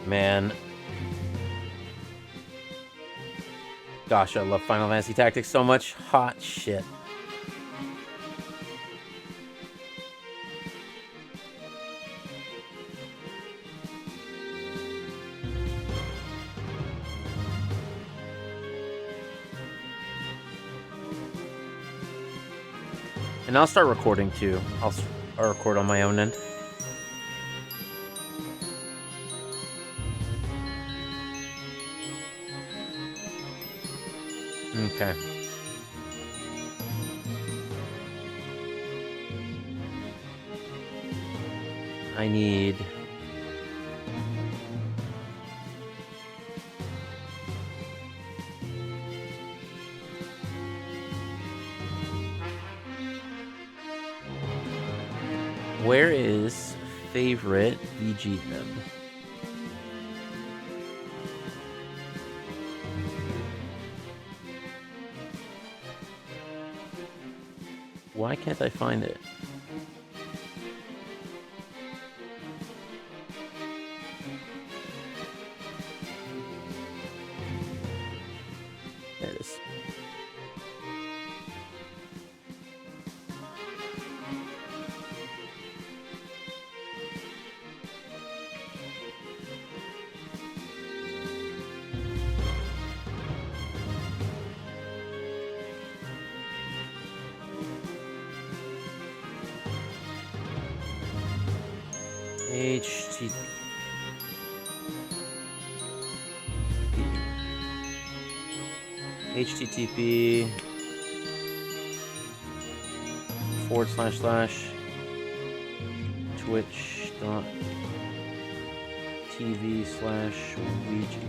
Man. Gosh, I love Final Fantasy Tactics so much. Hot shit. And I'll start recording too. I'll record on my own end. Okay. I need... Where is favorite BGM? Why can't I find it? There it is. HTTP /twitch.tv/Ouija.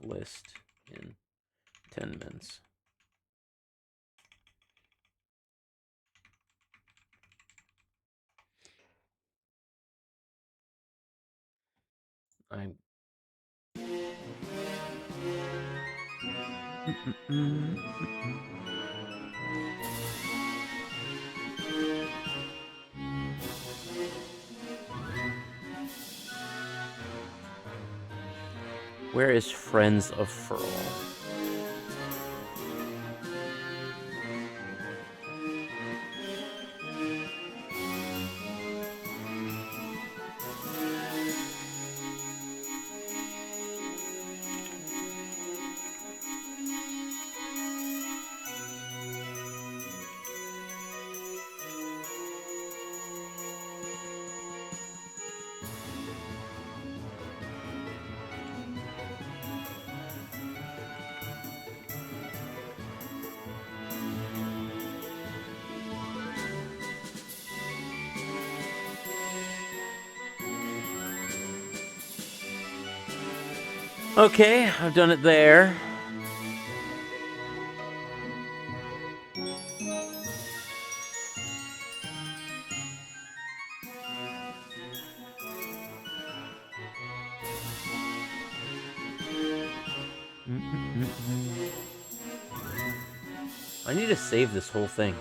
List in 10 minutes. I'm... Where is Friends of Furl? Okay, I've done it there. I need to save this whole thing.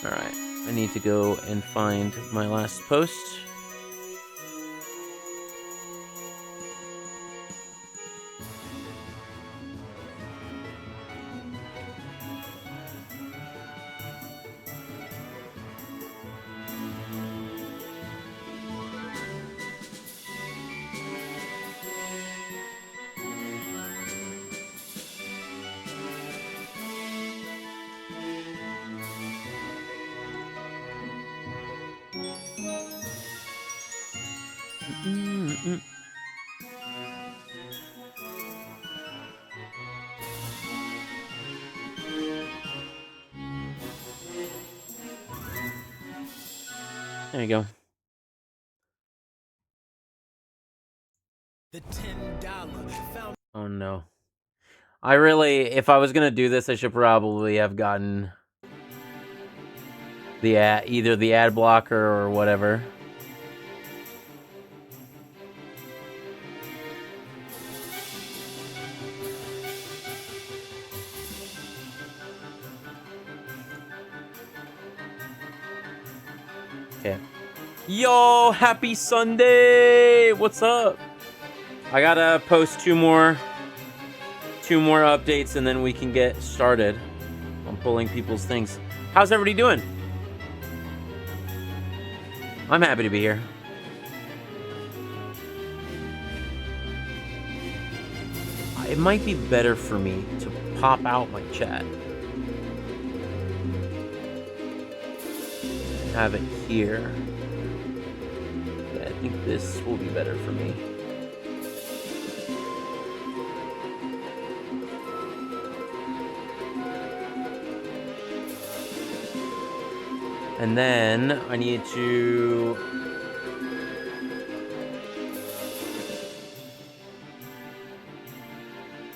Alright, I need to go and find my last post. There you go. The $10 Oh no. I really, if I was gonna do this, I should probably have gotten the either the ad blocker or whatever. Okay. Yo, happy Sunday! What's up? I gotta post two more updates and then we can get started on pulling people's things. How's everybody doing? I'm happy to be here. It might be better for me to pop out my chat. Have it here. Yeah, I think this will be better for me. And then I need to...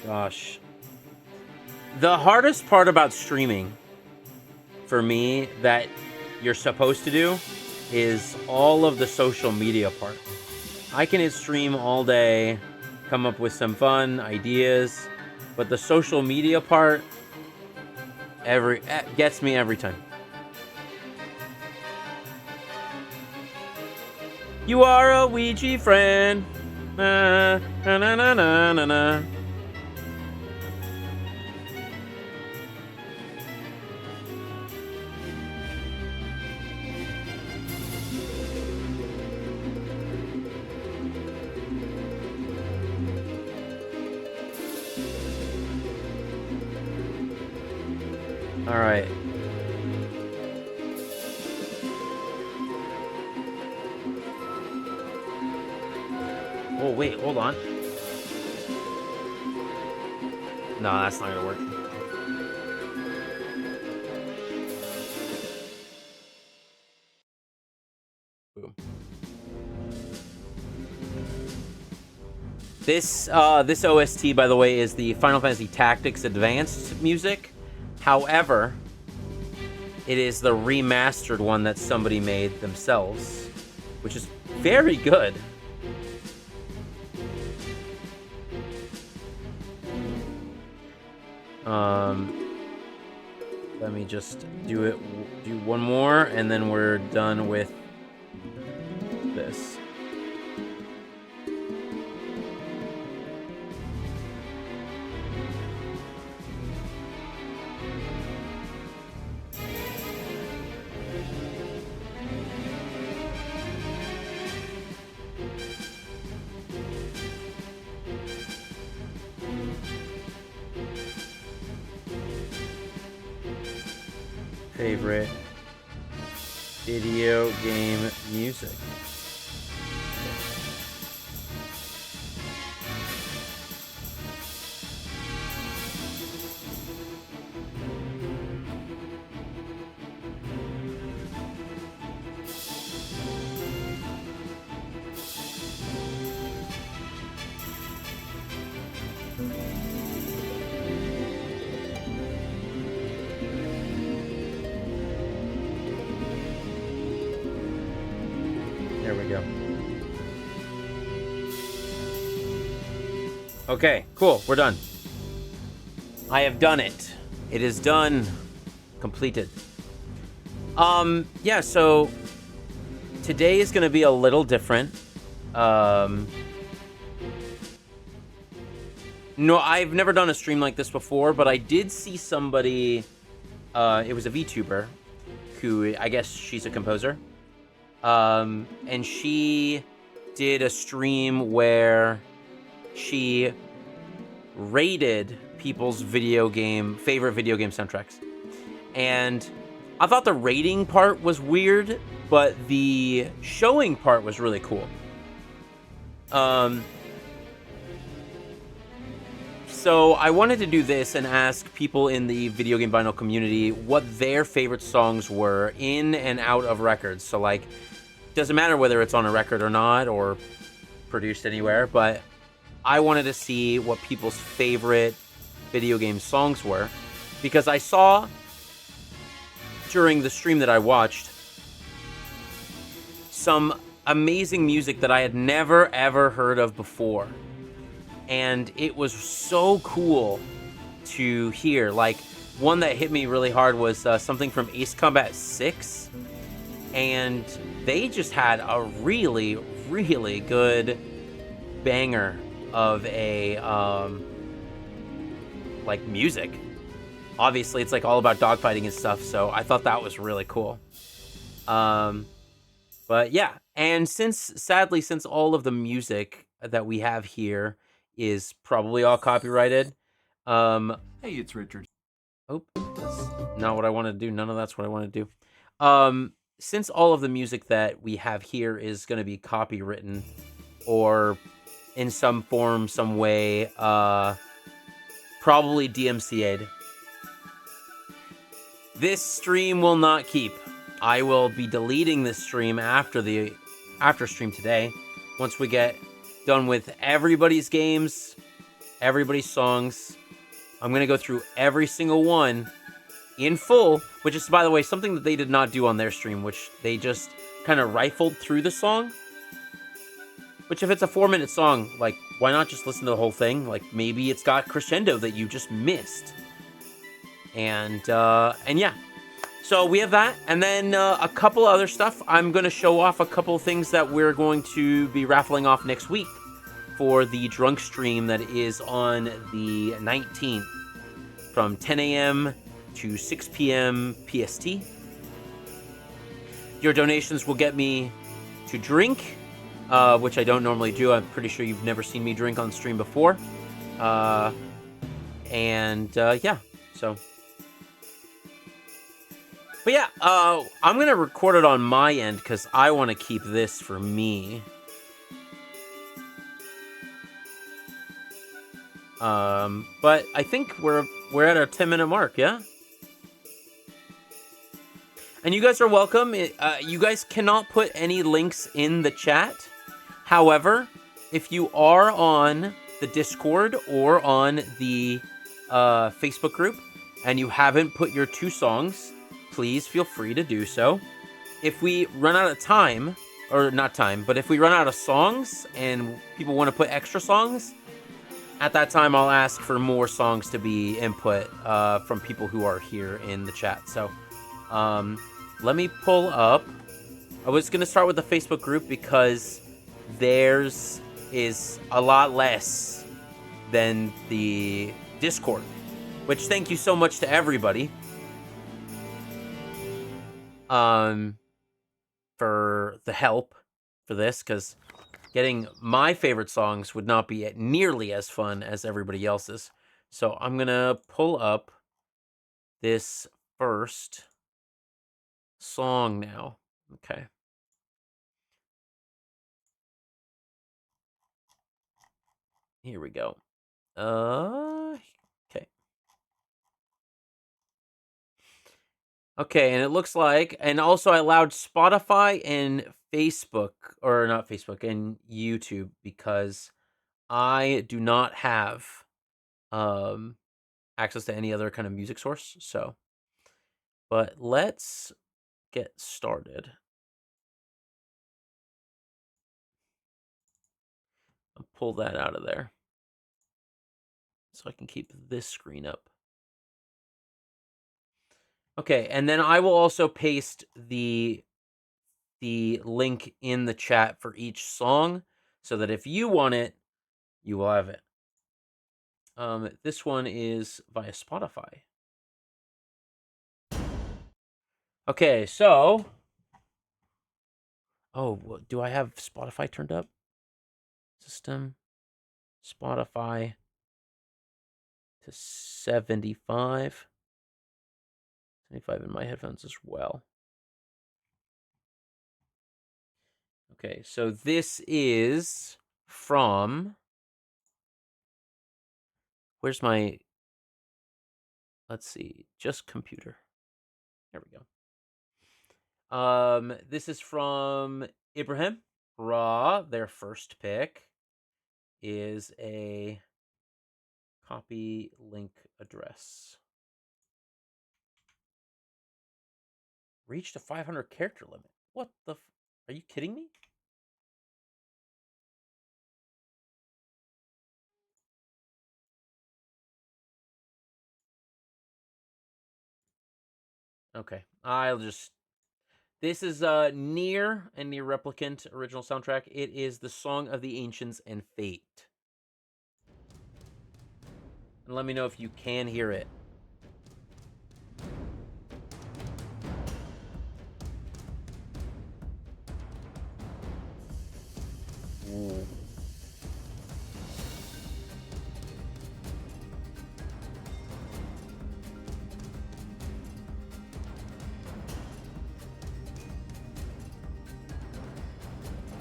Gosh. The hardest part about streaming, for me, that you're supposed to do, is all of the social media part. I can stream all day, come up with some fun ideas, but the social media part gets me every time. You are a Ouija friend. Na, na, na, na, na, na, na. All right. Oh, wait, hold on. No, that's not gonna work. Boom. This OST, by the way, is the Final Fantasy Tactics Advanced music. However, it is the remastered one that somebody made themselves, which is very good. Let me just do one more, and then we're done with this. Favorite video game music. There we go. Okay, cool. We're done. I have done it. It is done. Completed. Yeah, so today is going to be a little different. No, I've never done a stream like this before, but I did see somebody, it was a VTuber, who, I guess she's a composer. And she did a stream where she rated people's favorite video game soundtracks. And I thought the rating part was weird, but the showing part was really cool. So I wanted to do this and ask people in the video game vinyl community what their favorite songs were in and out of records. So like doesn't matter whether it's on a record or not or produced anywhere, but I wanted to see what people's favorite video game songs were, because I saw during the stream that I watched some amazing music that I had never ever heard of before, and it was so cool to hear. Like, one that hit me really hard was something from Ace Combat 6, and they just had a really, really good banger of a like music. Obviously, it's like all about dogfighting and stuff, so I thought that was really cool. But yeah, and sadly, since all of the music that we have here is probably all copyrighted, Hey, it's Richard. oh, that's not what I want to do. None of that's what I want to do. Since all of the music that we have here is going to be copywritten or in some form, some way, probably DMCA'd, this stream will not keep. I will be deleting this stream after stream today. Once we get done with everybody's games, everybody's songs, I'm going to go through every single one in full, which is, by the way, something that they did not do on their stream, which they just kind of rifled through the song. Which, if it's a 4-minute song, like, why not just listen to the whole thing? Like, maybe it's got crescendo that you just missed. And yeah. So we have that, and then a couple other stuff. I'm going to show off a couple things that we're going to be raffling off next week for the drunk stream that is on the 19th from 10 a.m. to 6 p.m. PST. Your donations will get me to drink, which I don't normally do. I'm pretty sure you've never seen me drink on stream before. Yeah, so... But yeah, I'm going to record it on my end because I want to keep this for me. But I think we're at our 10-minute mark, yeah? And you guys are welcome. You guys cannot put any links in the chat. However, if you are on the Discord or on the Facebook group and you haven't put your 2 songs, please feel free to do so. If we run out of time, or not time, but if we run out of songs and people want to put extra songs, at that time I'll ask for more songs to be input from people who are here in the chat. So let me pull up. I was going to start with the Facebook group because theirs is a lot less than the Discord, which thank you so much to everybody for the help for this, because getting my favorite songs would not be nearly as fun as everybody else's. So I'm gonna pull up this first song now. Okay. Here we go. Okay. Okay, and it looks like, and also I allowed Spotify and Facebook, or not Facebook, and YouTube, because I do not have access to any other kind of music source. So, but let's get started. I'll pull that out of there so I can keep this screen up. Okay, and then I will also paste the link in the chat for each song so that if you want it, you will have it. This one is via Spotify. Okay, so... Oh, do I have Spotify turned up? System. Spotify to 75. 75 in my headphones as well. Okay, so this is from... Where's my... Let's see, just computer. There we go. This is from Ibrahim, Raw, their first pick is a copy link address. Reached a 500 character limit. What the are you kidding me? Okay, I'll just... This is Nier and Nier Replicant original soundtrack. It is the Song of the Ancients and Fate. And let me know if you can hear it. Ooh.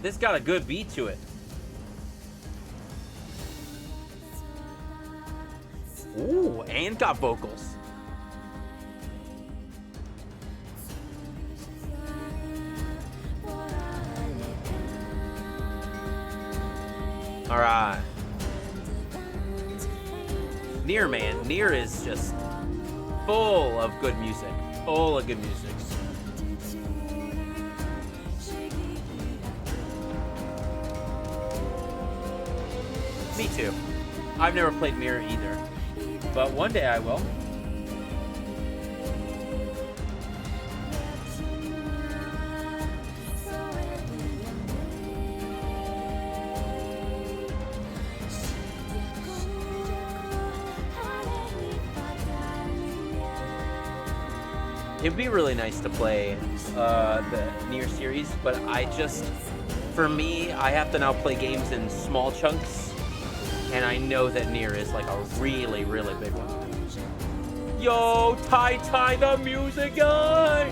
This got a good beat to it. Ooh, and got vocals. All right. Nier, man. Nier is just full of good music. Full of good music. Me too. I've never played Nier either, but one day I will. It'd be really nice to play the Nier series, but for me, I have to now play games in small chunks, and I know that Nier is like a really, really big one. Yo, Tai the music guy!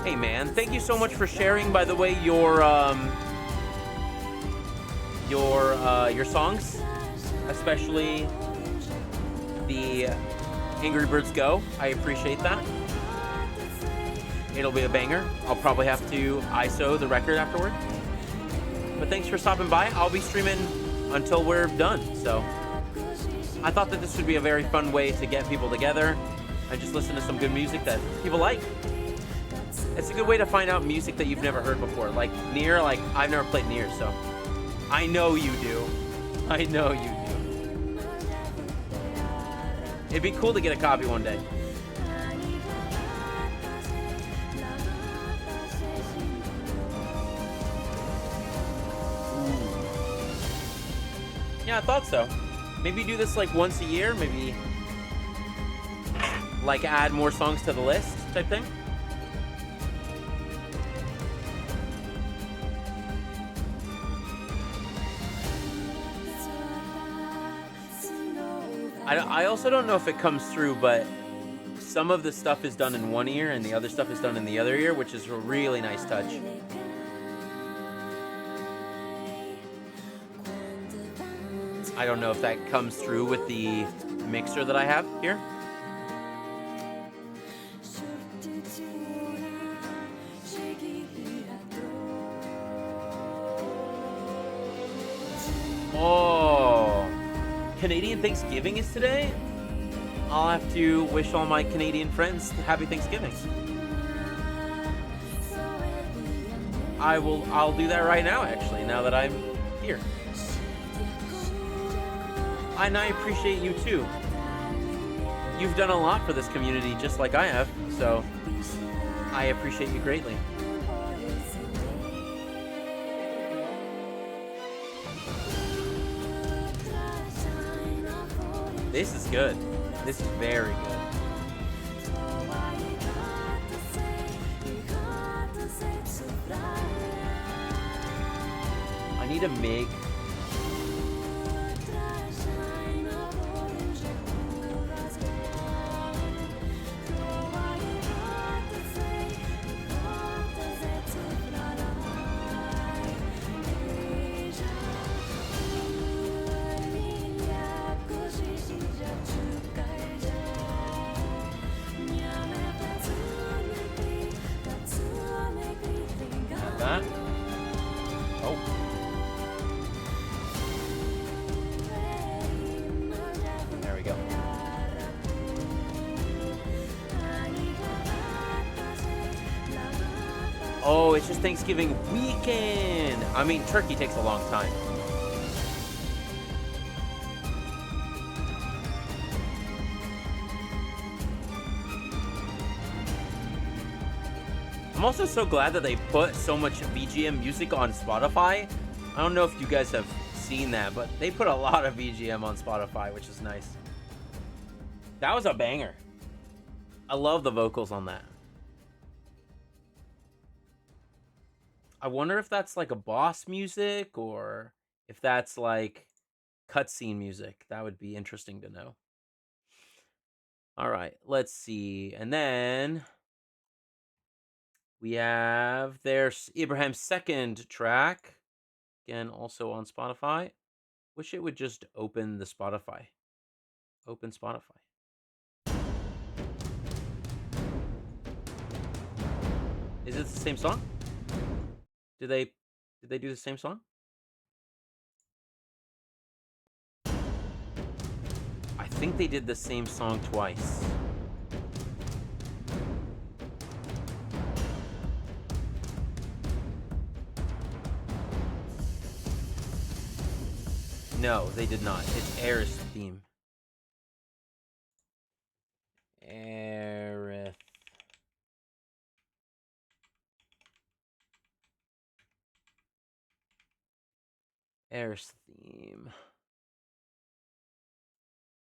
Hey man, thank you so much for sharing, by the way, your songs, especially the Angry Birds Go. I appreciate that. It'll be a banger. I'll probably have to ISO the record afterward. But thanks for stopping by. I'll be streaming until we're done. So I thought that this would be a very fun way to get people together and just listen to some good music that people like. It's a good way to find out music that you've never heard before. Like Nier, like I've never played Nier, so I know you do. I know you do. It'd be cool to get a copy one day. Yeah, I thought so. Maybe do this like once a year, maybe like add more songs to the list type thing. I also don't know if it comes through, but some of the stuff is done in one ear and the other stuff is done in the other ear, which is a really nice touch. I don't know if that comes through with the mixer that I have here. Oh, Canadian Thanksgiving is today? I'll have to wish all my Canadian friends happy Thanksgiving. I'll do that right now, actually, now that I'm here. And I appreciate you too. You've done a lot for this community just like I have, so I appreciate you greatly. This is good. This is very good. I need to make... Oh, it's just Thanksgiving weekend. I mean, turkey takes a long time. I'm also so glad that they put so much BGM music on Spotify. I don't know if you guys have seen that, but they put a lot of BGM on Spotify, which is nice. That was a banger. I love the vocals on that. I wonder if that's like a boss music or if that's like cutscene music. That would be interesting to know. All right, let's see. And then we have there's Ibrahim's second track. Again, also on Spotify. Wish it would just open the Spotify. Open Spotify. Is it the same song? Did they do the same song? I think they did the same song twice. No, they did not. It's Aerith's theme. Aerith. Aerith's theme.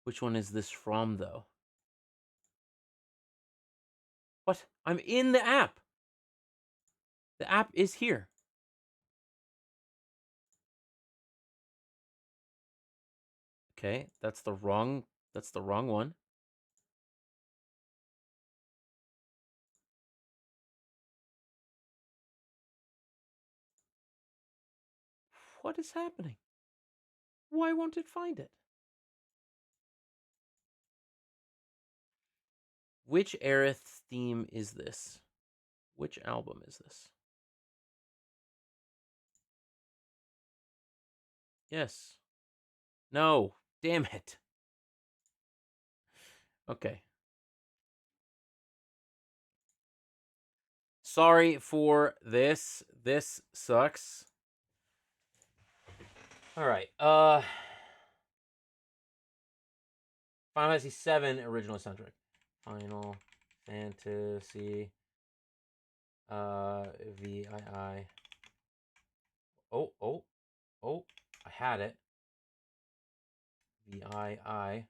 Which one is this from, though? What? I'm in the app. The app is here. Okay, that's the wrong one. What is happening? Why won't it find it? Which Aerith theme is this? Which album is this? Yes. No. Damn it. Okay. Sorry for this. This sucks. All right. Final Fantasy VII original soundtrack. Final Fantasy VII. Oh, I had it. VII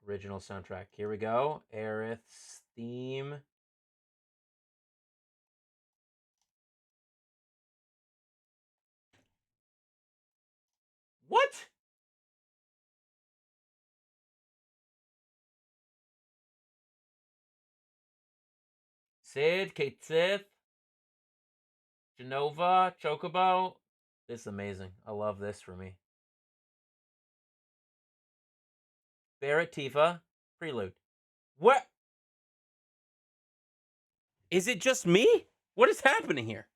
original soundtrack. Here we go. Aerith's theme. What? Sid, Kate Sith, Genova, Chocobo. This is amazing. I love this for me. Barrett Tifa, Prelude. What? Is it just me? What is happening here?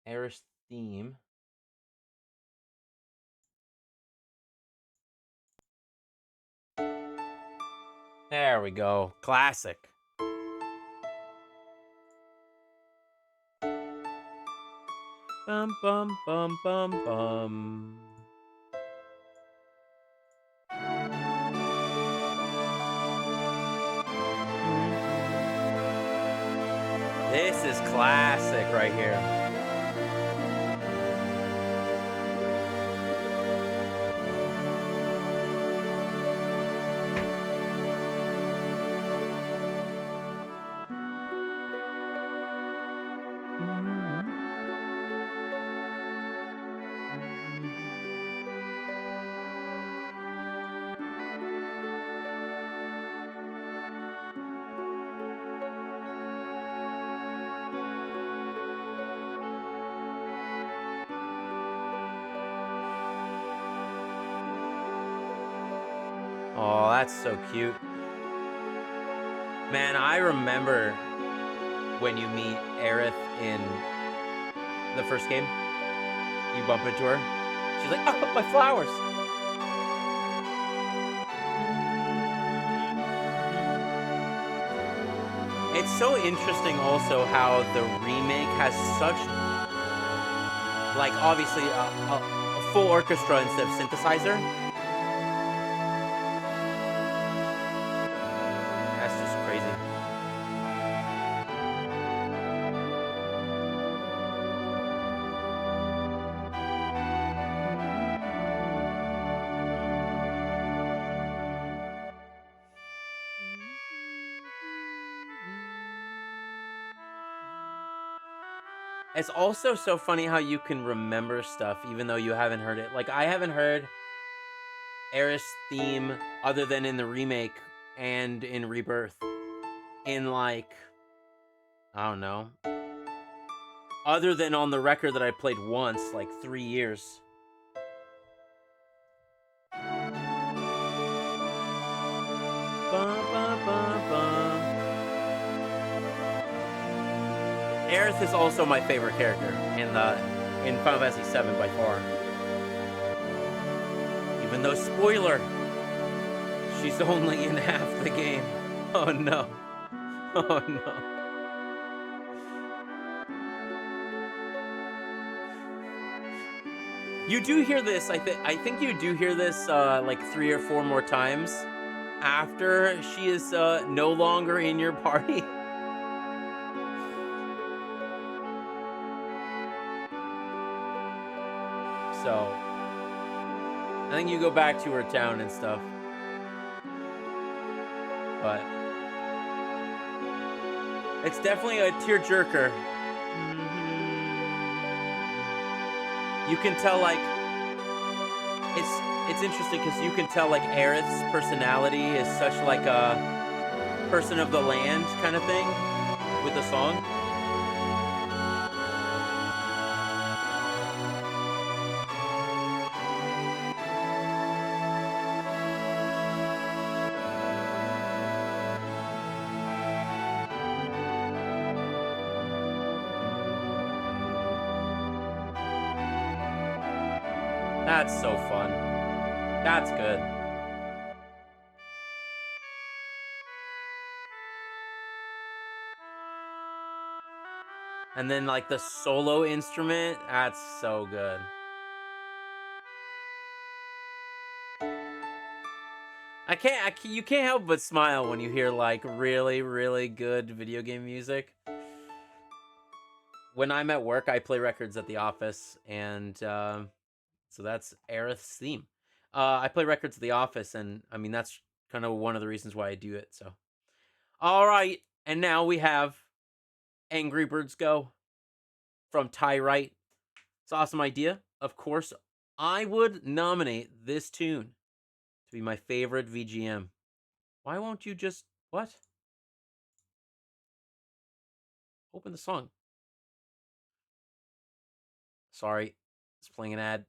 Aerith's theme. There we go. Classic. Bum bum bum bum bum. This is classic right here. that's so cute. Man, I remember when you meet Aerith in the first game. You bump into her. She's like, oh, my flowers. It's so interesting also how the remake has such, like, obviously a full orchestra instead of synthesizer. That's just crazy. It's also so funny how you can remember stuff even though you haven't heard it. Like, I haven't heard Aerith's theme other than in the remake and in Rebirth in, like, I don't know, other than on the record that I played once, like 3 years. Aerith is also my favorite character in Final Fantasy VII by far. Even though, spoiler, she's only in half the game. Oh no. Oh no. You do hear this, I think you do hear this like 3 or 4 more times after she is no longer in your party. So, I think you go back to her town and stuff. But it's definitely a tearjerker. You can tell, like, it's interesting because you can tell, like, Aerith's personality is such like a person of the land kind of thing with the song. That's so fun. That's good. And then, like, the solo instrument, that's so good. You can't help but smile when you hear, like, really, really good video game music. When I'm at work, I play records at the office, and so that's Aerith's theme. I play records at the office, and I mean, that's kind of one of the reasons why I do it, so. All right, and now we have Angry Birds Go from Ty Wright. It's an awesome idea. Of course, I would nominate this tune to be my favorite VGM. Why won't you just, what? Open the song. Sorry, it's playing an ad.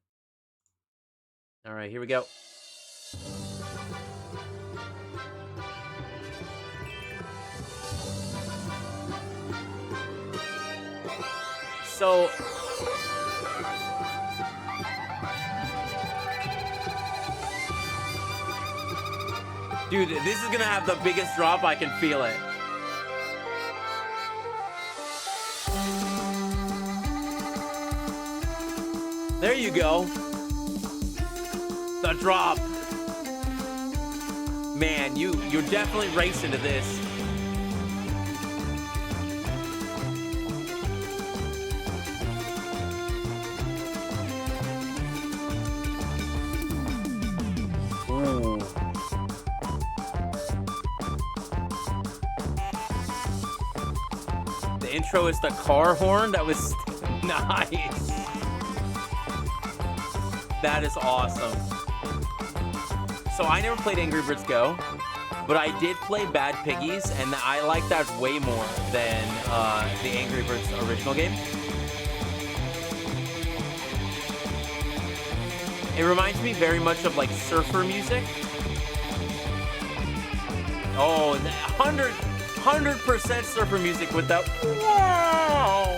All right, here we go. So, dude, this is gonna have the biggest drop. I can feel it. There you go. The drop. Man, you're definitely racing to this. Ooh. The intro is the car horn. That was nice. That is awesome. So I never played Angry Birds Go, but I did play Bad Piggies, and I like that way more than the Angry Birds original game. It reminds me very much of, like, surfer music. Oh, 100% surfer music with that. Wow.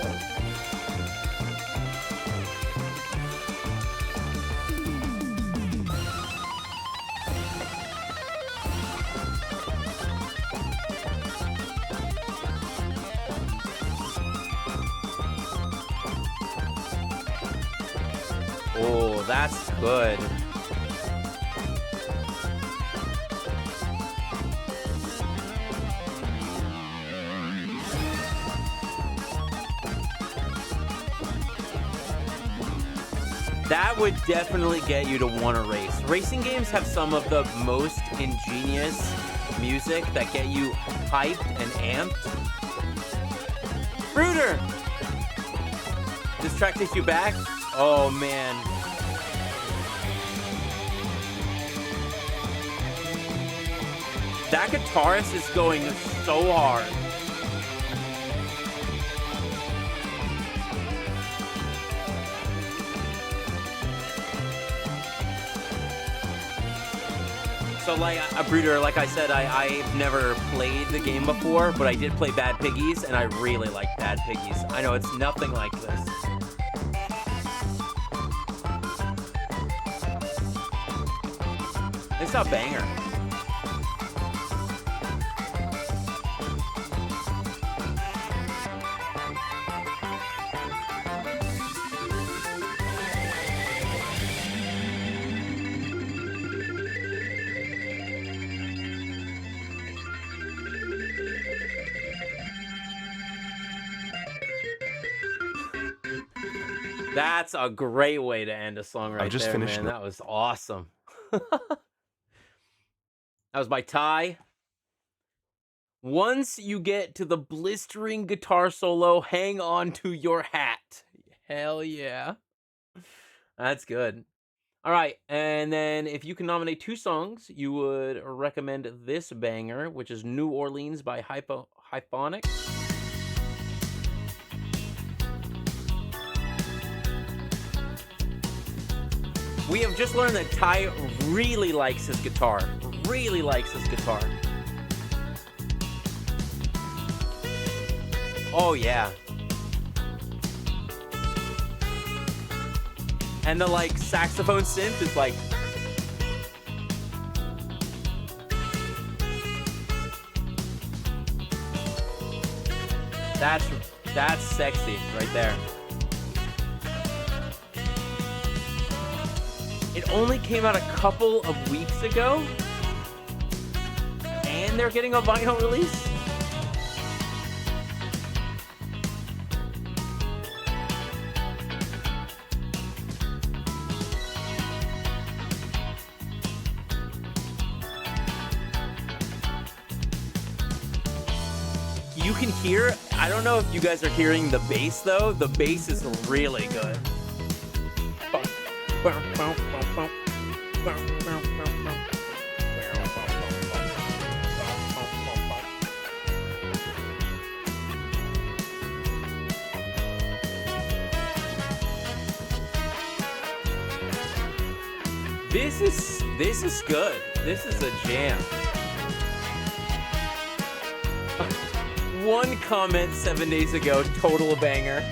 Oh, that's good. That would definitely get you to want to race. Racing games have some of the most ingenious music that get you hyped and amped. Brooder! This track takes you back? Oh, man. That guitarist is going so hard. So, like, a Brooder, like I said, I've never played the game before, but I did play Bad Piggies, and I really like Bad Piggies. I know it's nothing like this. It's a banger. That's a great way to end a song right just there, finished man. it. That was awesome. That was by Ty. Once you get to the blistering guitar solo, hang on to your hat. Hell yeah. That's good. All right, and then if you can nominate 2 songs, you would recommend this banger, which is New Orleans by Hyponic. We have just learned that Ty really likes his guitar. Really likes his guitar. Oh, yeah. And the, like, saxophone synth is, like... That's sexy right there. It only came out a couple of weeks ago, and they're getting a vinyl release. You can hear, I don't know if you guys are hearing the bass though, the bass is really good. This is good. This is a jam. One comment 7 days ago, total banger.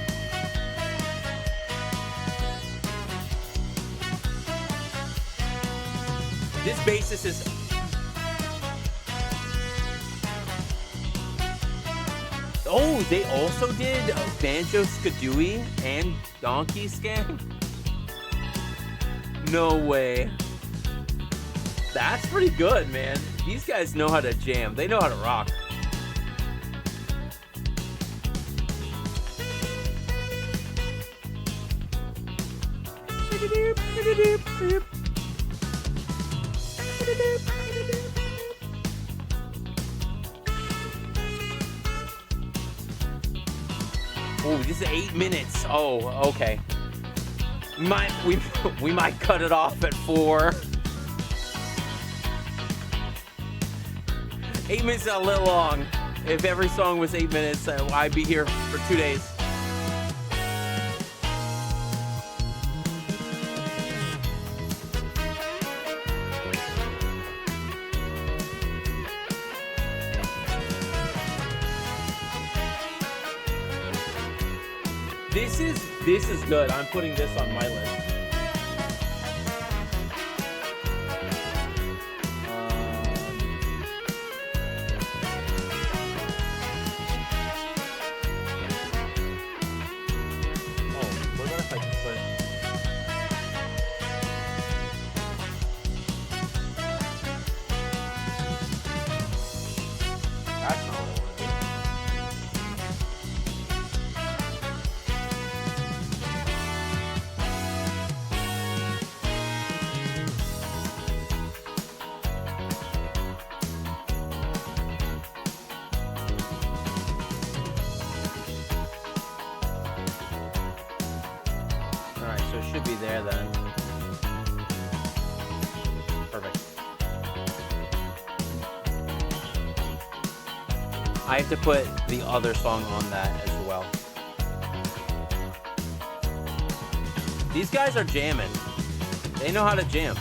This bassist is... Oh, they also did Banjo Skadooey and Donkey Skank? No way. That's pretty good, man. These guys know how to jam. They know how to rock. Oh, this is 8 minutes. Oh, okay. We might cut it off at 4. 8 minutes is a little long. If every song was 8 minutes, I'd be here for 2 days. This is good. I'm putting this on my list. What about if I just put? That's not what I want to do. Alright, so it should be there then. Perfect. I have to put the other song on that as well. These guys are jamming. They know how to jam.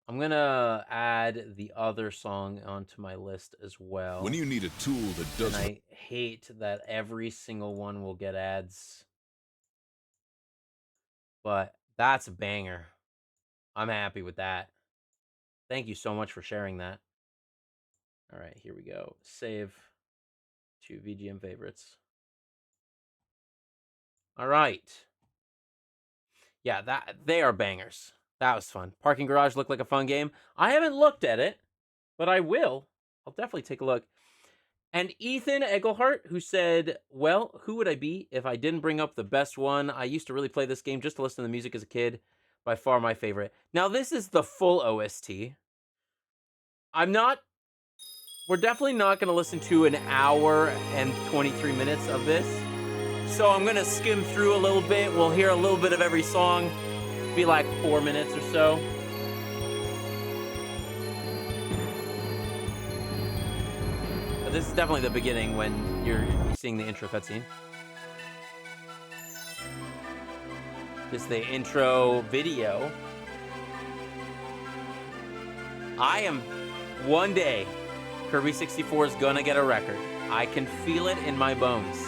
I'm gonna add the other song onto my list as well. When you need a tool that does And I hate that every single one will get ads. But that's a banger. I'm happy with that. Thank you so much for sharing that. All right, here we go. Save to VGM favorites. All right. Yeah, they are bangers. That was fun. Parking Garage looked like a fun game. I haven't looked at it, but I will. I'll definitely take a look. And Ethan Egelhart, who said, well, who would I be if I didn't bring up the best one? I used to really play this game just to listen to the music as a kid. By far my favorite. Now, this is the full OST. We're definitely not going to listen to an hour and 23 minutes of this. So I'm going to skim through a little bit. We'll hear a little bit of every song. Be like 4 minutes or so. But this is definitely the beginning when you're seeing the intro cutscene. This is the intro video. One day, Kirby 64 is gonna get a record. I can feel it in my bones.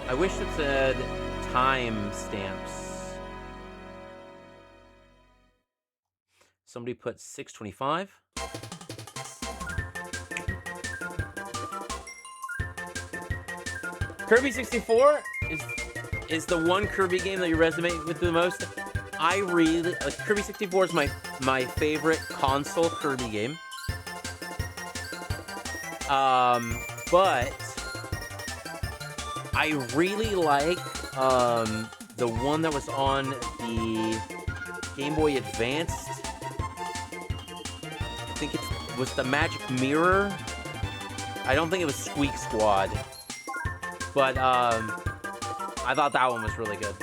I wish it said time stamps. Somebody put 625. Kirby 64 is the one Kirby game that you resonate with the most. I really Kirby 64 is my favorite console Kirby game. But I really like the one that was on the Game Boy Advanced. I think it was the Magic Mirror. I don't think it was Squeak Squad. But I thought that one was really good.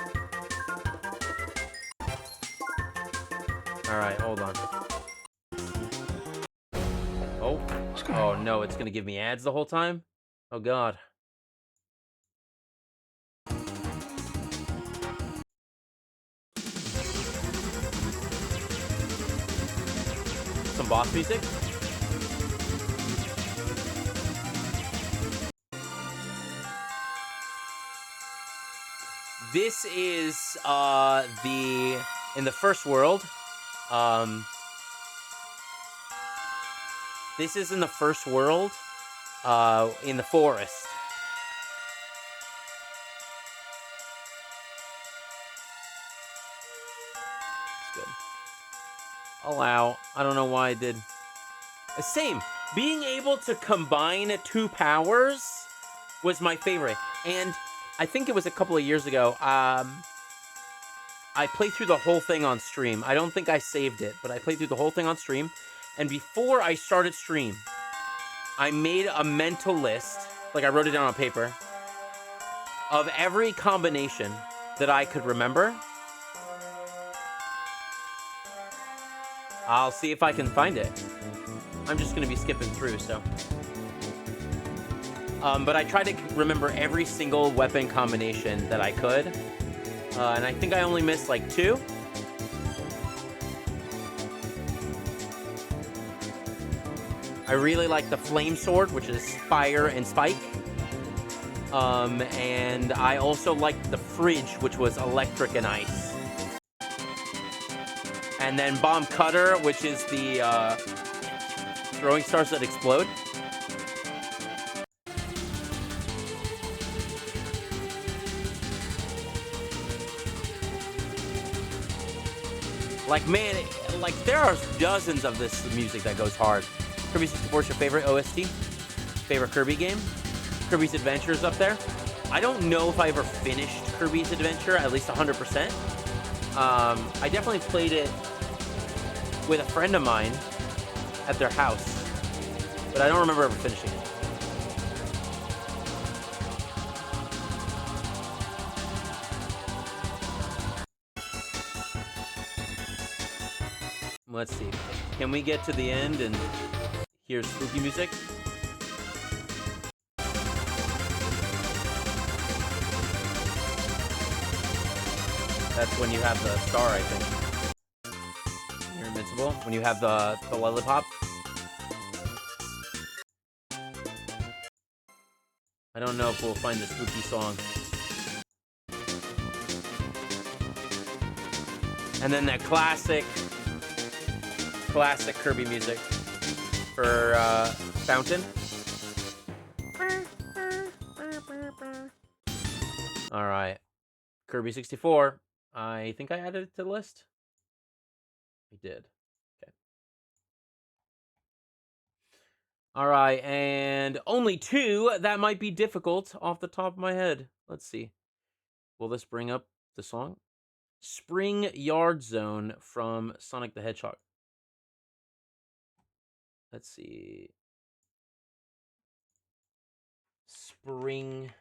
All right, hold on. Oh no, it's gonna give me ads the whole time? Oh god. Some boss music? This is in the first world. This is in the first world, in the forest. It's good. Allow. I don't know why I did. Same. Being able to combine two powers was my favorite. And I think it was a couple of years ago. I played through the whole thing on stream. I don't think I saved it, but I played through the whole thing on stream. And before I started stream, I made a mental list, like I wrote it down on paper, of every combination that I could remember. I'll see if I can find it. I'm just going to be skipping through, so. But I tried to remember every single weapon combination that I could. And I think I only missed like 2. I really like the Flame Sword, which is fire and spike. And I also liked the Fridge, which was electric and ice. And then Bomb Cutter, which is the throwing stars that explode. Like, man, like, there are dozens of this music that goes hard. Kirby 64 is your favorite OST? Favorite Kirby game? Kirby's Adventure is up there. I don't know if I ever finished Kirby's Adventure, at least 100%. I definitely played it with a friend of mine at their house, but I don't remember ever finishing it. Let's see. Can we get to the end and hear spooky music? That's when you have the star, I think. You're invincible. When you have the lollipop. I don't know if we'll find the spooky song. And then that classic Kirby music for Fountain. All right, Kirby 64. I think I added it to the list. I did. Okay. All right, and only 2. That might be difficult off the top of my head. Let's see. Will this bring up the song? Spring Yard Zone from Sonic the Hedgehog. Let's see. Spring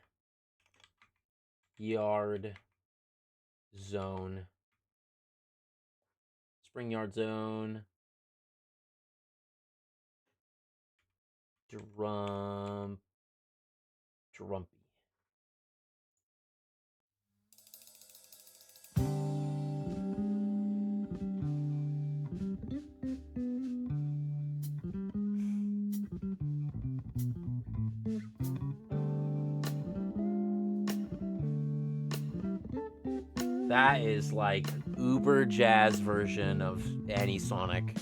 Yard Zone. Spring Yard Zone. Drumpy. That is like uber jazz version of any Sonic.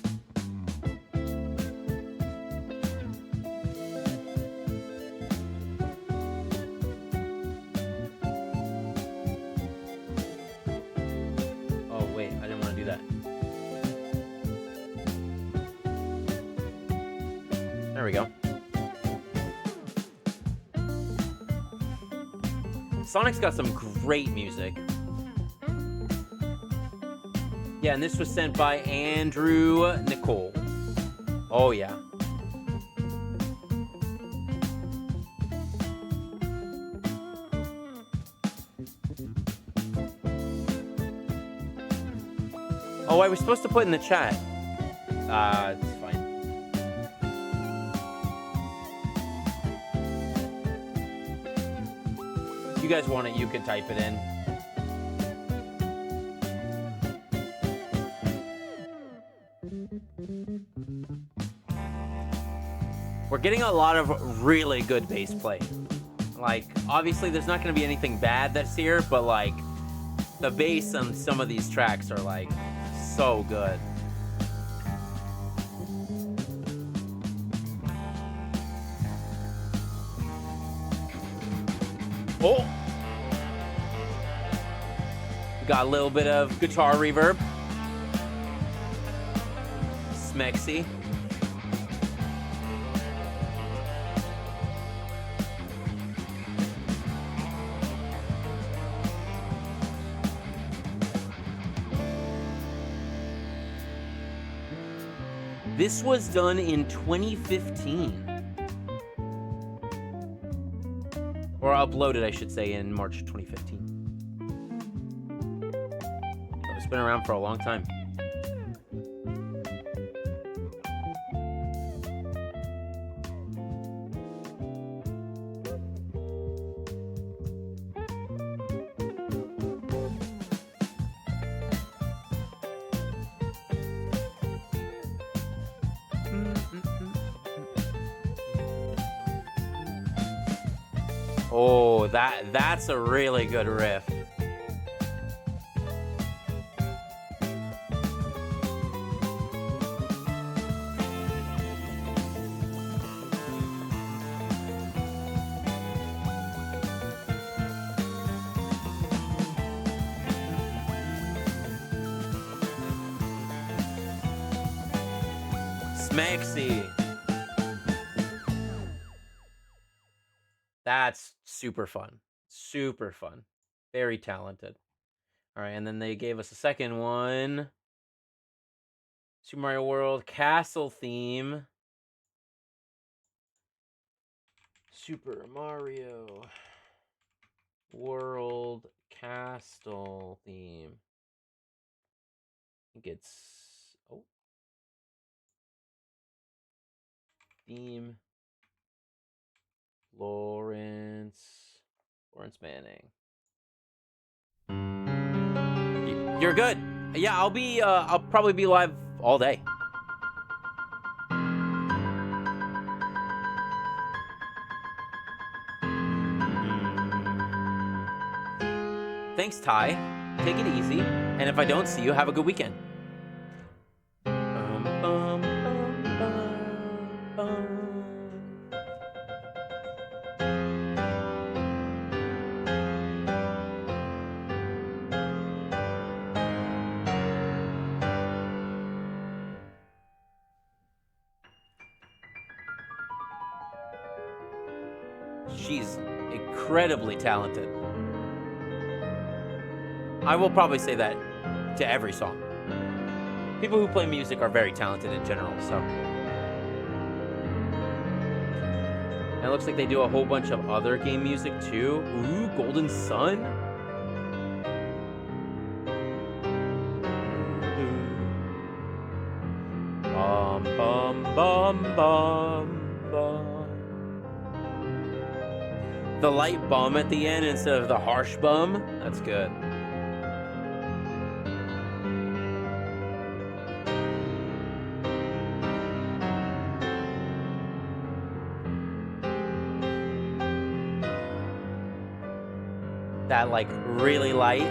Oh wait, I didn't want to do that. There we go. Sonic's got some great music. Yeah, and this was sent by Andrew Nicole. Oh, yeah. Oh, I was supposed to put in the chat. It's fine. If you guys want it, you can type it in. We're getting a lot of really good bass play. Like, obviously there's not going to be anything bad this year, but like, the bass on some of these tracks are like, so good. Oh! We got a little bit of guitar reverb. Smexy. This was done in 2015. Or uploaded, I should say, in March 2015. So it's been around for a long time. Oh, that's a really good riff. Smexy. That's super fun. Super fun. Very talented. All right, and then they gave us a second one. Super Mario World castle theme. Super Mario World castle theme. I think it's theme. Lawrence Manning. You're good. Yeah, I'll probably be live all day. Thanks, Ty. Take it easy. And if I don't see you, have a good weekend. She's incredibly talented. I will probably say that to every song. People who play music are very talented in general, so. And it looks like they do a whole bunch of other game music too. Ooh, Golden Sun. Bum, bum, bum, bum, bum. The light bum at the end instead of the harsh bum. That's good. That like really light,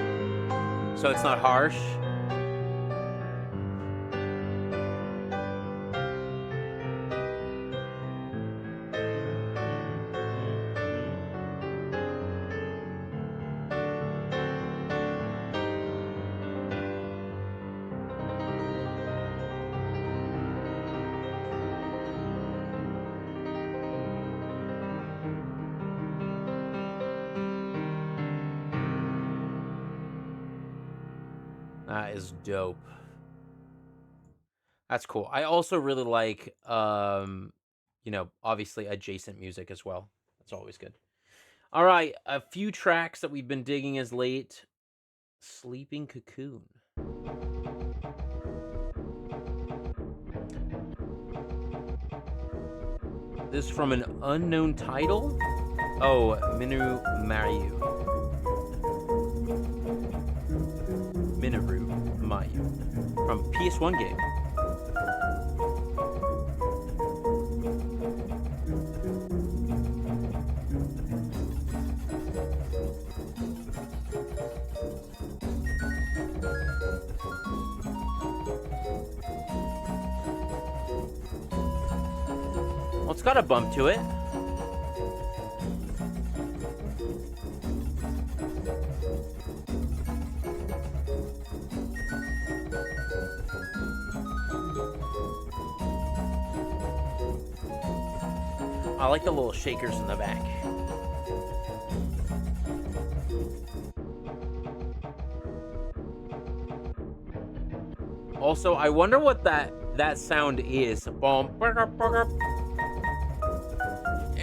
so it's not harsh. That is dope. That's cool. I also really like, obviously adjacent music as well. That's always good. All right, a few tracks that we've been digging as late. Sleeping Cocoon. This is from an unknown title. Oh, Minoru Mayu. From PS1 game. Well, it's got a bump to it. I like the little shakers in the back. Also, I wonder what that sound is. It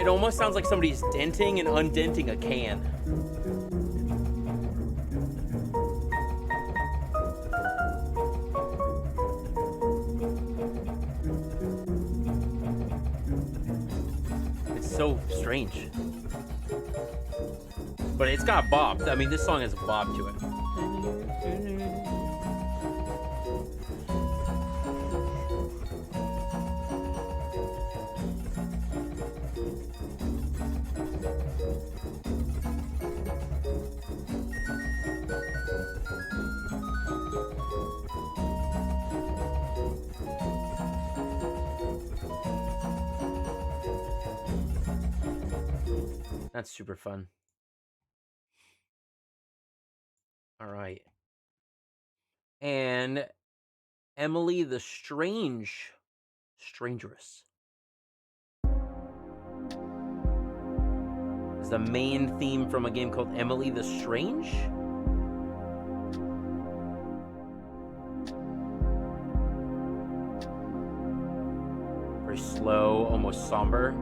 almost sounds like somebody's denting and undenting a can. So strange, but it's got bop. I mean, this song has a bop to it. That's super fun. All right. And Emily the Strangeress is the main theme from a game called Emily the Strange. Very slow, almost somber.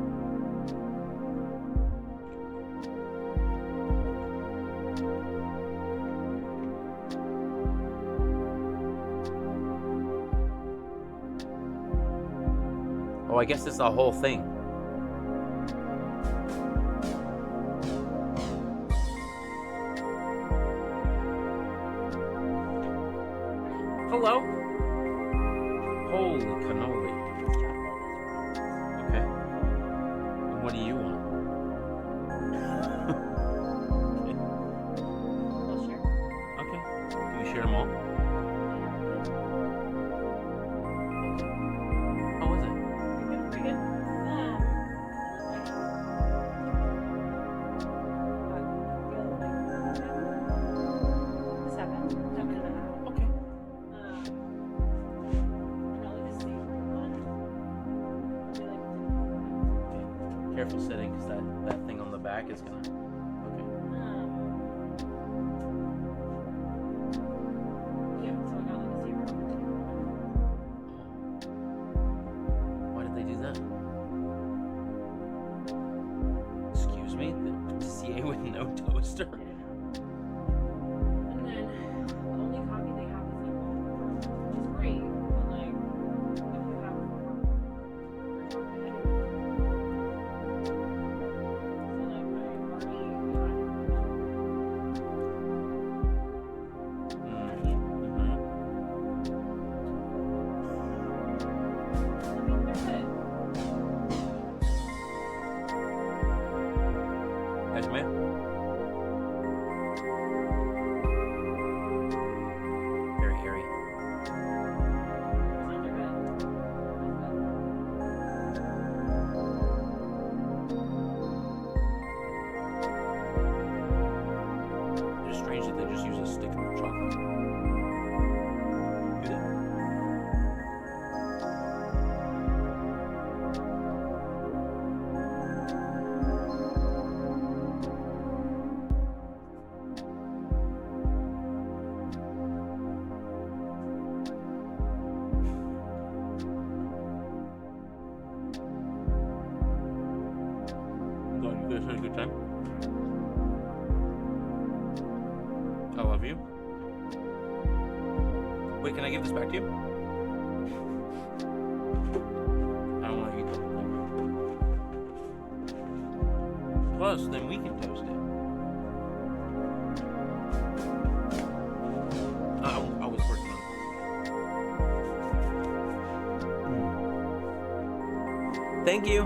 Oh, I guess it's the whole thing. Hello? Holy cannoli. Okay. And what do you want? We'll share. Okay. Can we share them all? How was it? Pretty good. Seven and a half. Okay. Probably the same one. Maybe like Careful sitting, because that thing on the back is gonna. Okay. yeah, so I got like a 0 and a 2. Why did they do that? Excuse me? The CA with no toaster? And then the only copy they have is like all which is great, but like if you have more, so like I already Yes, ma'am. Very hairy. It's strange that they just use a stick of chocolate. Do they? You guys had a good time? I love you. Wait, can I give this back to you? I don't want to eat the whole thing. Plus, then we can toast it. I was working on it. Thank you.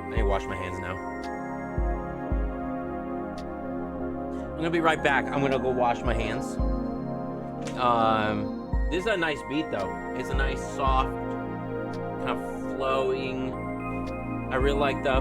I need to wash my hands now. I'm gonna be right back. I'm gonna go wash my hands. This is a nice beat though. It's a nice soft, kind of flowing. I really like the.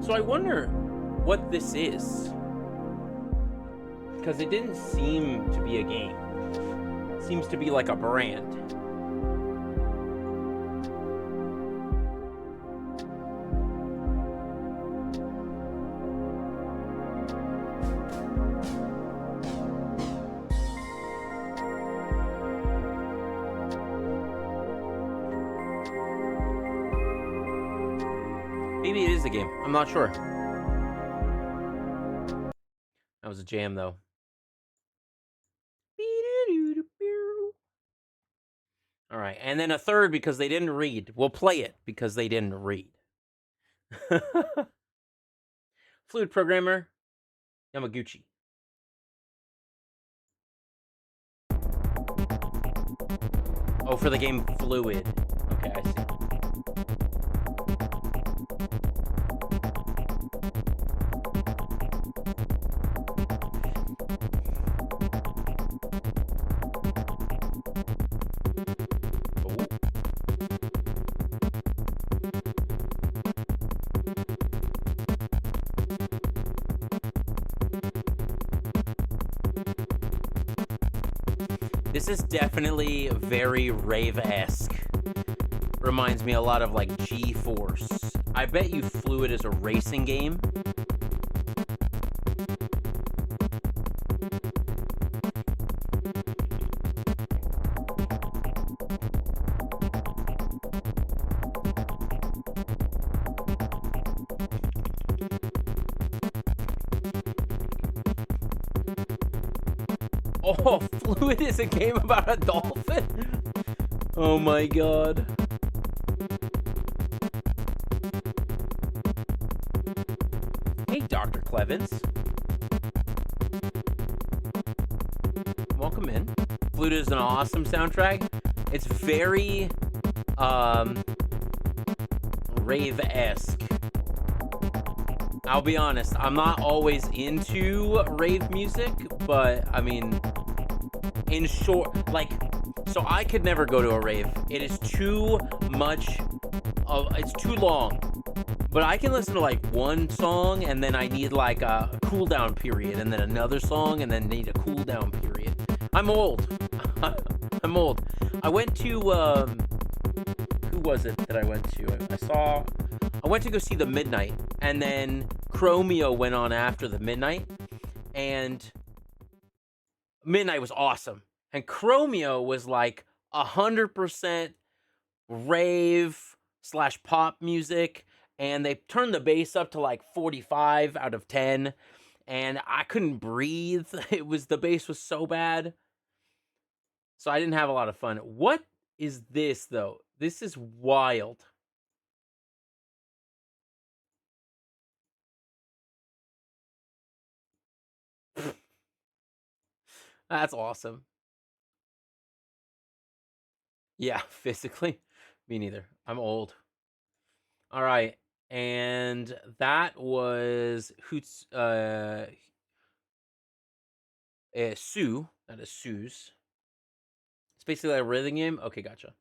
So I wonder what this is. Because it didn't seem to be a game. It seems to be like a brand. Maybe it is a game. I'm not sure. That was a jam, though. All right, and then a third because they didn't read. We'll play it because they didn't read. Fluid programmer, Yamaguchi. Oh, for the game Fluid. Okay, I see. This is definitely very Rave-esque. Reminds me a lot of like G-Force. I bet you Fluid is a racing game. Oh, Fluid is a game about a dolphin? Oh my god. Hey, Dr. Clevens. Welcome in. Fluid is an awesome soundtrack. It's very, rave-esque. I'll be honest, I'm not always into rave music, but, I mean, in short, like, so I could never go to a rave. It is too much it's too long. But I can listen to, like, one song, and then I need, like, a cool-down period, and then another song, and then need a cool-down period. I'm old. I'm old. I went to, who was it that I went to? I went to go see The Midnight, and then Chromeo went on after The Midnight, and Midnight was awesome. And Chromeo was like 100% rave/pop music, and they turned the bass up to like 45 out of 10, and I couldn't breathe. The bass was so bad. So I didn't have a lot of fun. What is this, though? This is wild. That's awesome. Yeah, physically. Me neither. I'm old. All right. And that was Hoots Sue. That is Sue's. It's basically a rhythm game. Okay, gotcha.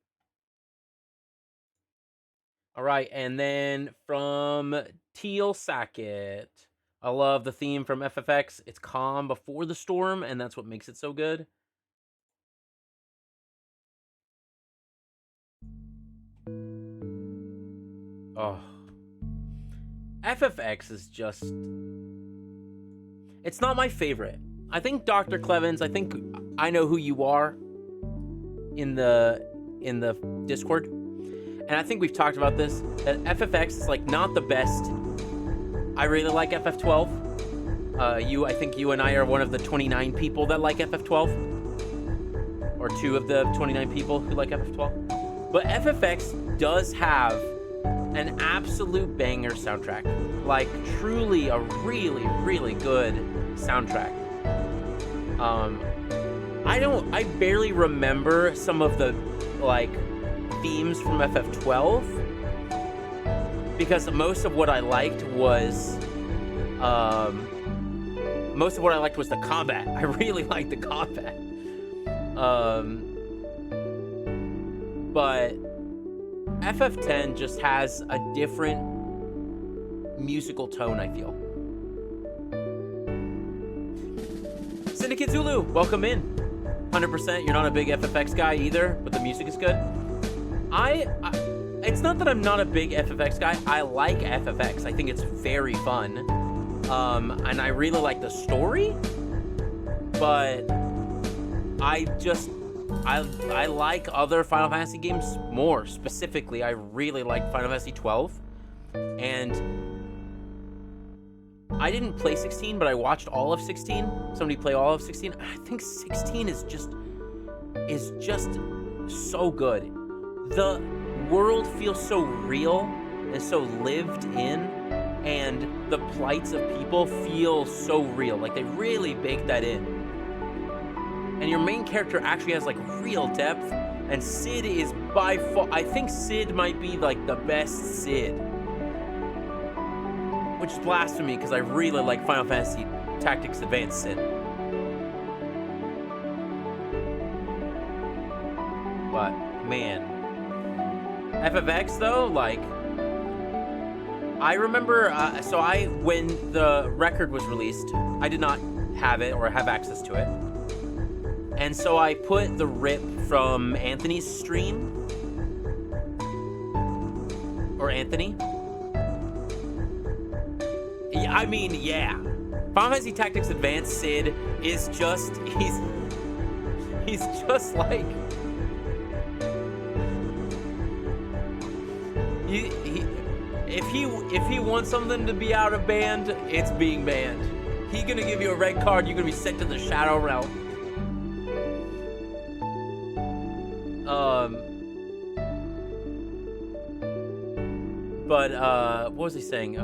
All right, and then from Teal Sackett. I love the theme from FFX. It's calm before the storm, and that's what makes it so good. Oh. FFX is just... It's not my favorite. I think Dr. Clevens, I think I know who you are in the Discord. And I think we've talked about this, that FFX is like not the best. I really like FF12. I think you and I are one of the 29 people that like FF12. Or 2 of the 29 people who like FF12. But FFX does have an absolute banger soundtrack. Like, truly a really, really good soundtrack. I barely remember some of the, like, themes from FF12. Because most of what I liked was, the combat. I really liked the combat. But FF10 just has a different musical tone, I feel. Syndicate Zulu, welcome in. 100%, you're not a big FFX guy either, but the music is good. It's not that I'm not a big FFX guy. I like FFX. I think it's very fun. And I really like the story. But I like other Final Fantasy games more. Specifically, I really like Final Fantasy 12. And I didn't play 16, but I watched all of 16. Somebody play all of 16. I think 16 is just so good. The world feels so real and so lived in, and the plights of people feel so real. Like, they really bake that in. And your main character actually has like real depth, and Cid is by far, I think Cid might be like the best Cid. Which is blasphemy because I really like Final Fantasy Tactics Advance Cid. But man, FFX though, like, I remember, when the record was released, I did not have it or have access to it. And so I put the rip from Anthony's stream. Or Anthony. Yeah, I mean, yeah. Final Fantasy Tactics Advance Cid is just, he's just like, if he wants something to be out of banned, it's being banned. He's gonna give you a red card, you're gonna be sent to the Shadow Realm. What was he saying?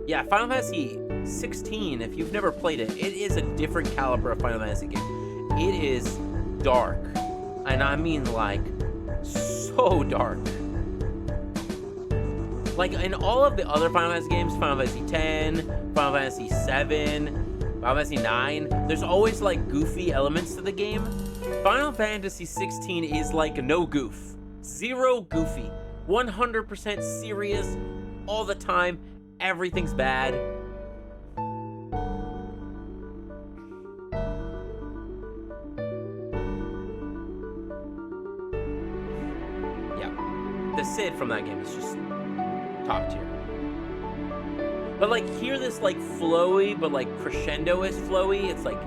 Yeah, Final Fantasy 16, if you've never played it, it is a different caliber of Final Fantasy game. It is dark. And I mean, like, so dark. Like, in all of the other Final Fantasy games, Final Fantasy X, Final Fantasy 7, Final Fantasy 9, there's always, like, goofy elements to the game. Final Fantasy 16 is, like, no goof. Zero goofy. 100% serious all the time. Everything's bad. Yeah. The Cid from that game is just top tier. But like, hear this like flowy, but like crescendo is flowy. It's like,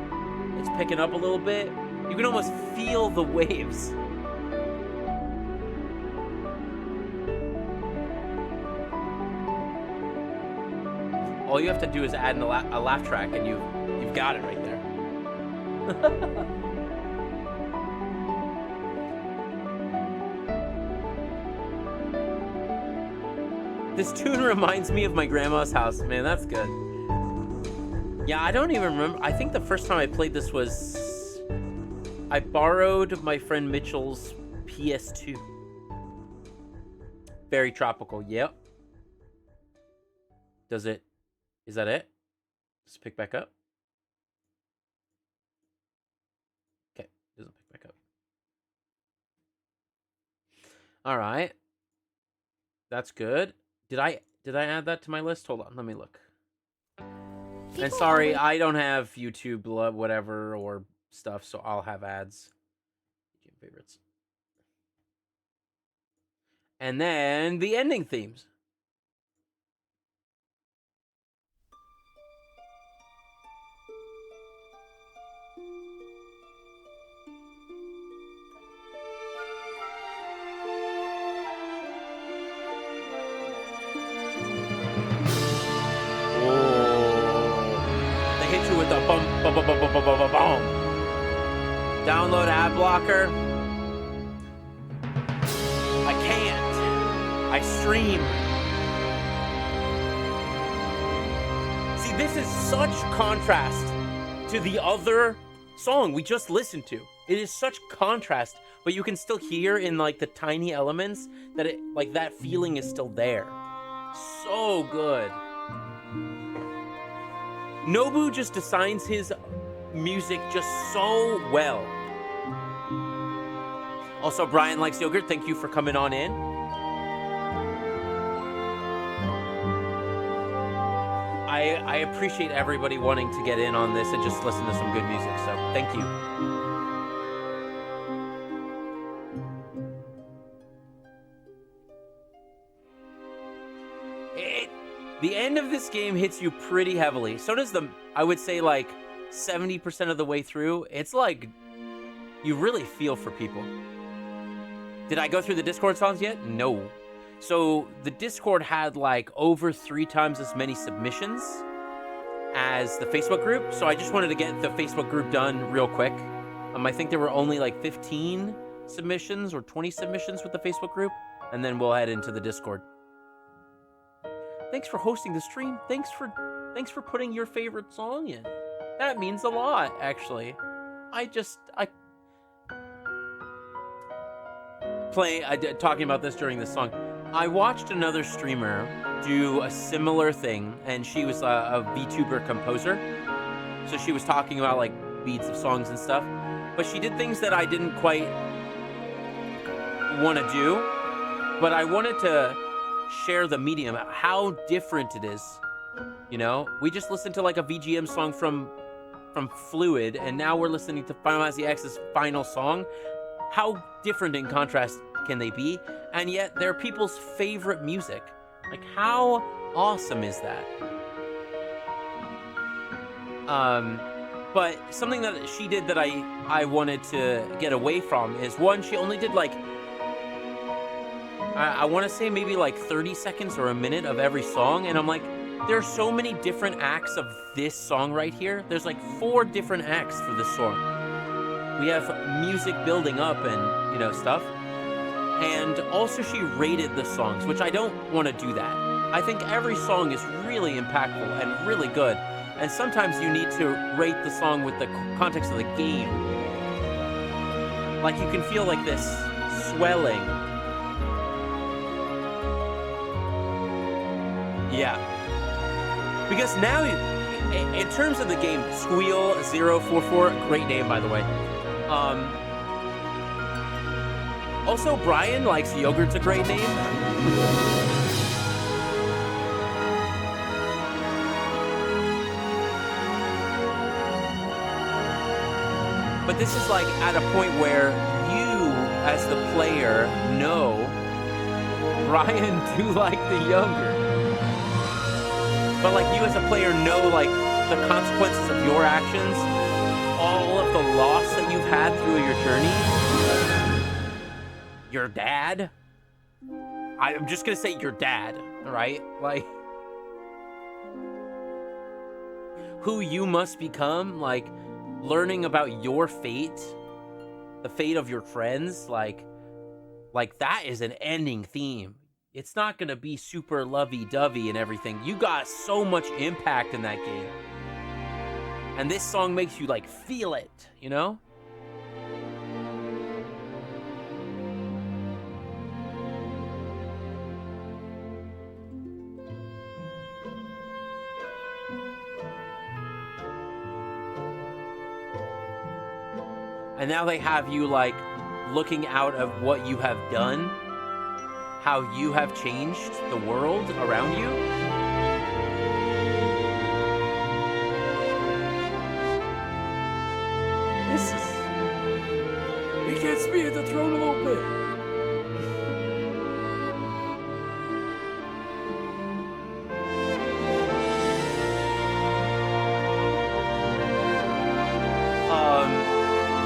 it's picking up a little bit. You can almost feel the waves. All you have to do is add a laugh track, and you've got it right there. This tune reminds me of my grandma's house. Man, that's good. Yeah, I don't even remember. I think the first time I played this was... I borrowed my friend Mitchell's PS2. Very tropical. Yep. Does it... Is that it? Does it pick back up? Okay, doesn't pick back up. All right. That's good. Did I add that to my list? Hold on, let me look. And sorry, I don't have YouTube, whatever, or stuff, so I'll have ads. Favorites. And then the ending themes. Boom. Download ad blocker. I can't. I stream. See, this is such contrast to the other song we just listened to. It is such contrast, but you can still hear in like the tiny elements that it, like, that feeling is still there. So good. Nobu just designs his music just so well. Also, Brian Likes Yogurt, thank you for coming on in. I appreciate everybody wanting to get in on this and just listen to some good music, so thank you. The end of this game hits you pretty heavily. So does I would say like 70% of the way through. It's like, you really feel for people. Did I go through the Discord songs yet? No. So the Discord had like over 3 times as many submissions as the Facebook group. So I just wanted to get the Facebook group done real quick. I think there were only like 15 submissions or 20 submissions with the Facebook group, and then we'll head into the Discord. Thanks for hosting the stream. Thanks for putting your favorite song in. That means a lot, actually. Talking about this during this song. I watched another streamer do a similar thing, and she was a VTuber composer. So she was talking about like beats of songs and stuff, but she did things that I didn't quite want to do, but I wanted to share the medium, how different it is. You know, we just listened to like a VGM song from Fluid, and now we're listening to Final Fantasy X's final song. How different in contrast can they be? And yet they're people's favorite music. Like, how awesome is that? But something that she did that I wanted to get away from is, one, she only did like, I want to say maybe like 30 seconds or a minute of every song. And I'm like, there are so many different acts of this song right here. There's like 4 different acts for this song. We have music building up and, you know, stuff. And also she rated the songs, which I don't want to do that. I think every song is really impactful and really good. And sometimes you need to rate the song with the context of the game. Like, you can feel like this swelling. Yeah. Because now, in terms of the game, Squeal044, great name, by the way. Also, Brian likes Yogurt's a great name. But this is like at a point where you, as the player, know Brian do like the Yogurt. But like, you as a player know like the consequences of your actions, all of the loss that you've had through your journey. Your dad. I'm just gonna say your dad, right? Like, who you must become, like, learning about your fate, the fate of your friends, like that is an ending theme. It's not gonna be super lovey-dovey and everything. You got so much impact in that game. And this song makes you, like, feel it, you know? And now they have you, like, looking out of what you have done, how you have changed the world around you. This is... It gets me at the throat a little bit.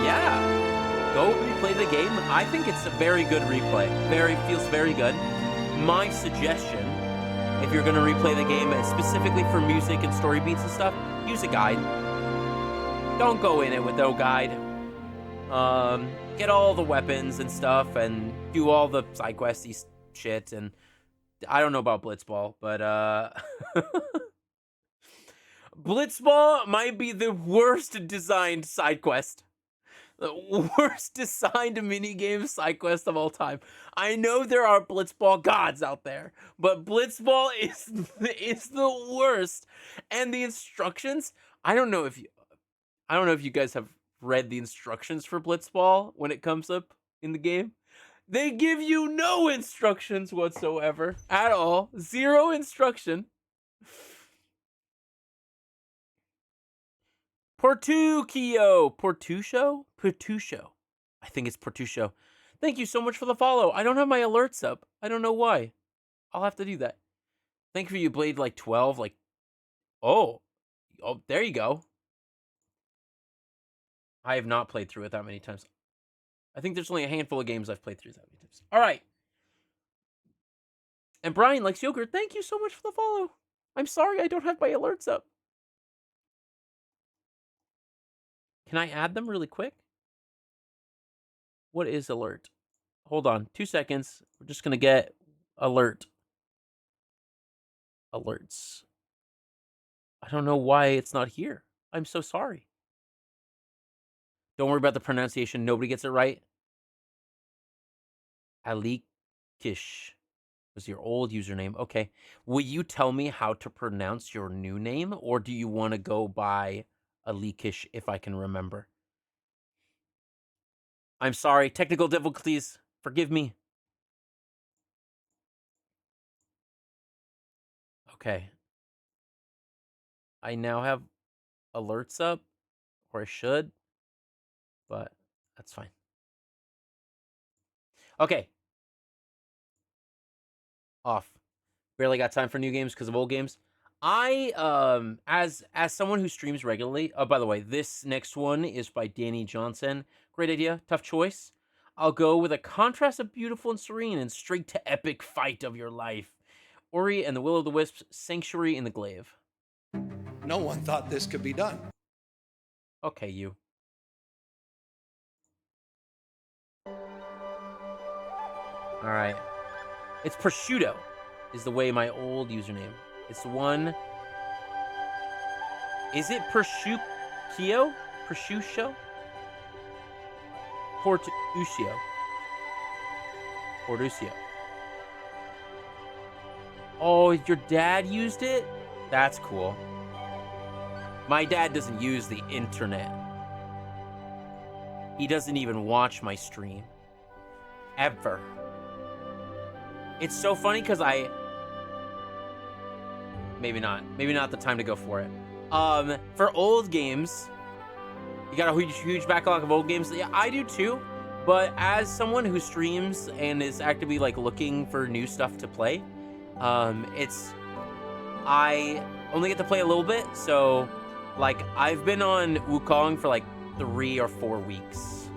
Yeah. Go replay the game. I think it's a very good replay. Feels very good. My suggestion, if you're going to replay the game, specifically for music and story beats and stuff, use a guide. Don't go in it with no guide. Get all the weapons and stuff and do all the side questy shit. And I don't know about Blitzball, but Blitzball might be the worst designed side quest. The worst designed minigame side quest of all time. I know there are Blitzball gods out there, but Blitzball is the worst. And the instructions, I don't know if you guys have read the instructions for Blitzball when it comes up in the game. They give you no instructions whatsoever at all. 0 instruction. Portucho? I think it's Portucho. Thank you so much for the follow. I don't have my alerts up. I don't know why. I'll have to do that. Thank you, Blade, like 12. Like, oh, there you go. I have not played through it that many times. I think there's only a handful of games I've played through that many times. All right. And Brian likes yogurt. Thank you so much for the follow. I'm sorry I don't have my alerts up. Can I add them really quick? What is alert? Hold on, 2 seconds. We're just gonna get alert. Alerts. I don't know why it's not here. I'm so sorry. Don't worry about the pronunciation. Nobody gets it right. Alikish was your old username. Okay. Will you tell me how to pronounce your new name, or do you want to go by Alikish if I can remember? I'm sorry. Technical difficulties. Forgive me. Okay. I now have alerts up, or I should, but that's fine. Okay. Off. Barely got time for new games because of old games. I as someone who streams regularly, oh, by the way, this next one is by Danny Johnson. Great idea, tough choice. I'll go with a contrast of beautiful and serene and straight to epic fight of your life. Ori and the Will of the Wisps, Sanctuary in the Glaive. No one thought this could be done. Okay, you. All right. It's prosciutto is the way my old username. It's the one. Is it prosciutto? Prosciutto? Portuccio. Portuccio. Oh, your dad used it? That's cool. My dad doesn't use the internet. He doesn't even watch my stream. Ever. It's so funny because maybe not the time to go for it. For old games, you got a huge backlog of old games. Yeah, I do too. But as someone who streams and is actively like looking for new stuff to play, I only get to play a little bit. So like I've been on Wukong for like 3 or 4 weeks.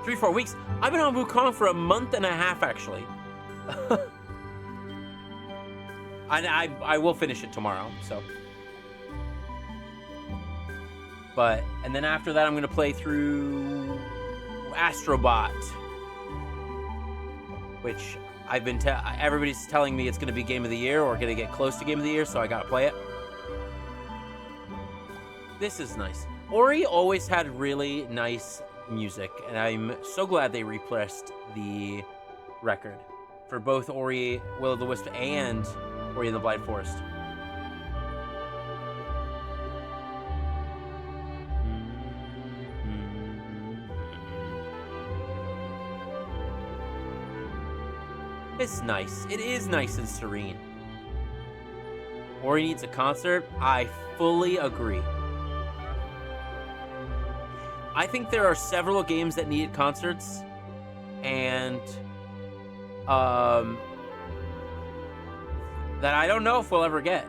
3-4 weeks. I've been on Wukong for a month and a half, actually. I will finish it tomorrow, so. And then after that, I'm gonna play through Astrobot, which everybody's telling me it's gonna be Game of the Year or gonna get close to Game of the Year, so I gotta play it. This is nice. Ori always had really nice music, and I'm so glad they repressed the record for both Ori, Will of the Wisp, and Ori and the Blind Forest. It's nice. It is nice and serene. Ori needs a concert. I fully agree. I think there are several games that needed concerts, and that I don't know if we'll ever get.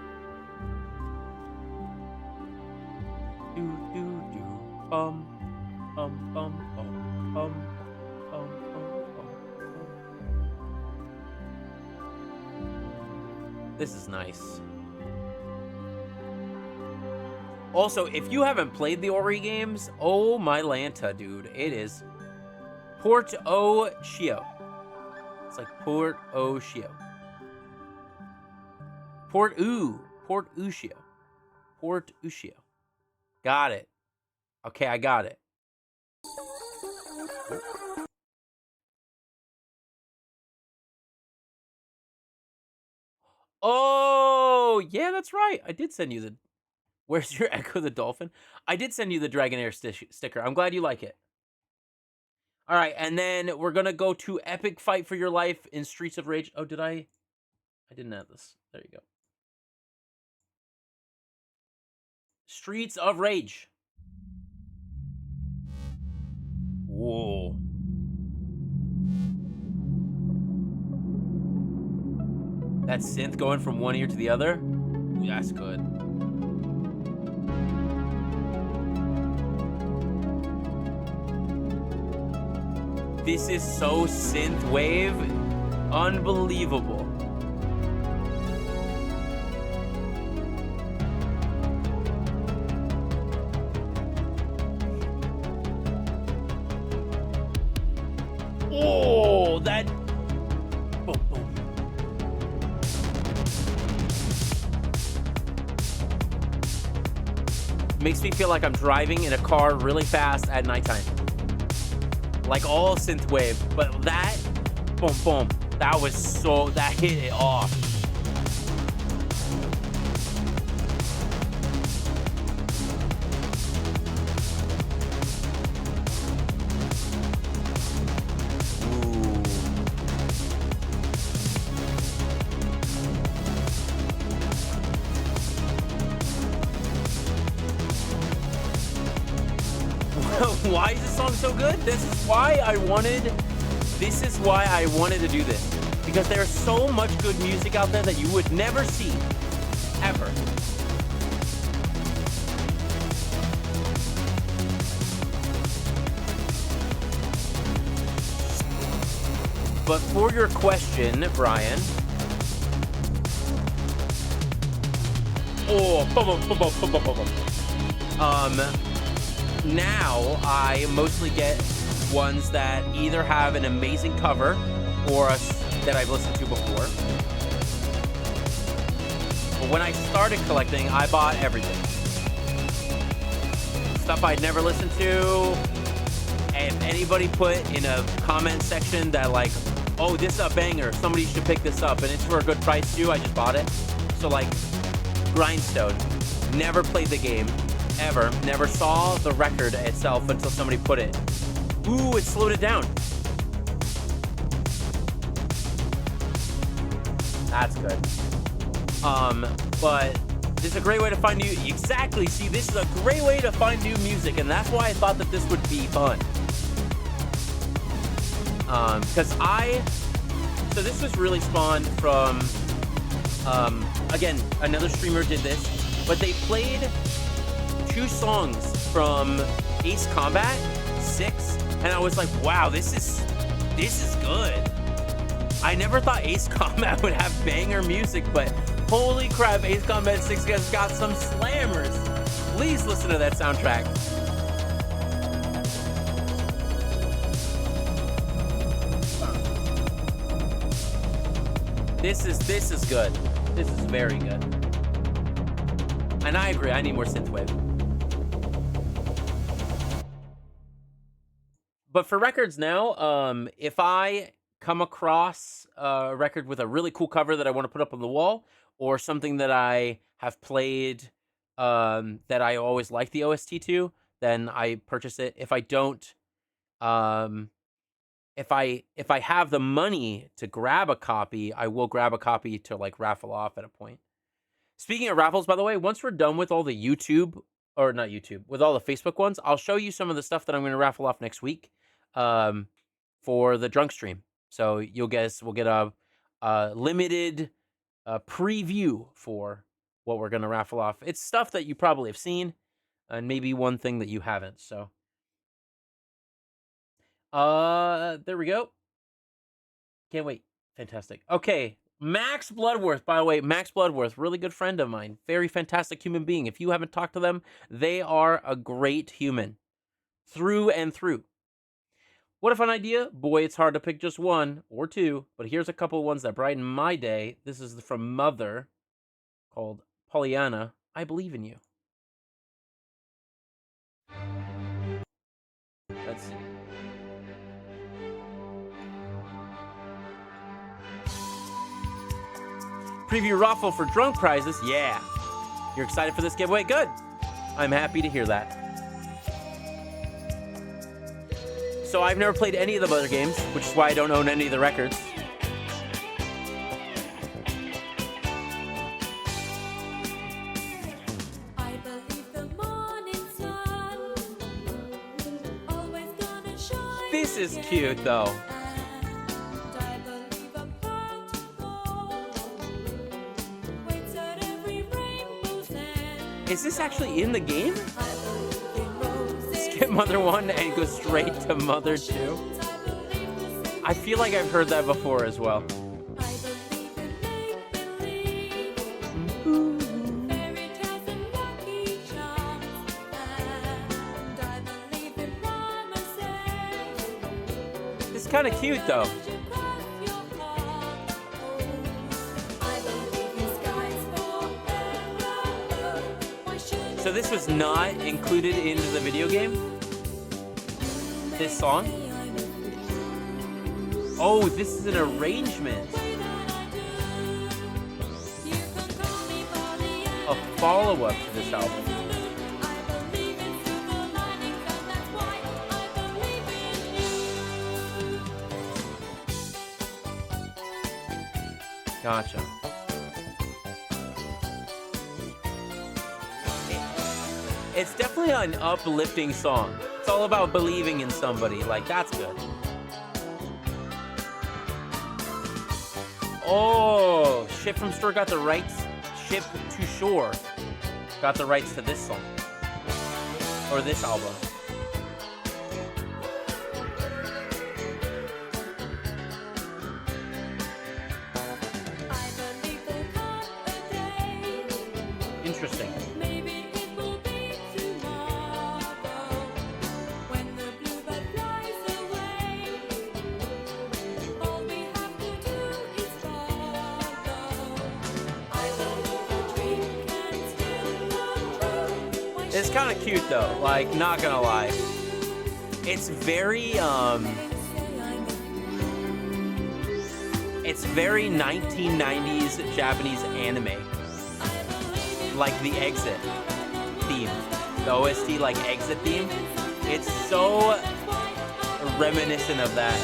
This is nice. Also, if you haven't played the Ori games, oh my Lanta, dude. It is Portocio. It's like Portocio. Portuccio. Got it. Okay, I got it. Oh, yeah, that's right. I did send you the... Where's your Echo the Dolphin? I did send you the Dragonair sticker. I'm glad you like it. All right, and then we're going to go to Epic Fight for Your Life in Streets of Rage. Oh, did I? I didn't add this. There you go. Streets of Rage. Whoa. That synth going from one ear to the other? Ooh, that's good. This is so synthwave. Unbelievable. Oh, that. Boom, boom. Makes me feel like I'm driving in a car really fast at nighttime. Like all synthwave, but that, boom, boom, that was so, that hit it off. Why is this song so good? This is why I wanted to do this. Because there's so much good music out there that you would never see, ever. But for your question, Brian. Oh, now I mostly get ones that either have an amazing cover or that I've listened to before. But when I started collecting, I bought everything. Stuff I'd never listened to. And if anybody put in a comment section that like, oh, this is a banger, somebody should pick this up, and it's for a good price too, I just bought it. So like, Grindstone, never played the game. Ever. Never saw the record itself until somebody put it. Ooh, it slowed it down. That's good. But this is a great way to find new... Exactly. See, this is a great way to find new music, and that's why I thought that this would be fun. Because So this was really spawned from... Again, another streamer did this, but they played 2 songs from Ace Combat 6, and I was like, wow, this is good. I never thought Ace Combat would have banger music, but holy crap, Ace Combat 6 has got some slammers. Please listen to that soundtrack. This is good. This is very good. And I agree, I need more synthwave. But for records now, if I come across a record with a really cool cover that I want to put up on the wall, or something that I have played that I always like the OST to, then I purchase it. If I don't, if I have the money to grab a copy, I will grab a copy to like raffle off at a point. Speaking of raffles, by the way, once we're done with all the YouTube, or not YouTube, with all the Facebook ones, I'll show you some of the stuff that I'm going to raffle off next week for the drunk stream. So we'll get a limited preview for what we're going to raffle off. It's stuff that you probably have seen, and maybe one thing that you haven't. So, there we go. Can't wait. Fantastic. Okay. Max Bloodworth, by the way, Max Bloodworth, really good friend of mine. Very fantastic human being. If you haven't talked to them, they are a great human. Through and through. What a fun idea. Boy, it's hard to pick just one or two, but here's a couple ones that brighten my day. This is from Mother, called Pollyanna, I Believe in You. Let's see. Preview raffle for drunk prizes. Yeah. You're excited for this giveaway? Good. I'm happy to hear that. So I've never played any of the other games, which is why I don't own any of the records. I believe the morning sun always gonna shine. This is cute, though. I believe a waits at every rainbow's end. Is this actually in the game? I believe in roses. Skip Mother 1 and go straight to Mother 2. I believe the I feel like I've heard that before as well. I believe in make-believe, fairy tales and lucky charms, and I believe in promises. This It's kind of cute though. So this was not included into the video game? This song? Oh, this is an arrangement. A follow-up to this album. Gotcha. It's definitely an uplifting song. It's all about believing in somebody. Like, that's good. Oh, Ship from Shore got the rights. Ship to Shore got the rights to this song. Or this album. Interesting. Maybe it will be tomorrow when the bluebird flies away. All we have to do is follow. I believe a dream can still come true. Why It's kind of cute though, like, not gonna lie. It's very, it's very 1990s Japanese anime. Like the Exit theme. The OST, like, Exit theme. It's so reminiscent of that.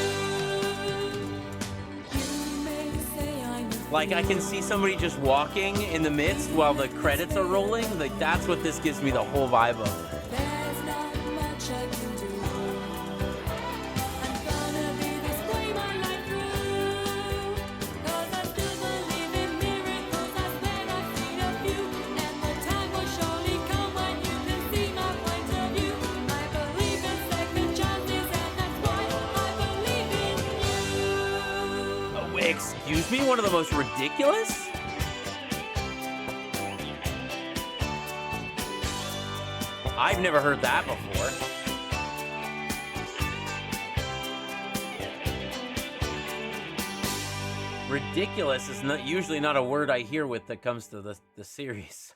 Like, I can see somebody just walking in the midst while the credits are rolling. Like, that's what this gives me the whole vibe of. There's not much I can do. I'm gonna be this way my life through. 'Cause I still believe in miracles. That's when I've seen a few. And the time will surely come when you can see my point of view. I believe in second chances, and that's why I believe in you. Oh, excuse me? One of the most ridiculous? I've never heard that before. Ridiculous is not usually not a word I hear with that comes to the series.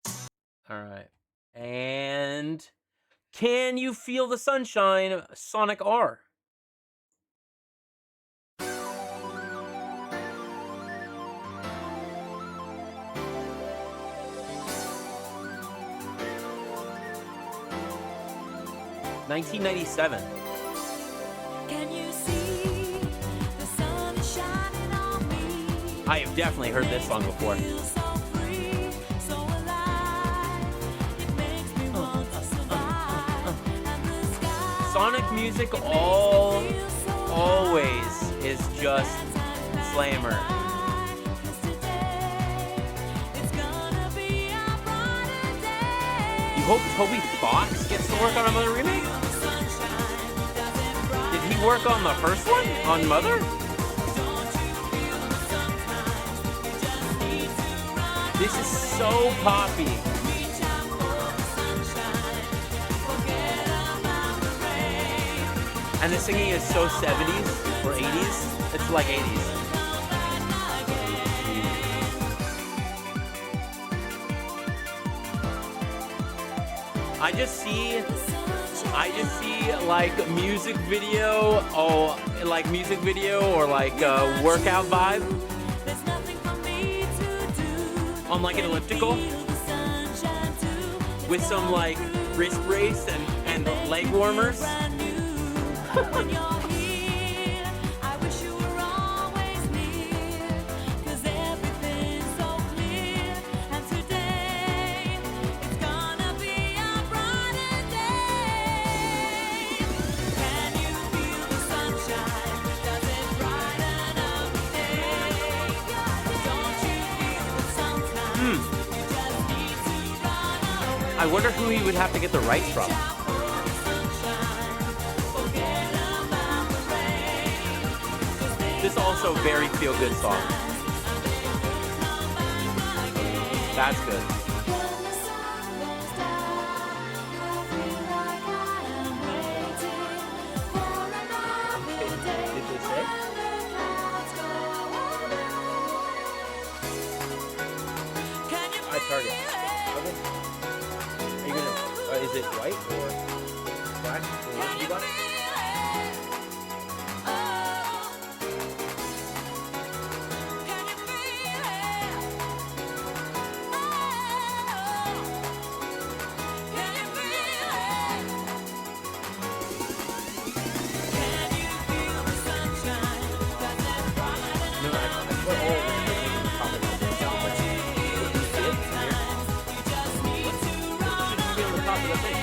So. All right. And Can You Feel the Sunshine? Sonic R. $1997. Can you see the sun is shining on me? I have definitely heard this song before. Feel so free, so alive. It makes me want to survive. And the sky Sonic music feels so always is just slammer. It's gonna be a brighter day. You hope Toby Fox gets to work on another remake? Did he work on the first one? On Mother? This is so poppy. And the singing is so 70s or 80s. It's like 80s. I just see like music video, like music video or like workout vibe There's nothing for me to do. on like an elliptical with some like wrist brace and leg warmers. When you're here, I wish you were always near. 'Cause everything's so clear. And today, it's gonna be a brighter day. Can you feel the sunshine? Does it brighten up the day? Don't you feel that sometimes you just need to run away? I wonder who he would have to get the rights from. This is also a very feel-good song. That's good. When the sun goes down, I feel like I am waiting Are you gonna? Is it white or black? Can you feel it? Oh, can you feel it? Oh, can you feel it? Can you feel the sunshine? Does it brighten No, I put all of it in the top of the sound, but you see it here? you just need to run It should be on the top of the thing.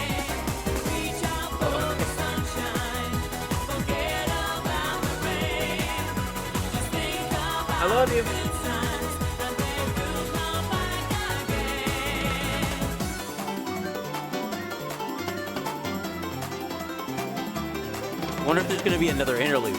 reach out for the sunshine. Forget about the rain. Just think about I love you. good times and they will come back again. Wonder if there's gonna be another interlude.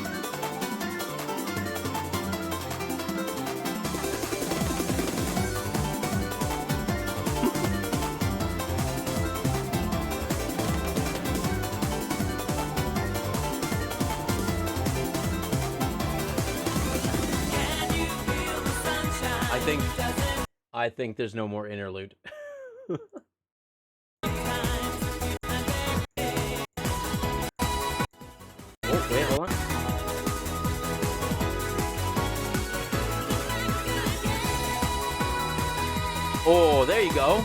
Can you feel the sunshine? I think there's no more interlude. Oh, wait, hold on. Oh, there you go.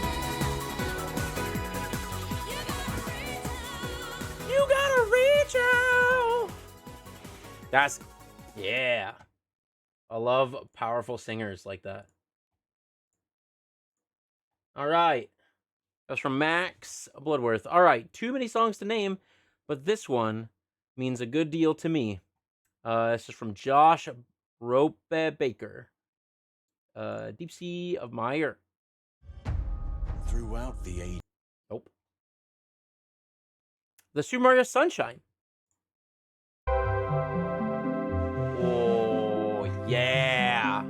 You gotta reach out. That's, yeah. I love powerful singers like that. All right. That's from Max Bloodworth. All right. Too many songs to name, but this one means a good deal to me. This is from Josh Rope Baker. Deep Sea of Mire. Throughout the age. Nope. The Super Mario Sunshine. Oh, yeah.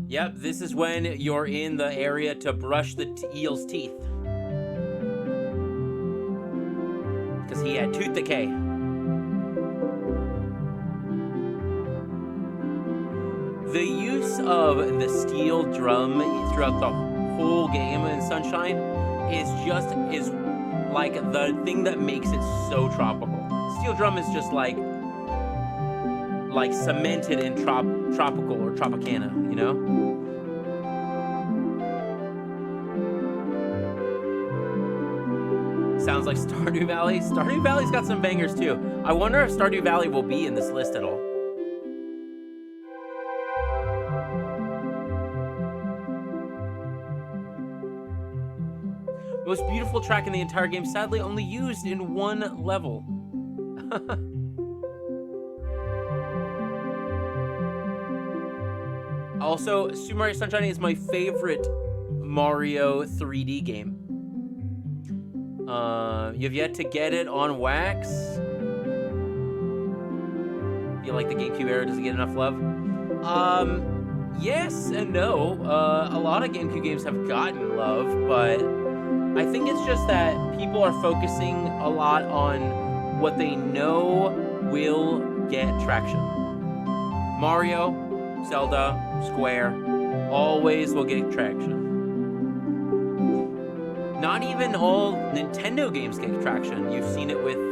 Yep, this is when you're in the area to brush the eel's teeth. Because he had tooth decay. The use of the steel drum throughout the whole game in Sunshine is like the thing that makes it so tropical. Steel drum is just like cemented in tropical or Tropicana, you know? Sounds like Stardew Valley. Stardew Valley's got some bangers too. I wonder if Stardew Valley will be in this list at all. Most beautiful track in the entire game, sadly only used in one level. Also, Super Mario Sunshine is my favorite Mario 3D game. You've yet to get it on wax. You like the GameCube era? Does it get enough love? Yes and no. A lot of GameCube games have gotten love, but I think it's just that people are focusing a lot on what they know will get traction. Mario, Zelda, Square, always will get traction. Not even all Nintendo games get traction. You've seen it with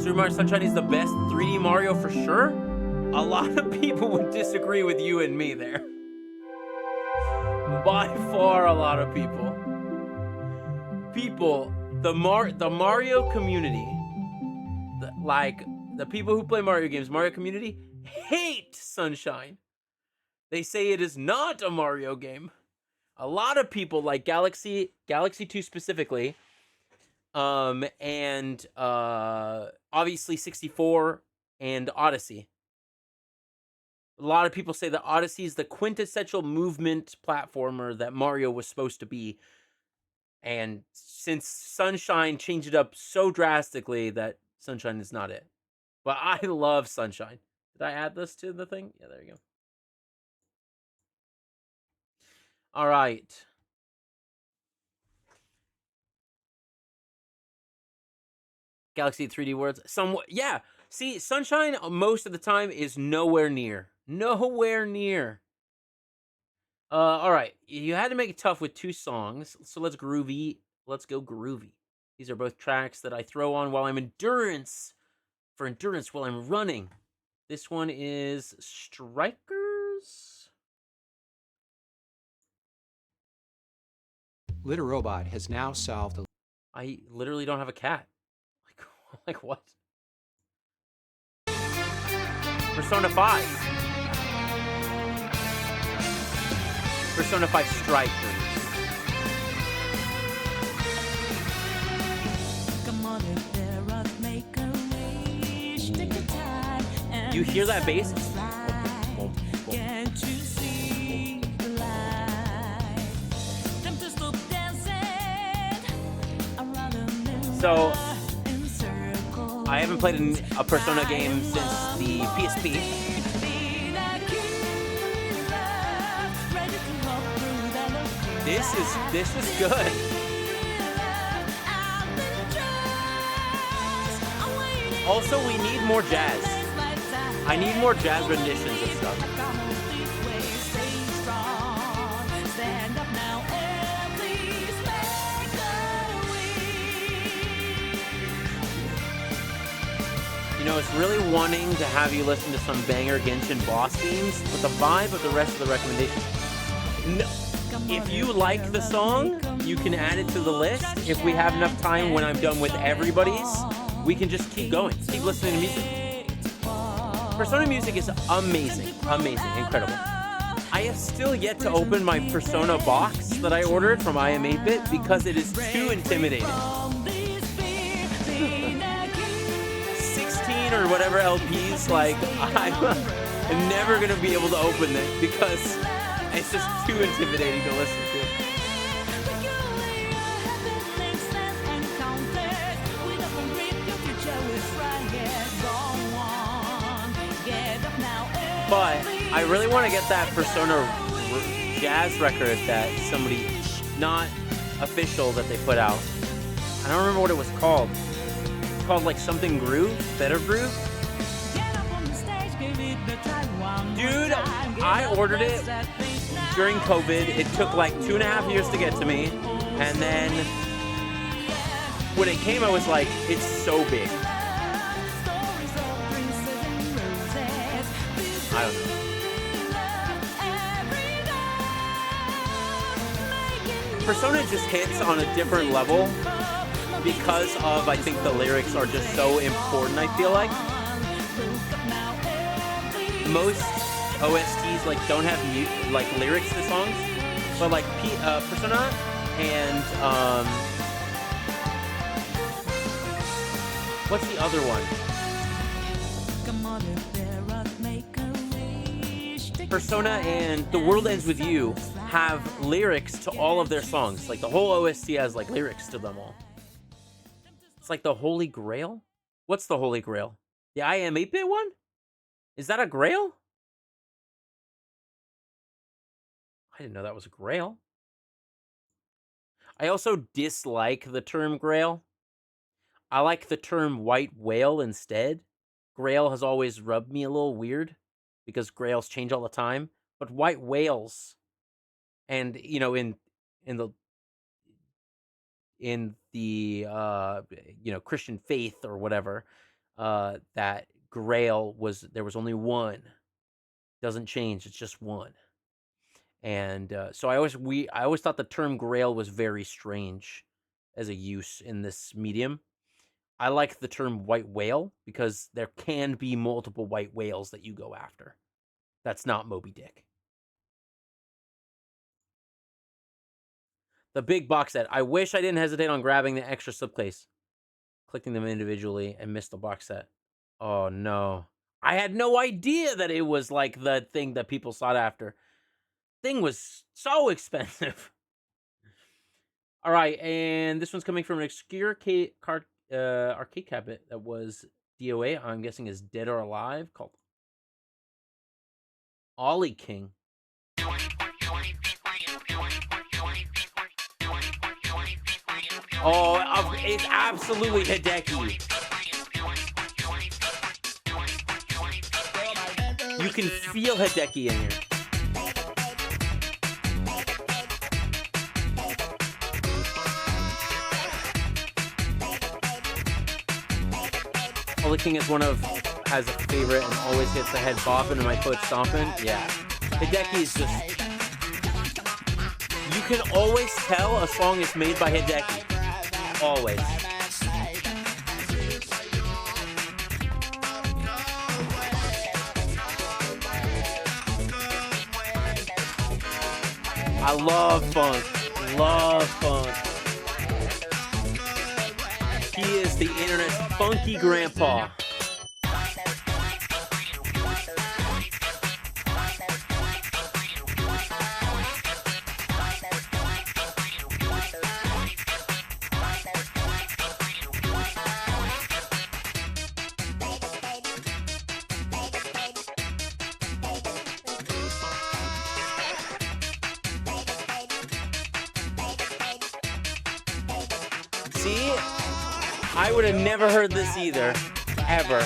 Super Mario Sunshine is the best 3D Mario for sure. A lot of people would disagree with you and me there. By far, a lot of people. The Mario community, the people who play Mario games, Mario community, hate Sunshine. They say it is not a Mario game. A lot of people like Galaxy 2 specifically, and obviously 64 and Odyssey. A lot of people say that Odyssey is the quintessential movement platformer that Mario was supposed to be. And since Sunshine changed it up so drastically that Sunshine is not it. But I love Sunshine. Did I add this to the thing? Yeah, there you go. All right. Galaxy 3D Worlds. Somewhat, yeah. See, Sunshine most of the time is nowhere near. Nowhere near All right. You had to make it tough with 2 songs, so let's groovy. Let's go groovy. These are both tracks that I throw on while I'm endurance while I'm running. This one is Strikers. Litter Robot has now solved. I literally don't have a cat. Like what? Persona 5. Persona 5 Strikers. You hear that bass? Can't you see the light? Them to stop dancing around a mirror So, in circles. I haven't played a Persona game since the PSP. This is good. Also, we need more jazz. I need more jazz renditions of stuff. You know, it's really wanting to have you listen to some banger Genshin boss themes, but the vibe of the rest of the recommendations. No. If you like the song, you can add it to the list. If we have enough time when I'm done with everybody's, we can just keep going, keep listening to music. Persona music is amazing, incredible. I have still yet to open my Persona box that I ordered from I Am 8-Bit because it is too intimidating. 16 or whatever LPs, like, I'm never gonna be able to open it because it's just too intimidating to listen to. But I really want to get that Persona jazz record that somebody, not official, that they put out. I don't remember what it was called. It's called like something Groove, Better Groove. Dude, I ordered it during COVID. It took like 2.5 years to get to me. And then when it came, I was like, it's so big. I don't know. Persona just hits on a different level because of, I think, the lyrics are just so important, I feel like. Most OSTs like don't have like lyrics to songs, but like Persona and what's the other one? Persona and The World Ends With You have lyrics to all of their songs. Like the whole OST has like lyrics to them all. It's like the Holy Grail. What's the Holy Grail? The I Am 8-Bit one? Is that a grail? I didn't know that was a grail. I also dislike the term grail. I like the term white whale instead. Grail has always rubbed me a little weird because grails change all the time. But white whales, and you know, in the Christian faith or whatever, that grail there was only one. Doesn't change. It's just one. And so I always thought the term grail was very strange as a use in this medium. I like the term white whale because there can be multiple white whales that you go after. That's not Moby Dick. The big box set. I wish I didn't hesitate on grabbing the extra slipcase, clicking them individually, and missed the box set. Oh no. I had no idea that it was like the thing that people sought after. Thing was so expensive. All right, and this one's coming from an obscure arcade cabinet that was DOA. I'm guessing is Dead or Alive, called Ollie King. Oh, it's absolutely Hideki. You can feel Hideki in here. Holy King has a favorite and always gets the head bopping and my foot stomping. Yeah. Hideki is just... You can always tell a song is made by Hideki. Always. I love funk. Love funk. He is the internet's funky grandpa. See? I would have never heard this either. Ever.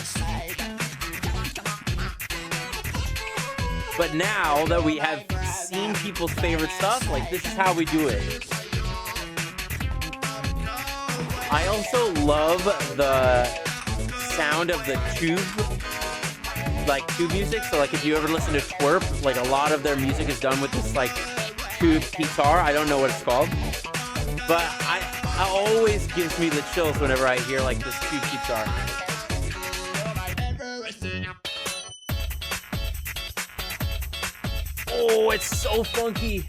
But now that we have seen people's favorite stuff, like, this is how we do it. I also love the sound of the tube, like, tube music. So, like, if you ever listen to Twerp, like, a lot of their music is done with this, like, tube guitar. I don't know what it's called. But it always gives me the chills whenever I hear, like, this tube guitar. Oh, it's so funky.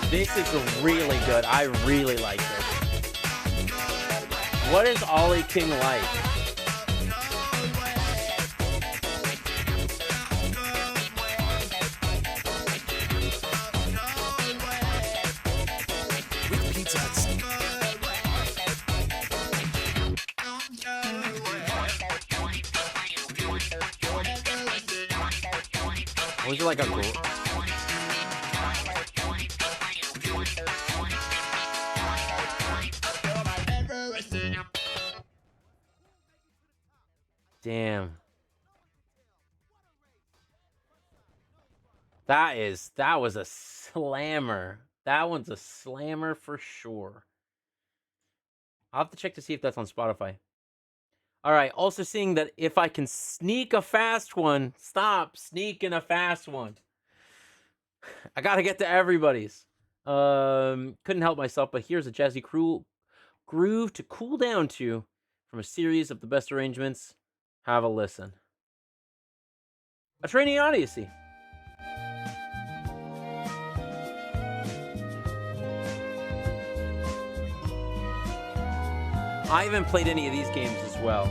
This is really good. I really like this. What is Ollie King like? Was it like a Damn. That was a slammer. That one's a slammer for sure. I'll have to check to see if that's on Spotify. All right, also seeing that if I can sneak a fast one, stop sneaking a fast one. I got to get to everybody's. Couldn't help myself, but here's a jazzy groove to cool down to from a series of the best arrangements. Have a listen. A Trainee Odyssey. I haven't played any of these games as well.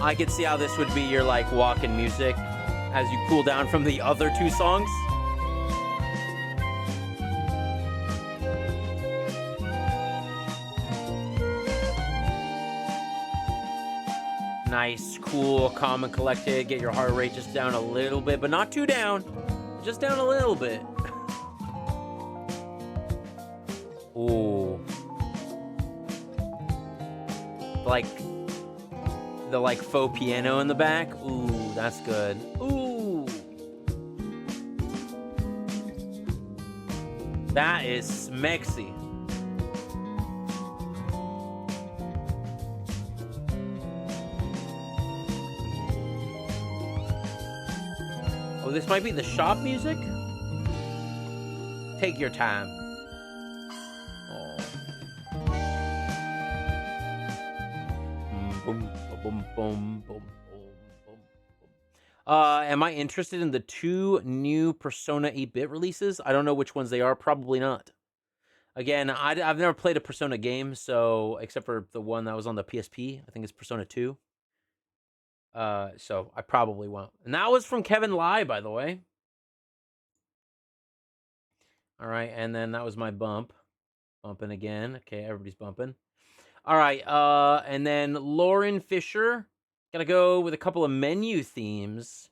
I could see how this would be your, like, walk-in music as you cool down from the other two songs. Nice, cool, calm and collected. Get your heart rate just down a little bit, but not too down. Just down a little bit. Ooh. Like... the, like, faux piano in the back. Ooh, that's good. Ooh. That is smexy. might be the shop music. Take your time. Oh. Boom, boom, boom, boom, boom, boom. Am I interested in the 2 new Persona 8-bit releases? I don't know which ones they are. Probably not. Again, I've never played a Persona game, so except for the one that was on the PSP. I think it's Persona 2. So I probably won't. And that was from Kevin Lai, by the way. All right, and then that was my bump. Bumping again. Okay, everybody's bumping. All right, and then Lauren Fisher. Gotta go with a couple of menu themes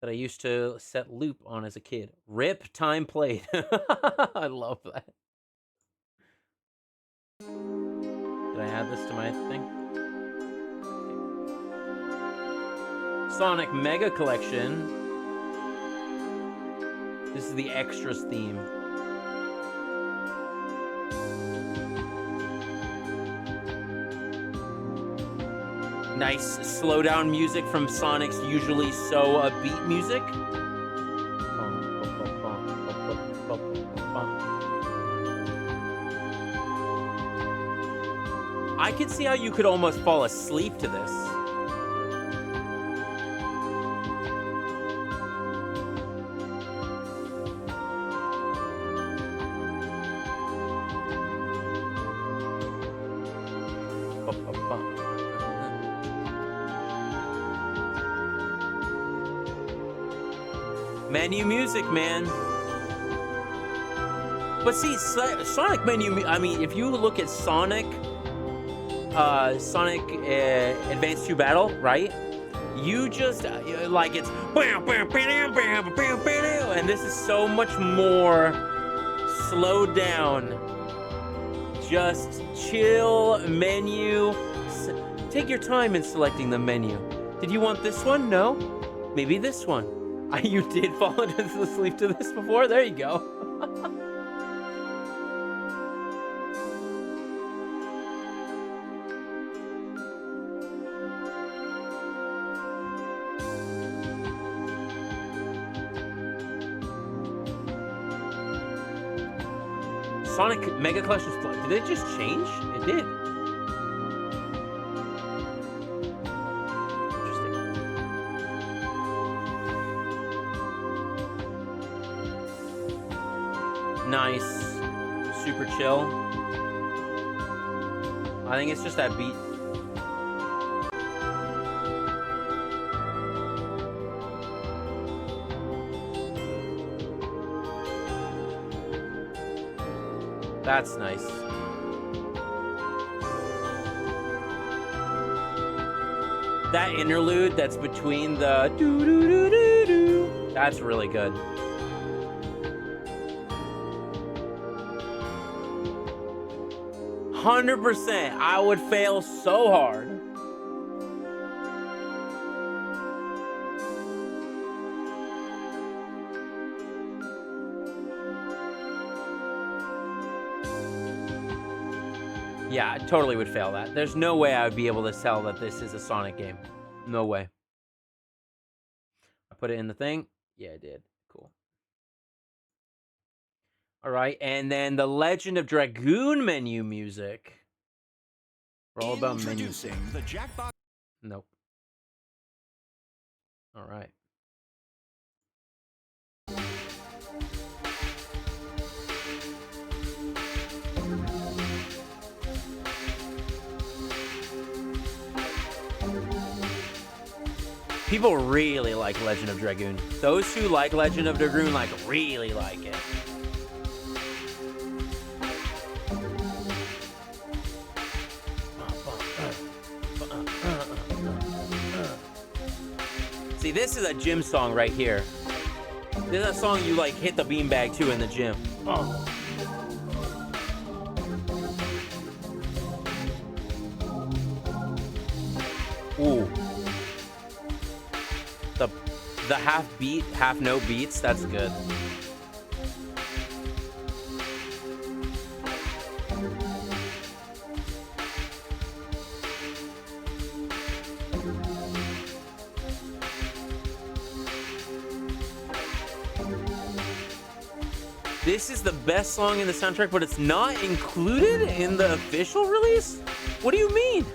that I used to set loop on as a kid. Rip time played. I love that. Did I add this to my thing? Sonic Mega Collection. This is the extras theme. Nice slow down music from Sonic's usually so upbeat music. I could see how you could almost fall asleep to this. Menu music, man. But see, Sonic menu, I mean, if you look at Sonic Advance 2 Battle, right? You just, like, it's and this is so much more slowed down. Just chill menu. Take your time in selecting the menu. Did you want this one? No? Maybe this one. You did fall into sleep to this before? There you go. Sonic Mega Collection, did it just change? It did. Nice. Super chill. I think it's just that beat. That's nice. That interlude that's between the doo-doo-doo-doo-doo, that's really good. %, I would fail so hard. Yeah, I totally would fail that. There's no way I would be able to tell that this is a Sonic game. No way. I put it in the thing? Yeah, I did. Cool. All right, and then the Legend of Dragoon menu music. We're all about menu. The Jackbox. Nope. All right. People really like Legend of Dragoon. Those who like Legend of Dragoon like really like it. See, this is a gym song right here. This is a song you like hit the beanbag to in the gym. Oh. Ooh. The half beat, half note beats, that's good. This is the best song in the soundtrack, but it's not included in the official release? What do you mean?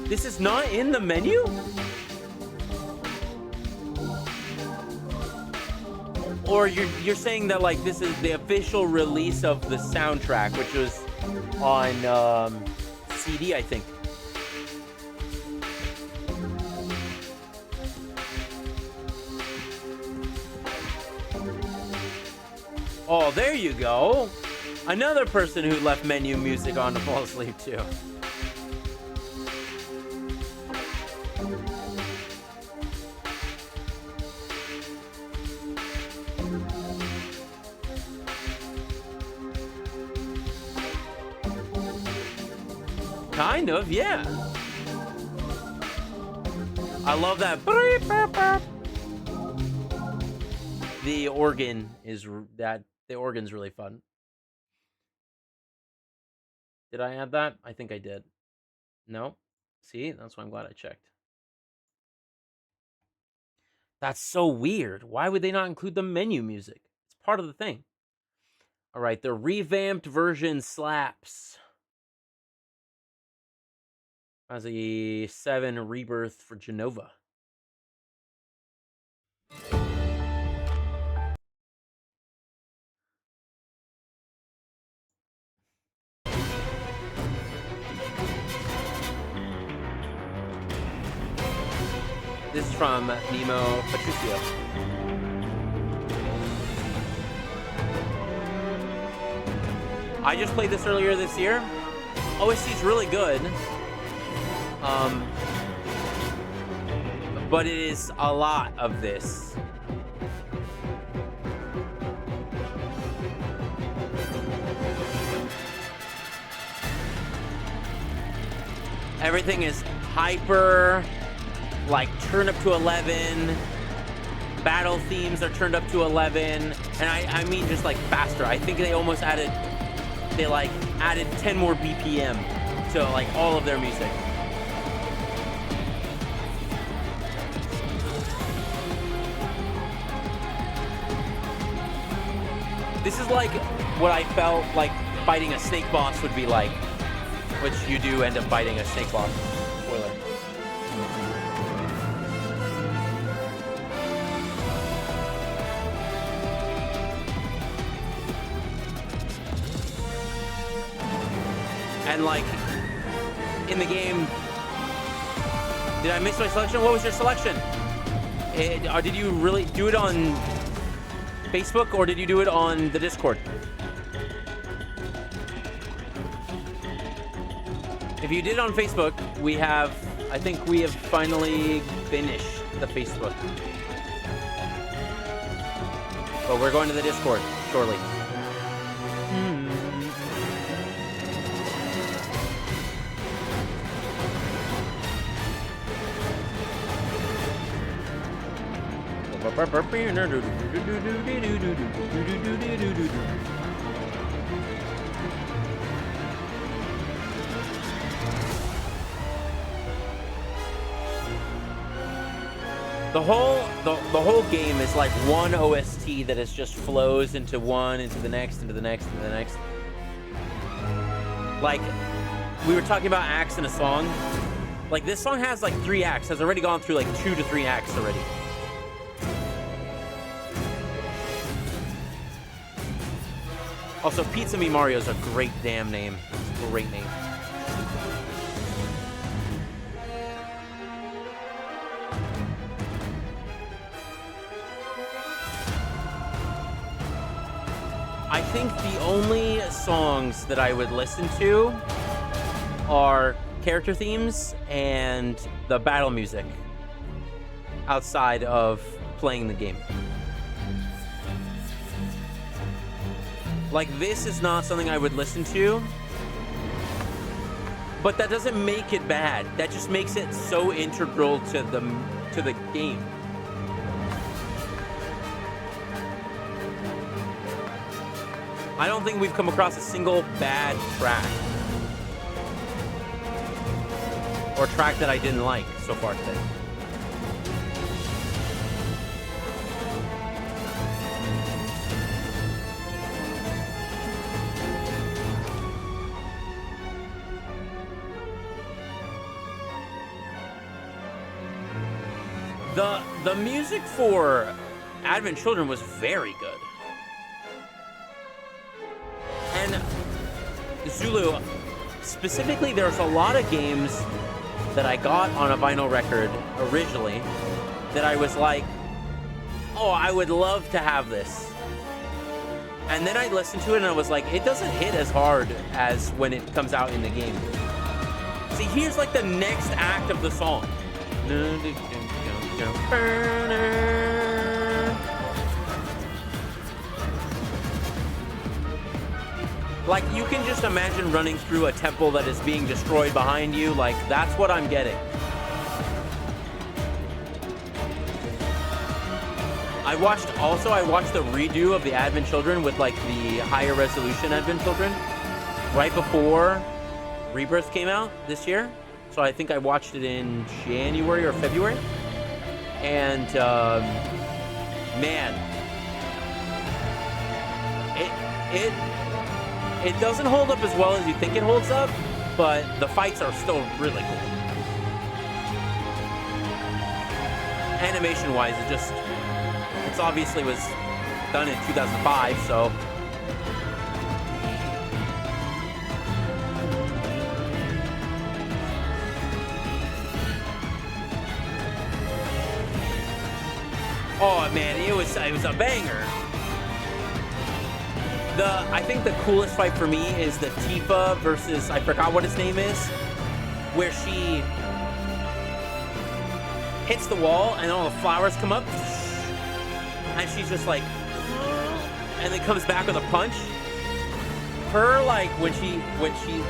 This is not in the menu? Or you're saying that like this is the official release of the soundtrack, which was on CD, I think. Oh, there you go. Another person who left menu music on to fall asleep too. Kind of, yeah. I love that. The organ is the organ's really fun. Did I add that? I think I did. No? See? That's why I'm glad I checked. That's so weird. Why would they not include the menu music? It's part of the thing. All right, the revamped version slaps. As a 7 rebirth for Genova. This is from Nemo Patricio. I just played this earlier this year. OST is really good. But it is a lot of this. Everything is hyper, like turned up to 11. Battle themes are turned up to 11. And I mean just like faster. I think they almost added 10 more BPM to like all of their music. This is like what I felt like fighting a snake boss would be like, which you do end up fighting a snake boss. Spoiler. And like, in the game, did I miss my selection? What was your selection? Did you really do it on Facebook, or did you do it on the Discord? If you did it on Facebook, I think we have finally finished the Facebook. But we're going to the Discord shortly. The whole game is like one OST that is just flows into one, into the next, into the next, into the next. Like, we were talking about acts in a song. Like, this song has like 3 acts, has already gone through like 2 to 3 acts already. Also, Pizza Me Mario is a great damn name. It's a great name. I think the only songs that I would listen to are character themes and the battle music outside of playing the game. Like, this is not something I would listen to, but that doesn't make it bad. That just makes it so integral to the game. I don't think we've come across a single bad track. Or track that I didn't like so far today. The music for Advent Children was very good. And Zulu, specifically, there's a lot of games that I got on a vinyl record originally that I was like, oh, I would love to have this. And then I listened to it and I was like, it doesn't hit as hard as when it comes out in the game. See, here's like the next act of the song. Like, you can just imagine running through a temple that is being destroyed behind you. Like, that's what I'm getting. I watched the redo of the Advent Children with, like, the higher resolution Advent Children right before Rebirth came out this year. So I think I watched it in January or February. And, man, it doesn't hold up as well as you think it holds up, but the fights are still really cool. Animation-wise, it's obviously was done in 2005, so. Oh man, it was a banger. I think the coolest fight for me is the Tifa versus, I forgot what his name is, where she hits the wall and all the flowers come up and she's just like, and then comes back with a punch. Her, like, when she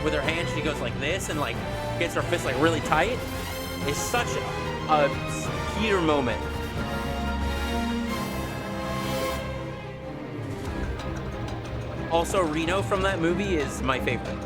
with her hand she goes like this and like gets her fist like really tight, is such a Peter moment. Also, Reno from that movie is my favorite.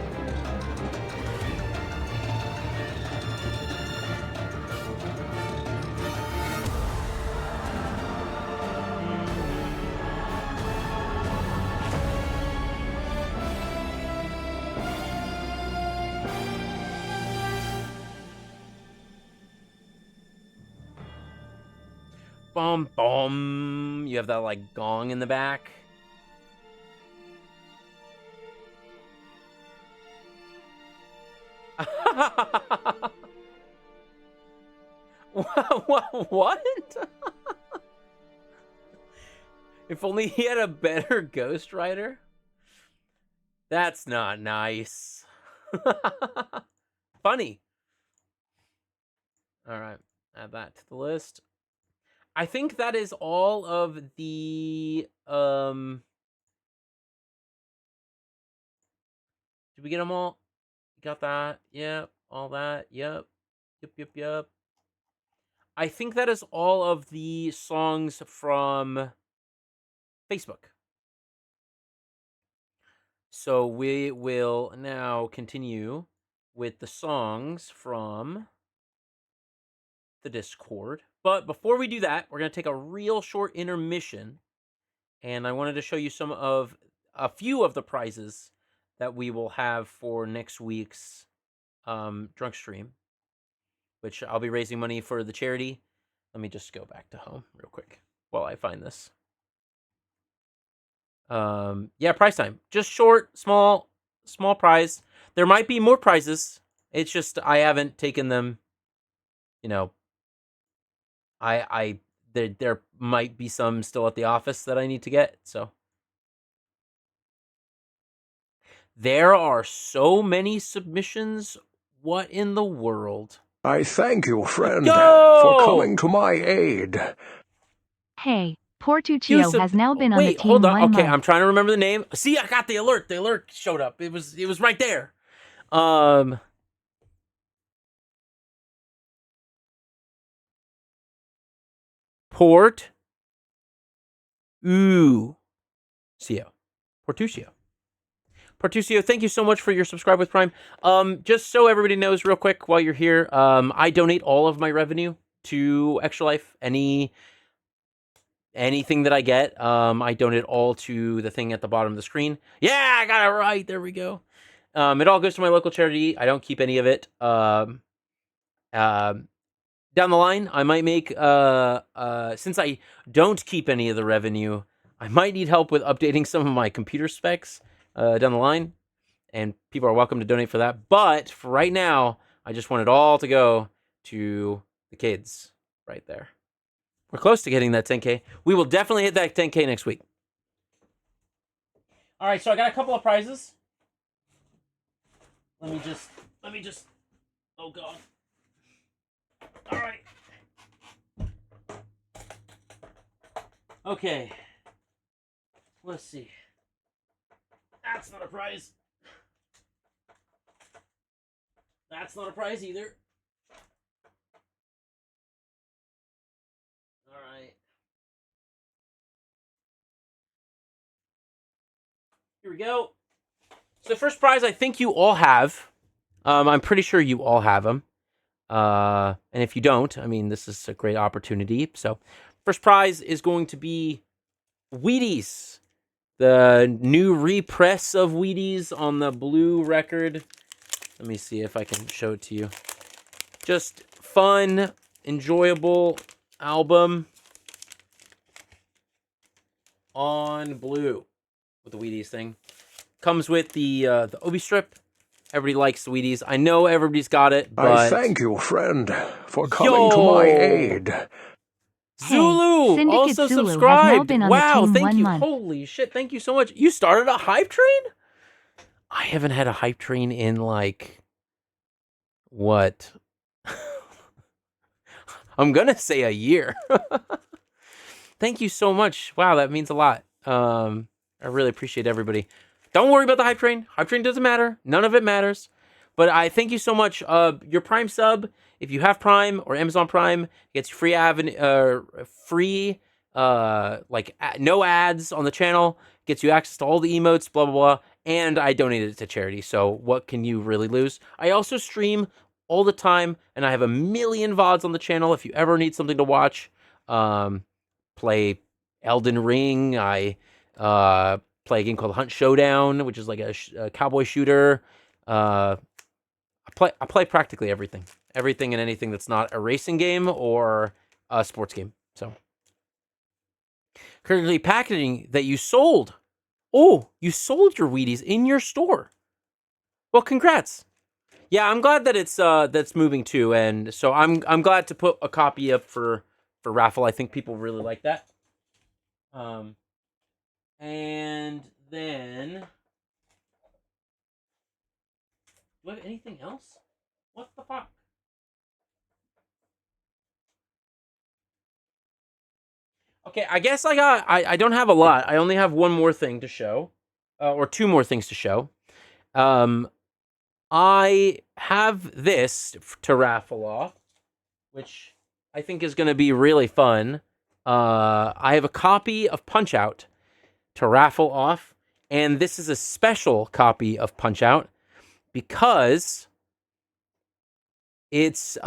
Bum, bum. You have that, like, gong in the back. What? If only he had a better Ghost Rider. That's not nice. Funny. All right, add that to the list. I think that is all of the did we get them all? Got that? Yep. All that? Yep. Yep. I think that is all of the songs from Facebook. So we will now continue with the songs from the Discord. But before we do that, we're going to take a real short intermission. And I wanted to show you a few of the prizes that we will have for next week's drunk stream, which I'll be raising money for the charity. Let me just go back to home real quick while I find this. Yeah, prize time. Just short, small prize. There might be more prizes. It's just I haven't taken them. You know, there might be some still at the office that I need to get. So there are so many submissions. What in the world? I thank you, friend, Yo! for coming to my aid. Hey, Portuccio has now been on the team hold on. 1 Okay, month. I'm trying to remember the name. See, I got the alert. The alert showed up. It was right there. Portuccio, thank you so much for your subscribe with Prime. Just so everybody knows real quick while you're here, I donate all of my revenue to Extra Life. Anything that I get, I donate all to the thing at the bottom of the screen. Yeah, I got it right. There we go. It all goes to my local charity. I don't keep any of it. down the line, I might make, since I don't keep any of the revenue, I might need help with updating some of my computer specs down the line, and people are welcome to donate for that. But for right now, I just want it all to go to the kids right there. We're close to getting that 10K. We will definitely hit that 10K next week. All right, so I got a couple of prizes. Let me just, oh God. All right. Okay. Let's see. That's not a prize. That's not a prize either. All right. Here we go. So the first prize I think you all have. I'm pretty sure you all have them. And if you don't, I mean, this is a great opportunity. So first prize is going to be Wheaties. The new repress of Wheaties on the blue record. Let me see if I can show it to you. Just fun, enjoyable album on blue with the Wheaties thing. Comes with the Obi strip. Everybody likes Wheaties. I know everybody's got it, but... I thank you, friend, for coming to my aid. Zulu Syndicate also Zulu subscribed. has now been on the Wow, team thank 1 you. month. Holy shit, thank you so much. You started a hype train? I haven't had a hype train in like... What? I'm gonna say a year. Thank you so much. Wow, that means a lot. I really appreciate everybody. Don't worry about the hype train. Hype train doesn't matter. None of it matters. But I thank you so much. Your Prime sub, if you have Prime or Amazon Prime, gets free no ads on the channel, gets you access to all the emotes, blah blah blah. And I donated it to charity. So what can you really lose? I also stream all the time, and I have a million VODs on the channel. If you ever need something to watch, play Elden Ring. I play a game called Hunt Showdown, which is like a cowboy shooter. I play practically everything and anything that's not a racing game or a sports game. So currently packaging that you sold. Oh, you sold your Wheaties in your store. Well, congrats. Yeah, I'm glad that it's that's moving too, and so I'm glad to put a copy up for raffle. I think people really like that. And then, do I have anything else? What the fuck? Okay, I guess I don't have a lot. I only have one more thing to show, or two more things to show. I have this to raffle off, which I think is going to be really fun. I have a copy of Punch-Out to raffle off, and this is a special copy of Punch-Out because it's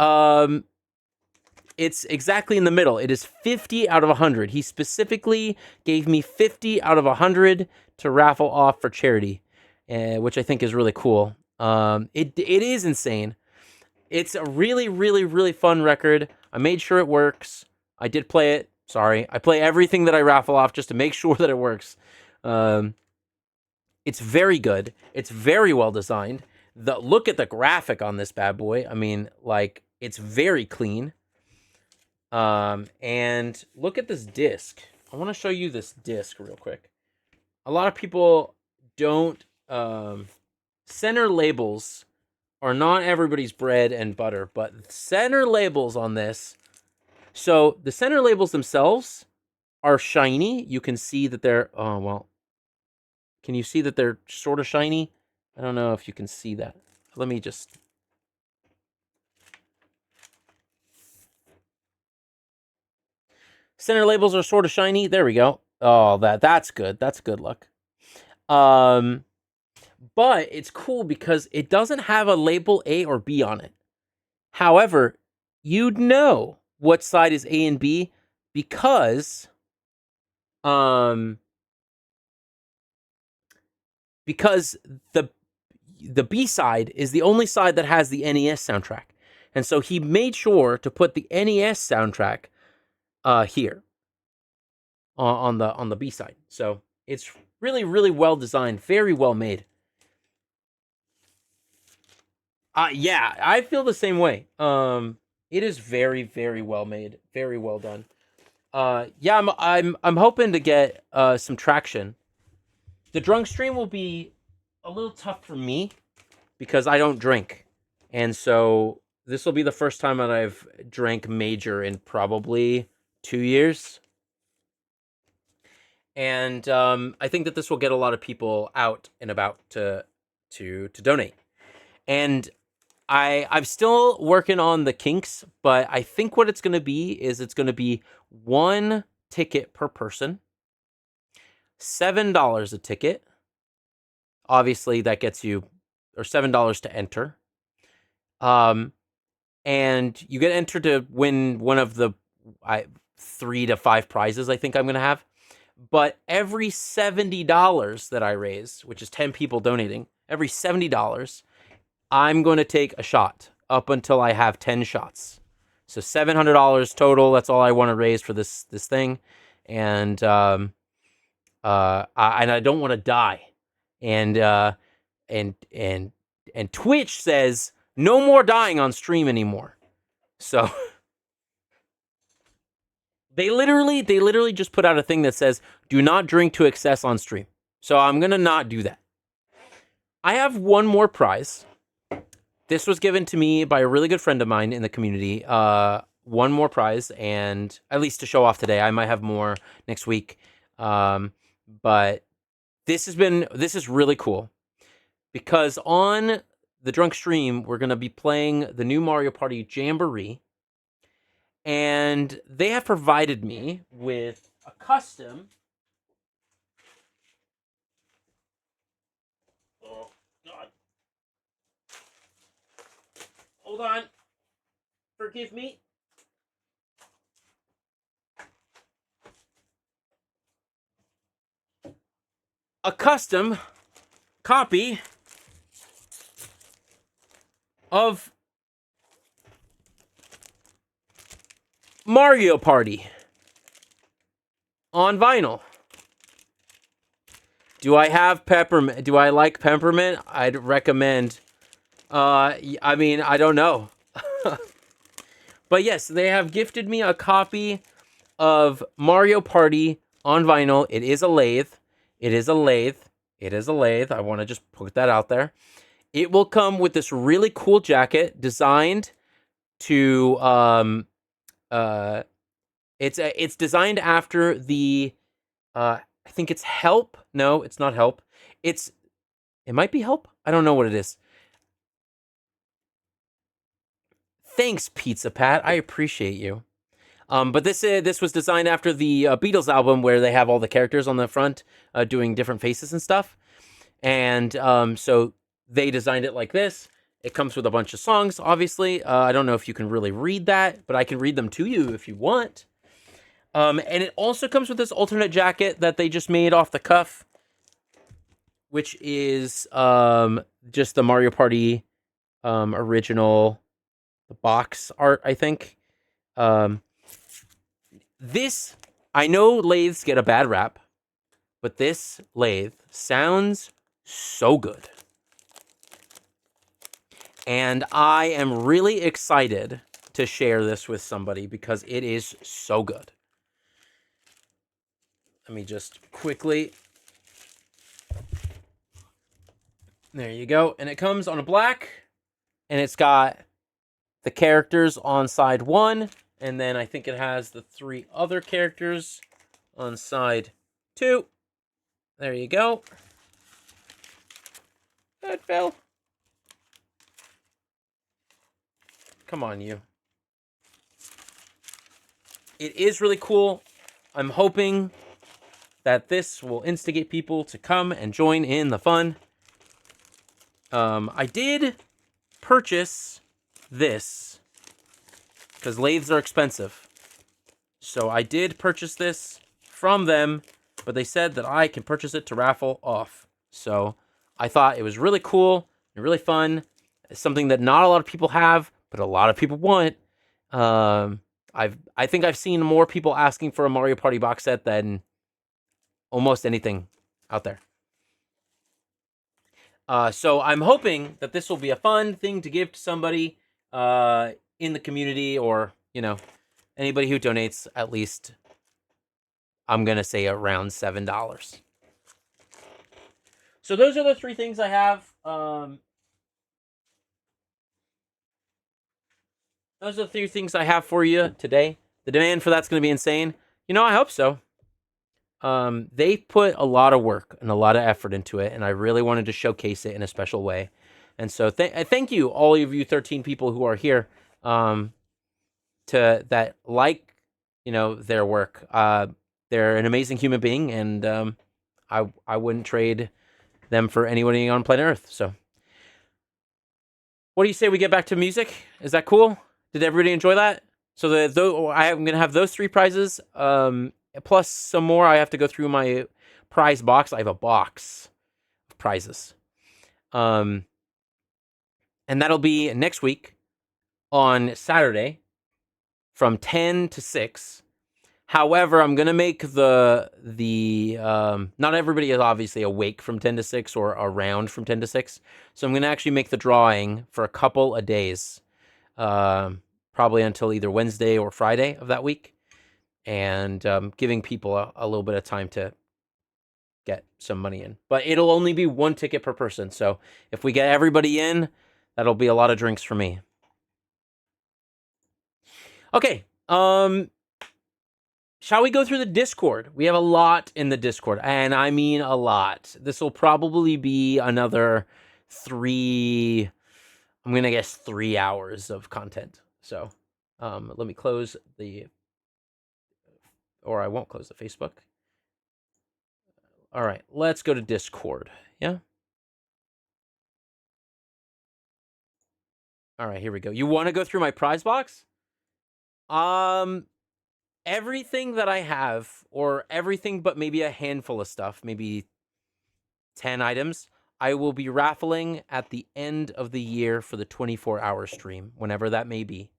exactly in the middle. It is 50 out of 100. He specifically gave me 50 out of 100 to raffle off for charity, which I think is really cool. It is insane. It's a really, really, really fun record. I made sure it works. I did play it. Sorry. I play everything that I raffle off just to make sure that it works. It's very good. It's very well designed. Look at the graphic on this bad boy. I mean, like, it's very clean. And look at this disc. I want to show you this disc real quick. A lot of people don't, center labels are not everybody's bread and butter, but center labels on this. So the center labels themselves are shiny. You can see that they're, oh, well, can you see that they're sort of shiny? I don't know if you can see that. Let me just, center labels are sort of shiny. There we go. Oh, that's good. That's good luck. But it's cool because it doesn't have a label A or B on it. However, you'd know what side is A and B because the B side is the only side that has the NES soundtrack. And so he made sure to put the NES soundtrack here on the B side. So it's really, really well designed, very well made. Yeah, I feel the same way. It is very, very well made, very well done. Yeah, I'm hoping to get some traction. The drunk stream will be a little tough for me because I don't drink, and so this will be the first time that I've drank major in probably 2 years. And I think that this will get a lot of people out and about to donate. And I'm still working on the kinks, but I think what it's going to be is it's going to be 1 ticket per person, $7 a ticket. Obviously, that gets you, or $7 to enter. And you get entered to win one of the 3 to 5 prizes I think I'm going to have. But every $70 that I raise, which is 10 people donating, every $70, I'm going to take a shot up until I have 10 shots. So $700 total. That's all I want to raise for this thing. And I don't want to die. And Twitch says no more dying on stream anymore. So they literally just put out a thing that says do not drink to excess on stream. So I'm going to not do that. I have one more prize. This was given to me by a really good friend of mine in the community. One more prize, and at least to show off today. I might have more next week. But this is really cool because on the drunk stream, we're going to be playing the new Mario Party Jamboree, and they have provided me with a custom. Oh, God. Hold on. Forgive me. A custom copy of Mario Party on vinyl. Do I have peppermint? Do I like peppermint? I'd recommend. I mean, I don't know. But yes, they have gifted me a copy of Mario Party on vinyl. It is a lathe. It is a lathe. It is a lathe. I want to just put that out there. It will come with this really cool jacket designed to it's designed after the I think it's Help. No, it's not Help. It might be Help. I don't know what it is. Thanks, Pizza Pat. I appreciate you. But this was designed after the Beatles album where they have all the characters on the front doing different faces and stuff. And so they designed it like this. It comes with a bunch of songs, obviously. I don't know if you can really read that, but I can read them to you if you want. And it also comes with this alternate jacket that they just made off the cuff, which is just the Mario Party original box art, I think. This, I know lathes get a bad rap, but this lathe sounds so good. And I am really excited to share this with somebody because it is so good. Let me just quickly. There you go. And it comes on a black, and it's got the characters on side 1. And then I think it has the 3 other characters on side 2. There you go. That fell. Come on, you. It is really cool. I'm hoping that this will instigate people to come and join in the fun. I did purchase this because lathes are expensive. So I did purchase this from them, but they said that I can purchase it to raffle off. So I thought it was really cool and really fun. It's something that not a lot of people have, but a lot of people want. I think I've seen more people asking for a Mario Party box set than almost anything out there. So I'm hoping that this will be a fun thing to give to somebody in the community, or, you know, anybody who donates at least, I'm going to say, around $7. So those are the three things I have. Those are the three things I have for you today. The demand for that's going to be insane. You know, I hope so. They put a lot of work and a lot of effort into it, and I really wanted to showcase it in a special way. And so thank you, all of you 13 people who are here, that like, you know, their work. They're an amazing human being, and I wouldn't trade them for anybody on planet Earth. So what do you say we get back to music? Is that cool? Did everybody enjoy that? So I'm going to have those three prizes, plus some more. I have to go through my prize box. I have a box of prizes. And that'll be next week on Saturday from 10 to 6. However, I'm going to make the not everybody is obviously awake from 10 to 6 or around from 10 to 6. So I'm going to actually make the drawing for a couple of days, probably until either Wednesday or Friday of that week, and giving people a little bit of time to get some money in. But it'll only be one ticket per person. So if we get everybody in, that'll be a lot of drinks for me. Okay. Shall we go through the Discord? We have a lot in the Discord, and I mean a lot. This will probably be another 3 hours of content. So let me close I won't close the Facebook. All right, let's go to Discord. Yeah. All right, here we go. You want to go through my prize box? Everything that I have, or everything but maybe a handful of stuff, maybe 10 items, I will be raffling at the end of the year for the 24-hour stream, whenever that may be.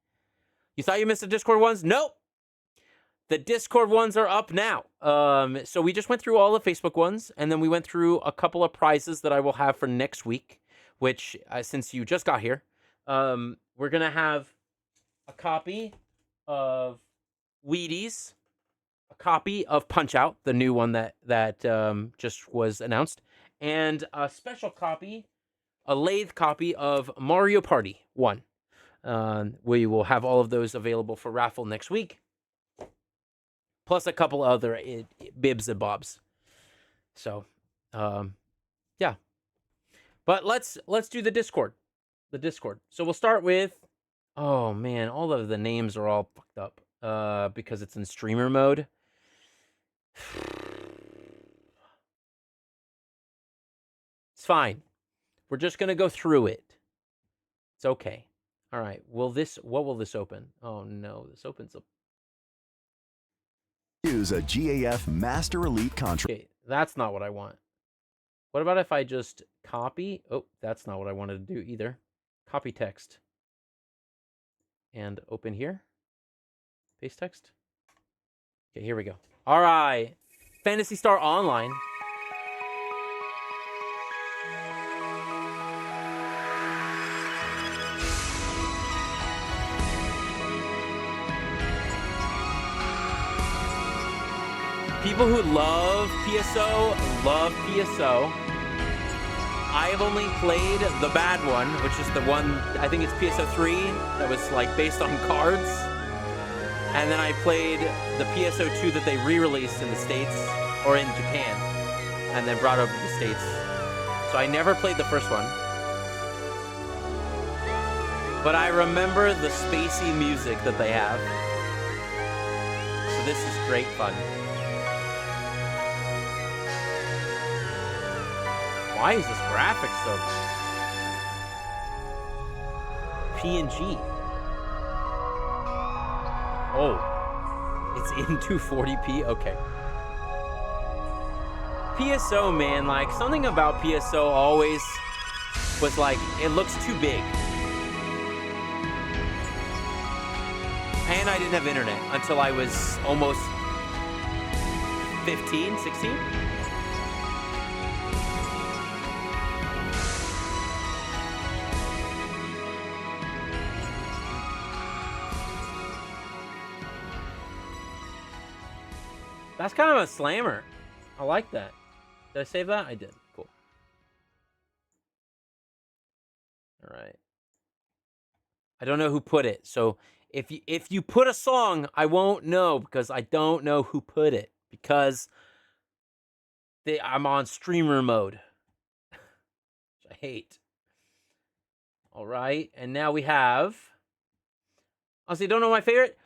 You thought you missed the Discord ones? Nope. The Discord ones are up now. So we just went through all the Facebook ones, and then we went through a couple of prizes that I will have for next week, which, since you just got here, we're going to have a copy of Wheaties, a copy of Punch-Out!, the new one that just was announced, and a special copy, a lathe copy of Mario Party 1. We will have all of those available for raffle next week, plus a couple other bibs and bobs. So, yeah. But let's do the Discord. So we'll start with, oh man, all of the names are all fucked up. Because it's in streamer mode. It's fine. We're just gonna go through it. It's okay. All right. What will this open? Oh no, this opens up. Use a GAF Master Elite contract. Okay, that's not what I want. What about if I just copy? Oh, that's not what I wanted to do either. Copy text. And open here. Paste text. Okay, here we go. All right. Phantasy Star Online. People who love PSO, love PSO. I have only played the bad one, which is the one, I think it's PSO 3, that was like based on cards. And then I played the PSO 2 that they re-released in the States, or in Japan, and then brought over to the States. So I never played the first one. But I remember the spacey music that they have. So this is great fun. Why is this graphic so... PNG? Oh, it's in 240p? Okay. PSO, man, like, something about PSO always was like, it looks too big. And I didn't have internet until I was almost 15, 16. That's kind of a slammer. I like that. Did I save that? I did. Cool. All right. I don't know who put it. So if you put a song, I won't know because I don't know who put it because I'm on streamer mode, which I hate. All right. And now we have, honestly, don't know my favorite.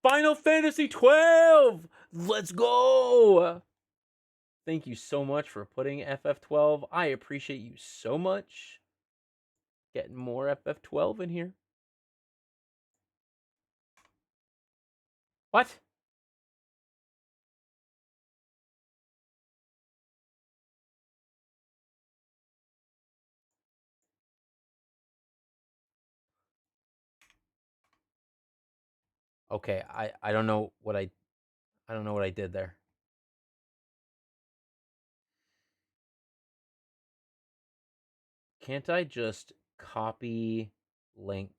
Final Fantasy 12. Let's go. Thank you so much for putting FF12. I appreciate you so much. Getting more FF12 in here. What? Okay, I don't know what I don't know what I did there. Can't I just copy link?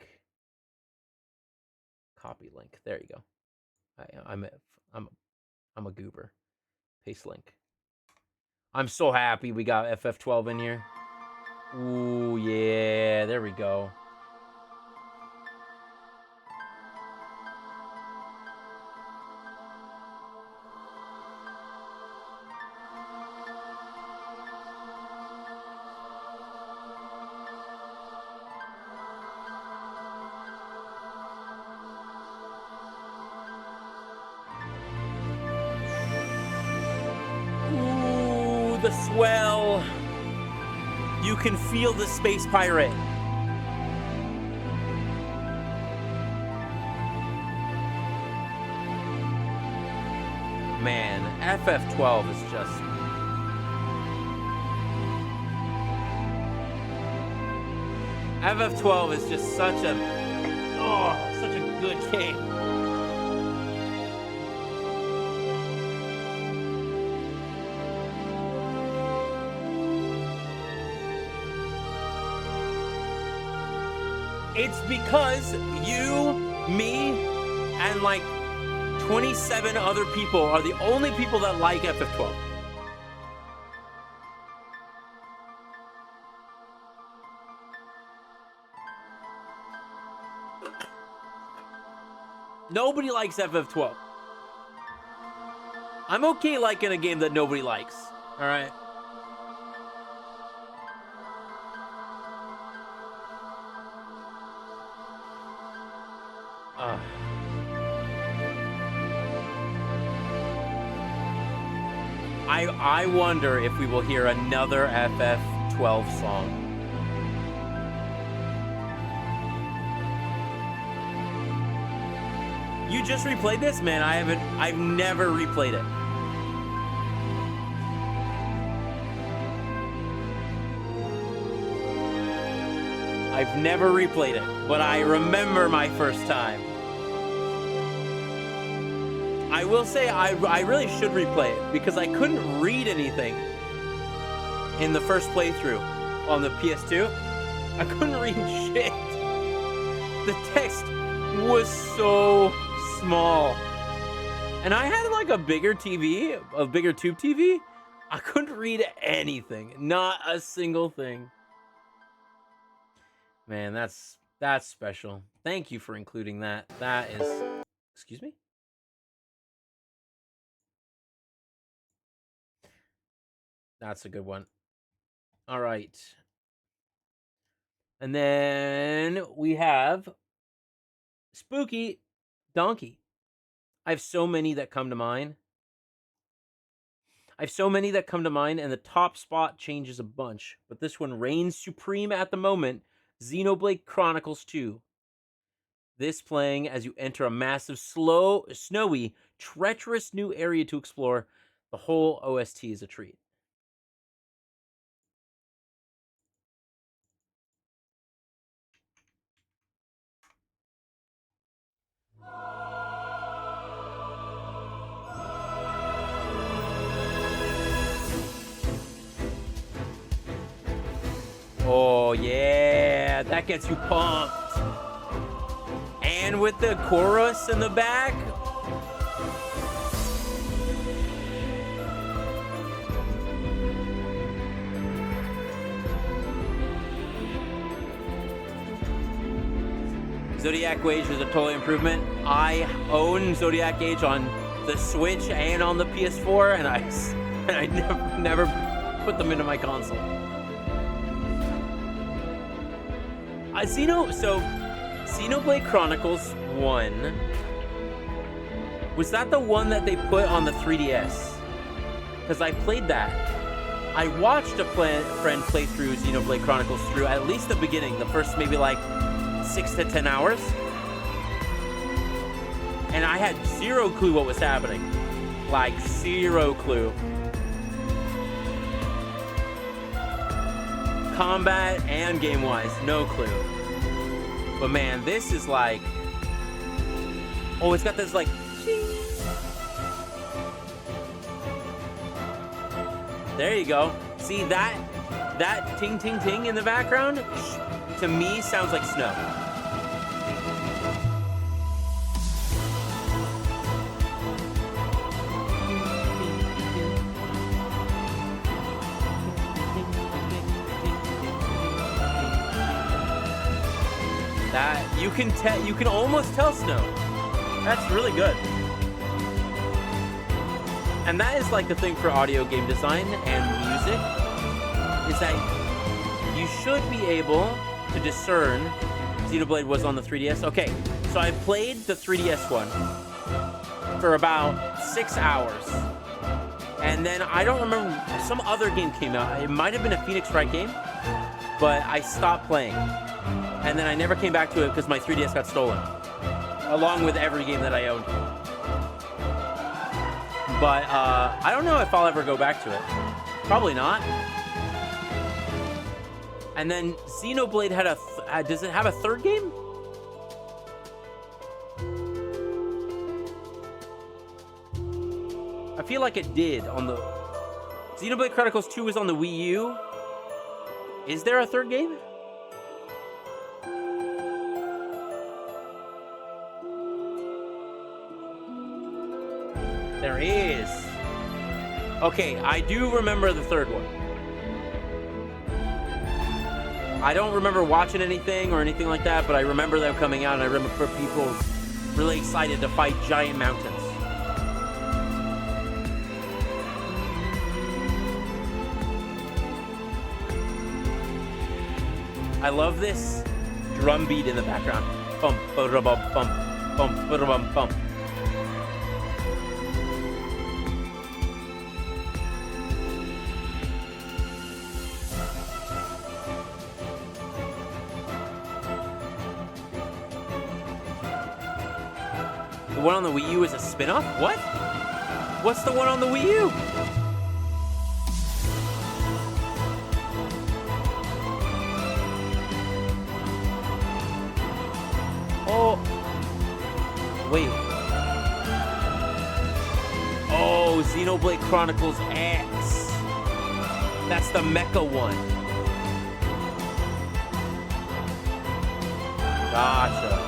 Copy link. There you go. I'm a goober. Paste link. I'm so happy we got FF12 in here. Ooh, yeah. There we go. Ooh, the swell. You can feel the space pirate. Man, FF12 is just... FF12 is just such a good game. It's because you, me, and like 27 other people are the only people that like FF12. Nobody likes FF12. I'm okay liking a game that nobody likes. All right. I wonder if we will hear another FF12 song. You just replayed this? Man, I've never replayed it. I've never replayed it, but I remember my first time. I will say I really should replay it because I couldn't read anything in the first playthrough on the PS2. I couldn't read shit. The text was so small. And I had like a bigger TV, a bigger tube TV. I couldn't read anything, not a single thing. Man, that's special. Thank you for including that. That is, excuse me? That's a good one. All right. And then we have Spooky Donkey. I have so many that come to mind. And the top spot changes a bunch. But this one reigns supreme at the moment. Xenoblade Chronicles 2. This playing as you enter a massive, snowy, treacherous new area to explore. The whole OST is a treat. Oh, yeah. That gets you pumped. And with the chorus in the back. Zodiac Age is a total improvement. I own Zodiac Age on the Switch and on the PS4, and I never put them into my console. Xenoblade Chronicles 1, was that the one that they put on the 3DS? Because I played that. I watched a friend play through Xenoblade Chronicles through at least the beginning, the first maybe like 6 to 10 hours. And I had zero clue what was happening. Like, zero clue. Combat and game-wise, no clue. But man, this is like... Oh, it's got this like... There you go. See that ting ting ting in the background? To me, sounds like snow. That you can almost tell snow. That's really good. And that is like the thing for audio game design and music, is that you should be able to discern. Xenoblade was on the 3DS. Okay, so I played the 3DS one for about 6 hours. And then I don't remember, some other game came out. It might have been a Phoenix Wright game, but I stopped playing. And then I never came back to it because my 3DS got stolen, along with every game that I owned. But I don't know if I'll ever go back to it. Probably not. And then Xenoblade had does it have a third game? I feel like it did on the... Xenoblade Chronicles 2 was on the Wii U. Is there a third game? There is. Okay, I do remember the third one. I don't remember watching anything or anything like that, but I remember them coming out, and I remember people really excited to fight giant mountains. I love this drum beat in the background. Bump, ba-da-bum, bump, bump, ba-da-bum, bump. The one on the Wii U is a spin-off? What? What's the one on the Wii U? Oh. Wait. Oh, Xenoblade Chronicles X. That's the mecha one. Gotcha.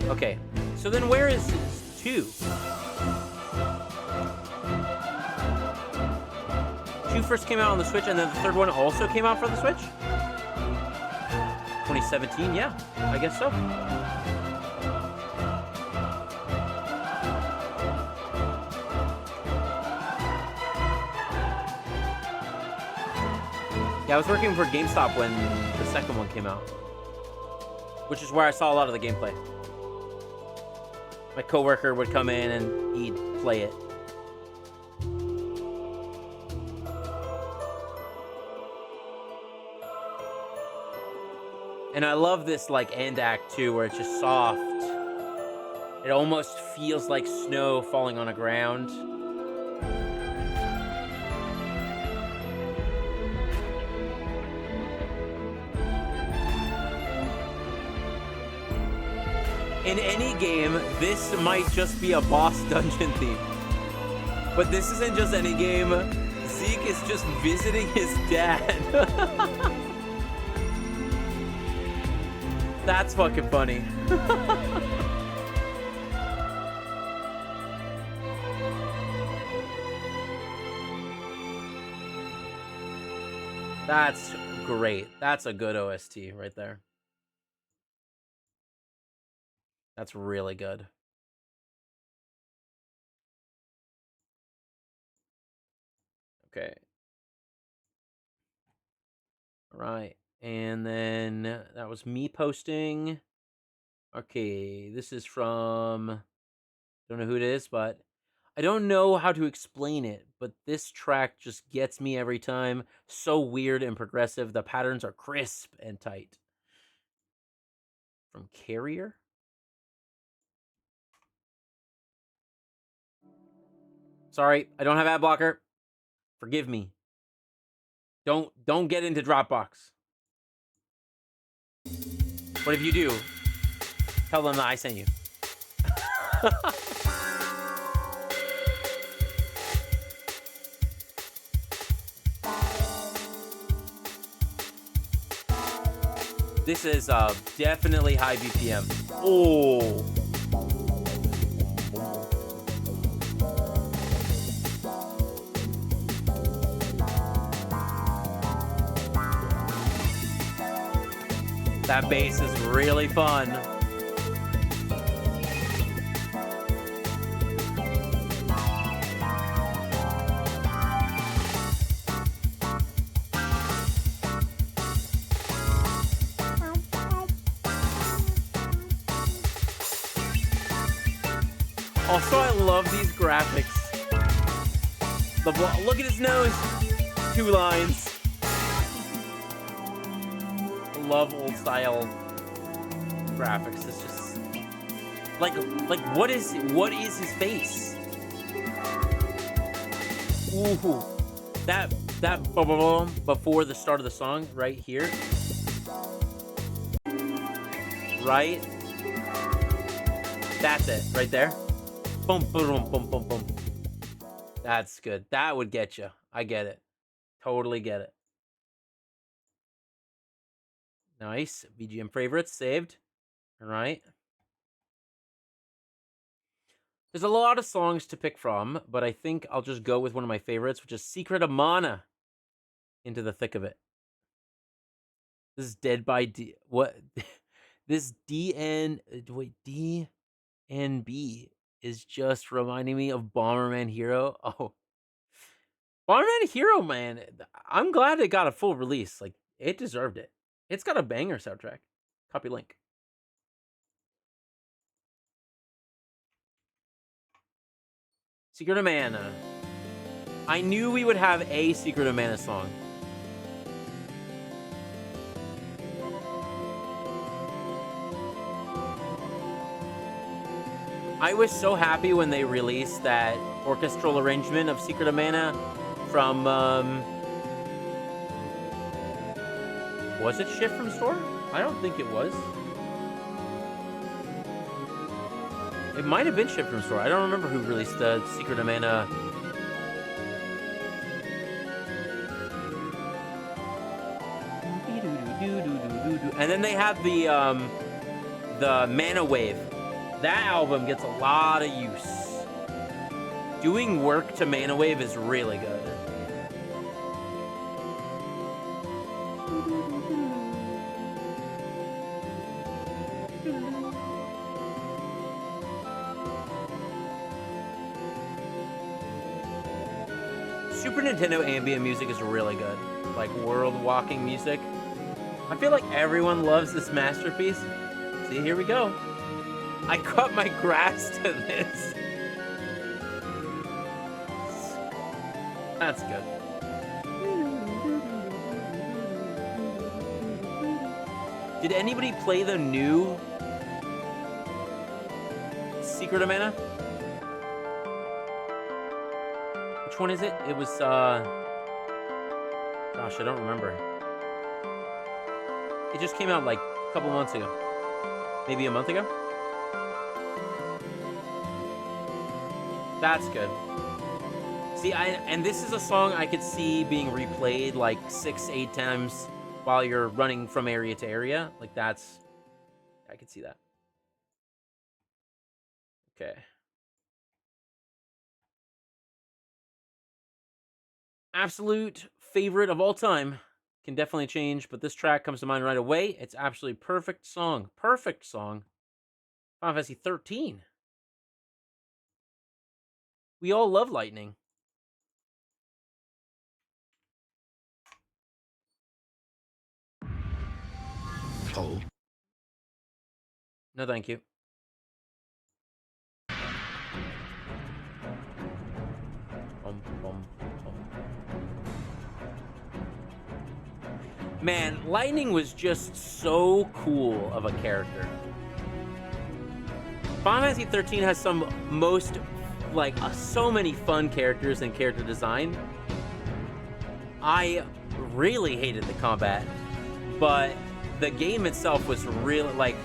Okay, so then where is 2? 2 first came out on the Switch, and then the third one also came out for the Switch? 2017, yeah, I guess so. Yeah, I was working for GameStop when the second one came out, which is where I saw a lot of the gameplay. My coworker would come in and he'd play it. And I love this like end act too, where it's just soft. It almost feels like snow falling on a ground. In any game, this might just be a boss dungeon theme. But this isn't just any game. Zeke is just visiting his dad. That's fucking funny. That's great. That's a good OST right there. That's really good. Okay. All right. And then that was me posting. Okay, this is from, don't know who it is, but I don't know how to explain it, but this track just gets me every time. So weird and progressive. The patterns are crisp and tight. From Carrier? Sorry, I don't have ad blocker. Forgive me. Don't get into Dropbox. But if you do, tell them that I sent you. This is definitely high BPM. Oh. That bass is really fun. Also, I love these graphics. Look at his nose. 2 lines. Love old style graphics. It's just like what is his face? Ooh, that before the start of the song right here, right? That's it right there. Boom, boom, boom, boom, boom. That's good. That would get you. I get it. Totally get it. Nice. BGM favorites saved. All right. There's a lot of songs to pick from, but I think I'll just go with one of my favorites, which is Secret of Mana. Into the thick of it. This is Dead by D. What? This DNB is just reminding me of Bomberman Hero. Oh. Bomberman Hero, man. I'm glad it got a full release. Like, it deserved it. It's got a banger soundtrack. Copy link. Secret of Mana. I knew we would have a Secret of Mana song. I was so happy when they released that orchestral arrangement of Secret of Mana from, was it Shift from Store? I don't think it was. It might have been Shift from Store. I don't remember who released the Secret of Mana. And then they have the Mana Wave. That album gets a lot of use. Doing work to Mana Wave is really good. Super Nintendo ambient music is really good. Like world walking music. I feel like everyone loves this masterpiece. See, here we go. I cut my grass to this. That's good. Did anybody play the new Secret of Mana? Which one is it? It was, gosh, I don't remember. It just came out like a couple months ago. Maybe a month ago? That's good. See, and this is a song I could see being replayed like 6-8 times while you're running from area to area. Like that's, I could see that. Okay. Absolute favorite of all time. Can definitely change, but this track comes to mind right away. It's absolutely perfect song. Perfect song. Final Fantasy 13. We all love Lightning. Oh. No, thank you. Bum, bum, bum. Man, Lightning was just so cool of a character. Final Fantasy 13 has some most, like, so many fun characters and character design. I really hated the combat, but the game itself was really, like,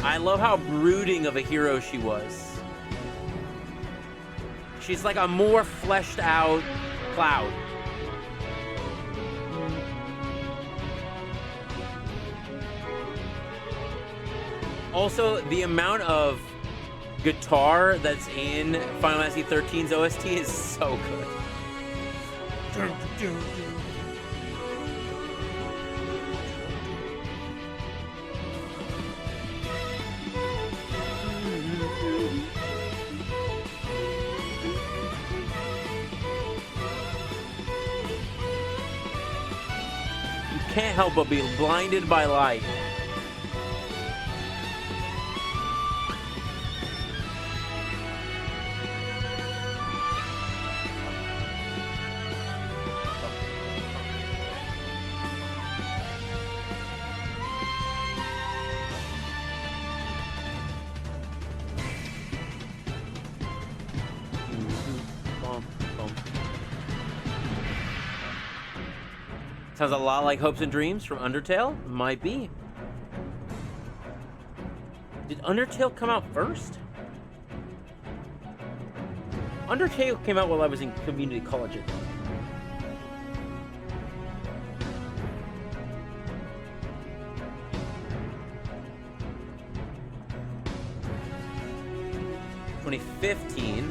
I love how brooding of a hero she was. She's like a more fleshed out Cloud. Also, the amount of guitar that's in Final Fantasy 13's OST is so good. You can't help but be blinded by light. Sounds a lot like Hopes and Dreams from Undertale. Might be. Did Undertale come out first? Undertale came out while I was in community college. I think. (2015).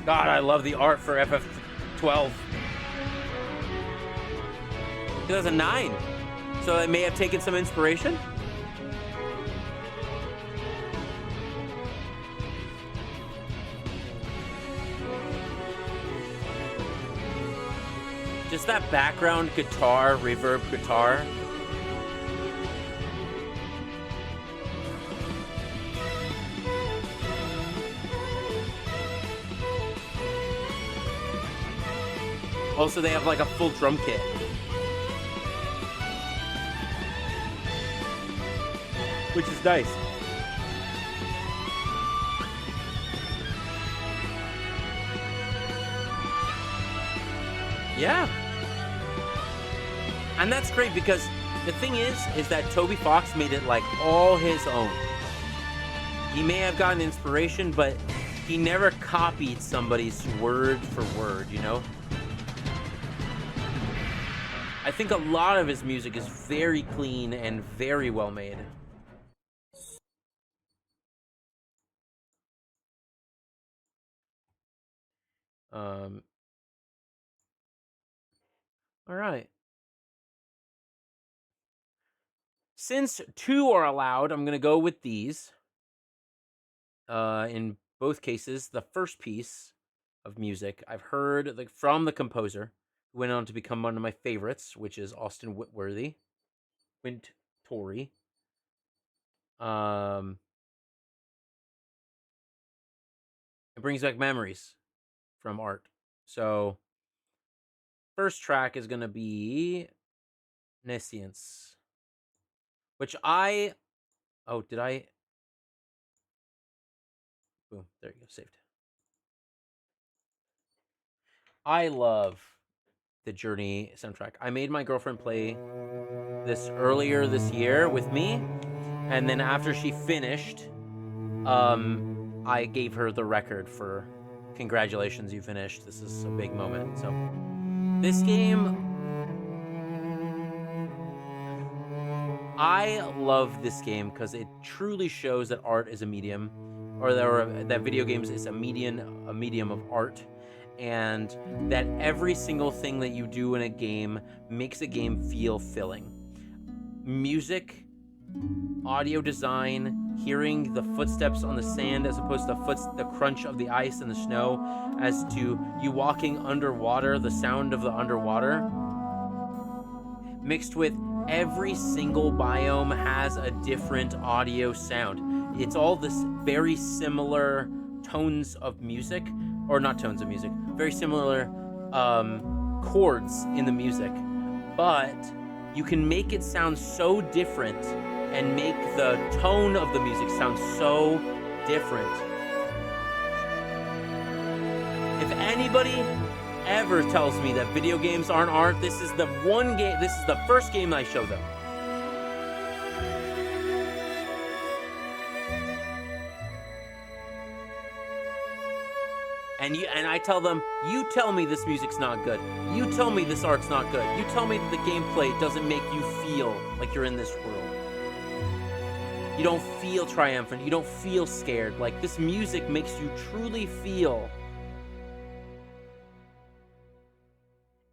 God, I love the art for FF12. 2009. So it may have taken some inspiration. Just that background guitar, reverb guitar. Also, they have like a full drum kit. Which is nice. Yeah. And that's great because the thing is that Toby Fox made it like all his own. He may have gotten inspiration, but he never copied somebody's word for word, you know? I think a lot of his music is very clean and very well made. All right. Since 2 are allowed, I'm going to go with these. In both cases, the first piece of music I've heard from the composer, who went on to become one of my favorites, which is Austin Wintory. It brings back memories from art. So, first track is going to be Nescience, which I... Oh, did I... Boom, there you go, saved. I love the Journey soundtrack. I made my girlfriend play this earlier this year with me, And then after she finished, I gave her the record for congratulations, you finished. This is a big moment. So this game, I love this game because it truly shows that art is a medium, or that video games is a medium of art, and that every single thing that you do in a game makes a game feel filling. Music, audio design, hearing the footsteps on the sand as opposed to the crunch of the ice and the snow, as to you walking underwater, the sound of the underwater, mixed with every single biome has a different audio sound. It's all this very similar tones of music, or not tones of music, very similar chords in the music, but you can make it sound so different and make the tone of the music sound so different. If anybody ever tells me that video games aren't art, this is the first game I show them. And I tell them, you tell me this music's not good. You tell me this art's not good. You tell me that the gameplay doesn't make you feel like you're in this world. You don't feel triumphant. You don't feel scared. Like, this music makes you truly feel.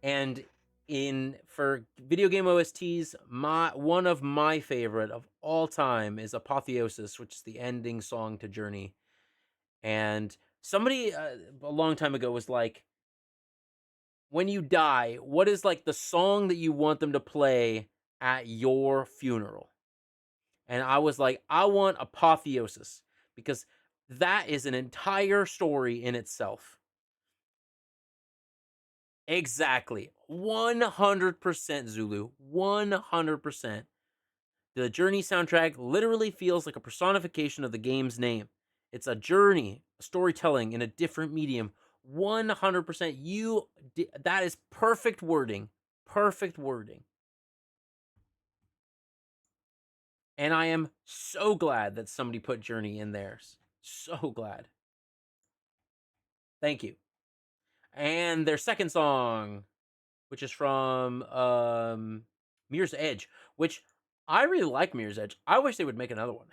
And for video game OSTs, one of my favorite of all time is Apotheosis, which is the ending song to Journey. And somebody a long time ago was like, when you die, what is like the song that you want them to play at your funeral? And I was like, I want Apotheosis, because that is an entire story in itself. Exactly. 100% Zulu. 100%. The Journey soundtrack literally feels like a personification of the game's name. It's a journey, storytelling in a different medium. 100%. That is perfect wording. Perfect wording. And I am so glad that somebody put Journey in theirs. So glad. Thank you. And their second song, which is from Mirror's Edge, which I really like Mirror's Edge. I wish they would make another one.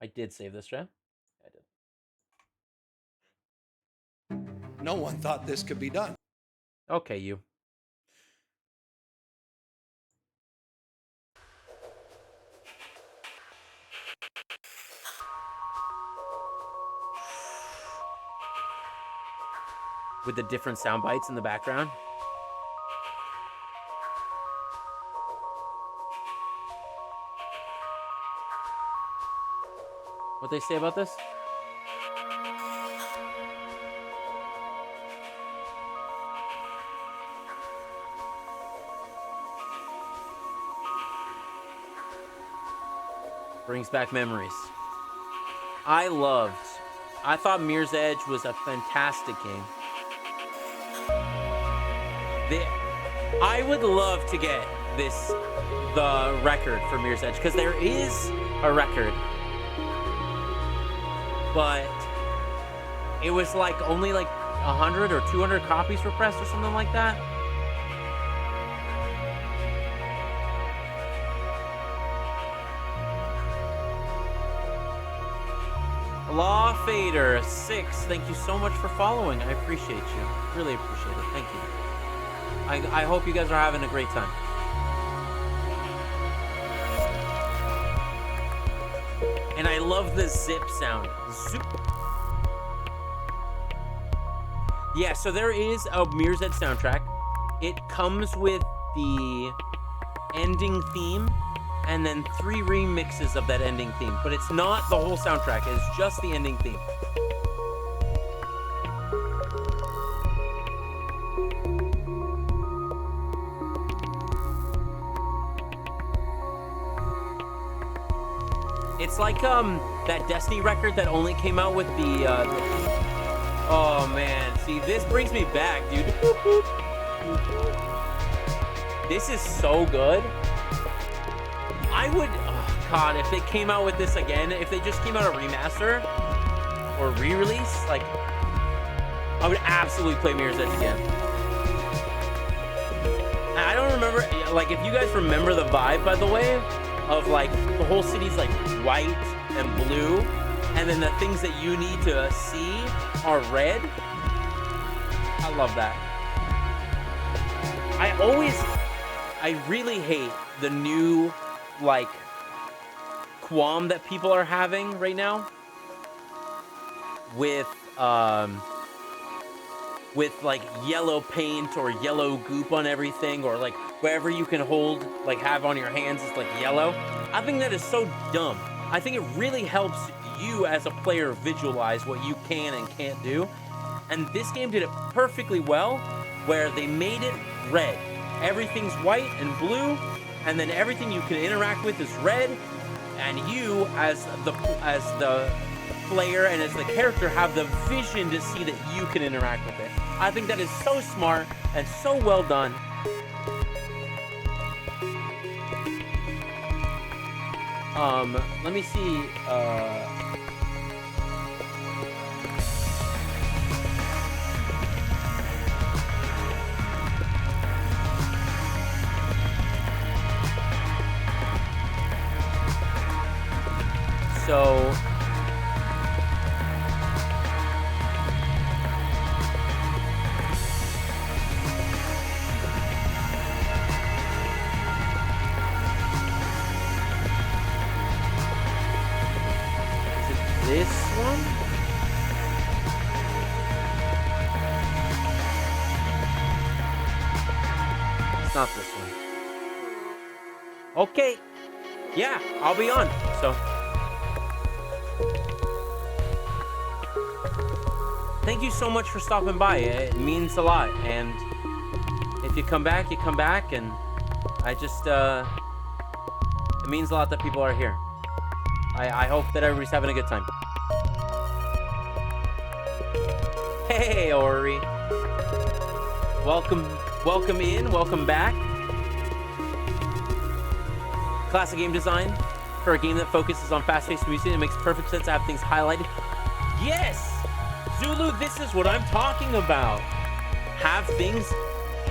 I did save this, Jeff. I did. No one thought this could be done. Okay, you. With the different sound bites in the background. What they say about this? Brings back memories. I thought Mirror's Edge was a fantastic game. I would love to get the record for Mirror's Edge, because there is a record, but it was like only like 100 or 200 copies were pressed or something like that. Law Fader 6, thank you so much for following. I appreciate you. Really appreciate it. Thank you. I hope you guys are having a great time. And I love the zip sound. Zip. Yeah, so there is a Mirror's Edge soundtrack. It comes with the ending theme and then 3 remixes of that ending theme. But it's not the whole soundtrack. It's just the ending theme. It's like that Destiny record that only came out with the oh man, see, this brings me back, dude. This is so good. I would, oh God, if they came out with this again, if they just came out a remaster or re-release, like, I would absolutely play Mirror's Edge again. I don't remember, like, if you guys remember the vibe, by the way, of like the whole city's like white and blue, and then the things that you need to see are red. I love that. I really hate the new, like, qualm that people are having right now with like yellow paint or yellow goop on everything, or like wherever you can hold, like have on your hands is like yellow. I think that is so dumb. I think it really helps you as a player visualize what you can and can't do. And this game did it perfectly well, where they made it red. Everything's white and blue, and then everything you can interact with is red, and you as the player and as the character have the vision to see that you can interact with it. I think that is so smart and so well done. Let me see, so this one? It's not this one. Okay. Yeah, I'll be on. So, thank you so much for stopping by. It means a lot. And if you come back, you come back. And I just, it means a lot that people are here. I hope that everybody's having a good time. Hey, Ori. Welcome in, welcome back. Classic game design for a game that focuses on fast-paced music. It makes perfect sense to have things highlighted. Yes! Zulu, this is what I'm talking about. Have things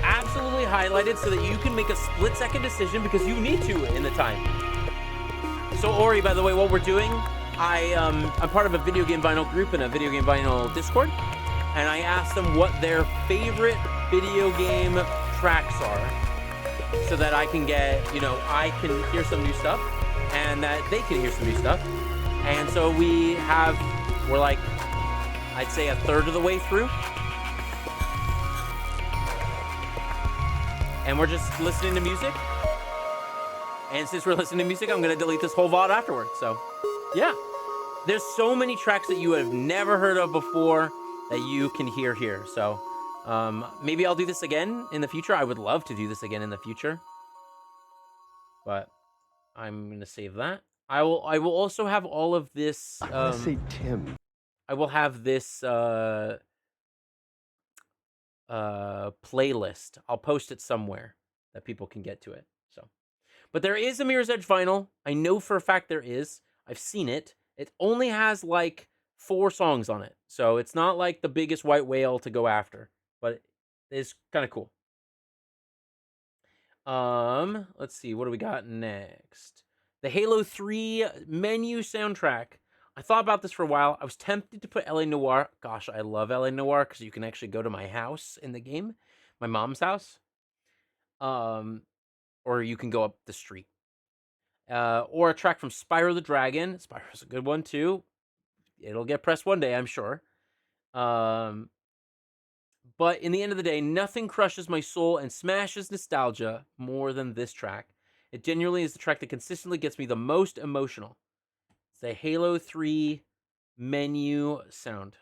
absolutely highlighted so that you can make a split-second decision because you need to in the time. So Ori, by the way, what we're doing, I'm part of a video game vinyl group and a video game vinyl Discord, and I asked them what their favorite video game tracks are, so that I can get, I can hear some new stuff, and that they can hear some new stuff. And so we're like, I'd say a third of the way through, and we're just listening to music. And since we're listening to music, I'm going to delete this whole VOD afterwards. So, yeah. There's so many tracks that you have never heard of before that you can hear here. So, maybe I'll do this again in the future. I would love to do this again in the future. But I'm going to save that. I will also have all of this... Let's say Tim. I will have this playlist. I'll post it somewhere that people can get to it. So... But there is a Mirror's Edge vinyl. I know for a fact there is. I've seen it. It only has like 4 songs on it. So it's not like the biggest white whale to go after. But it's kind of cool. Let's see. What do we got next? The Halo 3 menu soundtrack. I thought about this for a while. I was tempted to put L.A. Noire. Gosh, I love L.A. Noire because you can actually go to my house in the game. My mom's house. Or you can go up the street. Or a track from Spyro the Dragon. Spyro's a good one, too. It'll get pressed one day, I'm sure. But in the end of the day, nothing crushes my soul and smashes nostalgia more than this track. It genuinely is the track that consistently gets me the most emotional. It's the Halo 3 menu sound.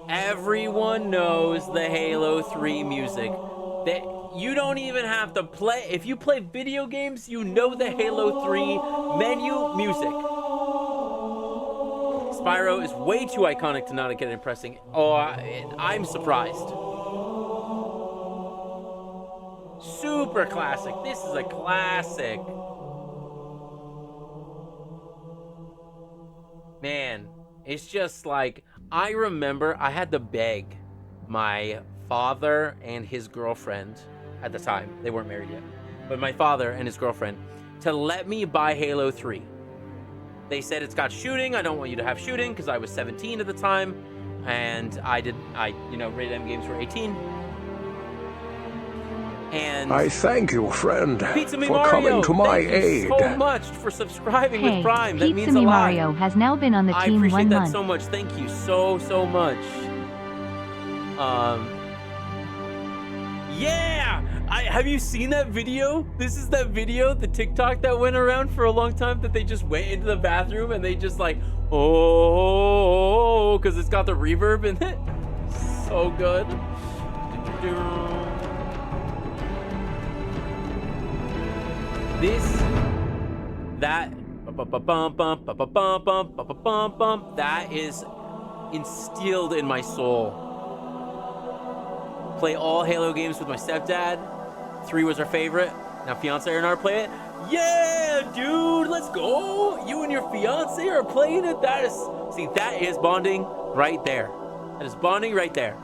Everyone knows the Halo 3 music. You don't even have to play. If you play video games, you know the Halo 3 menu music. Spyro is way too iconic to not get it impressing. Oh, I'm surprised. super classic. This is a classic. Man, it's just like, I remember I had to beg my father and his girlfriend at the time. They weren't married yet. But my father and his girlfriend to let me buy Halo 3. They said it's got shooting. I don't want you to have shooting because I was 17 at the time. And rated M games were 18. And I thank you, friend, Pizza Me for Mario, coming to my thank you aid. so much for subscribing Hey, with Prime. That Pizza means a Me lot. Mario has now been on the I team appreciate 1 that month. so much. Thank you so much. Yeah! Have you seen that video? This is that video, the TikTok that went around for a long time that they just went into the bathroom and they just like, oh, because it's got the reverb in it. So good. That is instilled in my soul. Play all Halo games with my stepdad. 3 was our favorite. Now fiance and I are playing it. Yeah, dude, let's go. You and your fiance are playing it. That is bonding right there. That is bonding right there.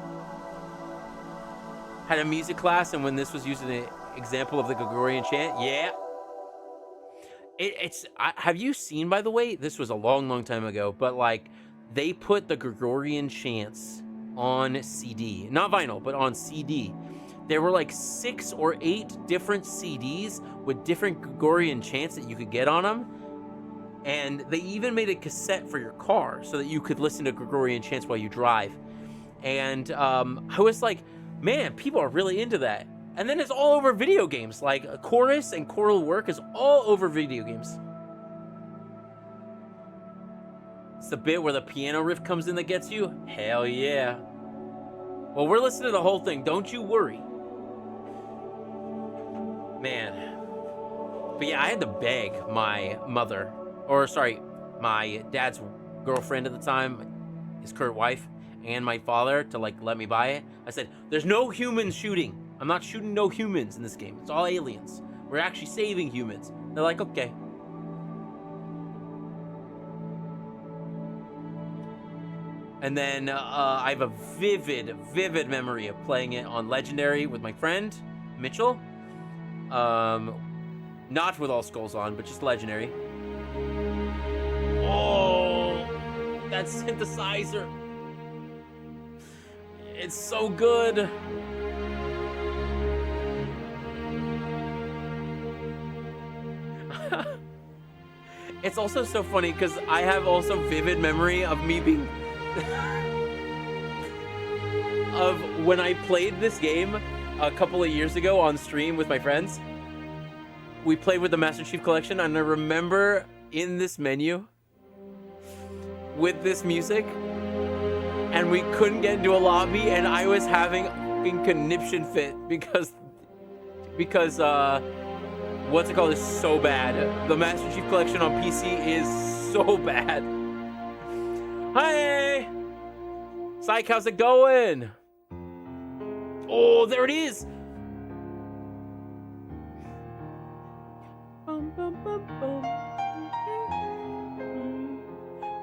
Had a music class, and when this was using an example of the Gregorian chant, yeah. Have you seen, by the way, this was a long time ago, but like they put the Gregorian chants on CD, not vinyl, but on CD. There were like 6 or 8 different CDs with different Gregorian chants that you could get on them. And they even made a cassette for your car so that you could listen to Gregorian chants while you drive. And I was like, man, people are really into that. And then it's all over video games. Like a chorus and choral work is all over video games. It's the bit where the piano riff comes in that gets you. Hell yeah. Well, we're listening to the whole thing. Don't you worry. Man. But yeah, I had to beg my mother, my dad's girlfriend at the time, his current wife, and my father to like let me buy it. I said, there's no humans shooting. I'm not shooting no humans in this game. It's all aliens. We're actually saving humans. They're like, okay. And then I have a vivid memory of playing it on Legendary with my friend, Mitchell. Not with all skulls on, but just Legendary. Oh, that synthesizer. It's so good. It's also so funny because I have also vivid memory of me being of when I played this game a couple of years ago on stream with my friends. We played with the Master Chief Collection, and I remember in this menu with this music, and we couldn't get into a lobby, and I was having a fucking conniption fit because what's it called is so bad. The Master Chief Collection on PC is so bad. Hi! Psych, how's it going? Oh, there it is! Bum, bum, bum, bum.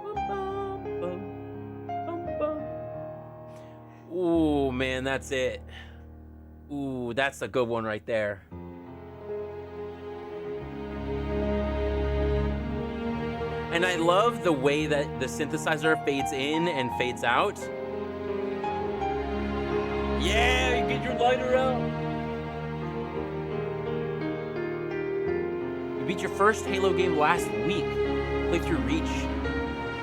Bum, bum, bum. Bum, bum. Ooh, man, that's it. Ooh, that's a good one right there. And I love the way that the synthesizer fades in and fades out. Yeah, you get your lighter out. You beat your first Halo game last week. Played through Reach.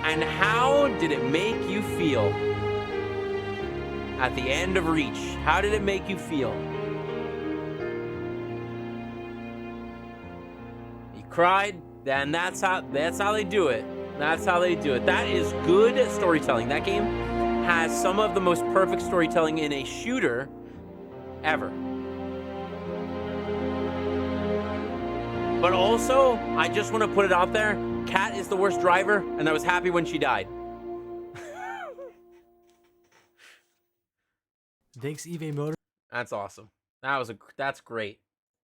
And how did it make you feel? At the end of Reach, how did it make you feel? You cried? Then that's how they do it. That's how they do it. That is good storytelling. That game has some of the most perfect storytelling in a shooter ever. But also, I just want to put it out there, Kat is the worst driver, and I was happy when she died. Thanks, eBay Motor. That's awesome. That's great.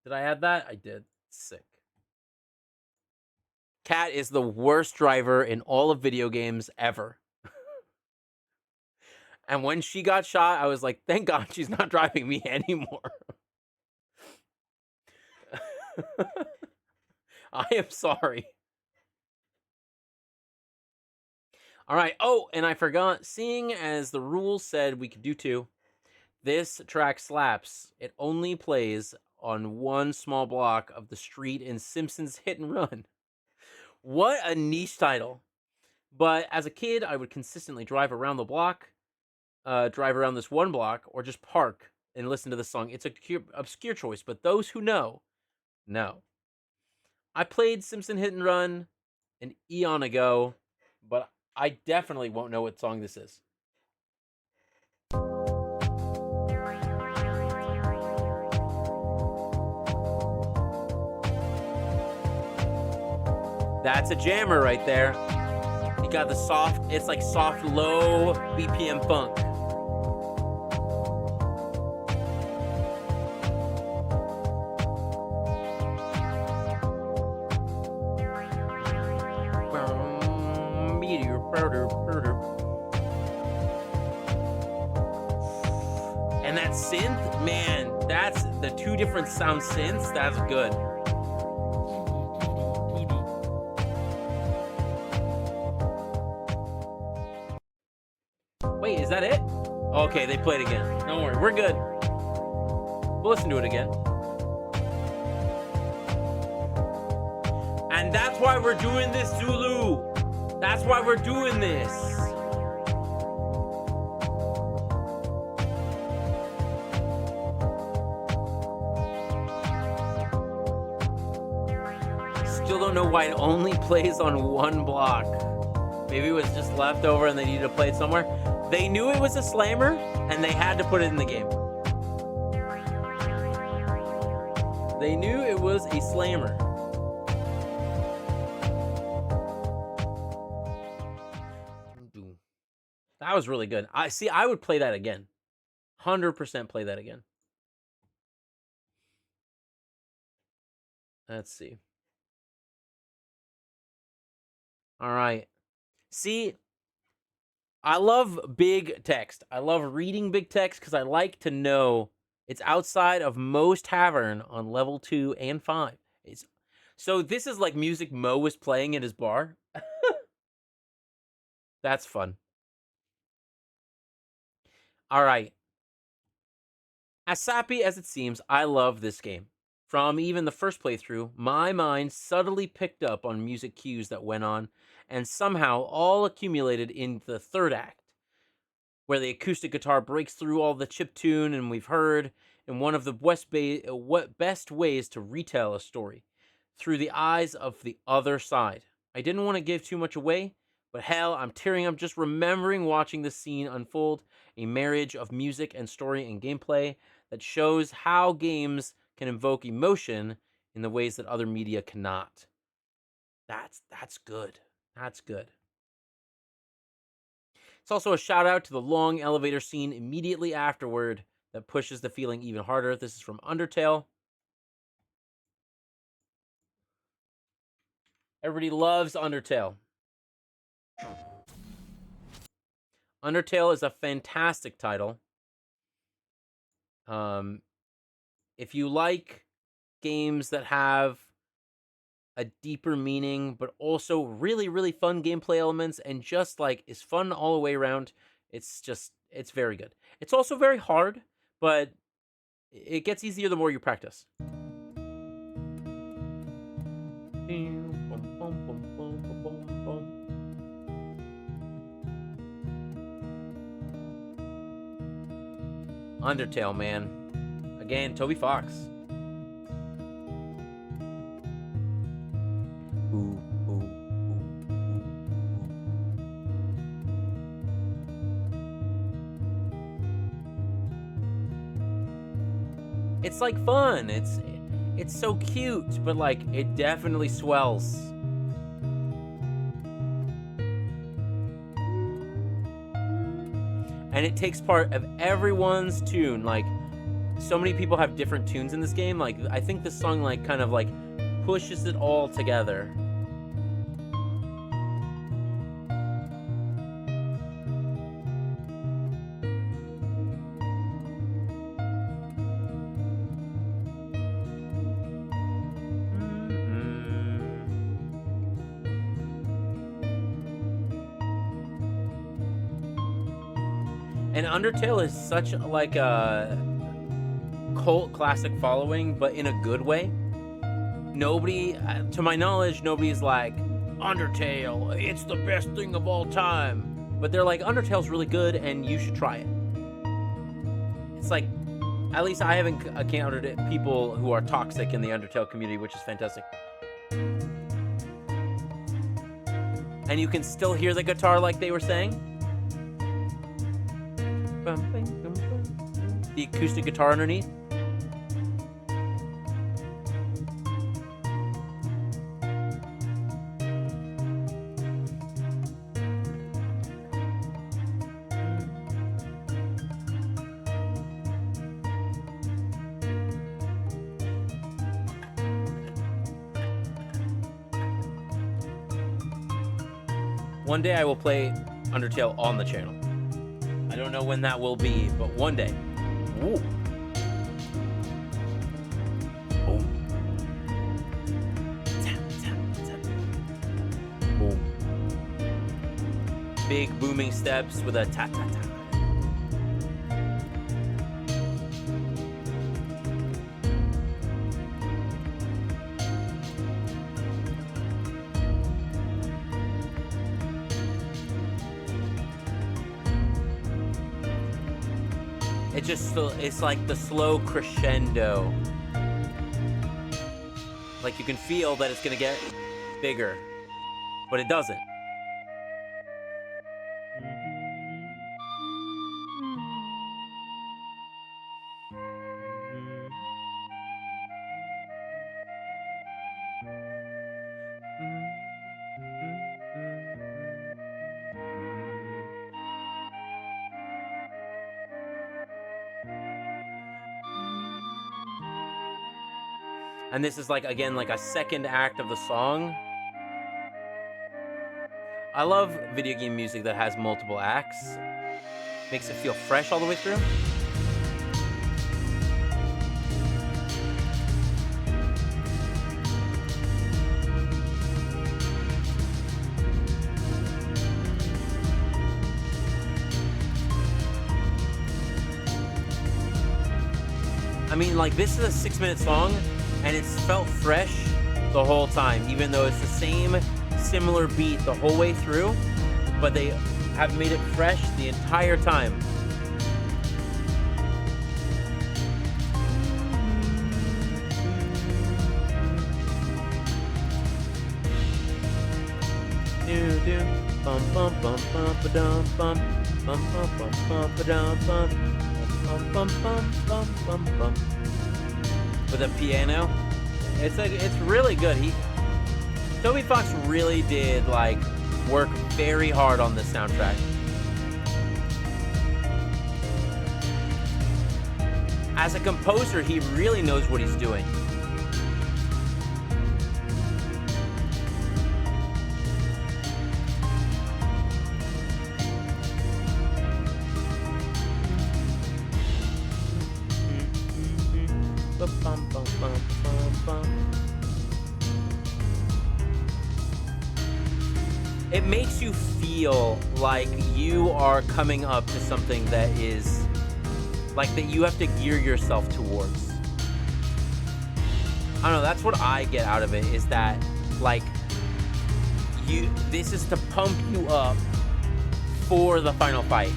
Did I add that? I did. Sick. Kat is the worst driver in all of video games ever. And when she got shot, I was like, thank God she's not driving me anymore. I am sorry. All right. Oh, and I forgot, seeing as the rules said we could do 2, this track slaps. It only plays on one small block of the street in Simpsons Hit and Run. What a niche title. But as a kid, I would consistently drive around the block, drive around this one block, or just park and listen to the song. It's an obscure choice, but those who know. I played Simpson Hit and Run an eon ago, but I definitely won't know what song this is. That's a jammer right there. You got the soft, it's like soft, low BPM funk. And that synth, man, that's the 2 different sound synths. That's good. Wait, is that it? Okay, they played again. Don't worry, we're good. We'll listen to it again. And that's why we're doing this, Zulu. That's why we're doing this. Still don't know why it only plays on one block. Maybe it was just left over and they needed to play it somewhere. They knew it was a slammer and they had to put it in the game. They knew it was a slammer. That was really good. I would play that again. 100% play that again. Let's see. All right. See, I love big text. I love reading big text because I like to know it's outside of Moe's Tavern on level 2 and 5. So this is like music Moe was playing at his bar. That's fun. All right. As sappy as it seems, I love this game. From even the first playthrough, my mind subtly picked up on music cues that went on, and somehow all accumulated in the third act, where the acoustic guitar breaks through all the chiptune and we've heard, in one of the best ways to retell a story, through the eyes of the other side. I didn't want to give too much away, but hell, I'm tearing up just remembering watching this scene unfold, a marriage of music and story and gameplay that shows how games can invoke emotion in the ways that other media cannot. That's good. That's good. It's also a shout out to the long elevator scene immediately afterward that pushes the feeling even harder. This is from Undertale. Everybody loves Undertale. Undertale is a fantastic title. If you like games that have a deeper meaning, but also really, really fun gameplay elements and just like is fun all the way around, it's very good. It's also very hard, but it gets easier the more you practice. Undertale, man. Again, Toby Fox. It's like fun. It's so cute, but like it definitely swells. And it takes part of everyone's tune. Like so many people have different tunes in this game. Like, I think this song, like, kind of, like, pushes it all together. And Undertale is such like a cult classic following, but in a good way. Nobody, to my knowledge, nobody's like, Undertale, it's the best thing of all time. But they're like, Undertale's really good and you should try it. It's like, at least I haven't encountered people who are toxic in the Undertale community, which is fantastic. And you can still hear the guitar like they were saying. The acoustic guitar underneath. One day I will play Undertale on the channel. I don't know when that will be, but one day. Ooh. Boom. Tap, tap, tap. Boom. Big booming steps with a ta ta ta. It's like the slow crescendo. Like you can feel that it's gonna get bigger, but it doesn't. And this is like, again, like a second act of the song. I love video game music that has multiple acts. Makes it feel fresh all the way through. I mean, like, this is a 6-minute song, and it's felt fresh the whole time, even though it's the same similar beat the whole way through, but they have made it fresh the entire time. Do do bum bum bum bum ba dum bum bum bum bum bum ba dum bum bum bum bum bum bum bum. With a piano, it's really good. Toby Fox really did like work very hard on this soundtrack. As a composer, he really knows what he's doing. It makes you feel like you are coming up to something that is like that you have to gear yourself towards. I don't know, that's what I get out of it, is that like this is to pump you up for the final fight.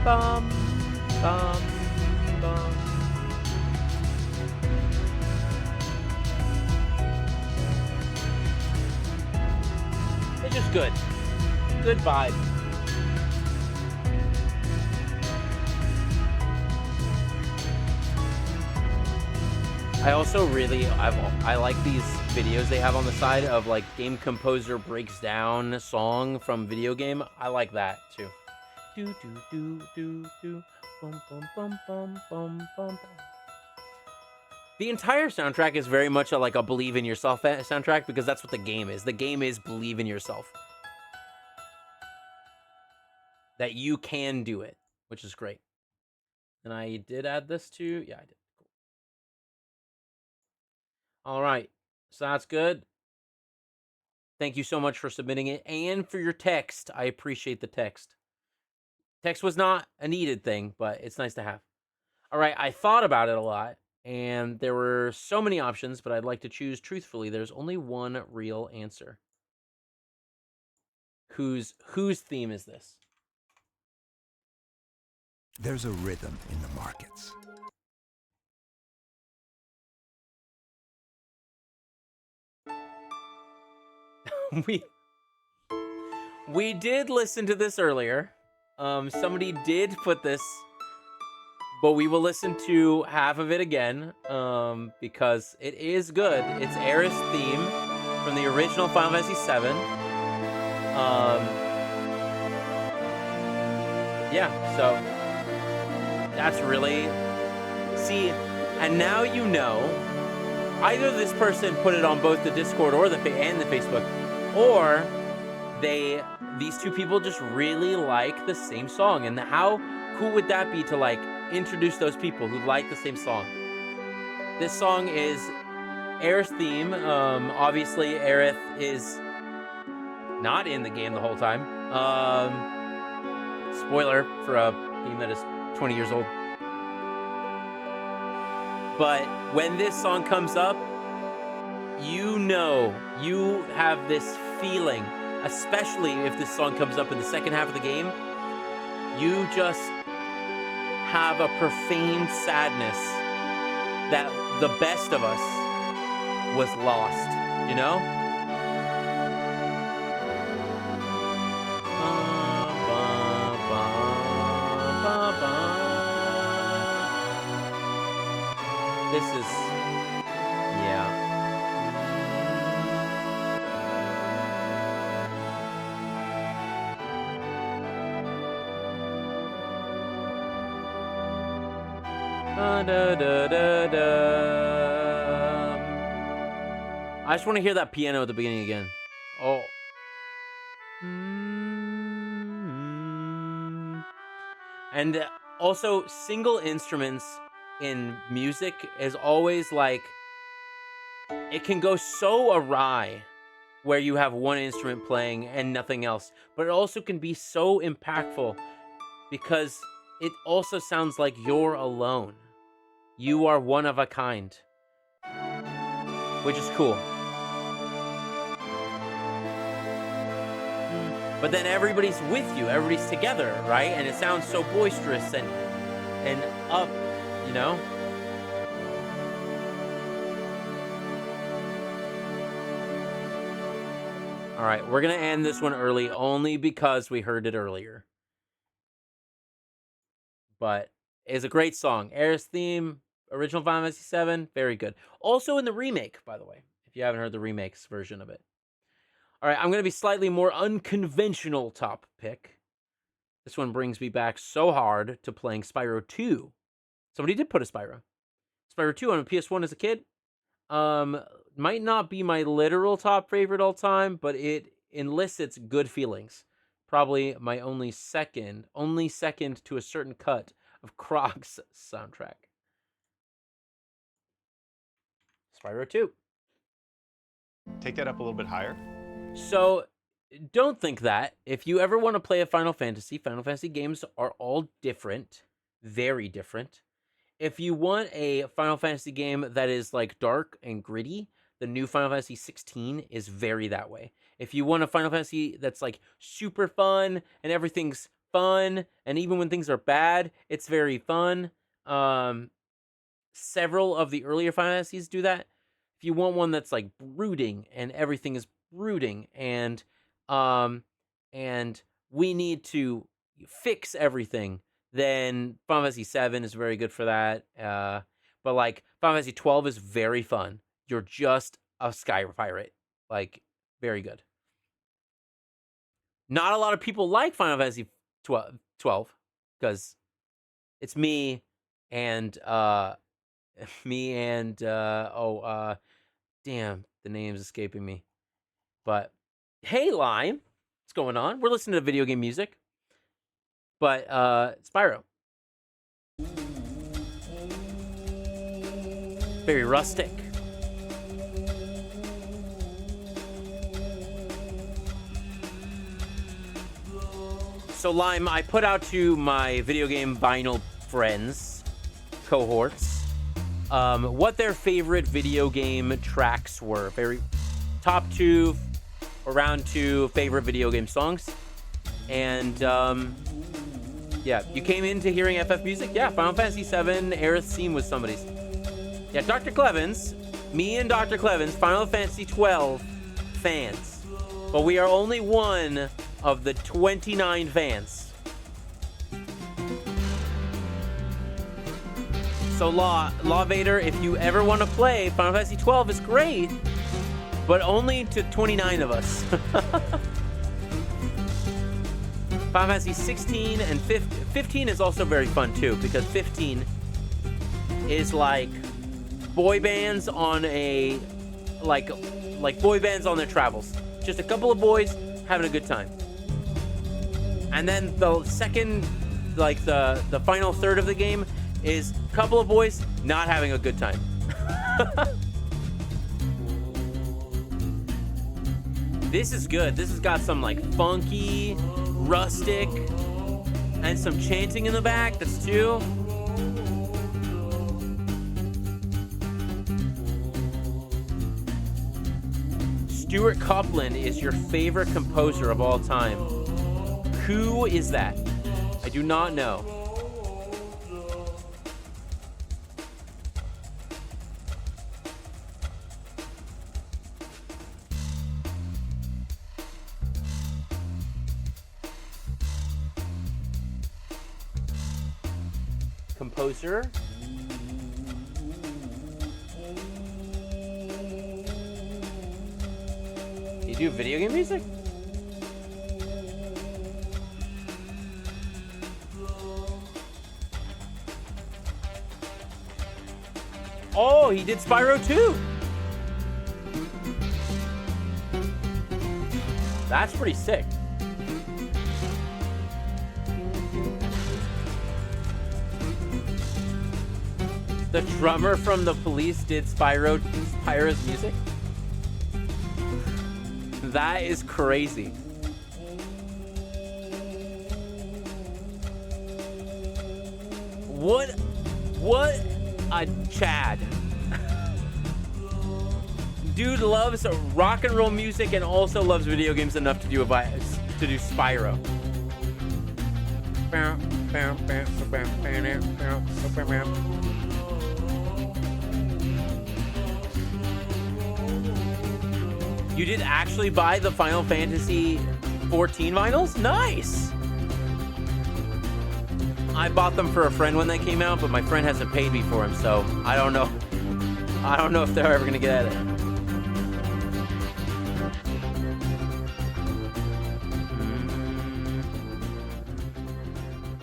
Bum, bum, bum. which is good. Good vibe. I also really, I like these videos they have on the side of like game composer breaks down song from video game. I like that too. Do do do do do. Bum bum bum bum bum bum. The entire soundtrack is very much like a believe in yourself soundtrack because that's what the game is. The game is believe in yourself. That you can do it, which is great. And I did add this to, yeah, I did. Cool. All right, so that's good. Thank you so much for submitting it and for your text. I appreciate the text. Text was not a needed thing, but it's nice to have. All right, I thought about it a lot. And there were so many options, but I'd like to choose truthfully. There's only one real answer. Whose theme is this? There's a rhythm in the markets. we did listen to this earlier. Somebody did put this, but we will listen to half of it again because it is good. It's Aerith's theme from the original Final Fantasy VII. Yeah, so that's really... See, and now you know, either this person put it on both the Discord or the Facebook, or these two people just really like the same song. And how cool would that be to like introduce those people who like the same song? This song is Aerith's theme. Obviously, Aerith is not in the game the whole time. Spoiler for a game that is 20 years old. But when this song comes up, you know, you have this feeling, especially if this song comes up in the second half of the game, you just have a profane sadness that the best of us was lost, you know? This is, yeah. I just want to hear that piano at the beginning again. Oh. And also, single instruments in music is always like, it can go so awry where you have one instrument playing and nothing else, but it also can be so impactful because it also sounds like you're alone. You are one of a kind, which is cool. But then everybody's with you, everybody's together, right? And it sounds so boisterous and up, you know? All right, we're going to end this one early only because we heard it earlier. But it's a great song. Aerith's theme, original Final Fantasy VII, very good. Also in the remake, by the way, if you haven't heard the remake's version of it. All right, I'm going to be slightly more unconventional top pick. This one brings me back so hard to playing Spyro 2. Somebody did put a Spyro. Spyro 2 on a PS1 as a kid. Might not be my literal top favorite all time, but it elicits good feelings. Probably my only second to a certain cut of Croc's soundtrack. Spyro 2. Take that up a little bit higher. So, don't think that. If you ever want to play a Final Fantasy games are all different. Very different. If you want a Final Fantasy game that is like dark and gritty, the new Final Fantasy 16 is very that way. If you want a Final Fantasy that's like super fun and everything's fun, and even when things are bad, it's very fun. Several of the earlier Final Fantasies do that. If you want one that's like brooding and everything is brooding and and we need to fix everything, then Final Fantasy 7 is very good for that. But like Final Fantasy 12 is very fun. You're just a sky pirate. Like, very good. Not a lot of people like Final Fantasy 12 because it's me and damn, the name's escaping me. But hey, Lime, what's going on? We're listening to video game music. But Spyro, very rustic. So Lime, I put out to my video game vinyl friends, cohorts, what their favorite video game tracks were. Very top 2 or round 2 favorite video game songs. And yeah, you came into hearing FF music? Yeah, Final Fantasy VII Aerith theme was somebody's. Yeah, Dr. Clevens, me and Dr. Clevens, Final Fantasy 12 fans. But we are only one of the 29 fans. So Law Vader, if you ever want to play, Final Fantasy 12 is great, but only to 29 of us. Final Fantasy 16 and 15 is also very fun too, because 15 is like boy bands on a like boy bands on their travels. Just a couple of boys having a good time. And then the second, like the final third of the game is a couple of boys not having a good time. This is good. This has got some like funky, rustic, and some chanting in the back. That's 2. Stuart Copeland is your favorite composer of all time. Who is that? I do not know. Composer? You do video game music? Oh, he did Spyro 2. That's pretty sick. The drummer from The Police did Spyro's music? That is crazy. What a Chad. Dude loves rock and roll music and also loves video games enough to do Spyro. You did actually buy the Final Fantasy 14 vinyls? Nice! I bought them for a friend when they came out, but my friend hasn't paid me for them, so I don't know. I don't know if they're ever gonna get at it.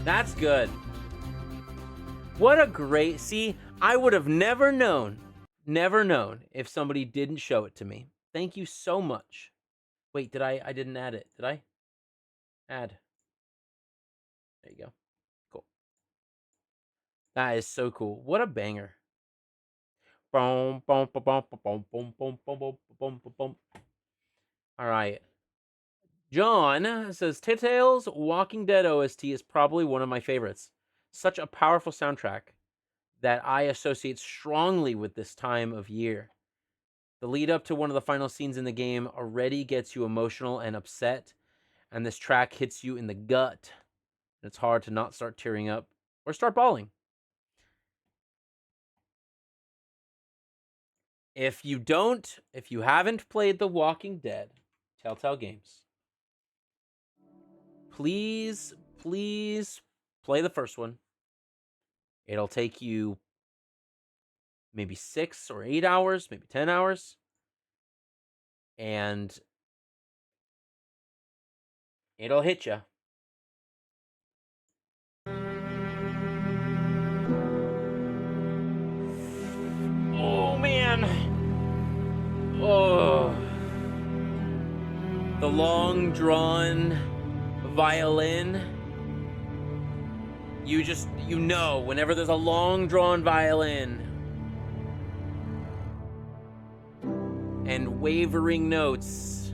That's good. What a great... See, I would have never known if somebody didn't show it to me. Thank you so much. Wait, I didn't add it. Did I? Add. There you go. Cool. That is so cool. What a banger. Boom, boom, boom, boom, boom, boom, boom, boom, boom, boom. All right. John says, Telltale's Walking Dead OST is probably one of my favorites. Such a powerful soundtrack that I associate strongly with this time of year. The lead up to one of the final scenes in the game already gets you emotional and upset, and this track hits you in the gut. It's hard to not start tearing up or start bawling. If you haven't played The Walking Dead, Telltale Games, please play the first one. It'll take you maybe 6 or 8 hours, maybe 10 hours. And it'll hit you. Oh, man. Oh. The long drawn violin. You know, whenever there's a long drawn violin and wavering notes.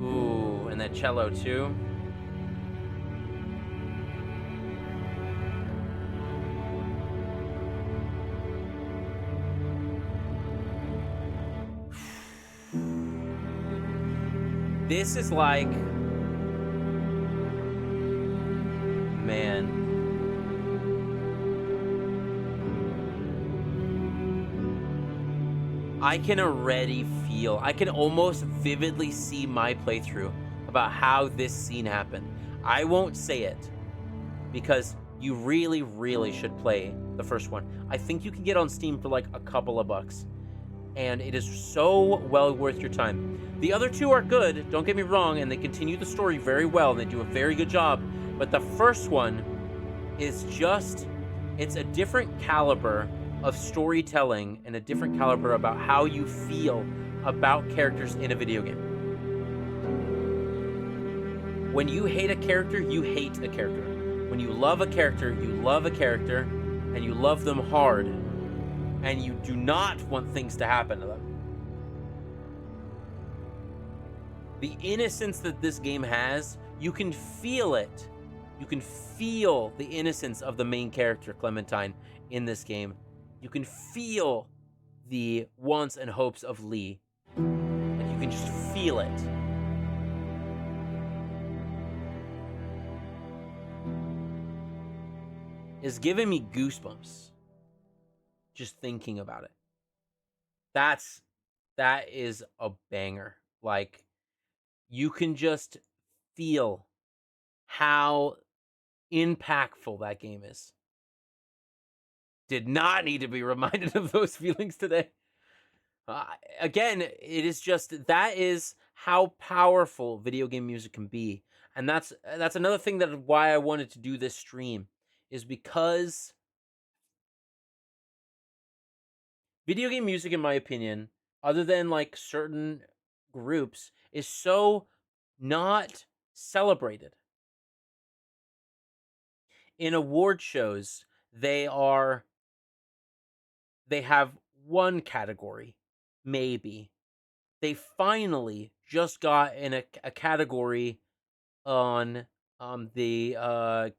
Ooh, and that cello too. This is like, man. I can already feel, I can almost vividly see my playthrough about how this scene happened. I won't say it because you really, really should play the first one. I think you can get on Steam for like a couple of bucks. And it is so well worth your time. The other two are good, don't get me wrong, and they continue the story very well, and they do a very good job. But the first one is just, it's a different caliber of storytelling and a different caliber about how you feel about characters in a video game. When you hate a character, you hate a character. When you love a character, you love a character, and you love them hard. And you do not want things to happen to them. The innocence that this game has, you can feel it. You can feel the innocence of the main character, Clementine, in this game. You can feel the wants and hopes of Lee. And you can just feel it. It's giving me goosebumps. Just thinking about it. That is a banger. Like, you can just feel how impactful that game is. Did not need to be reminded of those feelings today. Again, it is just, that is how powerful video game music can be. And that's another thing that why I wanted to do this stream, is because video game music, in my opinion, other than like certain groups, is so not celebrated. In award shows, they have one category, maybe. They finally just got in a category on the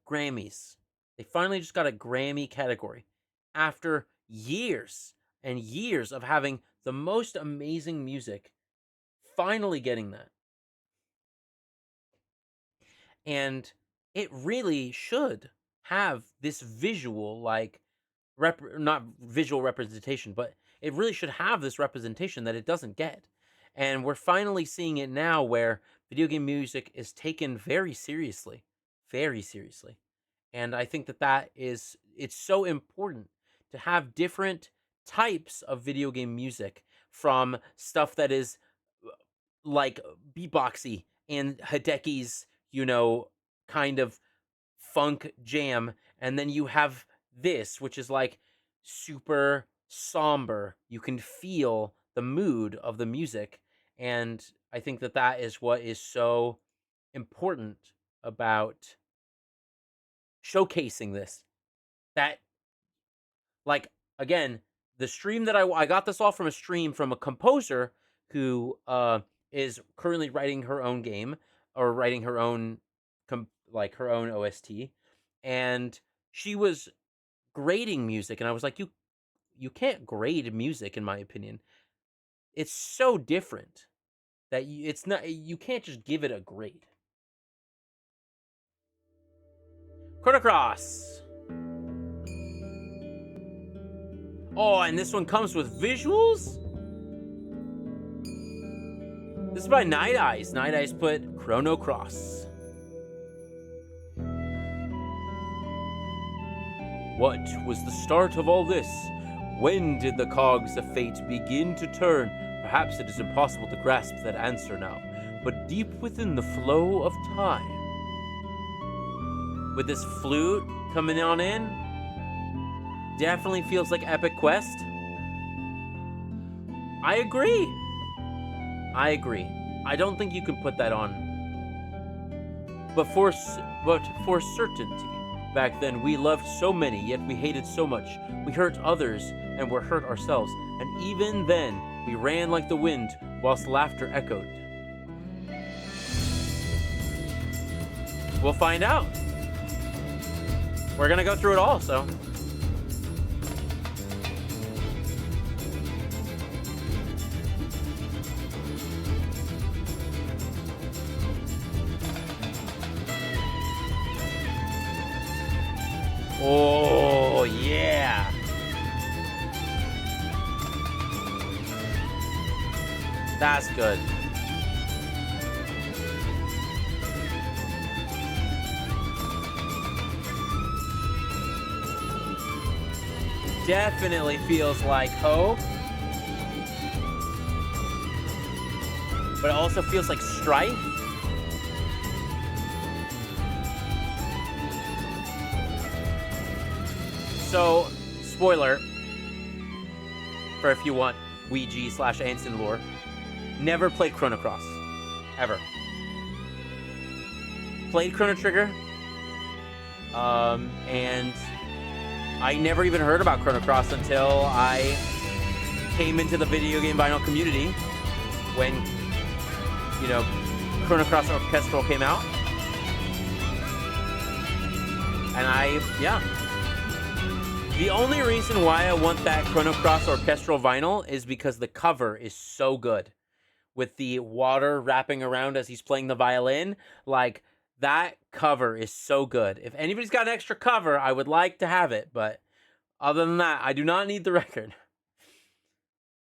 Grammys. They finally just got a Grammy category after years and years of having the most amazing music, finally getting that. And it really should have this visual, like, not visual representation, but it really should have this representation that it doesn't get. And we're finally seeing it now, where video game music is taken very seriously. Very seriously. And I think that it's so important to have different types of video game music, from stuff that is like beatboxy and Hideki's, kind of funk jam, and then you have this, which is like super somber. You can feel the mood of the music, and I think that is what is so important about showcasing this. That, like, again, the stream that I got this all from a stream from a composer who is currently writing her own game, or writing her own her own OST, and she was grading music, and I was like, you can't grade music, in my opinion. It's so different that you can't just give it a grade. Chrono Cross. Oh, and this one comes with visuals? This is by Night Eyes. Night Eyes put Chrono Cross. What was the start of all this? When did the cogs of fate begin to turn? Perhaps it is impossible to grasp that answer now, but deep within the flow of time. With this flute coming on in, definitely feels like Epic Quest. I agree. I don't think you can put that on. But for certainty, back then we loved so many, yet we hated so much. We hurt others and were hurt ourselves. And even then, we ran like the wind, whilst laughter echoed. We'll find out. We're gonna go through it all, so. Oh, yeah. That's good. Definitely feels like hope. But it also feels like strife. So, spoiler, for if you want Ouija/Anson lore, never played Chrono Cross. Ever. Played Chrono Trigger. And I never even heard about Chrono Cross until I came into the video game vinyl community when, you know, Chrono Cross Orchestral came out. And yeah. The only reason why I want that Chrono Cross Orchestral vinyl is because the cover is so good. With the water wrapping around as he's playing the violin. Like, that cover is so good. If anybody's got an extra cover, I would like to have it. But other than that, I do not need the record.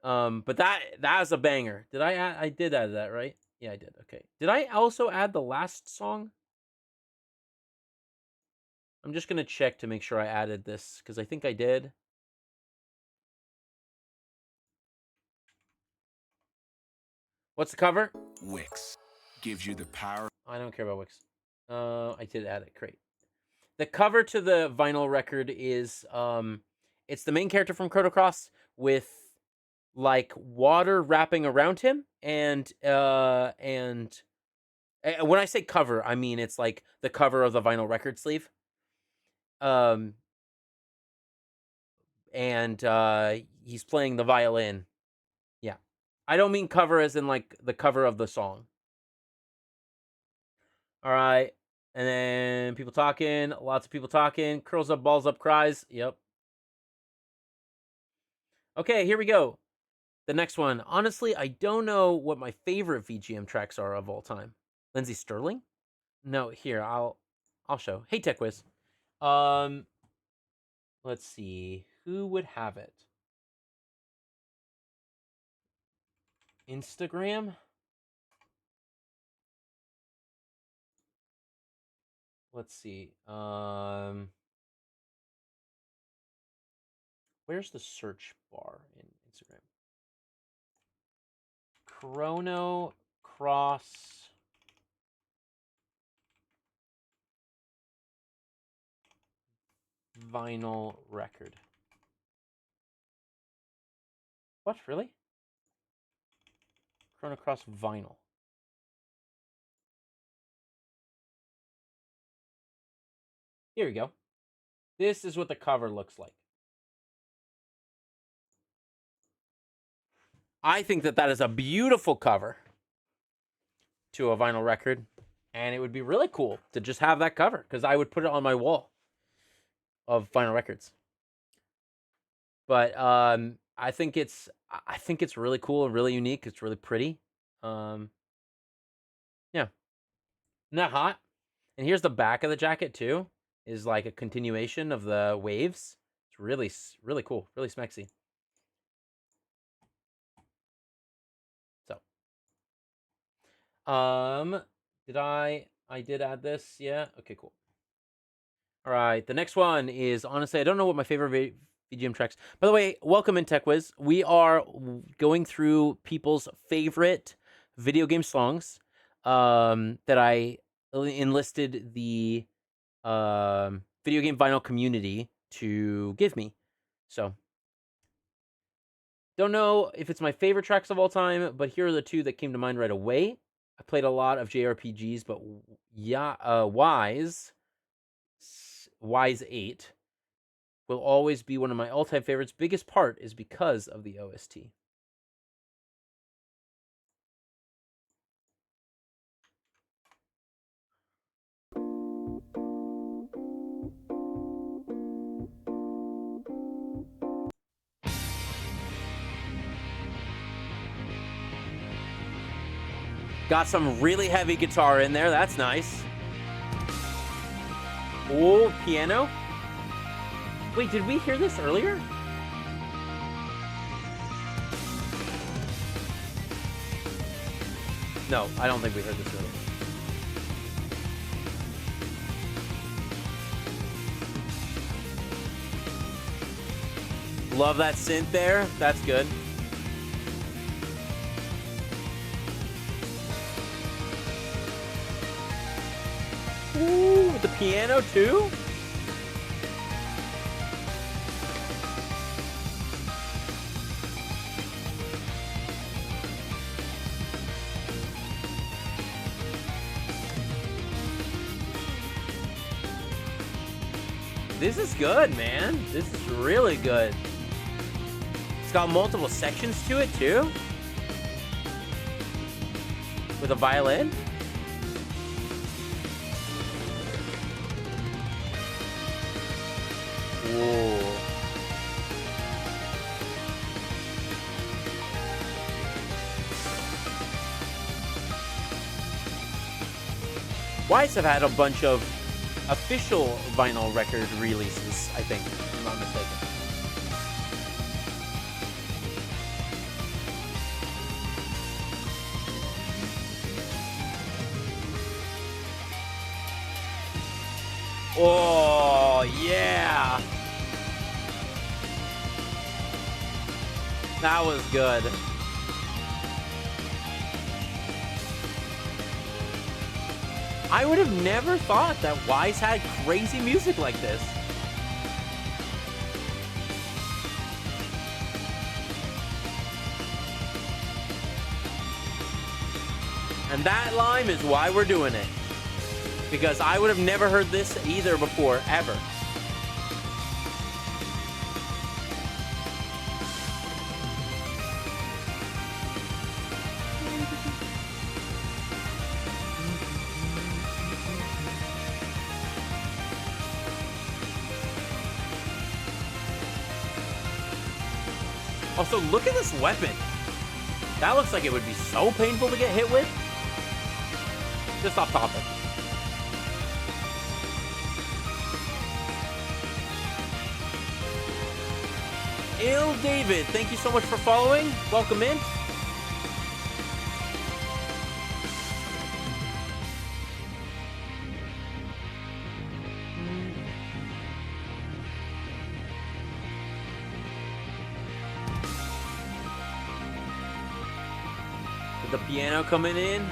But that was a banger. Did I did add that, right? Yeah, I did. Okay. Did I also add the last song? I'm just going to check to make sure I added this, because I think I did. What's the cover? Wix gives you the power. I don't care about Wix. I did add it. Great. The cover to the vinyl record is, it's the main character from Chrono Cross with, like, water wrapping around him. And when I say cover, I mean it's like the cover of the vinyl record sleeve. And he's playing the violin. Yeah. I don't mean cover as in like the cover of the song. All right. And then people talking, lots of people talking, curls up, balls up, cries. Yep. Okay, here we go. The next one. Honestly, I don't know what my favorite VGM tracks are of all time. Lindsey Sterling? No, here, I'll show. Hey, TechWiz. Let's see. Who would have it? Instagram? Let's see. Where's the search bar in Instagram? Chrono Cross vinyl record. What, really? Chrono Cross vinyl. Here we go. This is what the cover looks like. I think that is a beautiful cover to a vinyl record. And it would be really cool to just have that cover, because I would put it on my wall of vinyl records. But I think it's really cool and really unique. It's really pretty. Yeah. Isn't that hot? And here's the back of the jacket too. Is like a continuation of the waves. It's really, really cool. Really smexy. So. Did I did add this? Yeah. Okay, cool. All right. The next one is, honestly, I don't know what my favorite VGM tracks. By the way, welcome in TechWiz. We are going through people's favorite video game songs that I enlisted the video game vinyl community to give me. So, don't know if it's my favorite tracks of all time, but here are the two that came to mind right away. I played a lot of JRPGs, but yeah, Wise 8 will always be one of my all-time favorites. Biggest part is because of the OST. Got some really heavy guitar in there. That's nice. Oh, piano. Wait, did we hear this earlier? No, I don't think we heard this earlier. Love that synth there. That's good. Ooh, with the piano too? This is good, man. This is really good. It's got multiple sections to it too. With a violin. Whoa. Wise have had a bunch of official vinyl record releases, I think, if I'm not mistaken. Oh, yeah. That was good. I would have never thought that Wise had crazy music like this. And that lime is why we're doing it. Because I would have never heard this either before, ever. Also, look at this weapon. That looks like it would be so painful to get hit with. Just off topic. Il David, thank you so much for following. Welcome in. With the piano coming in.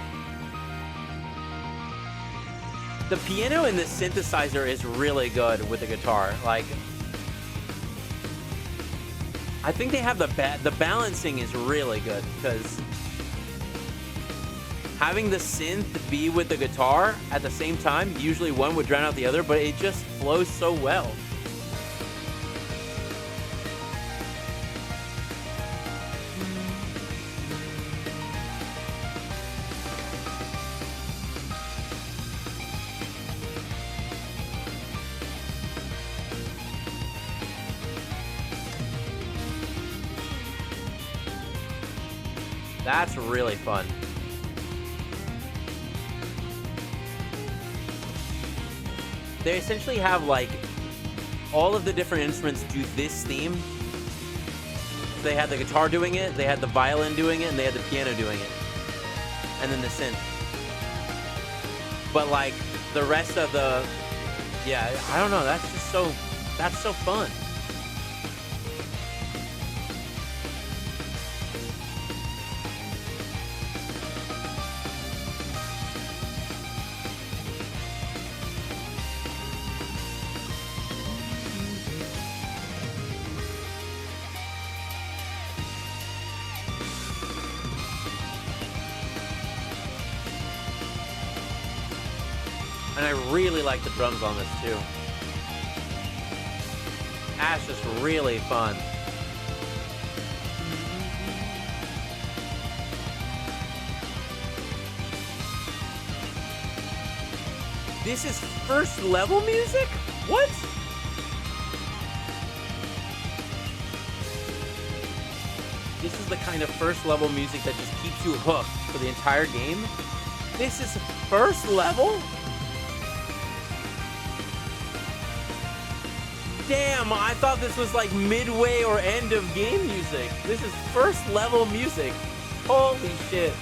The piano in this synthesizer is really good with the guitar. Like, I think they have the balancing is really good because having the synth be with the guitar at the same time, usually one would drown out the other, but it just flows so well. That's really fun. They essentially have like all of the different instruments do this theme. They had the guitar doing it, they had the violin doing it, and they had the piano doing it. And then the synth. But like the rest of the, yeah, I don't know. That's so fun. And I really like the drums on this too. That's just really fun. This is first level music? What? This is the kind of first level music that just keeps you hooked for the entire game. This is first level? Damn, I thought this was like midway or end of game music. This is first level music. Holy shit.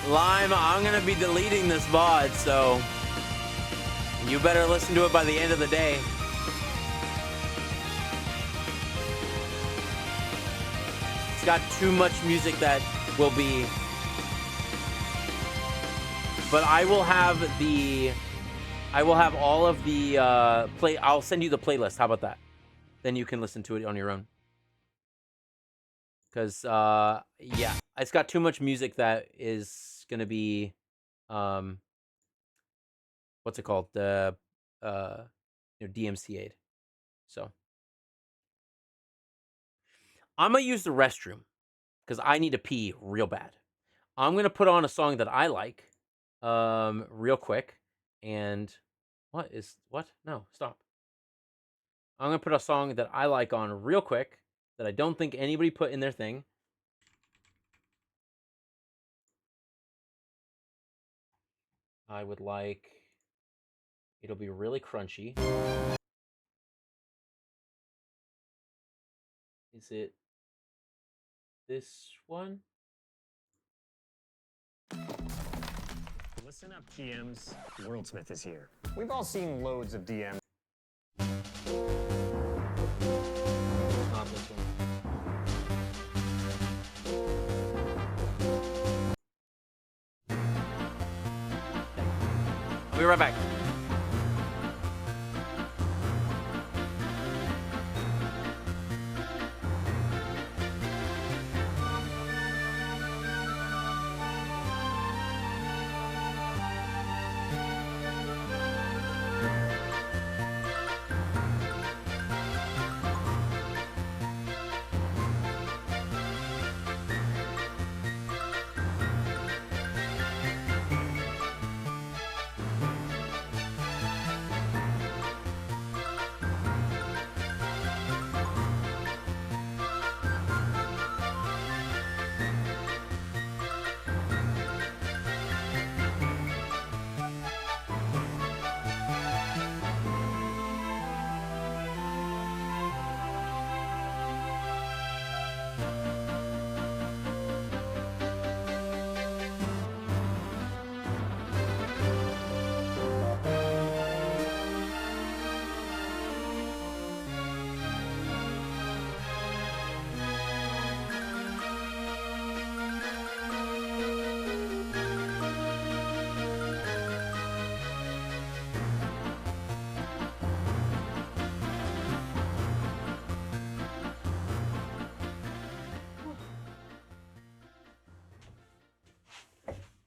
Lime, I'm gonna be deleting this VOD, so you better listen to it by the end of the day. It's got too much music that will be... But I will have all of the I'll send you the playlist. How about that? Then you can listen to it on your own. Because yeah, it's got too much music that is gonna be what's it called? The DMCA'd. So I'm gonna use the restroom because I need to pee real bad. I'm gonna put on a song that I like. Real quick, and what? No, stop. I'm gonna put a song that I like on real quick that I don't think anybody put in their thing. I would like, it'll be really crunchy. Is it this one? Listen up, GMs. Worldsmith is here. We've all seen loads of DMs. Not this one. I'll be right back.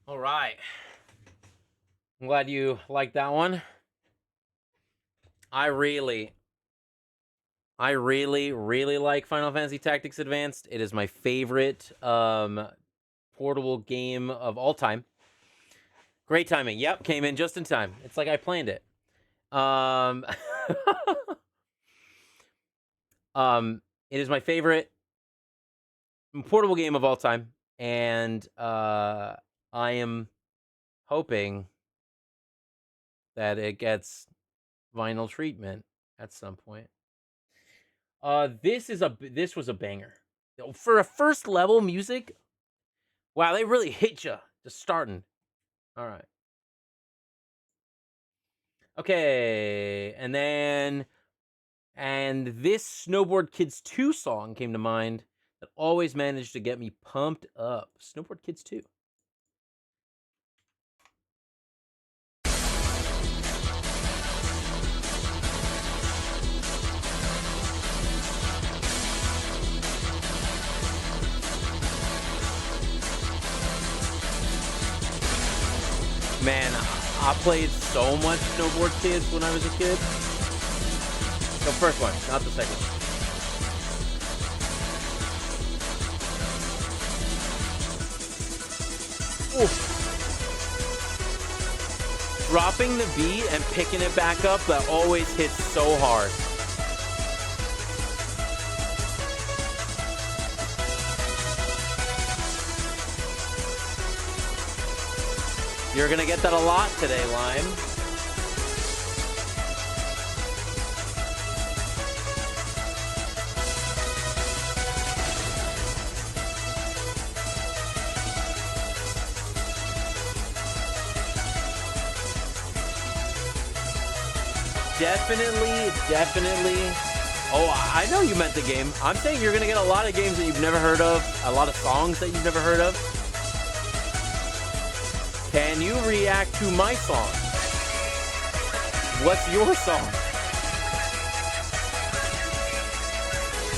All right. I'm glad you liked that one. I really like Final Fantasy Tactics Advanced. It is my favorite portable game of all time. Great timing. Yep, came in just in time. It's like I planned it. It is my favorite portable game of all time, and I am hoping that it gets vinyl treatment at some point. This was a banger. For a first level music, wow, they really hit you just starting. All right. Okay, and this Snowboard Kids 2 song came to mind that always managed to get me pumped up. Snowboard Kids 2. Man, I played so much Snowboard Kids when I was a kid. The first one, not the second one. Oof. Dropping the beat and picking it back up, that always hits so hard. You're gonna get that a lot today, Lime. Definitely. Oh, I know you meant the game. I'm saying you're gonna get a lot of games that you've never heard of, a lot of songs that you've never heard of. Can you react to my song? What's your song?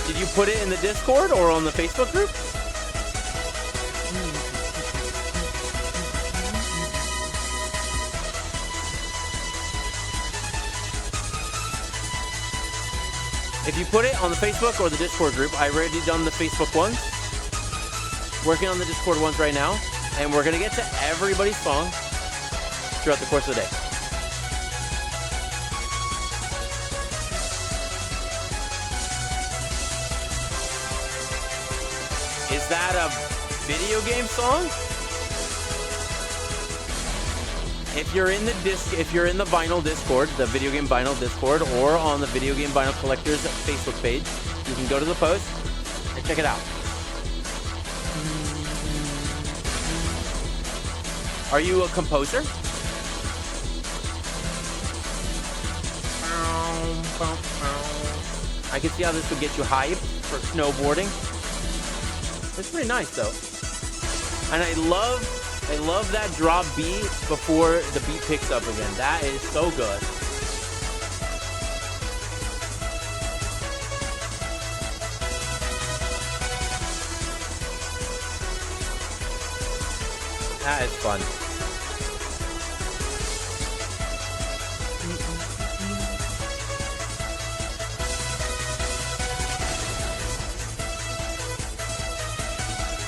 Did you put it in the Discord or on the Facebook group? If you put it on the Facebook or the Discord group, I already done the Facebook ones. Working on the Discord ones right now. And we're going to get to everybody's song throughout the course of the day. Is that a video game song? If you're in the vinyl Discord, the video game vinyl Discord, or on the Video Game Vinyl Collectors Facebook page, you can go to the post and check it out. Are you a composer? I can see how this would get you hyped for snowboarding. It's pretty nice though. And I love that drop beat before the beat picks up again. That is so good. That is fun.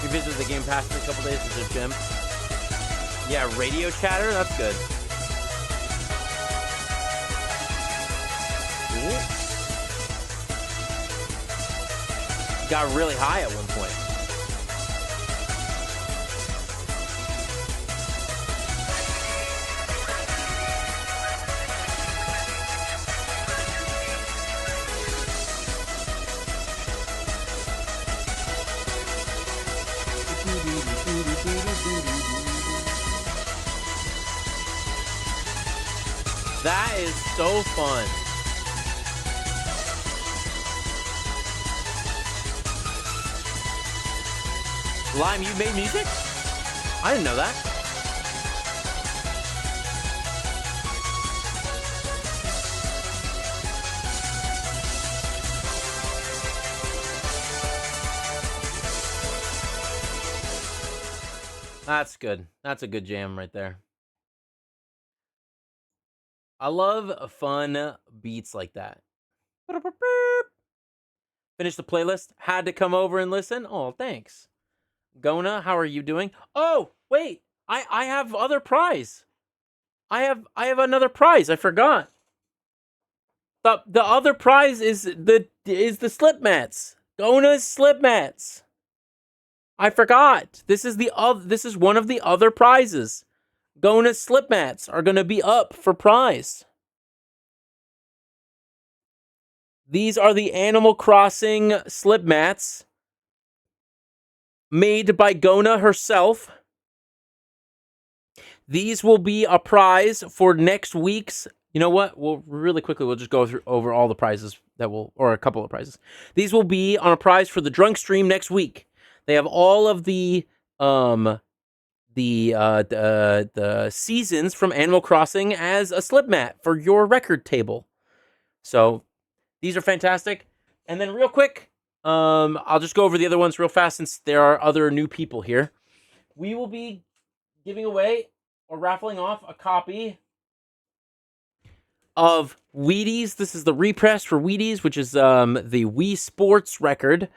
You visited the Game Pass in a couple days with the gym. Yeah, Radio Chatter, that's good. Ooh. Got really high at one point. That is so fun. Lime, you made music? I didn't know that. That's good. That's a good jam right there. I love fun beats like that. Finish the playlist. Had to come over and listen. Oh, thanks. Gona, how are you doing? Oh, wait. I have other prize. I have another prize. I forgot. The other prize is the slip mats. Gona's slip mats. I forgot. This is one of the other prizes. Gona's slip mats are going to be up for prize. These are the Animal Crossing slip mats made by Gona herself. These will be a prize for next week's. You know what? We'll really quickly, we'll just go over all the prizes or a couple of prizes. These will be on a prize for the drunk stream next week. They have all of the seasons from Animal Crossing as a slip mat for your record table. So these are fantastic. And then real quick, I'll just go over the other ones real fast since there are other new people here. We will be giving away or raffling off a copy of Wheaties. This is the repress for Wheaties, which is the Wii Sports record.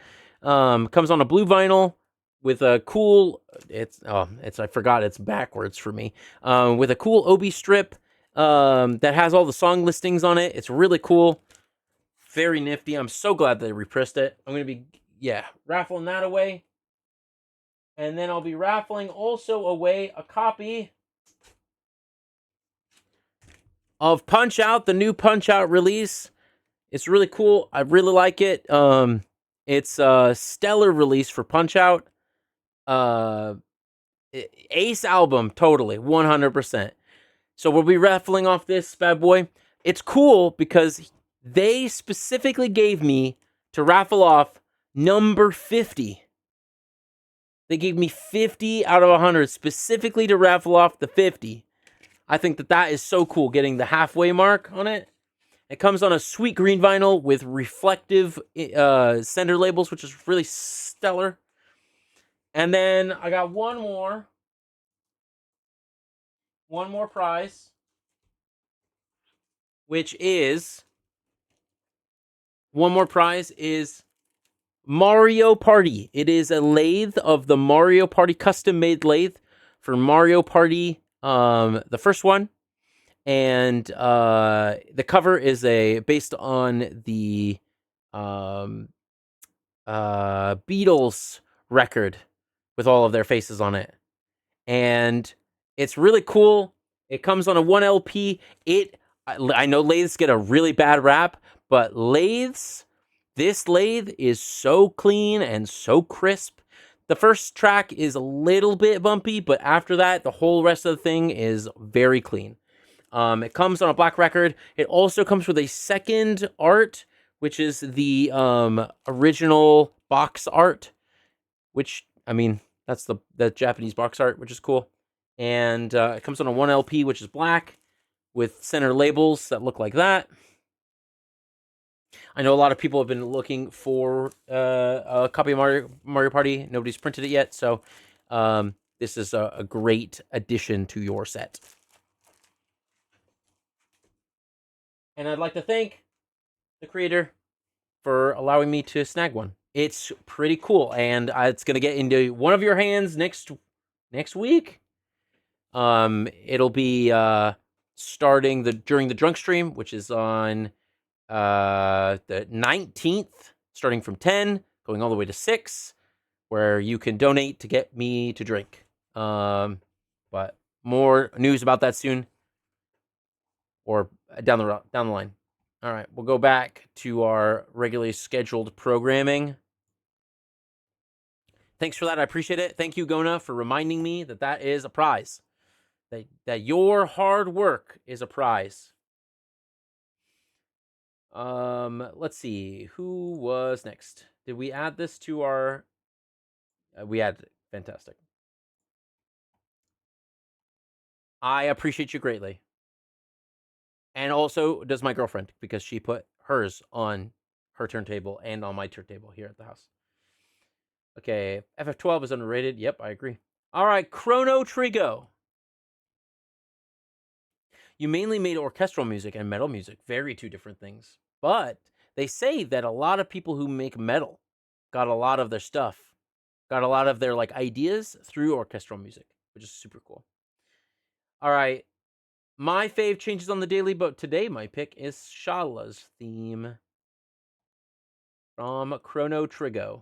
Comes on a blue vinyl with a cool, I forgot it's backwards for me. With a cool Obi strip that has all the song listings on it. It's really cool. Very nifty. I'm so glad they repressed it. I'm going to be, raffling that away. And then I'll be raffling also away a copy of Punch Out, the new Punch Out release. It's really cool. I really like it. It's a stellar release for Punch Out. Ace album, totally, 100%. So we'll be raffling off this bad boy. It's cool because they specifically gave me to raffle off number 50. They gave me 50 out of 100 specifically to raffle off the 50. I think that is so cool, getting the halfway mark on it. It comes on a sweet green vinyl with reflective center labels, which is really stellar. And then I got one more prize, which is Mario Party. It is a lathe of the Mario Party, custom-made lathe for Mario Party, the first one. And the cover is based on the Beatles record with all of their faces on it. And it's really cool. It comes on a 1 LP. I know lathes get a really bad rap, but this lathe is so clean and so crisp. The first track is a little bit bumpy, but after that, the whole rest of the thing is very clean. It comes on a black record. It also comes with a second art, which is the original box art, which, I mean, that's the Japanese box art, which is cool. And it comes on a 1 LP, which is black, with center labels that look like that. I know a lot of people have been looking for a copy of Mario Party. Nobody's printed it yet, so this is a great addition to your set. And I'd like to thank the creator for allowing me to snag one. It's pretty cool, and it's going to get into one of your hands next week. It'll be starting during the drunk stream, which is on the 19th, starting from 10, going all the way to 6, where you can donate to get me to drink. But more news about that soon, or down the line. All right, we'll go back to our regularly scheduled programming. Thanks for that. I appreciate it. Thank you, Gona, for reminding me that is a prize. That your hard work is a prize. Let's see. Who was next? Did we add this to our... we added it. Fantastic. I appreciate you greatly. And also does my girlfriend, because she put hers on her turntable and on my turntable here at the house. Okay, FF12 is underrated. Yep, I agree. All right, Chrono Trigger. You mainly made orchestral music and metal music. Very two different things. But they say that a lot of people who make metal got a lot of their stuff, got a lot of their ideas through orchestral music, which is super cool. All right. My fave changes on the daily, but today my pick is Shala's theme from Chrono Trigger.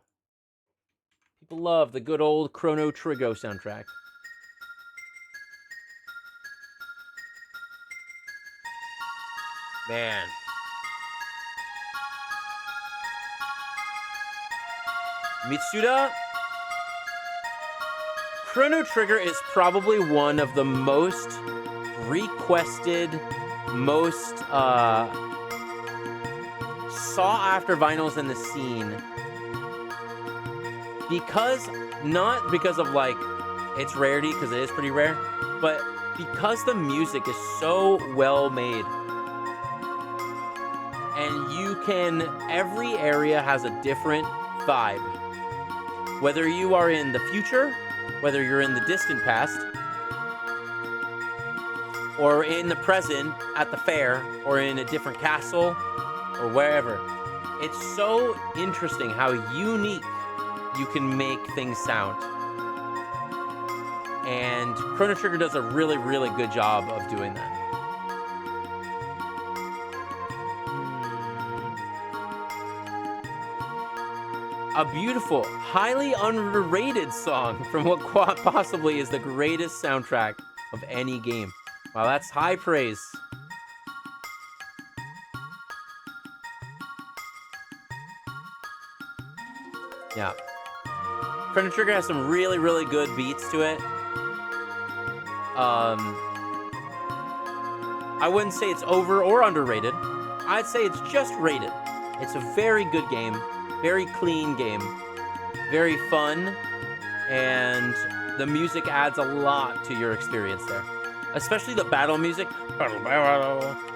People love the good old Chrono Trigger soundtrack. Man. Mitsuda Chrono Trigger is probably one of the most requested, most sought-after vinyls in the scene. Not because of, like, its rarity, because it is pretty rare, but because the music is so well made. And every area has a different vibe. Whether you are in the future, whether you're in the distant past, or in the present at the fair, or in a different castle, or wherever. It's so interesting how unique you can make things sound. And Chrono Trigger does a really, really good job of doing that. A beautiful, highly underrated song from what possibly is the greatest soundtrack of any game. Wow, that's high praise. Yeah. Chrono Trigger has some really, really good beats to it. I wouldn't say it's over or underrated. I'd say it's just rated. It's a very good game. Very clean game, very fun, and the music adds a lot to your experience there. Especially the battle music,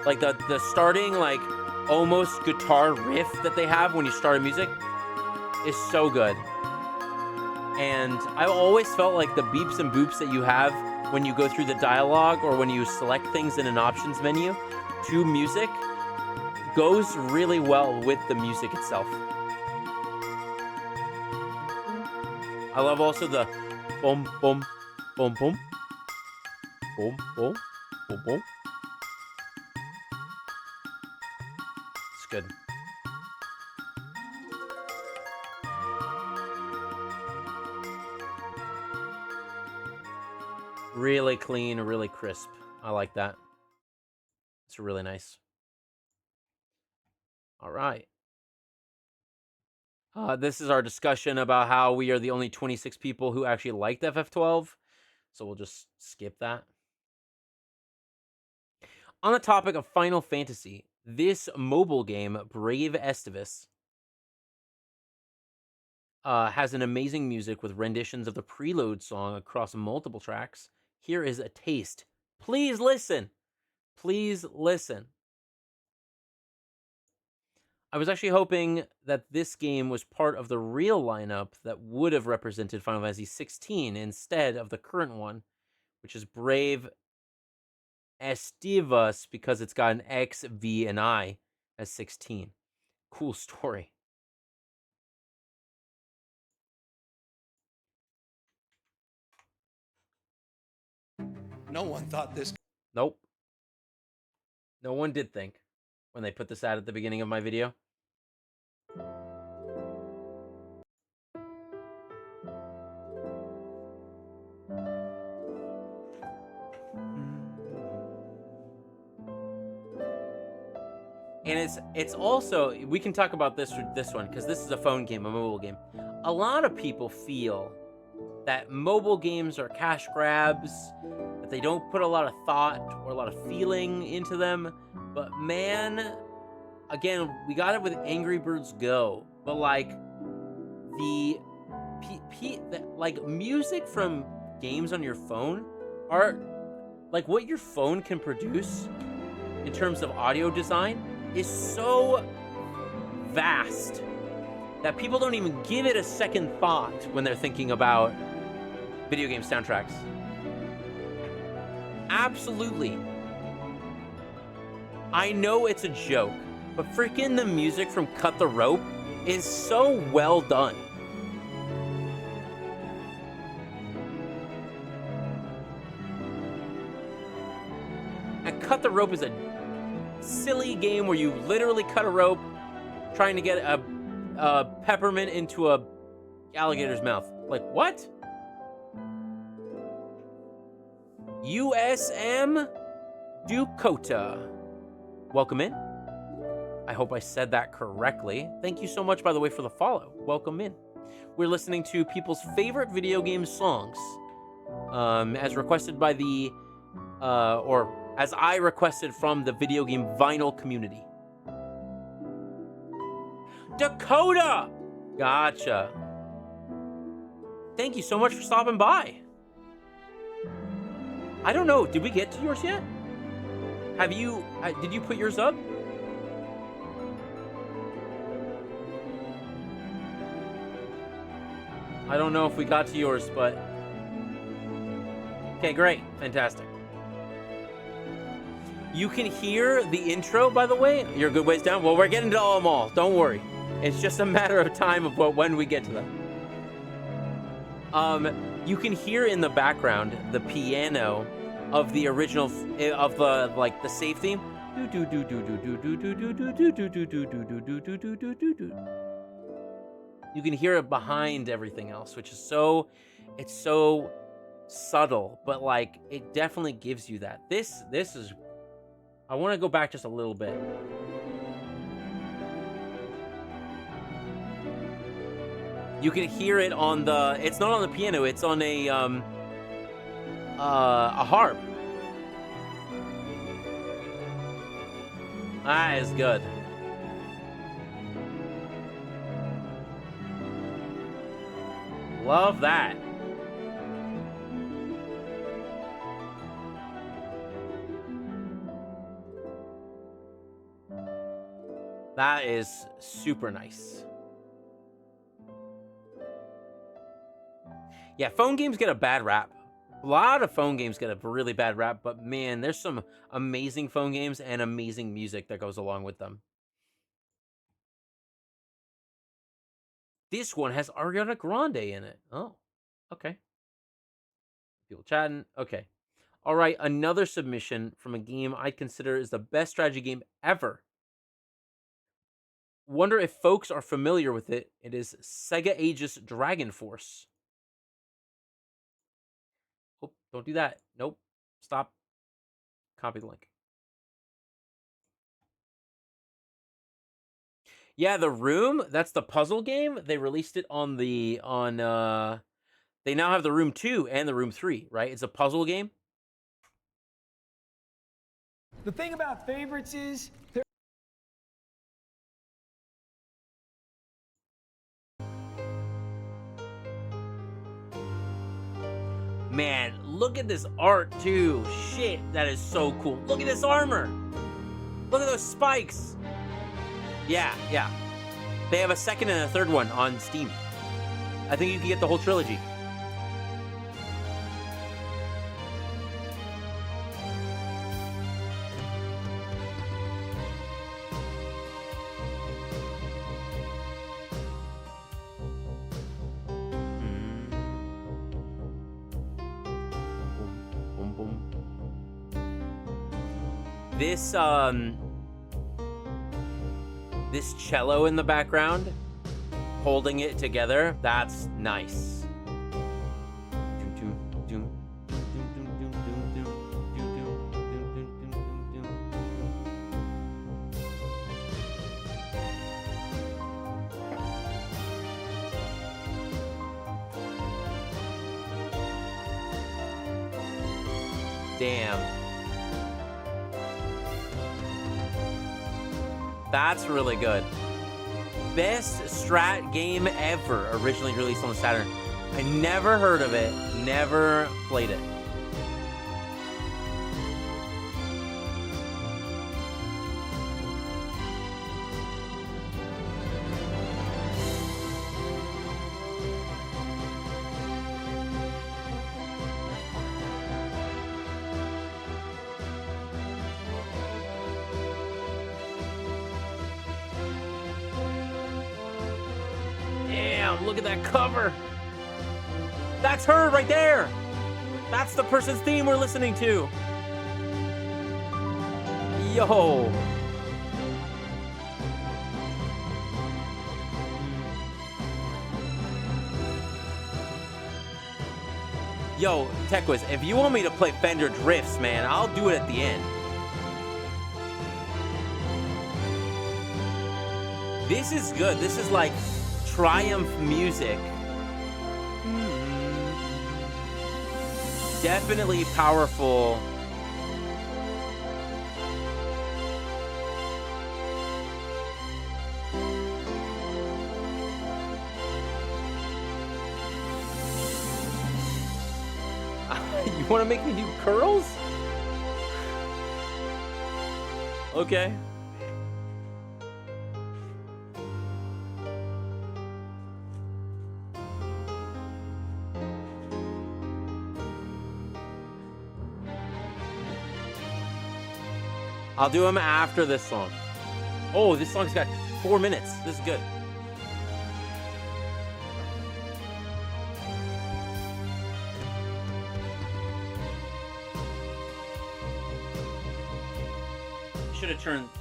like the starting, like, almost guitar riff that they have when you start a music is so good. And I've always felt like the beeps and boops that you have when you go through the dialogue or when you select things in an options menu to music goes really well with the music itself. I love also the boom, boom, boom, boom, boom, boom, boom, boom. It's good. Really clean, really crisp. I like that. It's really nice. All right. This is our discussion about how we are the only 26 people who actually liked FF12. So we'll just skip that. On the topic of Final Fantasy, this mobile game, Brave Estivus, has an amazing music with renditions of the prelude song across multiple tracks. Here is a taste. Please listen. Please listen. I was actually hoping that this game was part of the real lineup that would have represented Final Fantasy 16 instead of the current one, which is Brave Estivus, because it's got an X, V, and I as 16. Cool story. No one thought this. Nope. No one did think when they put this ad at the beginning of my video. And it's also, we can talk about this one because this is a phone game, a mobile game. A lot of people feel that mobile games are cash grabs, that they don't put a lot of thought or a lot of feeling into them. But man, again, we got it with Angry Birds Go. But like like music from games on your phone are like what your phone can produce in terms of audio design is so vast that people don't even give it a second thought when they're thinking about video game soundtracks. Absolutely. I know it's a joke, but freaking the music from Cut the Rope is so well done. And Cut the Rope is a silly game where you literally cut a rope trying to get a peppermint into a alligator's mouth. Like, what? USM Dakota. Welcome in. I hope I said that correctly. Thank you so much, by the way, for the follow. Welcome in. We're listening to people's favorite video game songs as requested by the, or as I requested from the video game vinyl community. Dakota! Gotcha. Thank you so much for stopping by. I don't know, did we get to yours yet? Have you, did you put yours up? I don't know if we got to yours, but... Okay, great. Fantastic. You can hear the intro, by the way. You're a good ways down. Well, we're getting to them all. Don't worry. It's just a matter of time of when we get to them. You can hear in the background the piano of the original, of the, like, the save theme. You can hear it behind everything else, which is so, it's so subtle, but like it definitely gives you that. This is, I want to go back just a little bit. You can hear it on the, it's not on the piano, it's on a harp. That is good. Love that. That is super nice. Yeah, phone games get a bad rap. A lot of phone games get a really bad rap, but man, there's some amazing phone games and amazing music that goes along with them. This one has Ariana Grande in it. Oh, okay. People chatting. Okay. All right, another submission from a game I consider is the best strategy game ever. Wonder if folks are familiar with it. It is Sega Aegis Dragon Force. Oh, don't do that. Nope. Stop. Copy the link. Yeah, The Room, that's the puzzle game. They released it on the, they now have The Room 2 and The Room 3, right? It's a puzzle game. The thing about favorites is Man, look at this art too. Shit, that is so cool. Look at this armor. Look at those spikes. Yeah. They have a second and a third one on Steam. I think you can get the whole trilogy. This cello in the background, holding it together, that's nice. Damn. That's really good. Best strat game ever, originally released on the Saturn. I never heard of it, never played it. Look at that cover. That's her right there. That's the person's theme we're listening to. Yo. Yo, TechWiz, if you want me to play Fender Drifts, man, I'll do it at the end. This is good. This is like Triumph music. Definitely powerful. You want to make me do curls? Okay. I'll do them after this song. Oh, this song's got 4 minutes. This is good.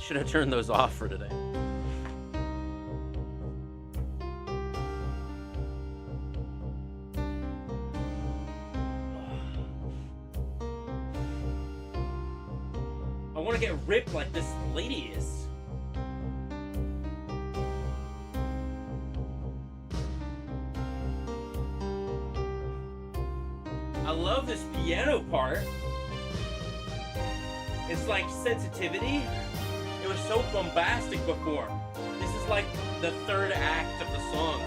Should have turned those off for today. I want to get ripped like this lady is. I love this piano part. It's like sensitivity. It was so bombastic before. This is like the third act of the song.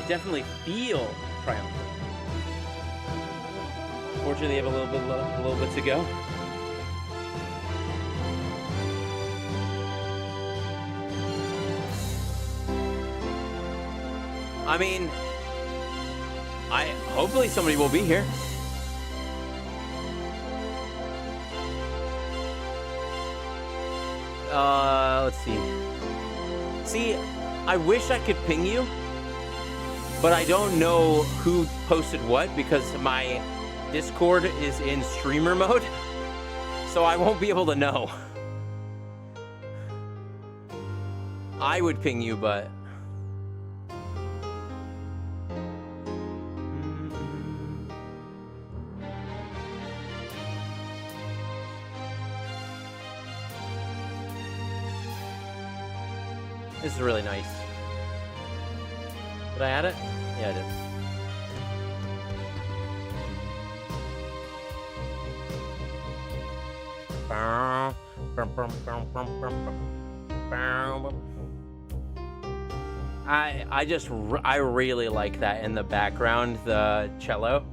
Definitely feel triumphant. Fortunately, they have a little bit to go. I mean, hopefully somebody will be here. Let's see. See, I wish I could ping you. But I don't know who posted what because my Discord is in streamer mode. So I won't be able to know. I would ping you, but... This is really nice. Did I add it? Yeah, I did. I really like that in the background, the cello.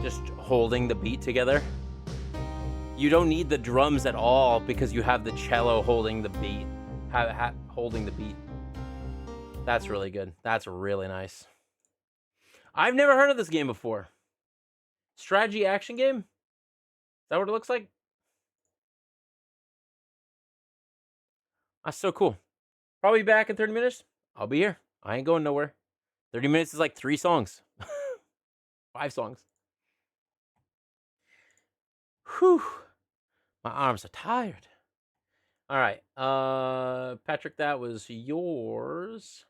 Just holding the beat together. You don't need the drums at all because you have the cello holding the beat. Holding the beat. That's really good. That's really nice. I've never heard of this game before. Strategy action game? Is that what it looks like? That's so cool. Probably back in 30 minutes. I'll be here. I ain't going nowhere. 30 minutes is like 3 songs. 5 songs. Whew. My arms are tired. All right. Patrick, that was yours.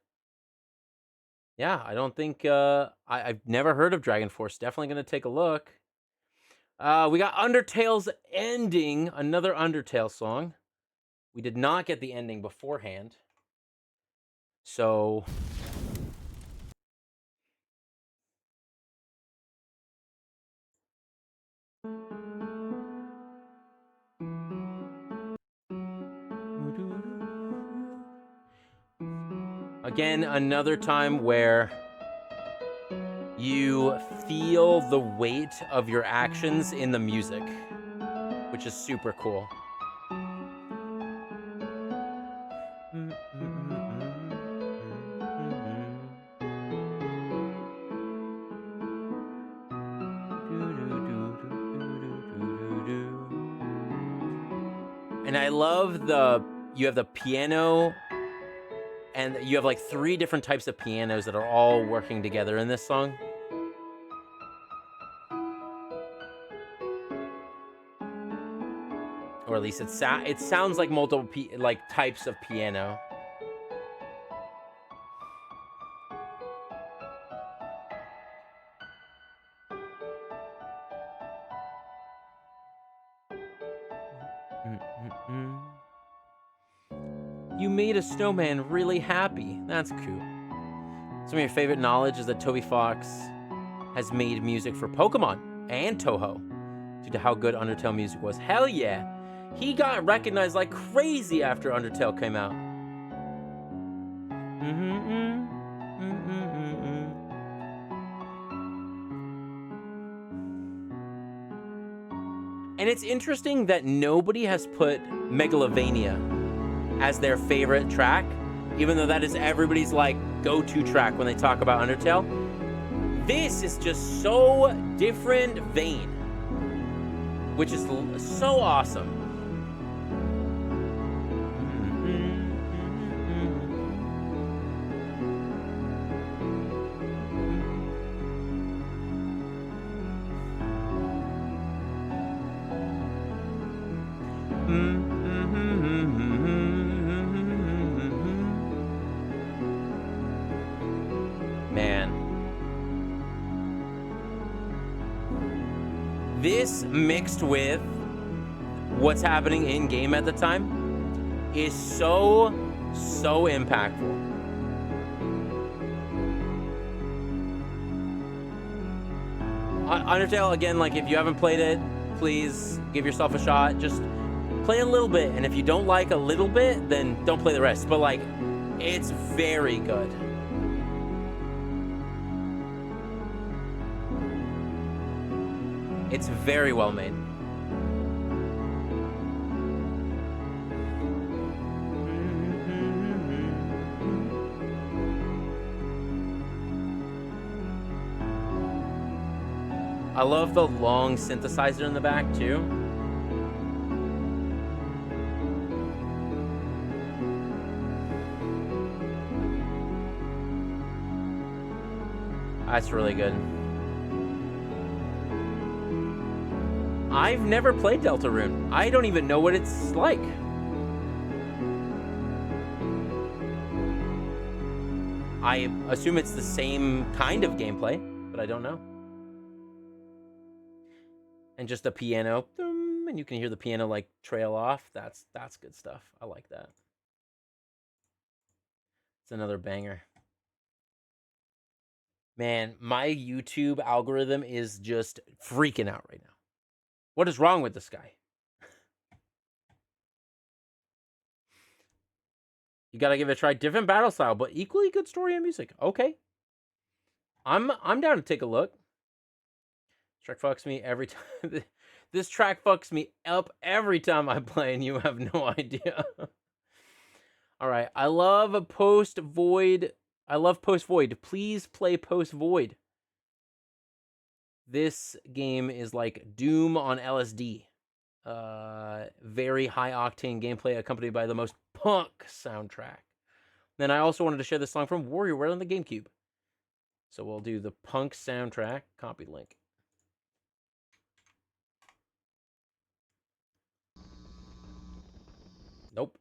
Yeah, I don't think... I've never heard of Dragon Force. Definitely going to take a look. We got Undertale's ending. Another Undertale song. We did not get the ending beforehand. So... Again, another time where you feel the weight of your actions in the music. which is super cool. And I love you have the piano, and you have like 3 different types of pianos that are all working together in this song. Or at least it sounds like multiple types of piano. You made a snowman really happy. That's cool. Some of your favorite knowledge is that Toby Fox has made music for Pokemon and Toho due to how good Undertale music was. Hell yeah! He got recognized like crazy after Undertale came out. And it's interesting that nobody has put Megalovania as their favorite track, even though that is everybody's like go-to track when they talk about Undertale. This is just so different vein, which is so awesome. This mixed with what's happening in game at the time is so impactful. Undertale, again, like if you haven't played it, please give yourself a shot. Just play a little bit, and if you don't like a little bit, then don't play the rest. But like, it's very good. It's very well made. I love the long synthesizer in the back too. That's really good. I've never played Deltarune. I don't even know what it's like. I assume it's the same kind of gameplay, but I don't know. And just a piano, and you can hear the piano like trail off. That's good stuff. I like that. It's another banger. Man, my YouTube algorithm is just freaking out right now. What is wrong with this guy? You gotta give it a try. Different battle style, but equally good story and music. Okay. I'm down to take a look. This track fucks me every time. This track fucks me up every time I play, and you have no idea. All right. I love Post Void. Please play Post Void. This game is like Doom on LSD. Very high octane gameplay accompanied by the most punk soundtrack. Then I also wanted to share this song from WarioWare on the GameCube. So we'll do the punk soundtrack. Copy link. Nope.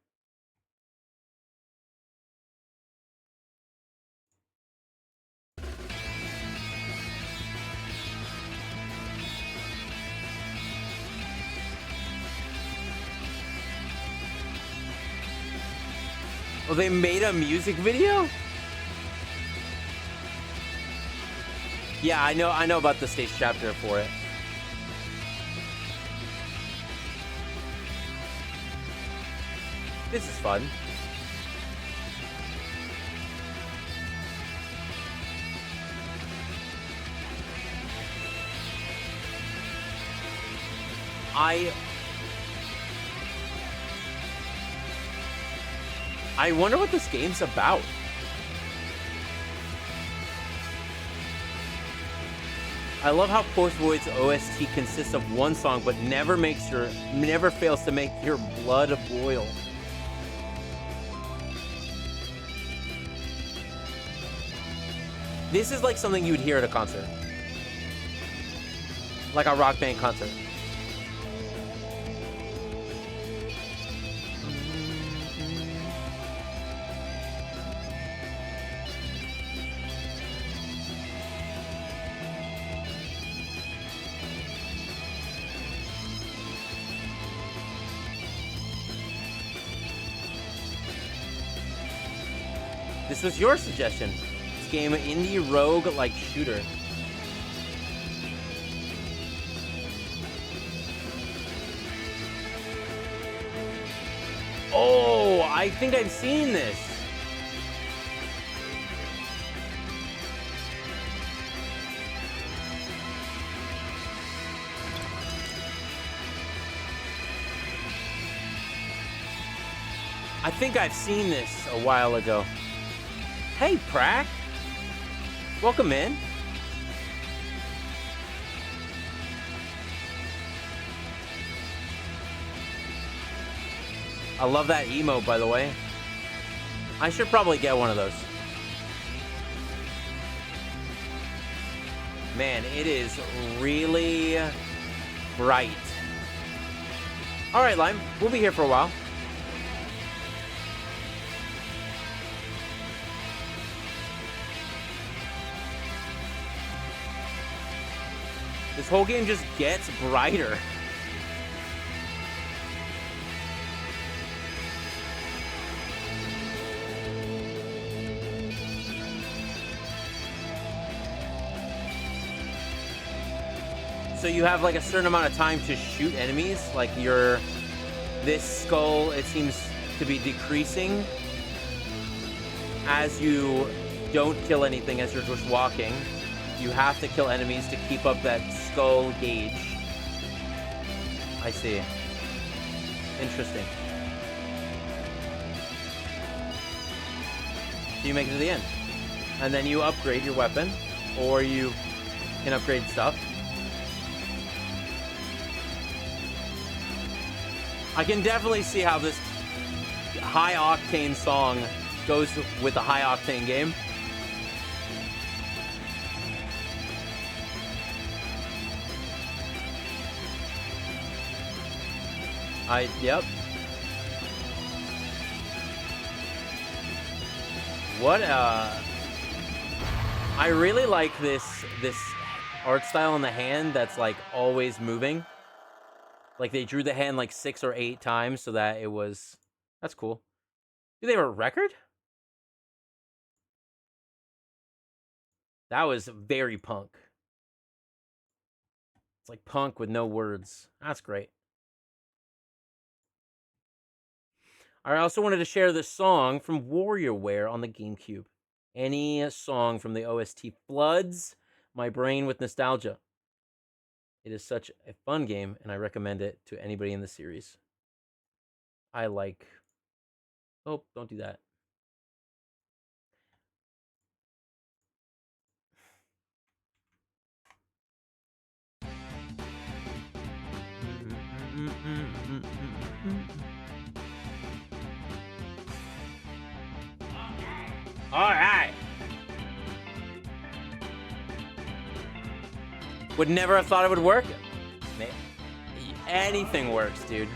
Oh, they made a music video? Yeah, I know about the stage chapter for it. This is fun. I wonder what this game's about. I love how Port Void's OST consists of one song, but never fails to make your blood boil. This is like something you'd hear at a concert. Like a rock band concert. This was your suggestion. This game, indie rogue like shooter. Oh, I think I've seen this. I think I've seen this a while ago. Hey, Prack. Welcome in. I love that emote, by the way. I should probably get one of those. Man, it is really bright. All right, Lime. We'll be here for a while. This whole game just gets brighter. So you have like a certain amount of time to shoot enemies. Like this skull, it seems to be decreasing as you don't kill anything as you're just walking. You have to kill enemies to keep up that skull gauge. I see. Interesting. So you make it to the end. And then you upgrade your weapon, or you can upgrade stuff. I can definitely see how this high-octane song goes with a high-octane game. Yep. What, I really like this art style in the hand that's, like, always moving. Like, they drew the hand, like, 6 or 8 times so that it was... That's cool. Do they have a record? That was very punk. It's like punk with no words. That's great. I also wanted to share this song from WarioWare on the GameCube. Any song from the OST floods my brain with nostalgia. It is such a fun game, and I recommend it to anybody in the series. I like... Oh, don't do that. All right. Would never have thought it would work. Man, anything works, dude.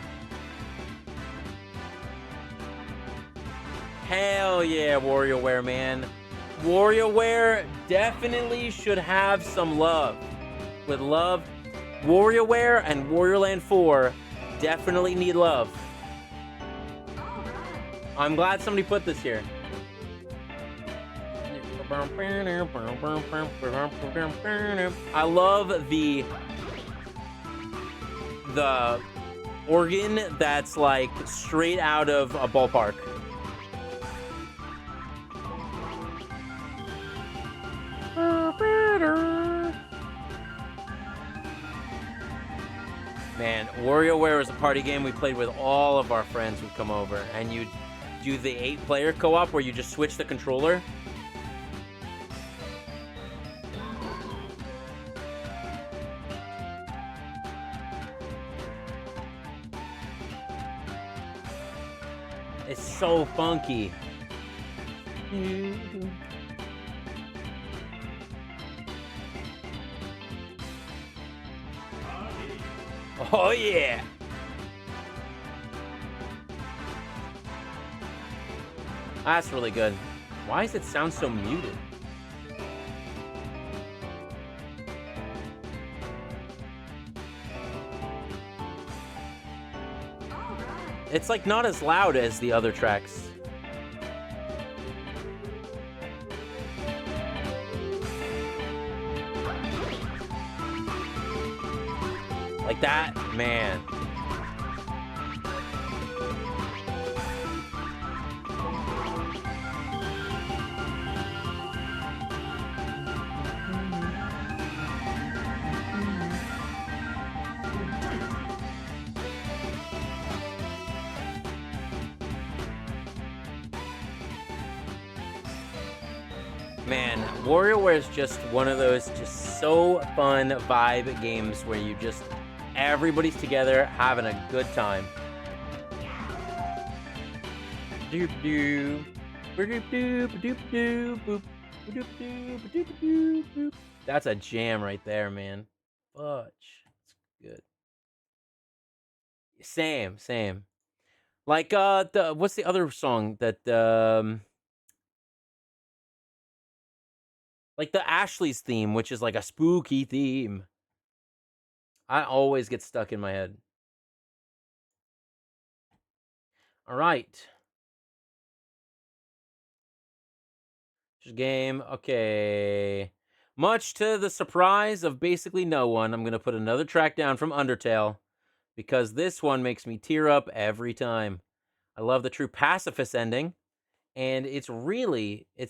Hell yeah, WarioWare, man. WarioWare definitely should have some love. With love, WarioWare and Warriorland 4 definitely need love. I'm glad somebody put this here. I love the organ that's like straight out of a ballpark. Man, WarioWare was a party game we played with all of our friends would come over, and do the 8-player co-op where you just switch the controller. It's so funky. Oh yeah. That's really good. Why does it sound so muted? It's like not as loud as the other tracks. Like that, man. Man, WarioWare is just one of those just so fun vibe games where you just everybody's together having a good time. Doop doop, doop doop doop doop boop, doop doop doop doop boop. That's a jam right there, man. Fudge, it's good. Same. Like what's the other song that like the Ashley's theme, which is like a spooky theme. I always get stuck in my head. All right. Just game. Okay. Much to the surprise of basically no one, I'm going to put another track down from Undertale because this one makes me tear up every time. I love the true pacifist ending. And it's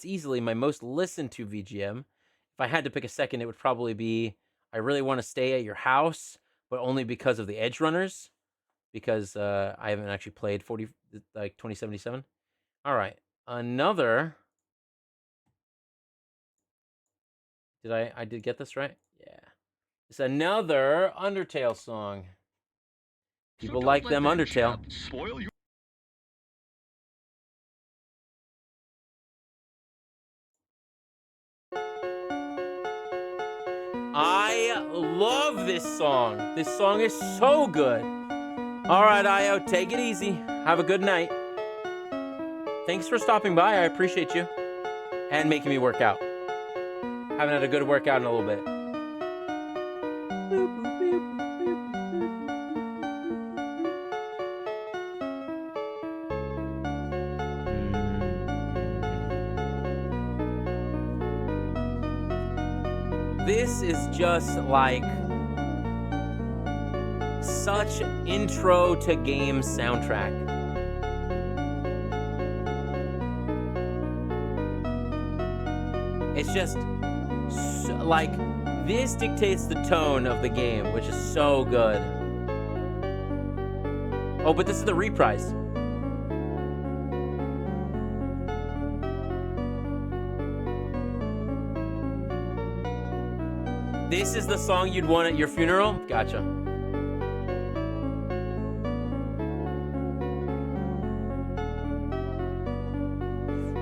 easily my most listened to VGM. If I had to pick a second, it would probably be I Really Want to Stay at Your House, but only because of the Edge Runners, because I haven't actually played 2077. All right, another. Did I did get this right? Yeah, it's another Undertale song. People like them Undertale. Spoil you. I love this song. This song is so good. All right, Io, take it easy. Have a good night. Thanks for stopping by. I appreciate you. And making me work out. Haven't had a good workout in a little bit. This is just like such intro to game soundtrack. It's just like this dictates the tone of the game, which is so good. Oh, but this is the reprise. This is the song you'd want at your funeral? Gotcha.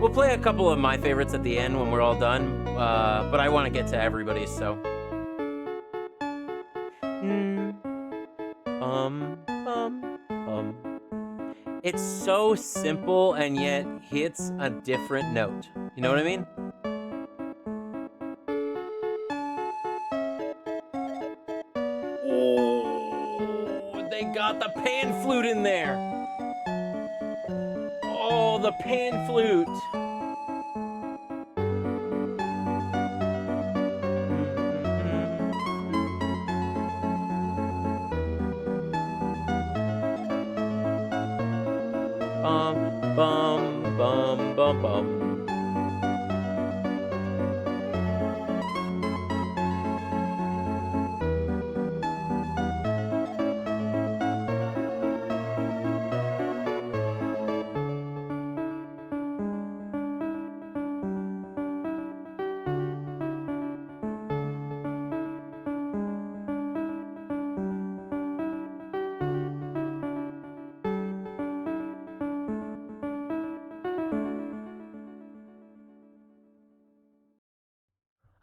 We'll play a couple of my favorites at the end when we're all done, but I want to get to everybody's, so. It's so simple and yet hits a different note. You know what I mean? Got the pan flute in there. Oh, the pan flute. Bum, bum, bum, bum, bum.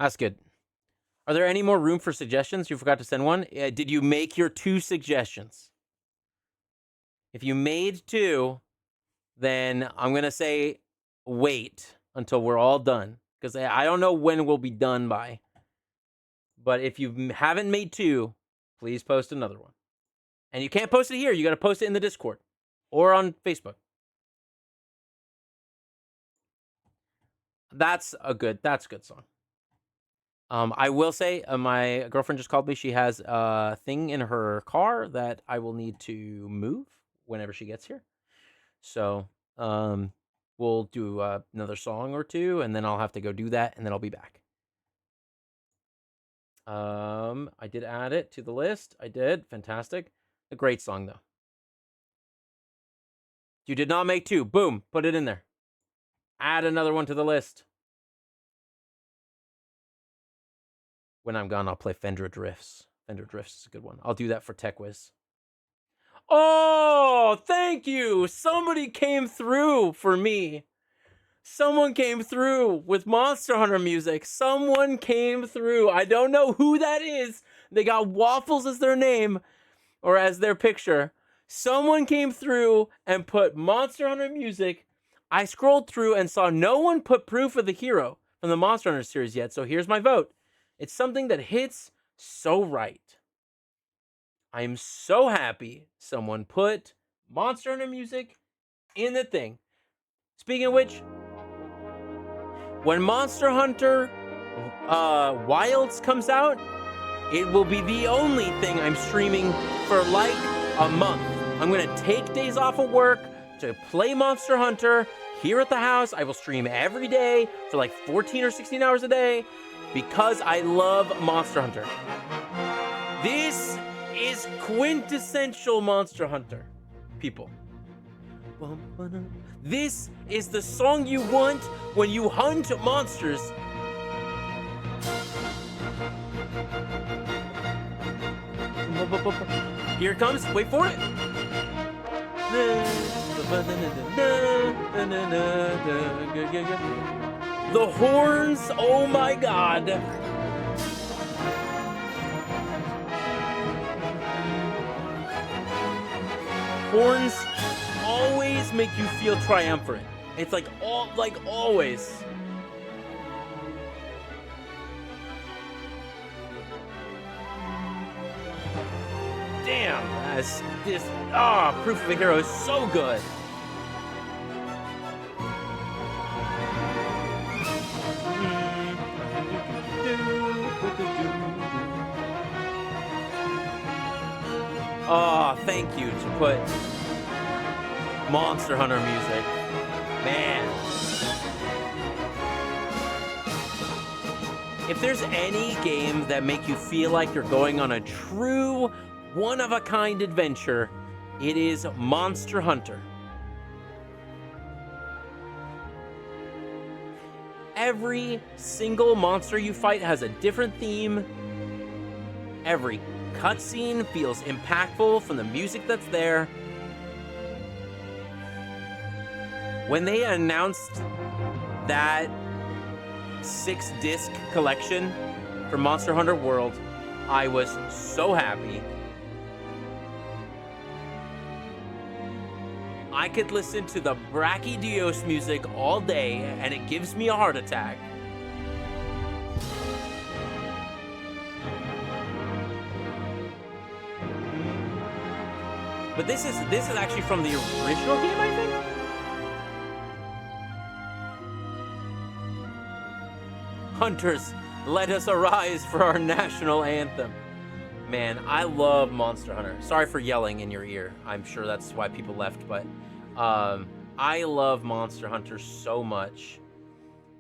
That's good. Are there any more room for suggestions? You forgot to send one. Did you make your 2 suggestions? If you made 2, then I'm going to say wait until we're all done. Because I don't know when we'll be done by. But if you haven't made 2, please post another one. And you can't post it here. You got to post it in the Discord or on Facebook. That's a good song. I will say, my girlfriend just called me. She has a thing in her car that I will need to move whenever she gets here. So, we'll do another song or 2, and then I'll have to go do that, and then I'll be back. I did add it to the list. I did. Fantastic. A great song, though. You did not make 2. Boom. Put it in there. Add another one to the list. When I'm gone, I'll play Fender Drifts. Fender Drifts is a good one. I'll do that for TechWiz. Oh, thank you. Somebody came through for me. Someone came through with Monster Hunter music. Someone came through. I don't know who that is. They got Waffles as their name or as their picture. Someone came through and put Monster Hunter music. I scrolled through and saw no one put Proof of the Hero from the Monster Hunter series yet. So here's my vote. It's something that hits so right. I am so happy someone put Monster Hunter music in the thing. Speaking of which, when Monster Hunter Wilds comes out, it will be the only thing I'm streaming for like a month. I'm going to take days off of work to play Monster Hunter here at the house. I will stream every day for like 14 or 16 hours a day because I love Monster Hunter. This is quintessential Monster Hunter, people. This is the song you want when you hunt monsters. Here it comes. Wait for it. The horns. Oh my God. Horns always make you feel triumphant. It's like always. Damn, Proof of a Hero is so good. Oh, thank you to put Monster Hunter music. Man. If there's any game that make you feel like you're going on a true one-of-a-kind adventure, it is Monster Hunter. Every single monster you fight has a different theme. Every cutscene feels impactful from the music that's there. When they announced that 6-disc collection for Monster Hunter World, I was so happy. I could listen to the Brachydios music all day and it gives me a heart attack. But this is actually from the original game, I think? Hunters, let us arise for our national anthem. Man, I love Monster Hunter. Sorry for yelling in your ear. I'm sure that's why people left, but I love Monster Hunter so much.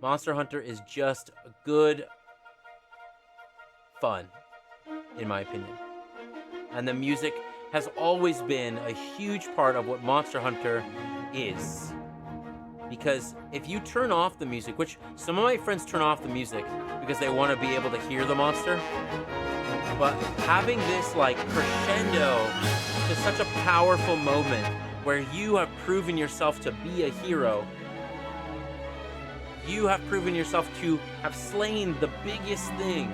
Monster Hunter is just good fun, in my opinion. And the music has always been a huge part of what Monster Hunter is. Because if you turn off the music, which some of my friends turn off the music because they want to be able to hear the monster, but having this like crescendo is such a powerful moment where you have proven yourself to be a hero. You have proven yourself to have slain the biggest thing.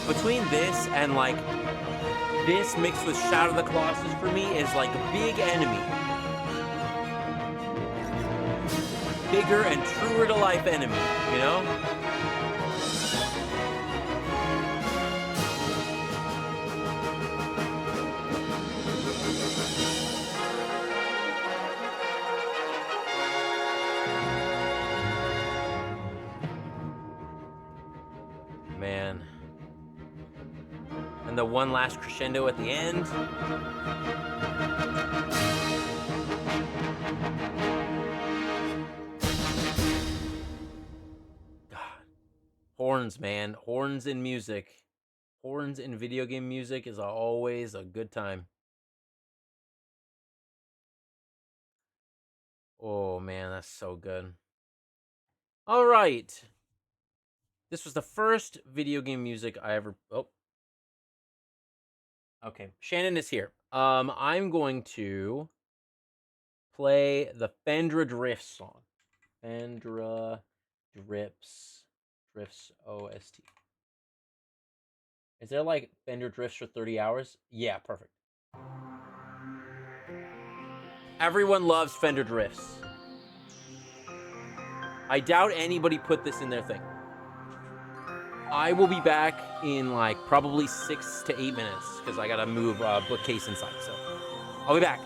Between this and like this mixed with Shadow of the Colossus for me is like a big enemy. Bigger and truer to life enemy, you know? Man. And the one last crescendo at the end. God. Horns, man. Horns in music. Horns in video game music is always a good time. Oh, man, that's so good. All right. This was the first video game music I ever... Oh. Okay, Shannon is here. I'm going to play the Fendra Drifts song. Fendra Drifts OST. Is there like Fender Drifts for 30 hours? Yeah, perfect. Everyone loves Fender Drifts. I doubt anybody put this in their thing. I will be back in like probably 6 to 8 minutes because I gotta move a bookcase inside. So I'll be back.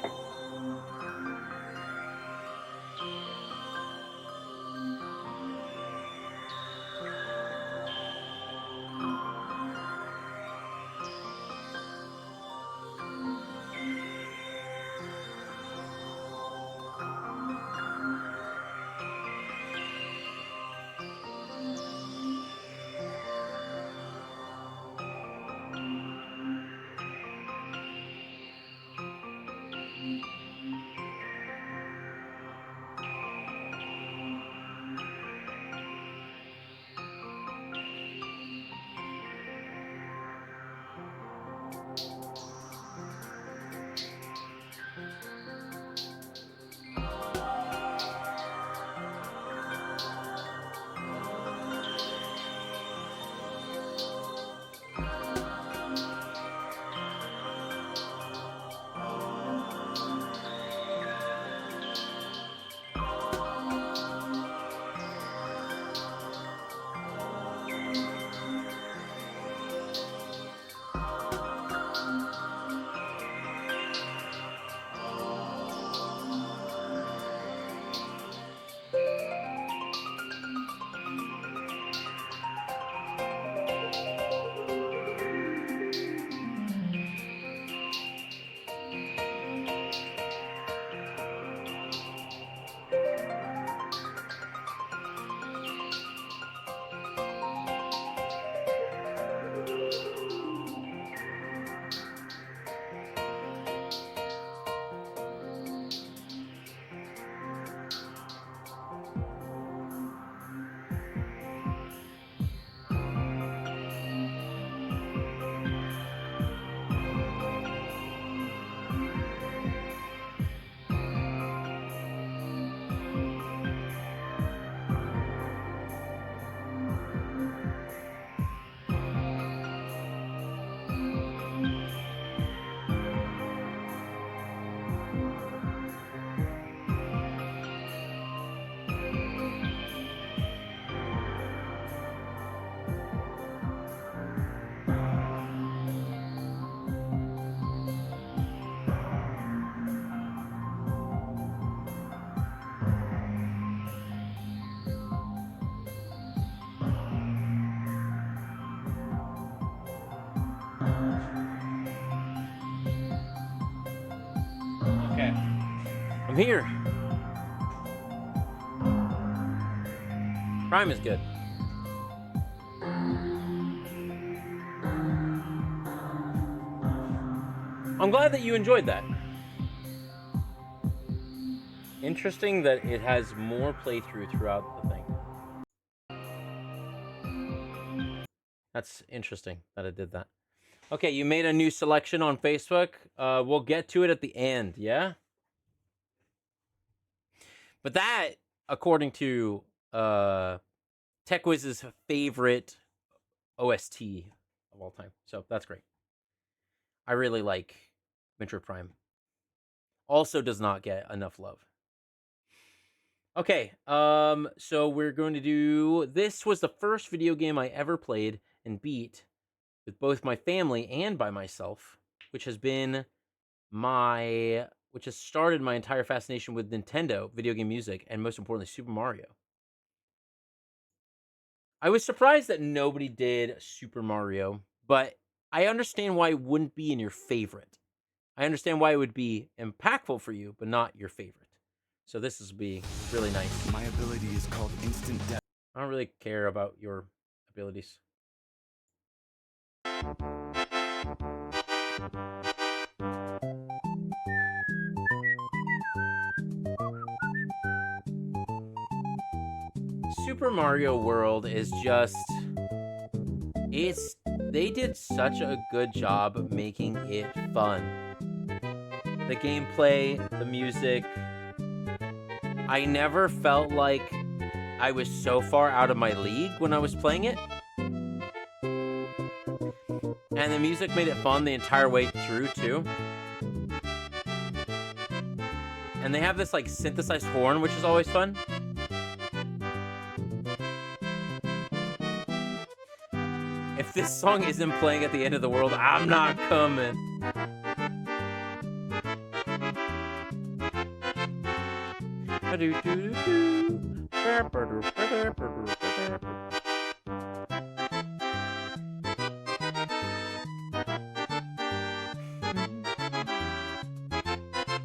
I'm here. Prime is good. I'm glad that you enjoyed that. Interesting that it has more playthrough throughout the thing. That's interesting that it did that. Okay, you made a new selection on Facebook. We'll get to it at the end, yeah? But that, according to TechWiz's favorite OST of all time. So that's great. I really like Metroid Prime. Also does not get enough love. Okay, so we're going to do... This was the first video game I ever played and beat with both my family and by myself, which has started my entire fascination with Nintendo, video game music, and most importantly, Super Mario. I was surprised that nobody did Super Mario, but I understand why it wouldn't be in your favorite. I understand why it would be impactful for you, but not your favorite. So this will be really nice. My ability is called Instant Death. I don't really care about your abilities. Super Mario World is just... They did such a good job of making it fun. The gameplay, the music... I never felt like I was so far out of my league when I was playing it. And the music made it fun the entire way through, too. And they have this, like, synthesized horn, which is always fun. If this song isn't playing at the end of the world, I'm not coming.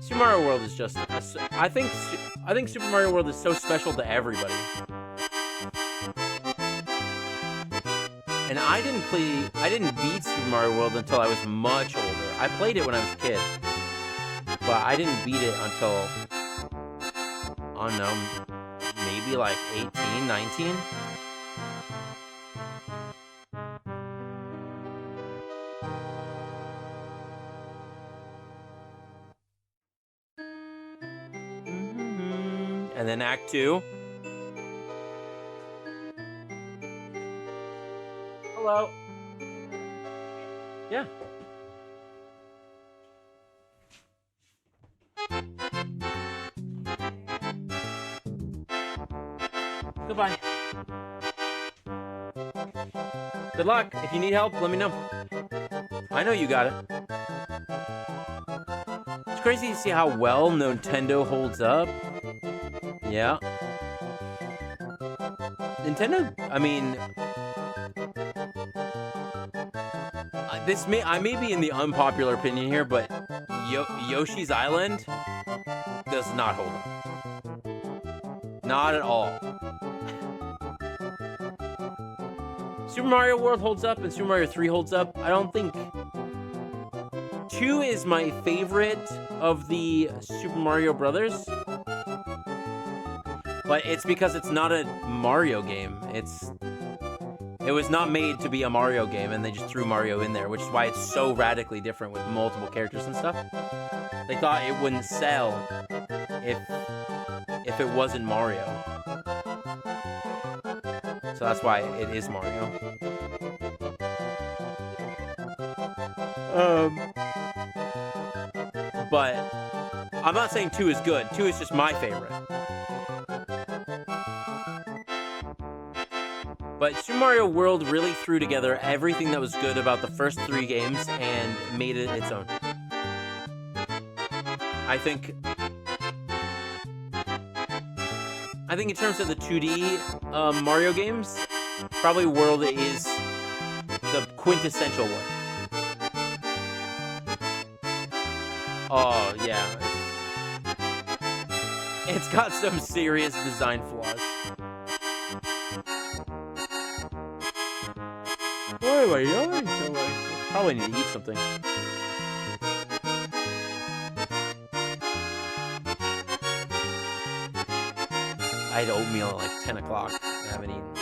Super Mario World is just... I think Super Mario World is so special to everybody. And I didn't beat Super Mario World until I was much older. I played it when I was a kid. But I didn't beat it until... I don't know, maybe like 18, 19? And then Act 2. Hello. Yeah. Goodbye. Good luck. If you need help, let me know. I know you got it. It's crazy to see how well Nintendo holds up. Yeah. Nintendo, I mean... I may be in the unpopular opinion here, but Yoshi's Island does not hold up. Not at all. Super Mario World holds up and Super Mario 3 holds up. I don't think... 2 is my favorite of the Super Mario Brothers. But it's because it's not a Mario game. It was not made to be a Mario game, and they just threw Mario in there, which is why it's so radically different with multiple characters and stuff. They thought it wouldn't sell if it wasn't Mario. So that's why it is Mario. But I'm not saying 2 is good. 2 is just my favorite. But Super Mario World really threw together everything that was good about the first 3 games and made it its own. I think in terms of the 2D Mario games, probably World is the quintessential one. Oh, yeah. It's got some serious design flaws. Probably need to eat something. I had oatmeal at like 10 o'clock. I haven't eaten.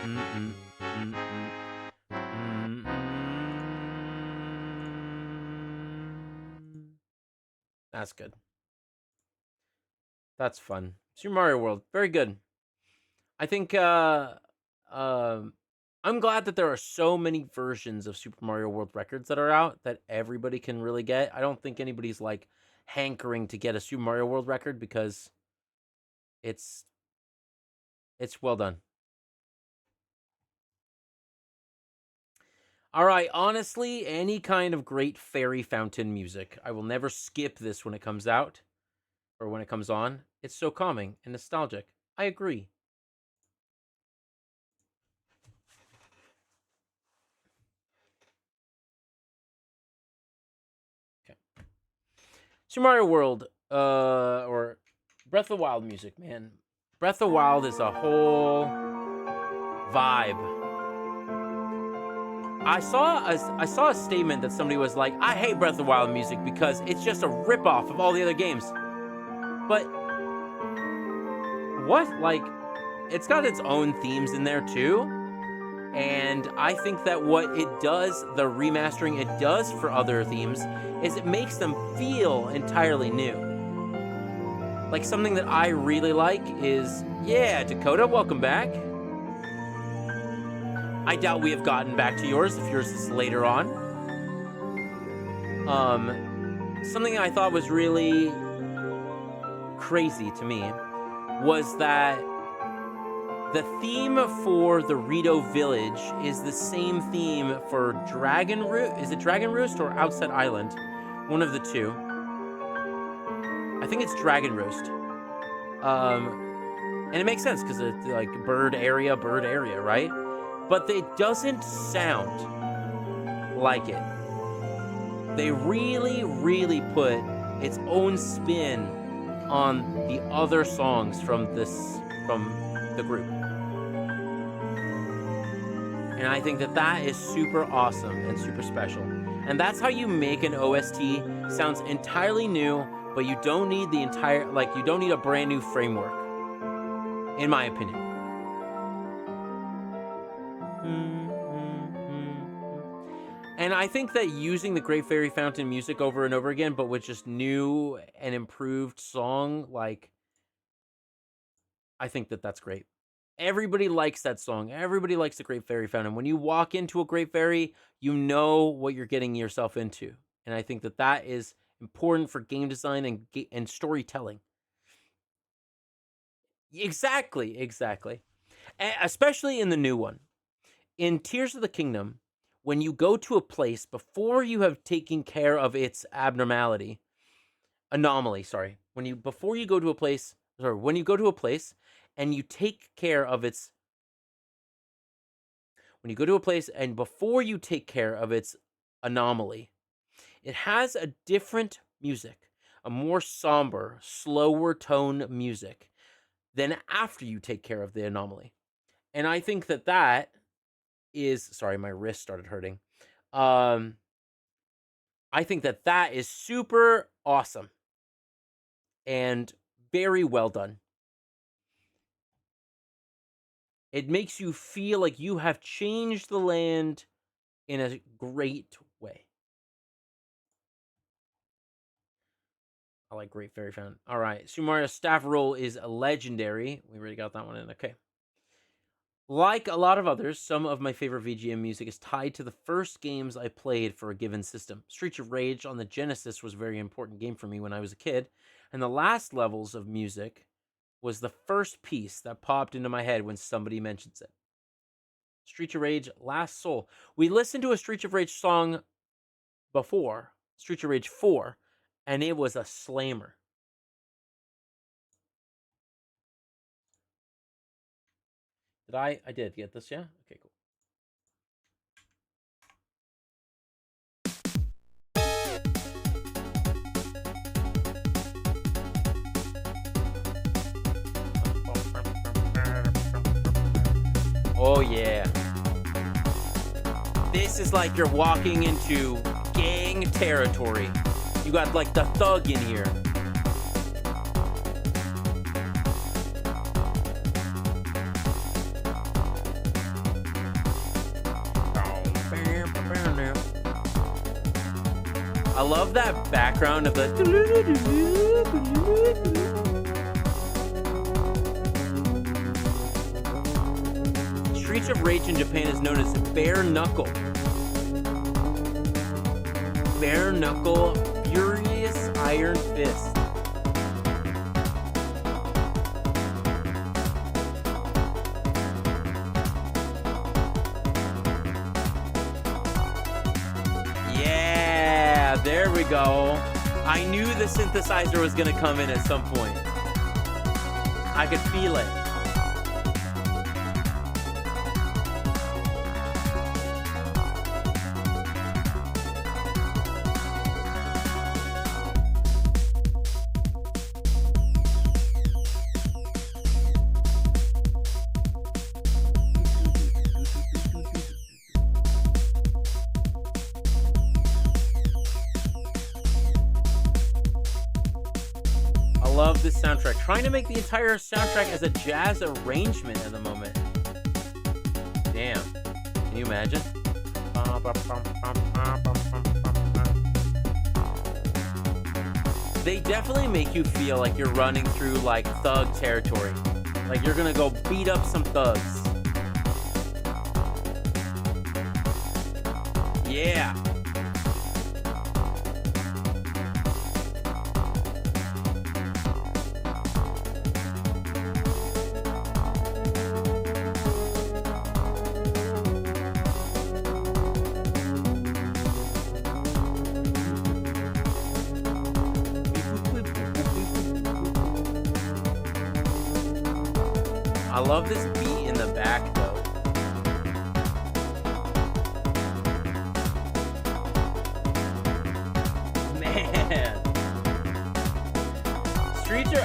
So. That's good. That's fun. Super Mario World, very good. I think I'm glad that there are so many versions of Super Mario World Records that are out that everybody can really get. I don't think anybody's like hankering to get a Super Mario World record because it's well done. All right, honestly, any kind of great fairy fountain music. I will never skip this when it comes out or when it comes on. It's so calming and nostalgic. I agree. Okay. Super Mario World, or Breath of the Wild music, man. Breath of the Wild is a whole vibe. I saw a statement that somebody was like, I hate Breath of the Wild music because it's just a ripoff of all the other games. But what? Like, it's got its own themes in there too. And I think that what it does, the remastering it does for other themes, is it makes them feel entirely new. Like, something that I really like is, yeah, Dakota, welcome back. I doubt we have gotten back to yours if yours is later on. Something I thought was really crazy to me was that the theme for the Rito Village is the same theme for Dragon Roost. Is it Dragon Roost or Outset Island? One of the two. I think it's Dragon Roost. And it makes sense because it's like bird area, right? But it doesn't sound like it. They really, really put its own spin on the other songs from the group. And I think that is super awesome and super special. And that's how you make an OST sounds entirely new, but you don't need the entire, like, you don't need a brand new framework, in my opinion. And I think that using the Great Fairy Fountain music over and over again, but with just new and improved song, like, I think that that's great. Everybody likes that song. Everybody likes the Great Fairy Fountain. When you walk into a Great Fairy, you know what you're getting yourself into. And I think that is important for game design and storytelling. Exactly. And especially in the new one. In Tears of the Kingdom, when you go to a place before you have taken care of its anomaly, when you go to a place and you take care of its, when you go to a place and before you take care of its anomaly, it has a different music, a more somber, slower tone music than after you take care of the anomaly. And I think that is, sorry, my wrist started hurting. I think that is super awesome and very well done. It makes you feel like you have changed the land in a great way. I like Great Fairy Fountain. All right, Super Mario Staff Roll is legendary. We already got that one in. Okay. Like a lot of others, some of my favorite VGM music is tied to the first games I played for a given system. Streets of Rage on the Genesis was a very important game for me when I was a kid, and the last levels of music was the first piece that popped into my head when somebody mentions it. Streets of Rage, Last Soul. We listened to a Streets of Rage song before, Streets of Rage 4, and it was a slammer. I did get this, yeah? Okay, cool. Oh, yeah. This is like you're walking into gang territory. You got like the thug in here. I love that background of the. Streets of Rage in Japan is known as bare knuckle. Bare knuckle, furious iron fist. Yeah, there we go. I knew the synthesizer was gonna come in at some point. I could feel it. Love this soundtrack. Trying to make the entire soundtrack as a jazz arrangement at the moment. Damn. Can you imagine? They definitely make you feel like you're running through like thug territory. Like you're gonna go beat up some thugs. Yeah. I love this beat in the back, though. Man.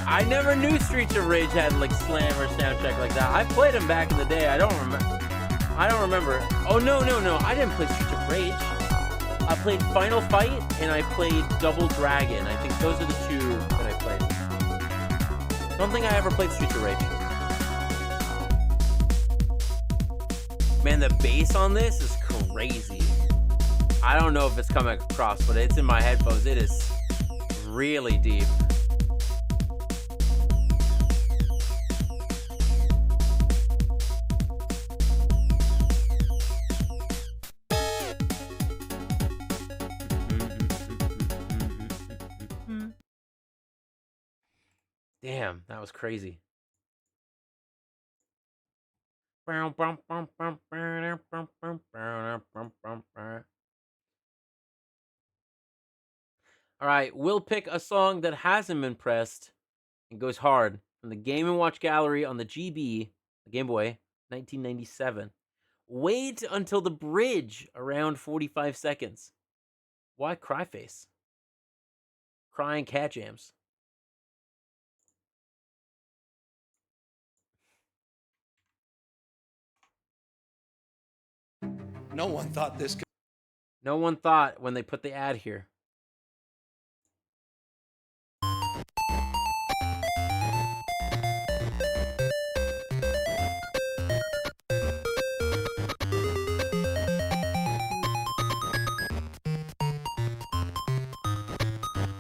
I never knew Streets of Rage had like slammer soundtrack like that. I played them back in the day. I don't remember. Oh, no. I didn't play Streets of Rage. I played Final Fight and I played Double Dragon. I think those are the two that I played. Don't think I ever played Streets of Rage. Man, the bass on this is crazy. I don't know if it's coming across, but it's in my headphones. It is really deep. Damn, that was crazy. All right, we'll pick a song that hasn't been pressed and goes hard from the Game & Watch gallery on the GB, the Game Boy, 1997. Wait until the bridge, around 45 seconds. Why Cryface? Crying cat jams. No one thought this could. No one thought when they put the ad here.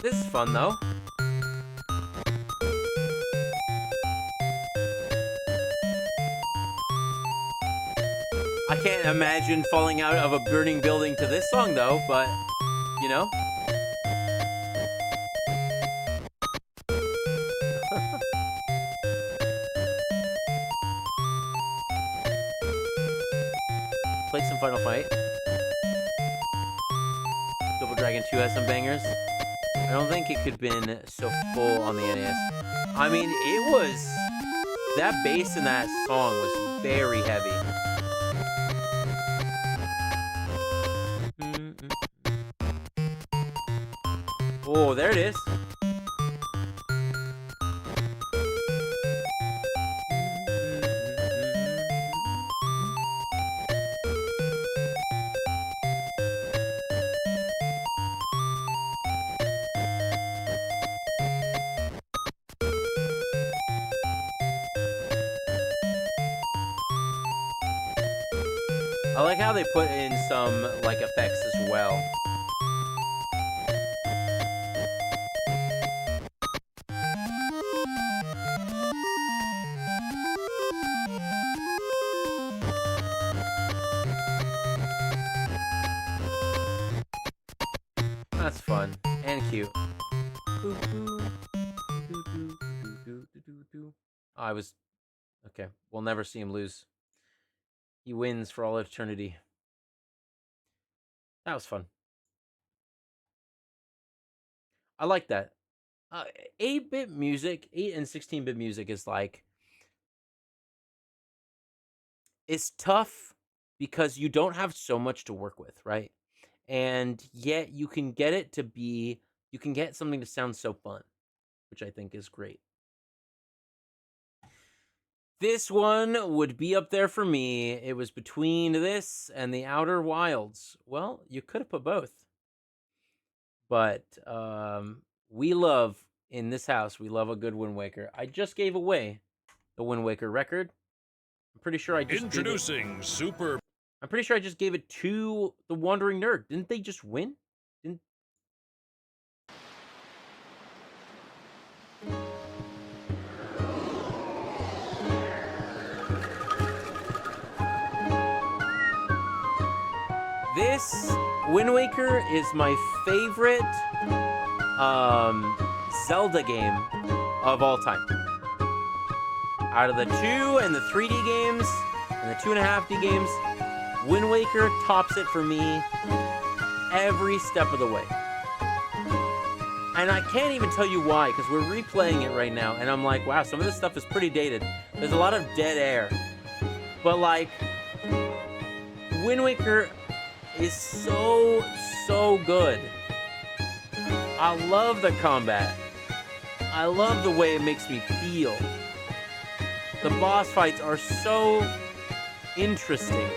This is fun though. I can't imagine falling out of a burning building to this song though, but you know. Played some Final Fight. Double Dragon 2 has some bangers. I don't think it could have been so full on the NES. I mean, it was... That bass in that song was very heavy. Oh, there it is. I like how they put in some like effects as well. I was... Okay, we'll never see him lose. He wins for all eternity. That was fun. I like that. 8-bit music, 8 and 16-bit music is like... It's tough because you don't have so much to work with, right? And yet you can get it to be... You can get something to sound so fun, which I think is great. This one would be up there for me. It was between this and The Outer Wilds. Well, you could have put both. But we love, in this house, we love a good Wind Waker. I just gave away the Wind Waker record. I'm pretty sure I just I'm pretty sure I just gave it to the Wandering Nerd. Didn't they just win? This Wind Waker is my favorite Zelda game of all time. Out of the 2 and the 3D games and the 2.5D games, Wind Waker tops it for me every step of the way. And I can't even tell you why, because we're replaying it right now, and I'm like, wow, some of this stuff is pretty dated. There's a lot of dead air. But like, Wind Waker is so good. I love the combat. I love the way it makes me feel. The boss fights are so interesting.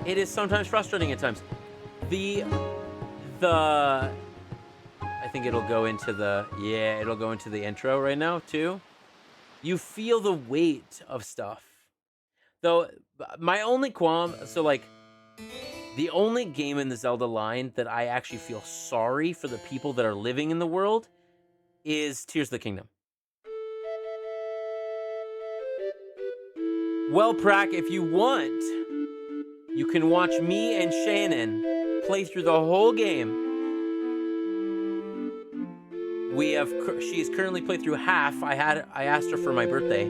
It is sometimes frustrating at times. I think it'll go into the intro right now too. You feel the weight of stuff. Though my only qualm, so like the only game in the Zelda line that I actually feel sorry for the people that are living in the world is Tears of the Kingdom. Well, Prak, if you want, you can watch me and Shannon play through the whole game. She has currently played through half. I asked her for my birthday,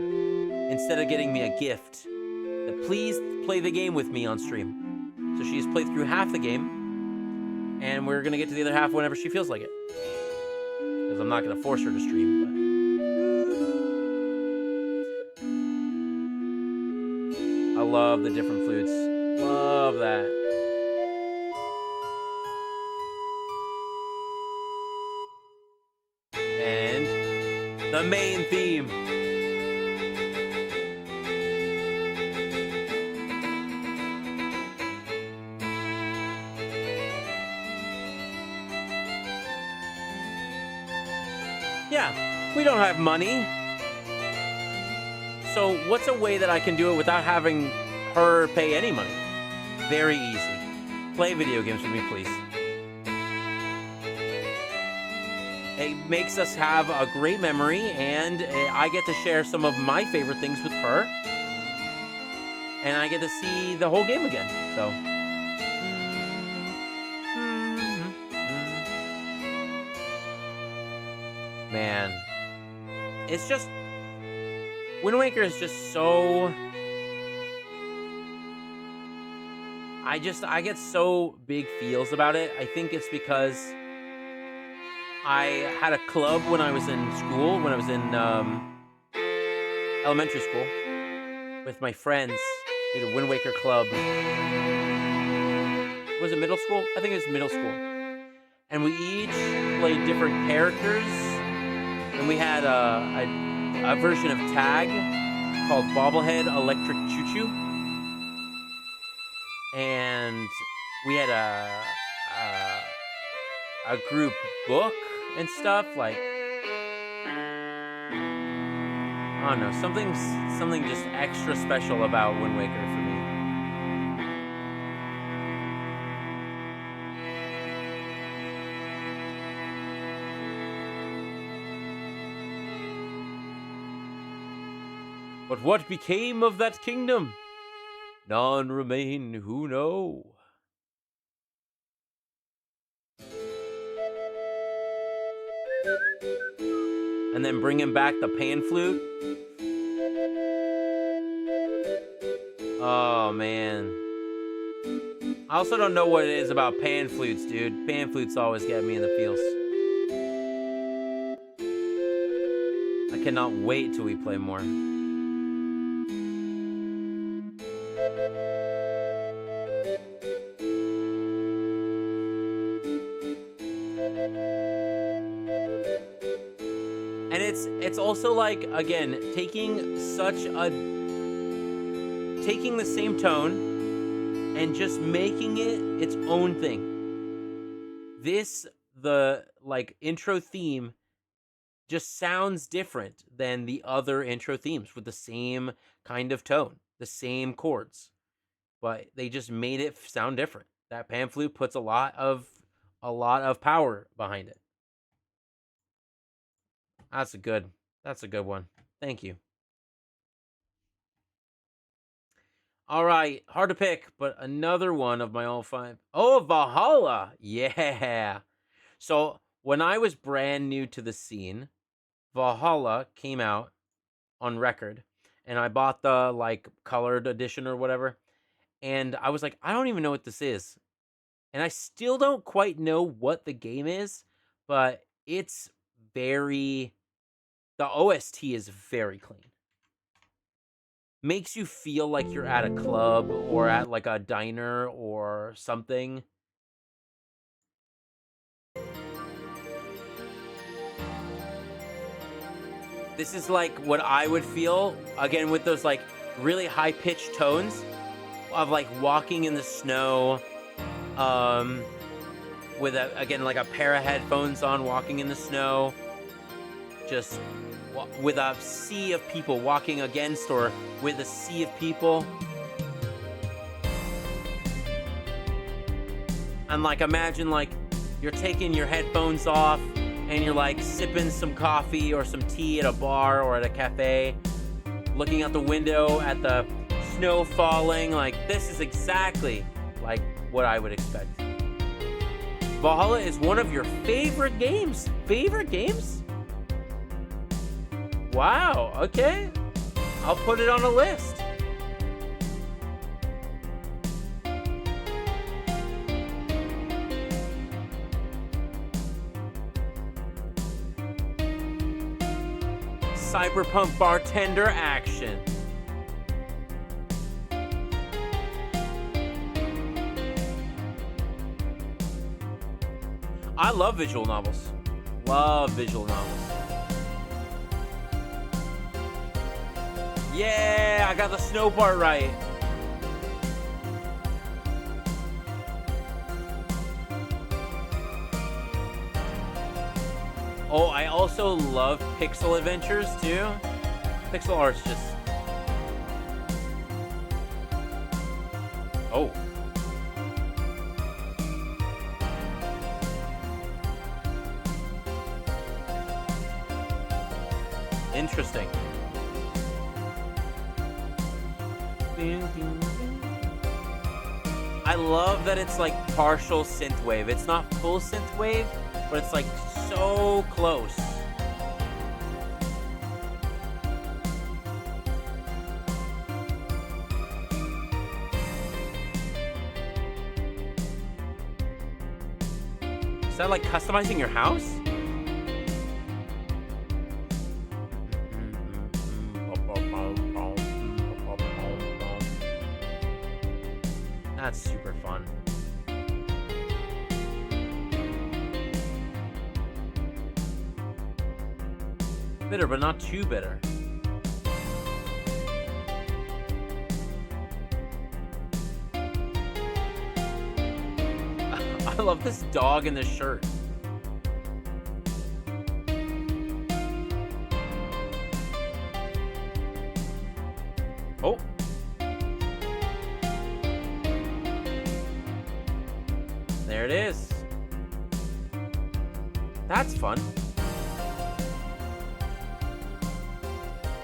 instead of getting me a gift, that please play the game with me on stream. So she's played through half the game, and we're gonna get to the other half whenever she feels like it. Because I'm not gonna force her to stream, but... I love the different flutes. Love that. And the main theme. Yeah, we don't have money. So what's a way that I can do it without having her pay any money? Very easy. Play video games with me, please. It makes us have a great memory, and I get to share some of my favorite things with her. And I get to see the whole game again, so... Man. It's just... Wind Waker is just so... I get so big feels about it. I think it's because I had a club when I was in school, when I was in elementary school, with my friends. We had a Wind Waker club. Was it middle school? I think it was middle school. And we each played different characters. And we had a version of Tag called Bobblehead Electric Choo Choo. And we had a group book and stuff, like, I don't know, something just extra special about Wind Waker for me. But what became of that kingdom? None remain who know. And then bringing back the pan flute. Oh, man. I also don't know what it is about pan flutes, dude. Pan flutes always get me in the feels. I cannot wait till we play more. And it's also like, again, taking the same tone and just making it its own thing. The like intro theme just sounds different than the other intro themes with the same kind of tone, the same chords, but they just made it sound different. That pan flute puts a lot of power behind it. That's a good one. Thank you. All right, hard to pick, but another one of my all 5. Oh, Valhalla. Yeah. So when I was brand new to the scene, Valhalla came out on record, and I bought the like colored edition or whatever. And I was like, I don't even know what this is. And I still don't quite know what the game is, but it's the OST is very clean. Makes you feel like you're at a club or at like a diner or something. This is like what I would feel, again, with those like really high-pitched tones of like walking in the snow, with again like a pair of headphones on, walking in the snow, just with a sea of people walking against or with a sea of people. And like imagine like you're taking your headphones off and you're like sipping some coffee or some tea at a bar or at a cafe, looking out the window at the snow falling. Like this is exactly like what I would expect. Valhalla is one of your favorite games. Favorite games? Wow, okay. I'll put it on a list. Cyberpunk bartender action. I love visual novels. Love visual novels. Yeah, I got the snow part right. Oh, I also love pixel adventures too. Pixel art's just... Oh. Interesting. I love that it's like partial synthwave. It's not full synthwave, but it's like so close. Is that like customizing your house? That's super fun. Bitter, but not too bitter. I love this dog in this shirt. Oh. There it is. That's fun.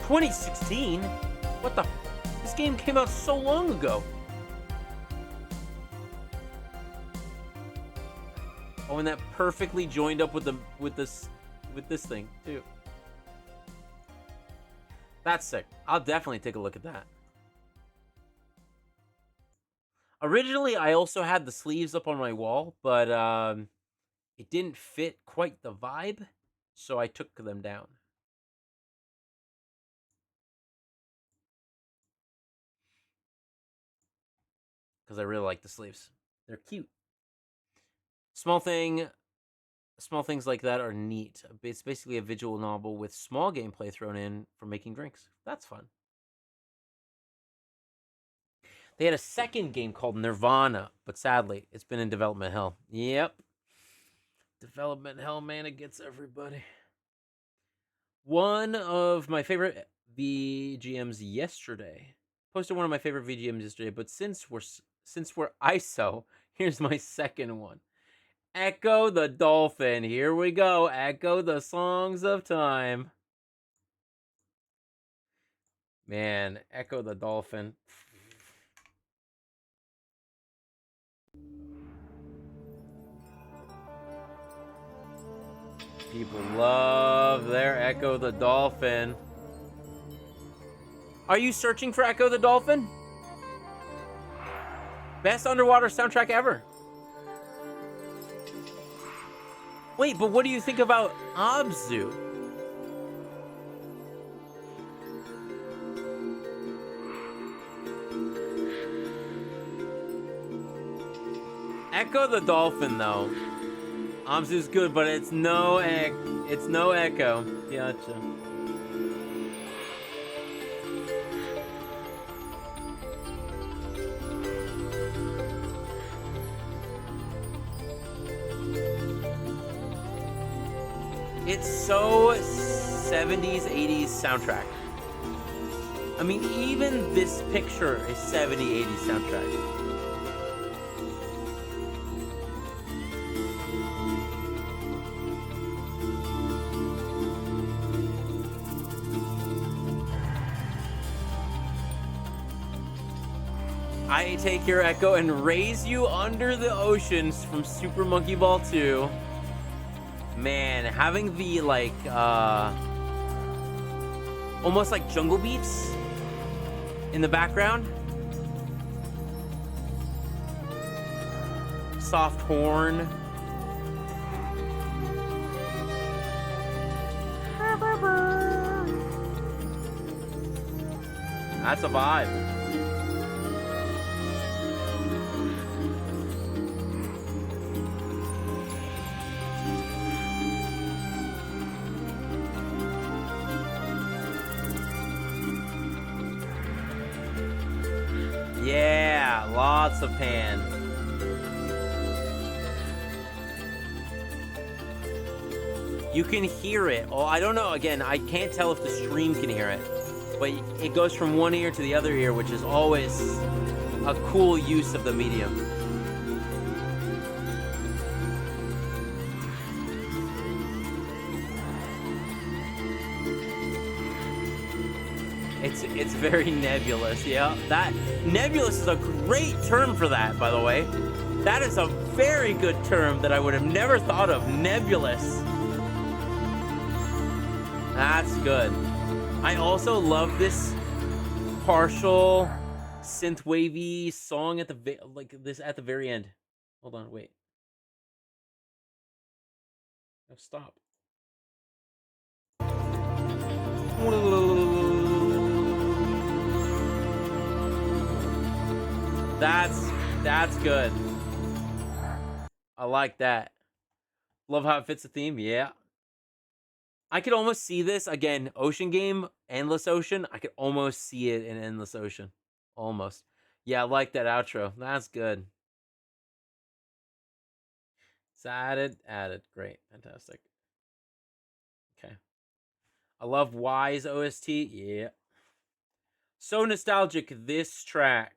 2016? What the? This game came out so long ago. Oh, and that perfectly joined up with with this thing too. That's sick. I'll definitely take a look at that. Originally, I also had the sleeves up on my wall, but it didn't fit quite the vibe, so I took them down. Because I really like the sleeves. They're cute. Small things like that are neat. It's basically a visual novel with small gameplay thrown in for making drinks. That's fun. They had a second game called Nirvana, but sadly, it's been in development hell. Yep. Development hell, man, it gets everybody. One of my favorite VGMs yesterday. Posted one of my favorite VGMs yesterday, but since we're ISO, here's my second one. Echo the Dolphin. Here we go. Echo the Songs of Time. Man, Echo the Dolphin. People love their Echo the Dolphin. Are you searching for Echo the Dolphin? Best underwater soundtrack ever. Wait, but what do you think about Abzu? Echo the Dolphin, though. Abzu's good, but it's no Echo. Gotcha. It's so 70s, 80s soundtrack. I mean, even this picture is 70s, 80s soundtrack. I take your Echo and raise you under the oceans from Super Monkey Ball 2. Man, having the, like, almost like jungle beats in the background. Soft horn. That's a vibe. Yeah, lots of pan. You can hear it. Oh, I don't know. Again, I can't tell if the stream can hear it. But it goes from one ear to the other ear, which is always a cool use of the medium. It's very nebulous, yeah. That nebulous is a great term for that, by the way. That is a very good term that I would have never thought of. Nebulous. That's good. I also love this partial synth-wavy song at the at the very end. Hold on, wait. No, stop. That's good. I like that. Love how it fits the theme. Yeah. I could almost see this again. Ocean game, Endless Ocean. I could almost see it in Endless Ocean. Almost. Yeah, I like that outro. That's good. It's added. Great. Fantastic. Okay. I love Y's OST. Yeah. So nostalgic, this track.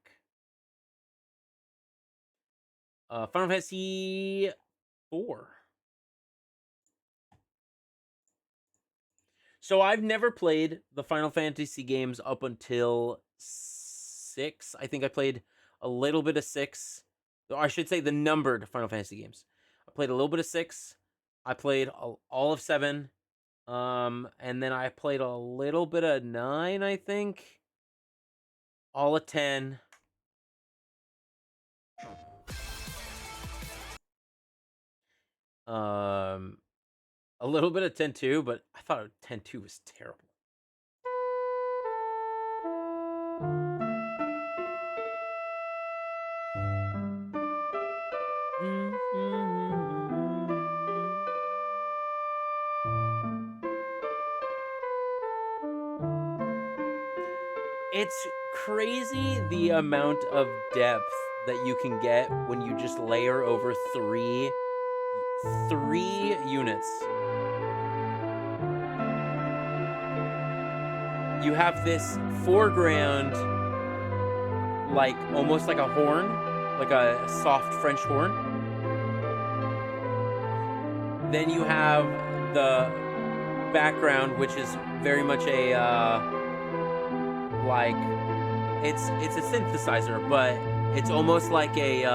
Final Fantasy 4. So I've never played the Final Fantasy games up until 6. I think I played a little bit of 6. Or I should say the numbered Final Fantasy games. I played a little bit of 6. I played all of 7. And then I played a little bit of 9, I think. All of 10. A little bit of 10-2, but I thought 10-2 was terrible. It's crazy the amount of depth that you can get when you just layer over three units. You have this foreground, like almost like a horn, like a soft French horn. Then you have the background, which is very much a like it's a synthesizer, but it's almost like a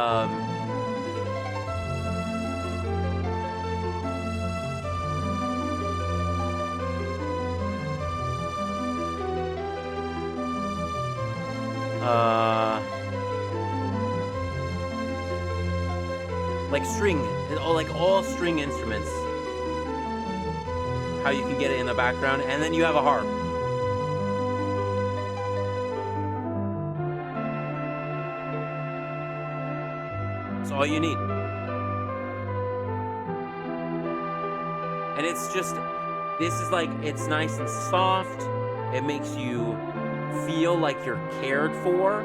like string, like all string instruments. How you can get it in the background, and then you have a harp. That's all you need. And it's just, this is like, it's nice and soft. It makes you feel like you're cared for.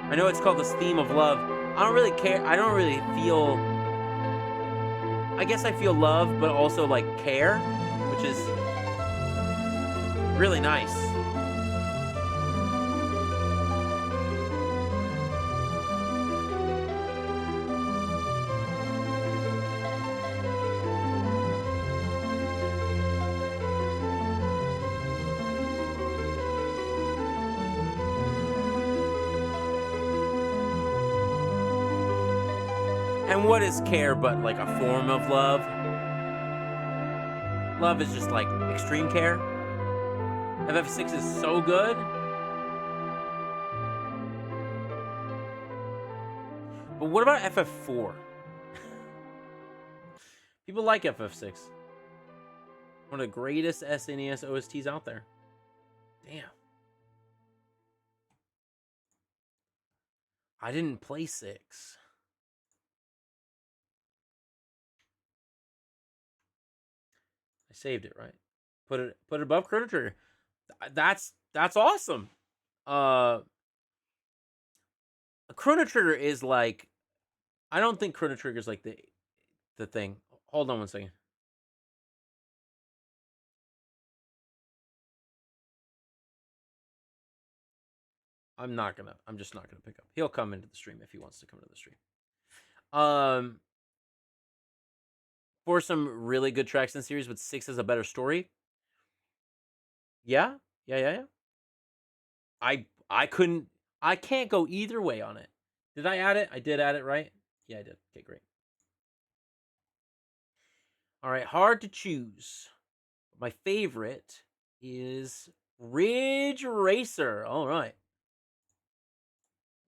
I know it's called this theme of love. I don't really care. I don't really feel, I guess I feel love, but also like care, which is really nice. And what is care but like a form of love? Love is just like extreme care. FF6 is so good. But what about FF4? People like FF6. One of the greatest SNES OSTs out there. Damn. I didn't play 6. I saved it, right? Put it above Chrono Trigger. That's awesome. Chrono Trigger is like, I don't think Chrono Trigger is like the thing. Hold on one second. I'm just not gonna pick up. He'll come into the stream if he wants to come to the stream. For some really good tracks in the series, but 6 has a better story. Yeah. I can't go either way on it. Did I add it? I did add it, right? Yeah, I did. Okay, great. All right, hard to choose. My favorite is Ridge Racer. All right.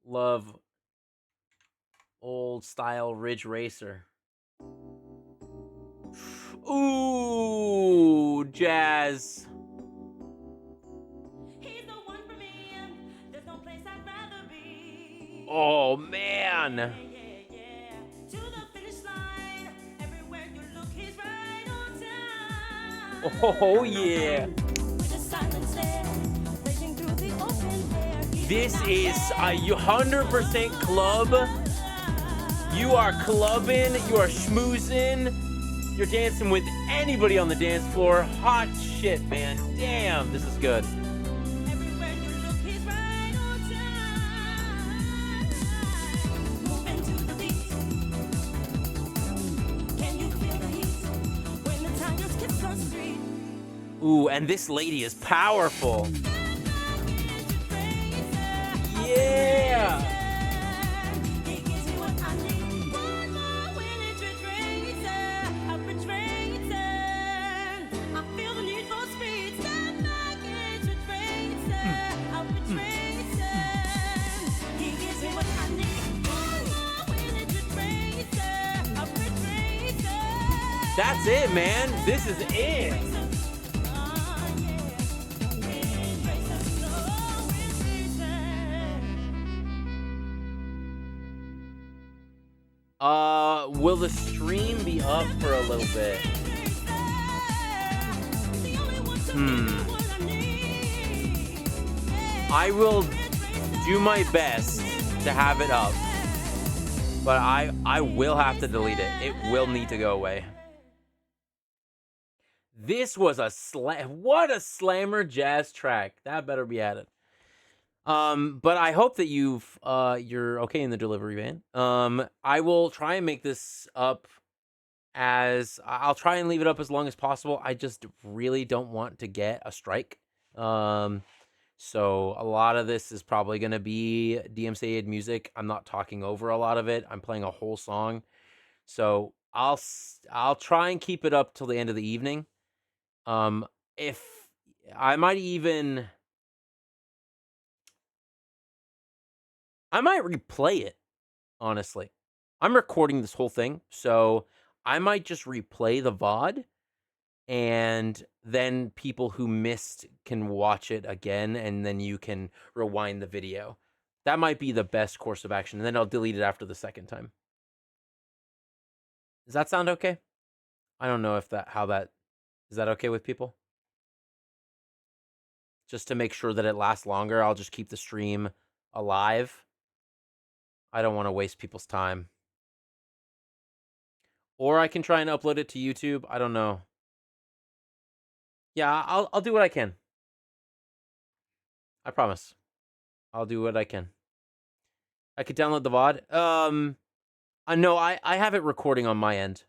Love old style Ridge Racer. Ooh, jazz. He's the one for me. There's no place I'd rather be. Oh man. Yeah. To the finish line. Everywhere you look, he's right on time. Oh yeah. With the silence there, racing through the open air. This is a 100% club. You are clubbing, you are schmoozing. You're dancing with anybody on the dance floor. Hot shit, man. Damn, this is good. Everywhere you look, he's right on time. Moving to the beat. Can you feel the heat when the tigers kiss on street? Ooh, and this lady is powerful. Yeah. He gives me what I need. One more when it's Ridge Racer. I feel That's it, man. This is it. Will the stream be up for a little bit? I will do my best to have it up, but I will have to delete it. It will need to go away. This was a what a slammer jazz track. That better be added. But I hope that you're okay in the delivery van. I will try and make this up I'll try and leave it up as long as possible. I just really don't want to get a strike. So a lot of this is probably going to be DMCA music. I'm not talking over a lot of it. I'm playing a whole song. So I'll try and keep it up till the end of the evening. If I might replay it, honestly. I'm recording this whole thing, so I might just replay the VOD, and then people who missed can watch it again, and then you can rewind the video. That might be the best course of action, and then I'll delete it after the second time. Does that sound okay? I don't know if is that okay with people? Just to make sure that it lasts longer, I'll just keep the stream alive. I don't want to waste people's time. Or I can try and upload it to YouTube. I don't know. Yeah, I'll do what I can. I promise. I'll do what I can. I could download the VOD. No, I have it recording on my end.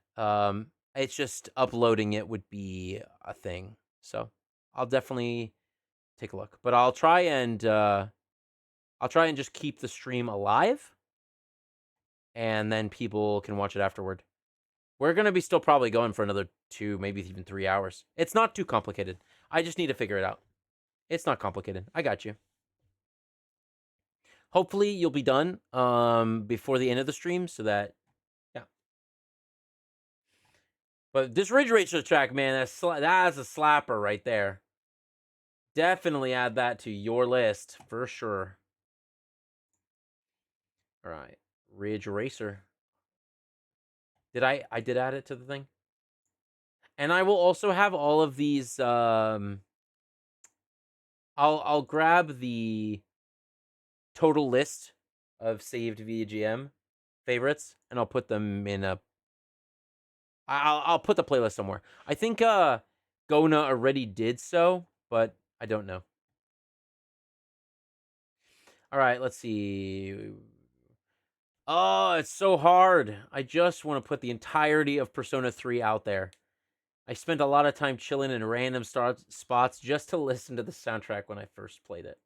It's just uploading it would be a thing. So I'll definitely take a look. But I'll try and just keep the stream alive, and then people can watch it afterward. We're going to be still probably going for another 2, maybe even 3 hours. It's not too complicated. I just need to figure it out. It's not complicated. I got you. Hopefully you'll be done before the end of the stream, so that, yeah. But this Ridge Racer track, man, that's a slapper right there. Definitely add that to your list for sure. All right, Ridge Racer. I did add it to the thing. And I will also have all of these I'll grab the total list of saved VGM favorites, and I'll put them in I'll put the playlist somewhere. I think Gona already did so, but I don't know. All right, let's see. Oh, it's so hard. I just want to put the entirety of Persona 3 out there. I spent a lot of time chilling in random spots just to listen to the soundtrack when I first played it.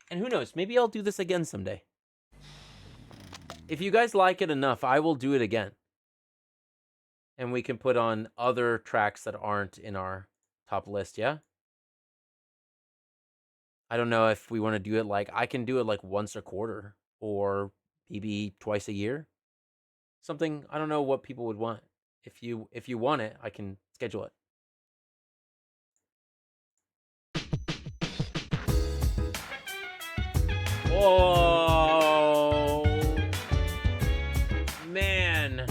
And who knows, maybe I'll do this again someday. If you guys like it enough, I will do it again. And we can put on other tracks that aren't in our top list, yeah? I don't know if we want to do it I can do it once a quarter or maybe twice a year. Something, I don't know what people would want. If you want it, I can schedule it. Oh, man.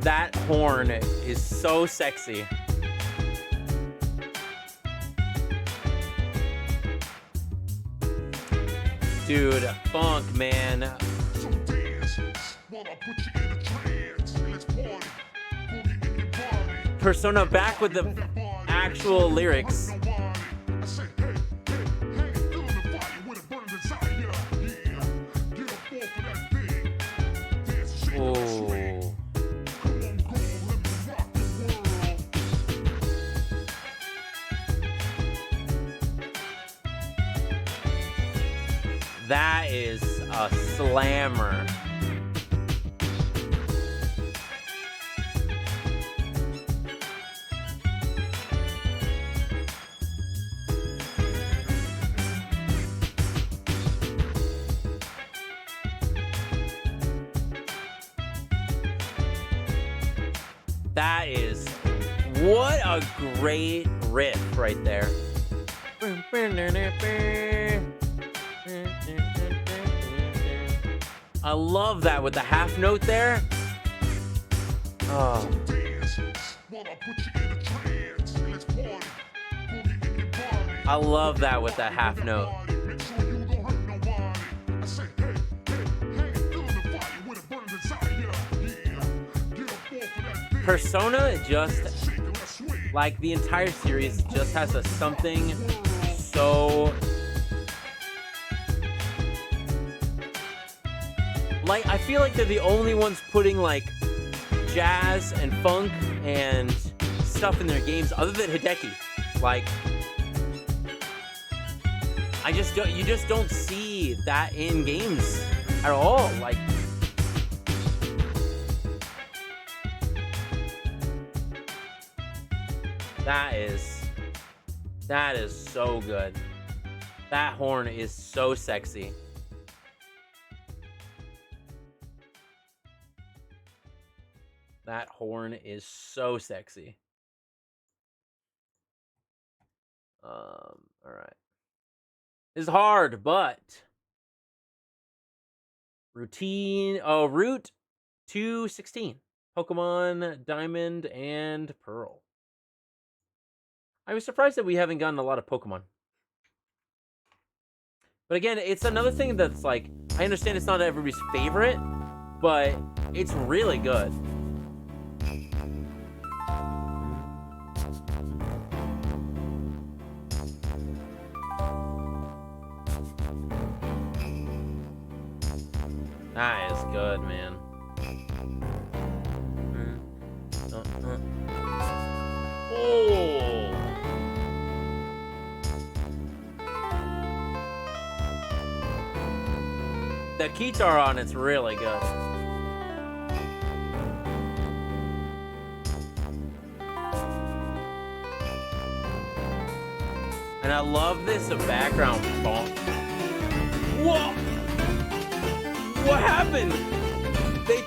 That horn is so sexy. Dude, funk, man. Persona back with the actual lyrics. Oh. That is a slammer. That is... What a great riff right there. I love that with the half note there. Oh. I love that with that half note. Persona just, like the entire series, just has a something so... Like, I feel like they're the only ones putting, like, jazz and funk and stuff in their games other than Hideki. Like, you just don't see that in games at all. Like, that is so good. That horn is so sexy. That horn is so sexy. All right. It's hard, but Route 216. Pokemon Diamond and Pearl. I was surprised that we haven't gotten a lot of Pokemon. But again, it's another thing that's like, I understand it's not everybody's favorite, but it's really good. That is good, man. Oh! The guitar on it's really good. And I love this background funk. Whoa! What happened? They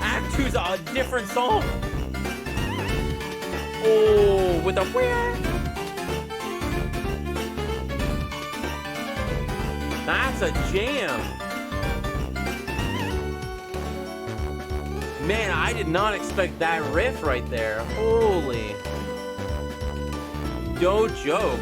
Act 2's a different song. Oh, with a where? That's a jam. Man, I did not expect that riff right there. Holy. No joke.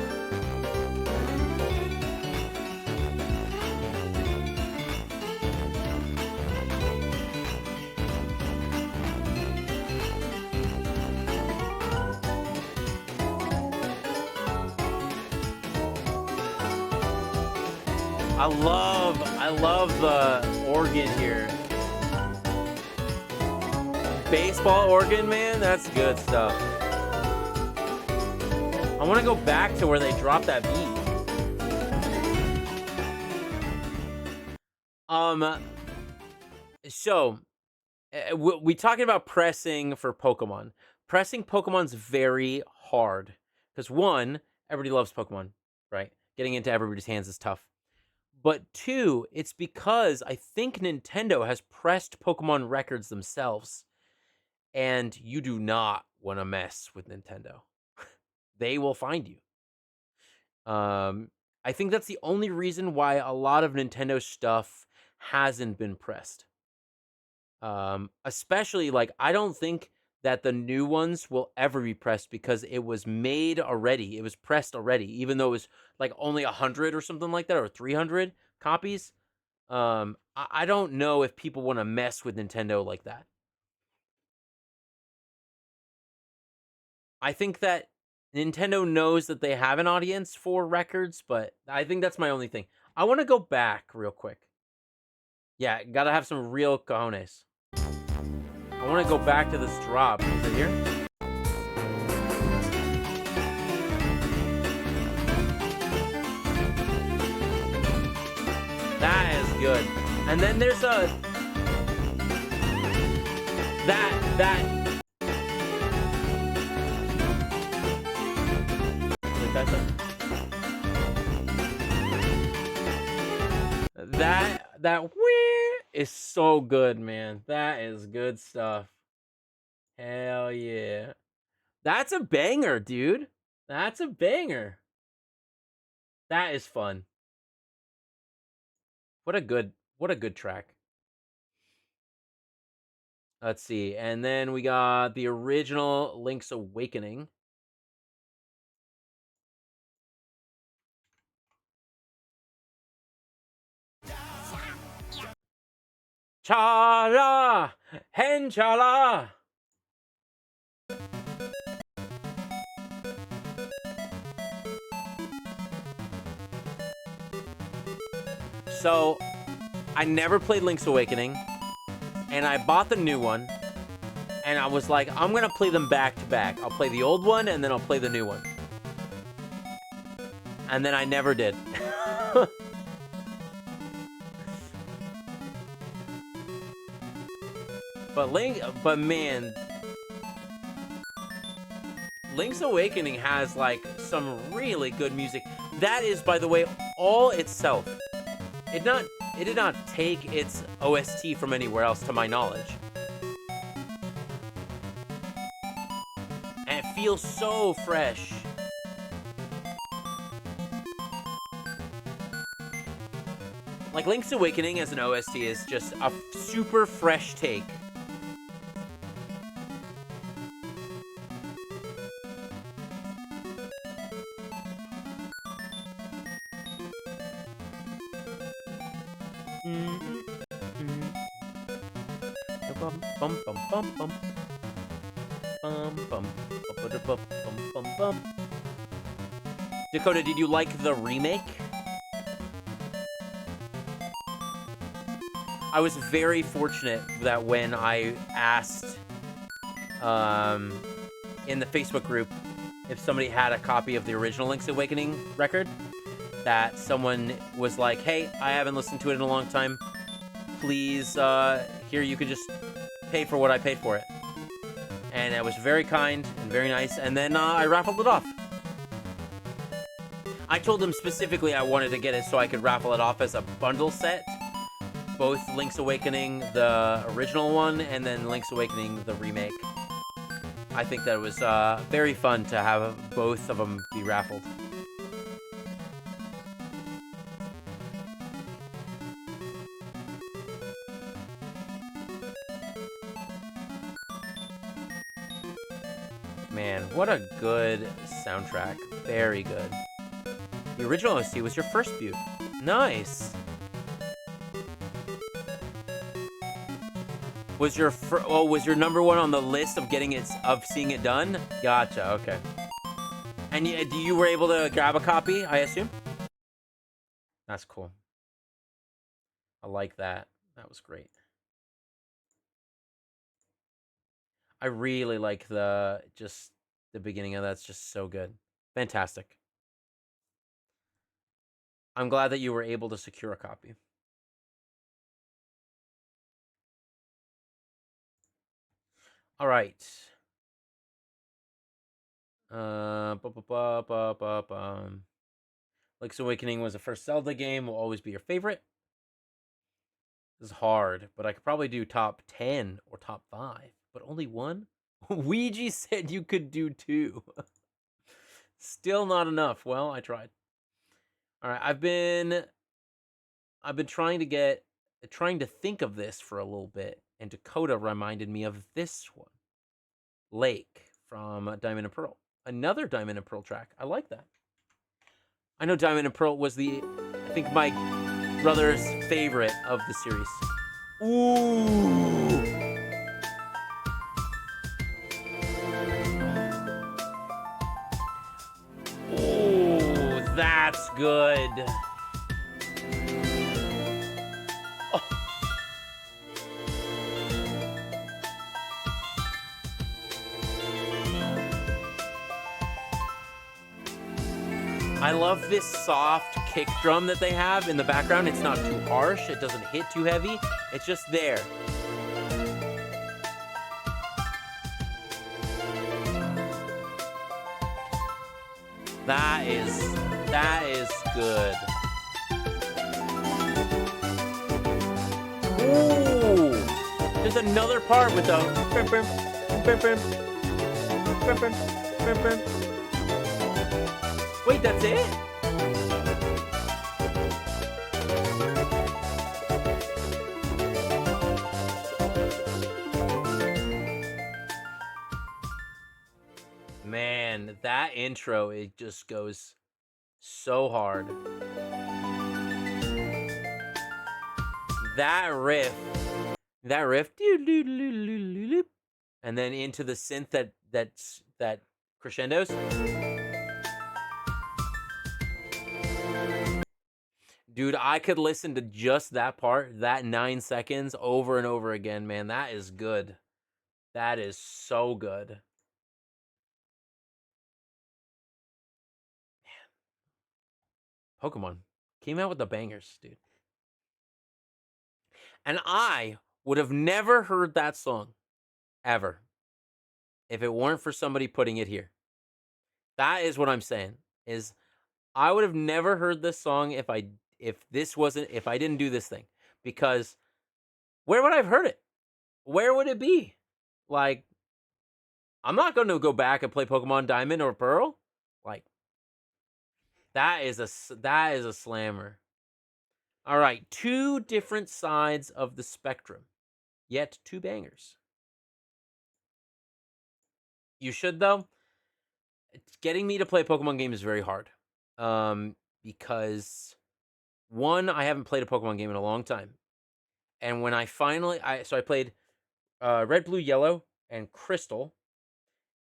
I love the organ here. Baseball organ, man, that's good stuff. I want to go back to where they dropped that beat. So we talking about pressing for Pokemon. Pressing Pokemon's very hard because one, everybody loves Pokemon, right? Getting into everybody's hands is tough. But two, it's because I think Nintendo has pressed Pokemon records themselves. And you do not want to mess with Nintendo. They will find you. I think that's the only reason why a lot of Nintendo stuff hasn't been pressed. Especially, like, I don't think that the new ones will ever be pressed because it was made already. It was pressed already, even though it was like only 100 or something like that, or 300 copies. I don't know if people want to mess with Nintendo like that. I think that Nintendo knows that they have an audience for records, but I think that's my only thing. I want to go back real quick. Yeah, gotta have some real cojones. I want to go back to this drop. Is it here? That is good. And then there's a... That whee is so good, man. That is good stuff. Hell yeah. That's a banger, dude. That's a banger. That is fun. What a good track. Let's see. And then we got the original Link's Awakening. Chala! Henchala! So, I never played Link's Awakening, and I bought the new one, and I was like, I'm gonna play them back to back. I'll play the old one, and then I'll play the new one. And then I never did. But man, Link's Awakening has like some really good music. That is, by the way, all itself. It did not take its OST from anywhere else, to my knowledge. And it feels so fresh. Like, Link's Awakening as an OST is just a super fresh take. Dakota, did you like the remake? I was very fortunate that when I asked in the Facebook group if somebody had a copy of the original Link's Awakening record, that someone was like, hey, I haven't listened to it in a long time. Please, here, you could just pay for what I paid for it. And it was very kind and very nice, and then I raffled it off. I told them specifically I wanted to get it so I could raffle it off as a bundle set. Both Link's Awakening, the original one, and then Link's Awakening, the remake. I think that it was very fun to have both of them be raffled. Man, what a good soundtrack. Very good. The original OST was your first view. Nice. Was your was your number one on the list of seeing it done? Gotcha. Okay. And you were able to grab a copy, I assume? That's cool. I like that. That was great. I really like the beginning of that's just so good. Fantastic. I'm glad that you were able to secure a copy. All right. Link's Awakening was the first Zelda game. Will always be your favorite. This is hard, but I could probably do top 10 or top 5, but only one. Ouija said you could do 2. Still not enough. Well, I tried. All right, I've been trying to think of this for a little bit, and Dakota reminded me of this one. Lake from Diamond and Pearl. Another Diamond and Pearl track. I like that. I know Diamond and Pearl was I think my brother's favorite of the series. Ooh. Ooh, that's good. Oh. I love this soft kick drum that they have in the background. It's not too harsh. It doesn't hit too heavy. It's just there. That is good. Ooh. There's another part with the Wait, that's it? Man, that intro, it just goes so hard. That riff, and then into the synth that crescendos. Dude, I could listen to just that part, that 9 seconds, over and over again, man. That is good. That is so good. Man. Pokemon came out with the bangers, dude. And I would have never heard that song, ever, if it weren't for somebody putting it here. That is what I'm saying, is I would have never heard this song if I didn't do this thing. Because where would I have heard it? Where would it be? Like, I'm not going to go back and play Pokemon Diamond or Pearl. Like, that is a slammer. All right, 2 different sides of the spectrum, yet 2 bangers. You should, though. Getting me to play a Pokemon game is very hard. Because, one, I haven't played a Pokemon game in a long time. And when I finally... I played Red, Blue, Yellow, and Crystal.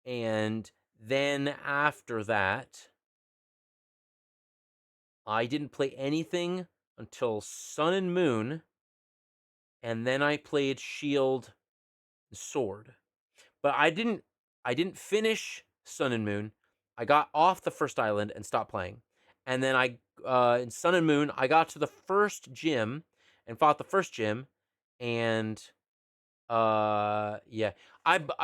And then after that, I didn't play anything until Sun and Moon. And then I played Shield and Sword. But I didn't finish Sun and Moon. I got off the first island and stopped playing. And then in Sun and Moon, I got to the first gym and fought the first gym. And yeah,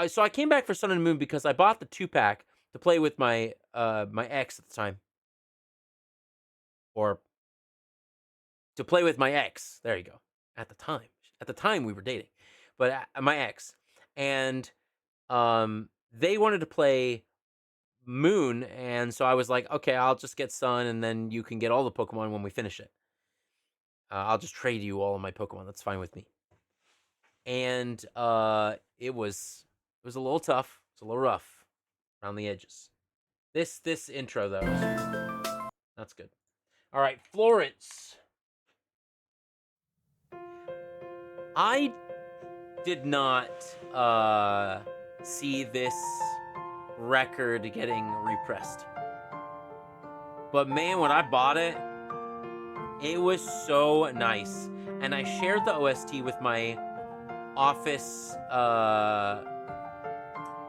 so I came back for Sun and Moon because I bought the 2-pack to play with my my ex at the time, or to play with my ex. There you go. At the time we were dating, but my ex, and they wanted to play Moon, and so I was like, okay, I'll just get Sun, and then you can get all the Pokemon when we finish it. I'll just trade you all of my Pokemon. That's fine with me. And it was a little tough. It's a little rough around the edges. This intro though, that's good. All right, Florence. I did not see this record getting repressed, but man, when I bought it, it was so nice. And I shared the OST with my office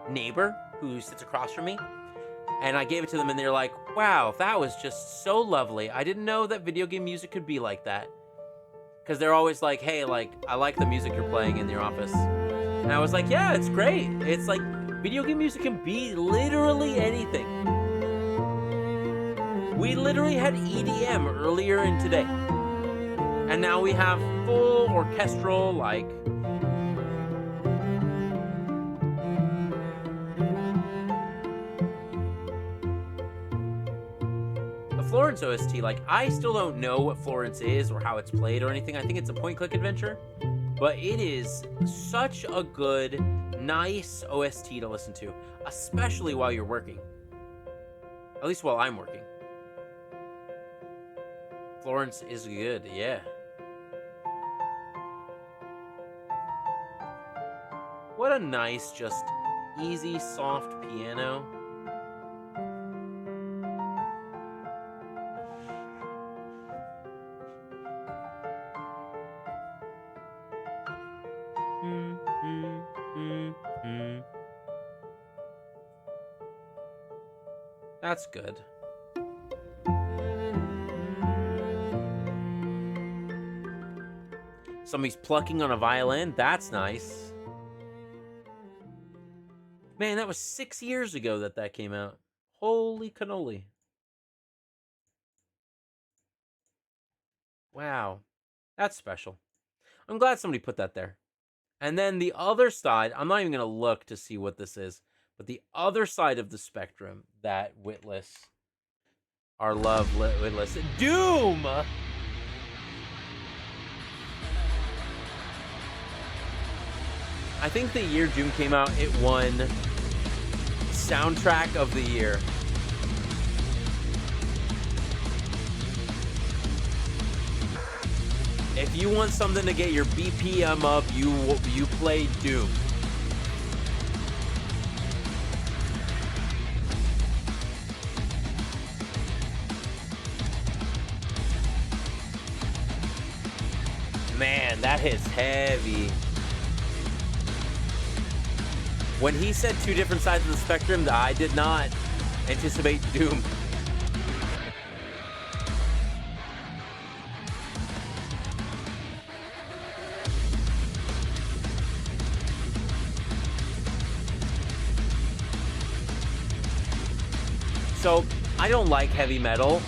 neighbor who sits across from me, and I gave it to them, and they're like, wow, that was just so lovely. I didn't know that video game music could be like that. Because they're always like, hey, like, I like the music you're playing in your office. And I was like, yeah, it's great. It's like, video game music can be literally anything. We literally had EDM earlier in today. And now we have full orchestral, like... Florence OST, like, I still don't know what Florence is or how it's played or anything. I think it's a point-click adventure, but it is such a good, nice OST to listen to, especially while you're working. At least while I'm working. Florence is good, yeah. What a nice, just easy, soft piano. That's good. Somebody's plucking on a violin. That's nice. Man, that was 6 years ago that came out. Holy cannoli. Wow. That's special. I'm glad somebody put that there. And then the other side, I'm not even going to look to see what this is, but the other side of the spectrum that Witless, our love Witless, Doom! I think the year Doom came out, it won Soundtrack of the Year. If you want something to get your BPM up, you play Doom. Man, that hits heavy. When he said two different sides of the spectrum, I did not anticipate Doom. So, I don't like heavy metal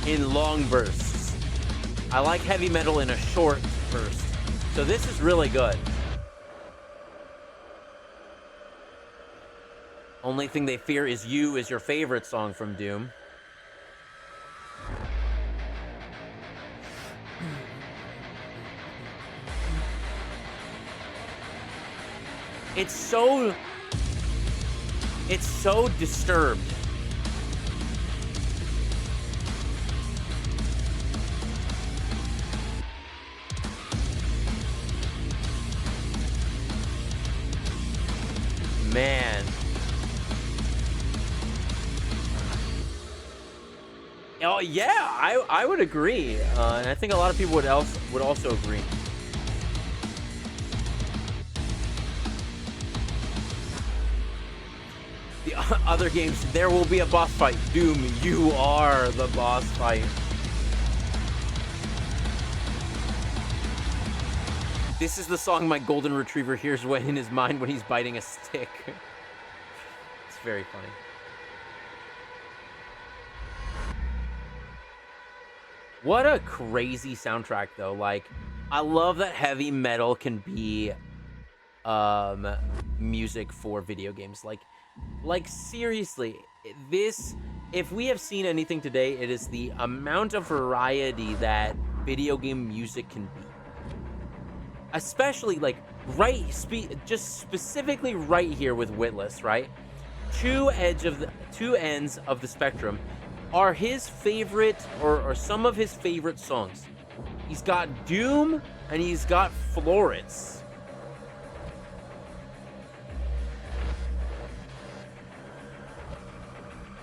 in long bursts. I like heavy metal in a short burst. So this is really good. Only Thing They Fear Is You is your favorite song from Doom. It's so disturbed. Man. Oh yeah, I would agree, and I think a lot of people would also agree. The other games, there will be a boss fight. Doom, you are the boss fight. This is the song my golden retriever hears in his mind when he's biting a stick. It's very funny. What a crazy soundtrack, though. Like, I love that heavy metal can be music for video games. Like seriously, this, if we have seen anything today, it is the amount of variety that video game music can be. Especially like just specifically right here with Witless, right? Two ends of the spectrum are his favorite or some of his favorite songs. He's got Doom and he's got Florence.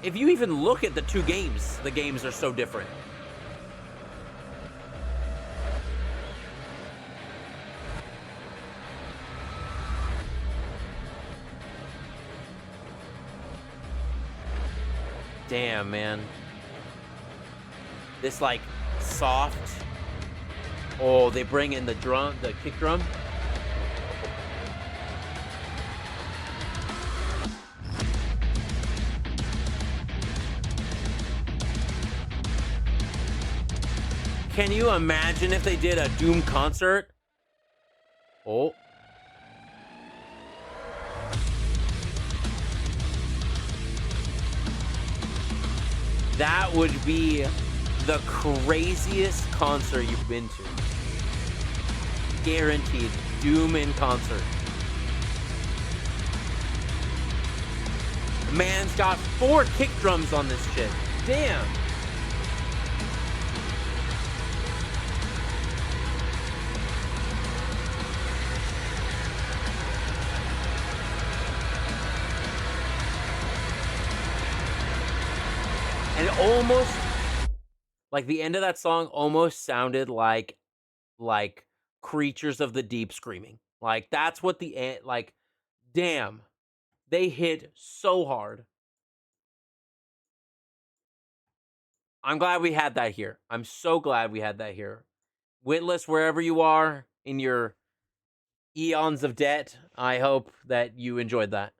If you even look at the two games, the games are so different. Damn, man. This like soft. Oh, they bring in the drum, the kick drum. Can you imagine if they did a Doom concert? Oh. That would be the craziest concert you've been to. Guaranteed. Doom in concert. Man's got 4 kick drums on this shit. Damn. And it almost, like the end of that song almost sounded like Creatures of the Deep screaming. Like that's what the end, like, damn, they hit so hard. I'm glad we had that here. I'm so glad we had that here. Witless, wherever you are in your eons of debt, I hope that you enjoyed that.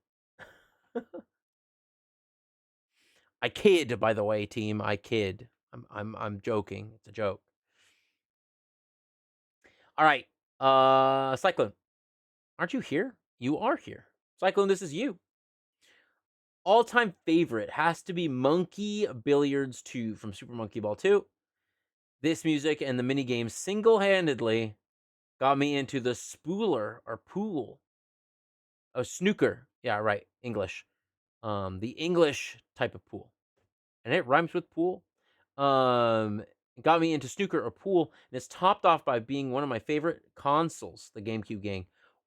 I kid, by the way, team. I kid. I'm joking. It's a joke. All right. Cyclone, aren't you here? You are here. Cyclone, this is you. All-time favorite has to be Monkey Billiards 2 from Super Monkey Ball 2. This music and the minigame single-handedly got me into the spooler or pool. Oh, snooker. Yeah, right. English. The English type of pool. And it rhymes with pool. It got me into snooker or pool, and it's topped off by being one of my favorite consoles, the GameCube gang.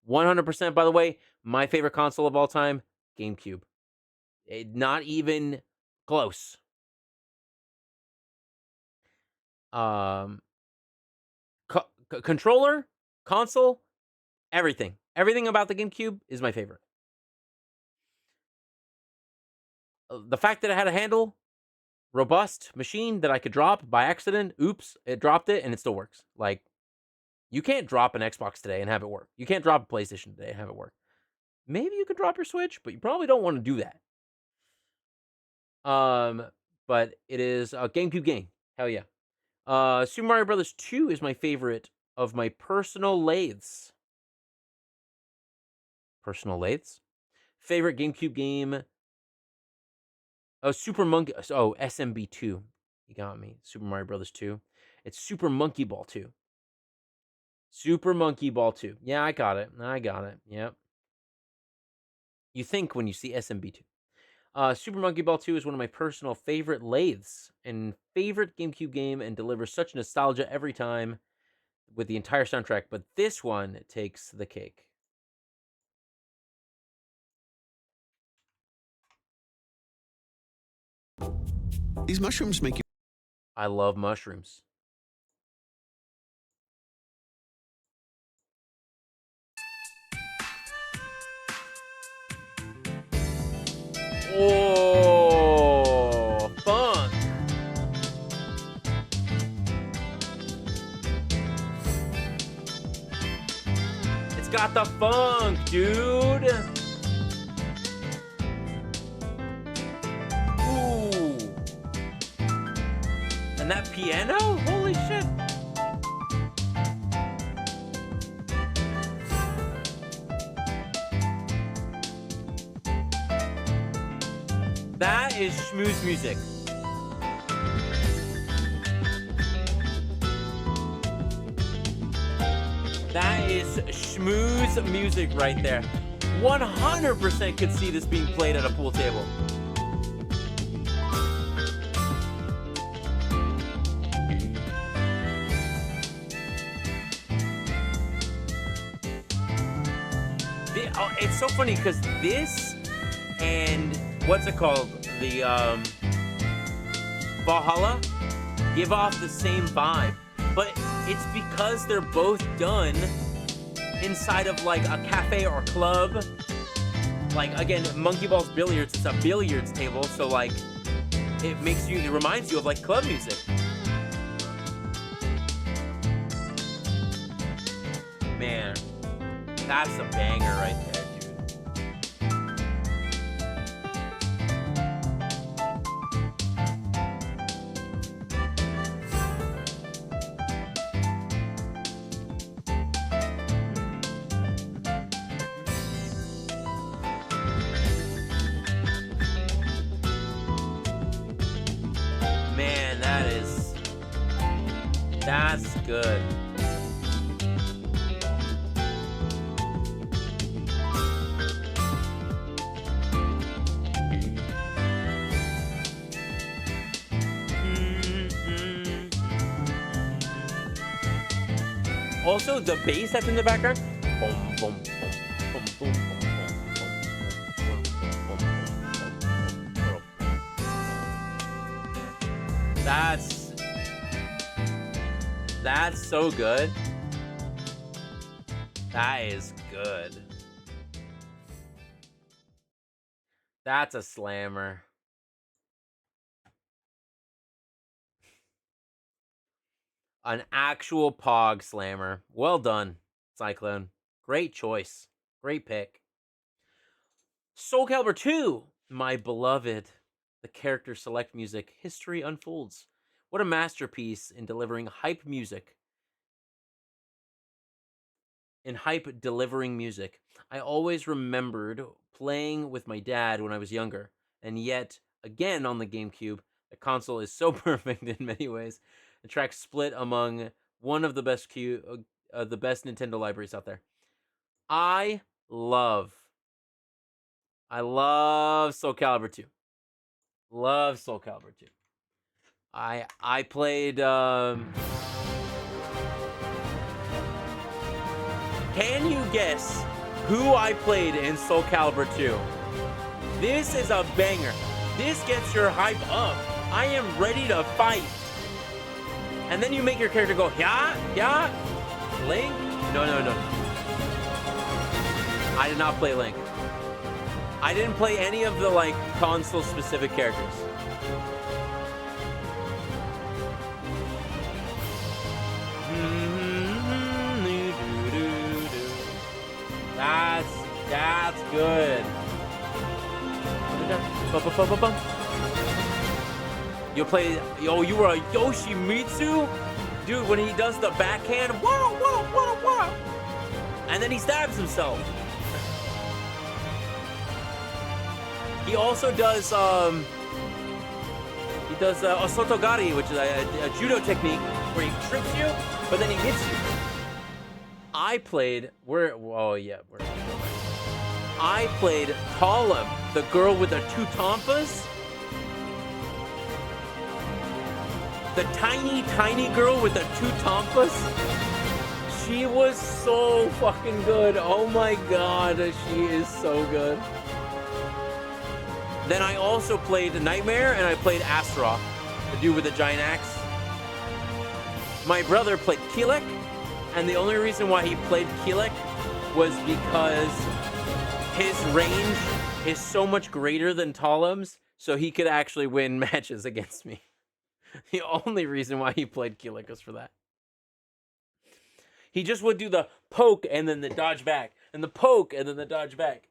100%, by the way, my favorite console of all time, GameCube. Not even close. Controller, console, everything. Everything about the GameCube is my favorite. The fact that it had a handle, robust machine that I could drop by accident. Oops, it dropped it and it still works. Like, you can't drop an Xbox today and have it work. You can't drop a PlayStation today and have it work. Maybe you could drop your Switch, but you probably don't want to do that. But it is a GameCube game. Hell yeah. Super Mario Brothers 2 is my favorite of my personal lathes. Personal lathes? Favorite GameCube game? Oh, Super Monkey... Oh, SMB2. You got me. Super Mario Brothers 2. It's Super Monkey Ball 2. Super Monkey Ball 2. Yeah, I got it. Yep. You think when you see SMB2. Super Monkey Ball 2 is one of my personal favorite lathes and favorite GameCube game and delivers such nostalgia every time with the entire soundtrack. But this one takes the cake. These mushrooms make you... I love mushrooms. Oh, funk. It's got the funk, dude. Ooh. And that piano? Holy shit. That is schmooze music. That is schmooze music right there. 100% could see this being played at a pool table. It's so funny because this and what's it called? The Valhalla give off the same vibe, but it's because they're both done inside of like a cafe or club. Like again, Monkey Ball's Billiards, it's a billiards table, so like it reminds you of like club music. Man, that's a banger right there. That's good. Also, the bass that's in the background. Boom, boom, boom, boom, boom, boom. That's so good. That is good. That's a slammer. An actual Pog slammer. Well done, Cyclone. Great choice. Great pick. Soul Calibur 2, my beloved. The character select music. History unfolds. What a masterpiece in delivering hype music and hype delivering music. I always remembered playing with my dad when I was younger, and yet, again on the GameCube, the console is so perfect in many ways. The tracks split among one of the best Nintendo libraries out there. I love Soul Calibur 2. Love Soul Calibur 2. I played Can you guess who I played in Soul Calibur 2? This is a banger. This gets your hype up. I am ready to fight. And then you make your character go, yeah. Link? No. I did not play Link. I didn't play any of the, like, console-specific characters. That's good. You play, you were a Yoshimitsu? Dude, when he does the backhand, whoa, and then he stabs himself. He also does, a Osotogari, which is a judo technique where he trips you, but then he hits you. I played, I played Talum, the girl with the 2 Tompas. The tiny girl with the 2 Tompas. She was so fucking good. Oh my god, she is so good. Then I also played Nightmare, and I played Astaroth, the dude with the giant axe. My brother played Keelek, and the only reason why he played Keelek was because his range is so much greater than Talum's, so he could actually win matches against me. The only reason why he played Keelek was for that. He just would do the poke and then the dodge back, and the poke and then the dodge back.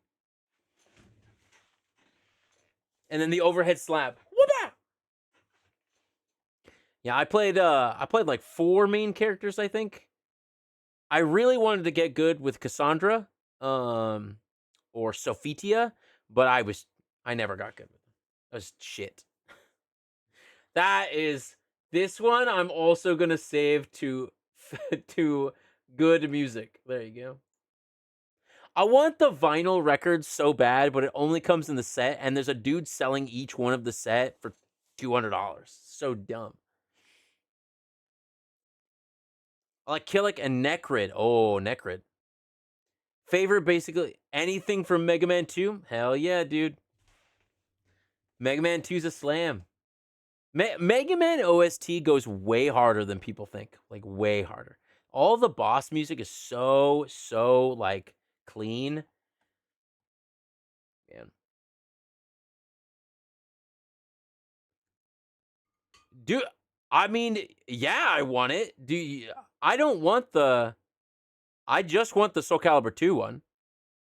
And then the overhead slap. Whoop-ah! Yeah, I played like 4 main characters, I think. I really wanted to get good with Cassandra, or Sophitia, but I never got good with them. That was shit. This one I'm also gonna save to good music. There you go. I want the vinyl records so bad, but it only comes in the set, and there's a dude selling each one of the set for $200. So dumb. I like Killick and Necrid. Oh, Necrid. Favorite, basically, anything from Mega Man 2? Hell yeah, dude. Mega Man 2's a slam. Mega Man OST goes way harder than people think. Like, way harder. All the boss music is so, like, clean. Man. Dude, I mean, yeah, I want it. I don't want I just want the Soul Calibur 2 one.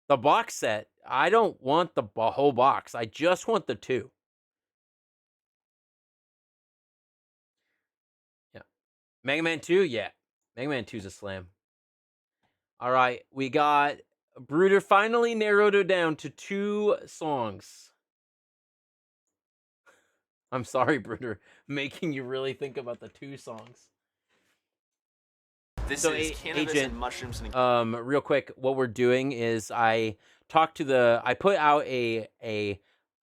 The box set. I don't want the whole box. I just want the 2. Yeah. Mega Man 2, yeah. Mega Man 2's a slam. All right, we got Bruder finally narrowed it down to 2 songs. I'm sorry, Bruder, making you really think about the 2 songs. This So, is cannabis Agent, and mushrooms and real quick, what we're doing is I put out an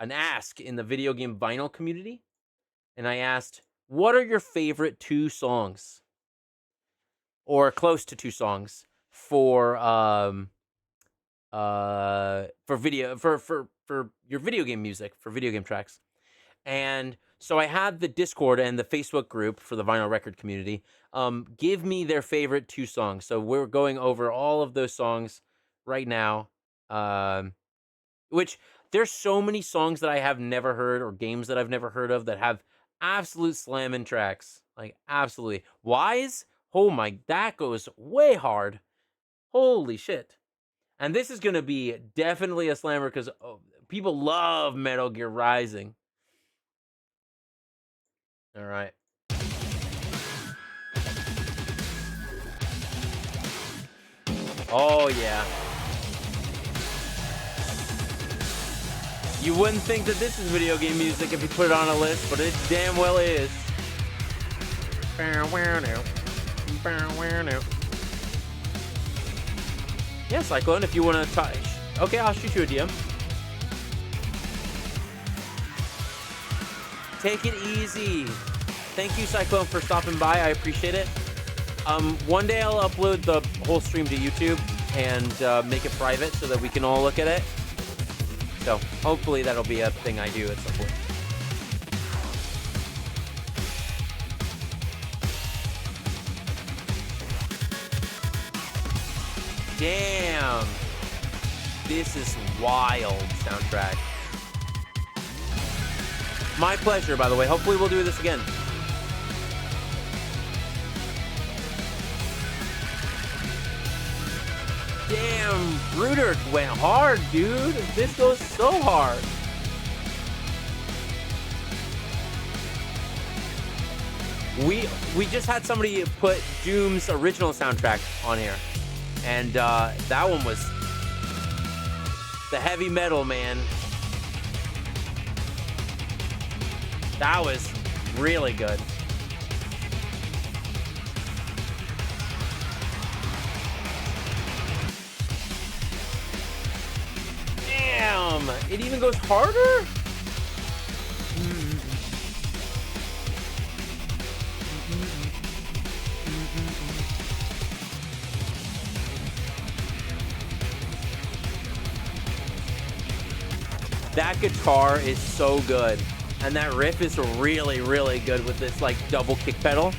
ask in the video game vinyl community, and I asked, what are your favorite 2 songs? Or close to 2 songs for your video game music, for video game tracks. And so I had the Discord and the Facebook group for the vinyl record community give me their favorite 2 songs. So we're going over all of those songs right now. Which there's so many songs that I have never heard, or games that I've never heard of, that have absolute slamming tracks. Like, absolutely. Wise? Oh my, that goes way hard. Holy shit. And this is going to be definitely a slammer because people love Metal Gear Rising. All right. Oh, yeah. You wouldn't think that this is video game music if you put it on a list, but it damn well is. Yeah, Cyclone, if you want to touch. Okay, I'll shoot you a DM. Take it easy. Thank you, Cyclone, for stopping by. I appreciate it. One day I'll upload the whole stream to YouTube and make it private so that we can all look at it. So hopefully that'll be a thing I do at some point. Damn. This is wild soundtrack. My pleasure, by the way. Hopefully we'll do this again. Damn, Bruder went hard, dude. This goes so hard. We just had somebody put Doom's original soundtrack on here. And that one was the heavy metal, man. That was really good. Damn! It even goes harder? That guitar is so good. And that riff is really, really good with this, like, double kick pedal.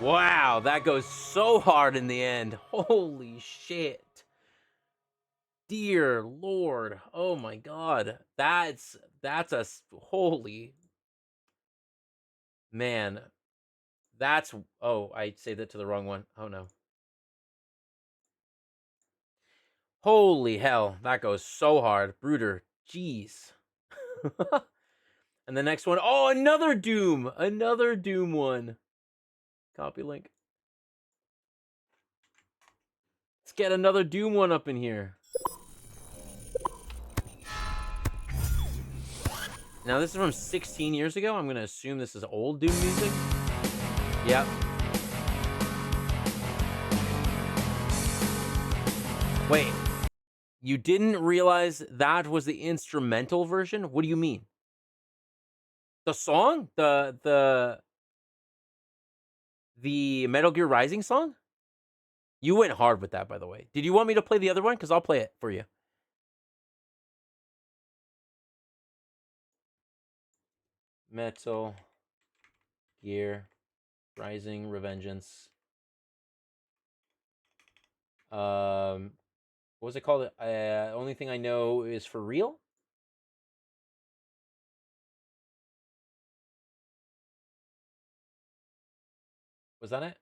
Wow, that goes so hard in the end. Holy shit. Dear Lord. Oh my God. That's a holy man. That's, oh, I saved it to the wrong one. Oh no. Holy hell. That goes so hard. Bruder. Jeez. And the next one. Oh, another Doom. Another Doom one. Copy link. Let's get another Doom one up in here. Now, this is from 16 years ago. I'm going to assume this is old Doom music. Yep. Wait. You didn't realize that was the instrumental version? What do you mean? The song? The Metal Gear Rising song? You went hard with that, by the way. Did you want me to play the other one? Because I'll play it for you. Metal Gear Rising Revengeance. What was it called? Only thing I know is For Real. Was that it?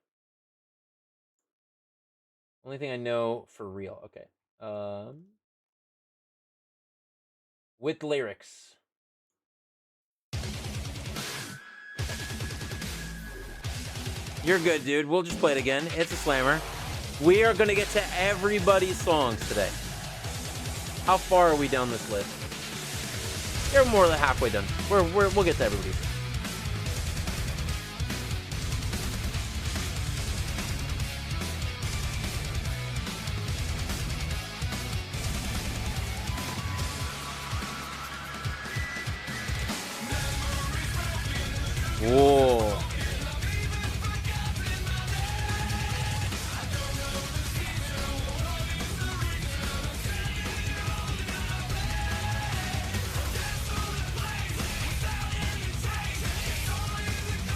Only thing I know For Real. Okay. With lyrics. You're good, dude. We'll just play it again. It's a slammer. We are going to get to everybody's songs today. How far are we down this list? You're more than halfway done. We'll get to everybody's. Whoa.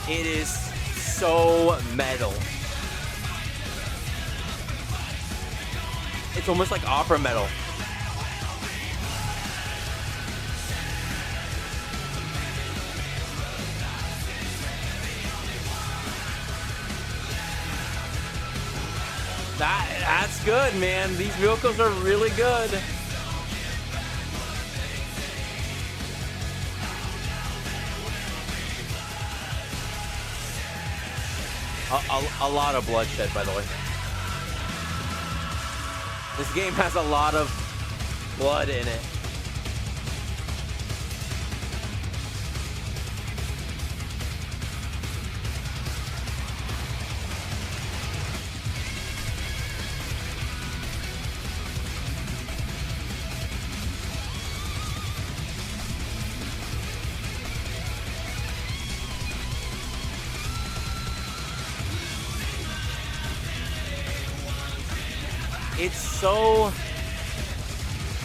It is so metal. It's almost like opera metal. That's good, man. These vocals are really good. A lot of bloodshed, by the way. This game has a lot of blood in it.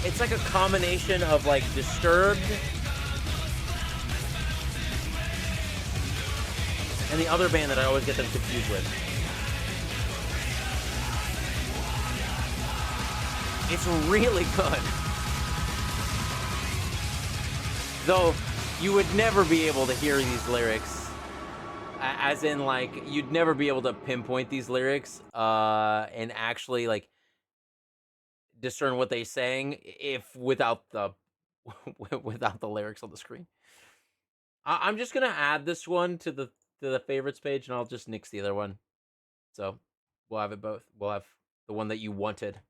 It's like a combination of like Disturbed and the other band that I always get them confused with. It's really good. Though you would never be able to hear these lyrics, as in like you'd never be able to pinpoint these lyrics and actually like discern what they sang if without the lyrics on the screen. I'm just gonna add this one to the favorites page, and I'll just nix the other one. So we'll have it both. We'll have the one that you wanted.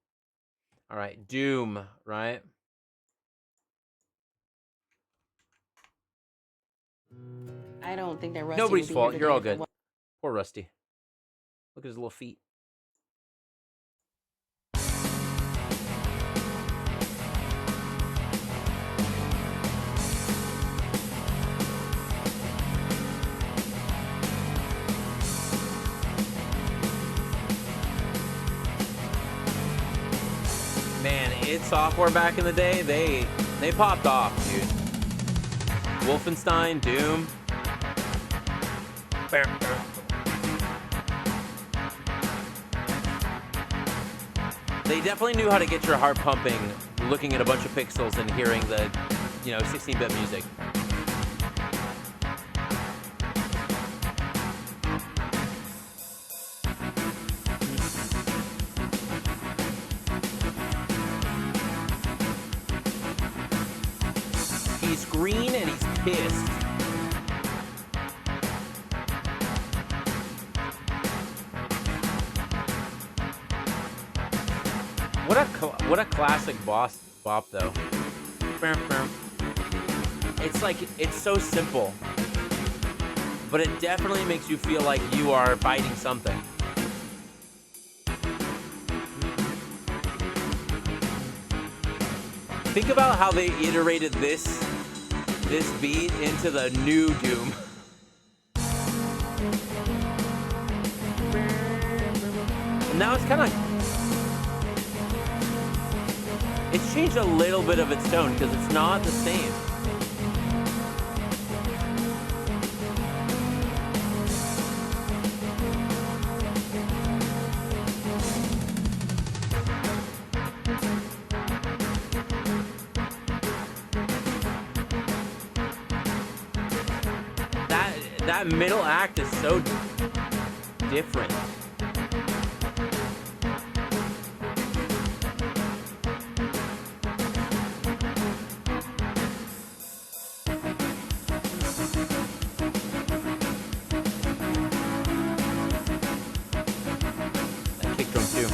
All right, Doom, right? I don't think that Rusty Nobody's would be fault. here You're all today for good. what- Poor Rusty. Look at his little feet. Man, id Software back in the day, they popped off, dude. Wolfenstein, Doom. They definitely knew how to get your heart pumping, looking at a bunch of pixels and hearing the, 16-bit music. He's green and he's pissed. What a classic boss bop though. It's like it's so simple, but it definitely makes you feel like you are fighting something. Think about how they iterated this beat into the new Doom. And now it's kind of, it's changed a little bit of its tone because it's not the same. That middle act is so different. That kick drum too.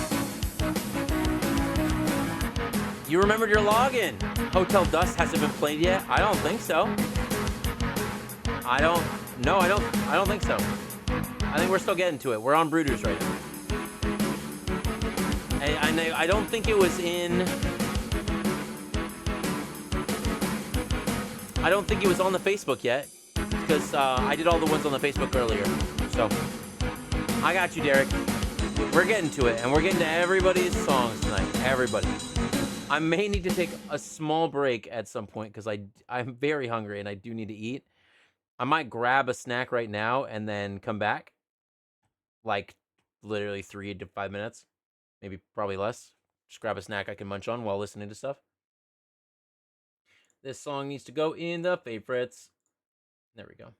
You remembered your login. Hotel Dust hasn't been played yet? I don't think so. I don't think so. I think we're still getting to it. We're on Brooders right now. And I don't think it was in... I don't think it was on the Facebook yet. Because I did all the ones on the Facebook earlier. So, I got you, Derek. We're getting to it. And we're getting to everybody's songs tonight. Everybody. I may need to take a small break at some point because I'm very hungry and I do need to eat. I might grab a snack right now and then come back. Like, literally 3 to 5 minutes. Maybe probably less. Just grab a snack I can munch on while listening to stuff. This song needs to go in the favorites. There we go.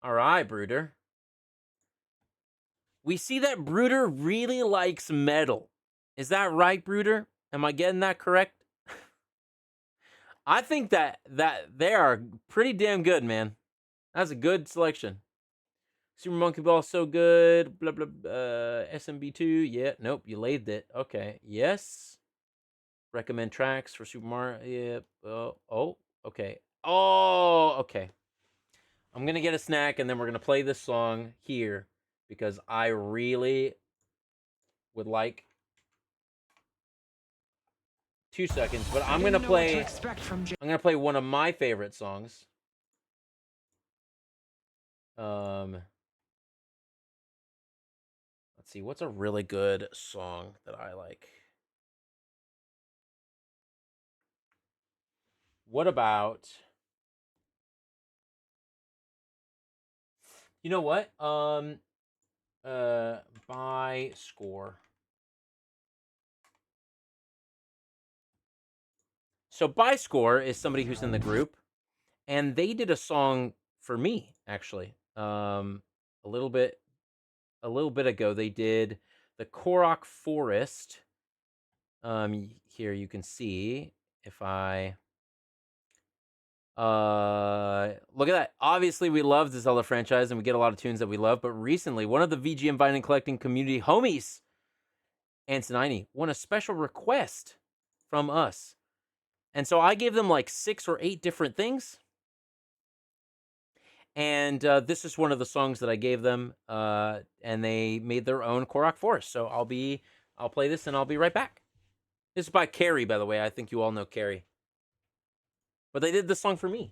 All right, Brooder. We see that Brooder really likes metal. Is that right, Brooder? Am I getting that correct? I think that they are pretty damn good, man. That's a good selection. Super Monkey Ball so good. Blah blah. SMB2. Yeah. Nope. You laid it. Okay. Yes. Recommend tracks for Super Mario. Yep. Oh. Okay. Oh. Okay. I'm gonna get a snack and then we're gonna play this song here because I really would like 2 seconds, but I'm gonna play. I'm gonna play one of my favorite songs. Let's see. What's a really good song that I like? What about? You know what? By Score. So By Score is somebody who's in the group, and they did a song for me actually. A little bit ago, they did the Korok Forest. Here you can see if I. Look at that. Obviously, we love the Zelda franchise, and we get a lot of tunes that we love. But recently, one of the VGM Vinyl Collecting community homies, Antonini, won a special request from us. And so I gave them like 6 or 8 different things. And this is one of the songs that I gave them. And they made their own Korok Forest. So I'll play this and I'll be right back. This is by Carrie, by the way. I think you all know Carrie. But they did this song for me.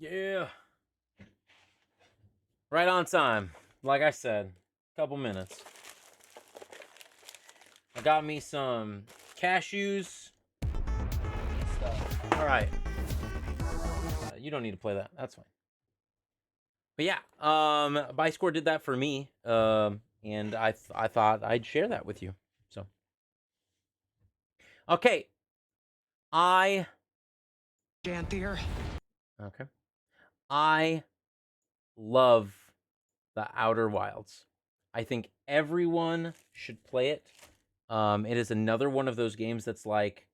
Yeah. Right on time. Like I said, couple minutes. I got me some cashews. Stuff. All right. You don't need to play that. That's fine. But yeah, By Score did that for me. And I thought I'd share that with you. So. Okay. Janthier. Okay. I love The Outer Wilds. I think everyone should play it. It is another one of those games that's like,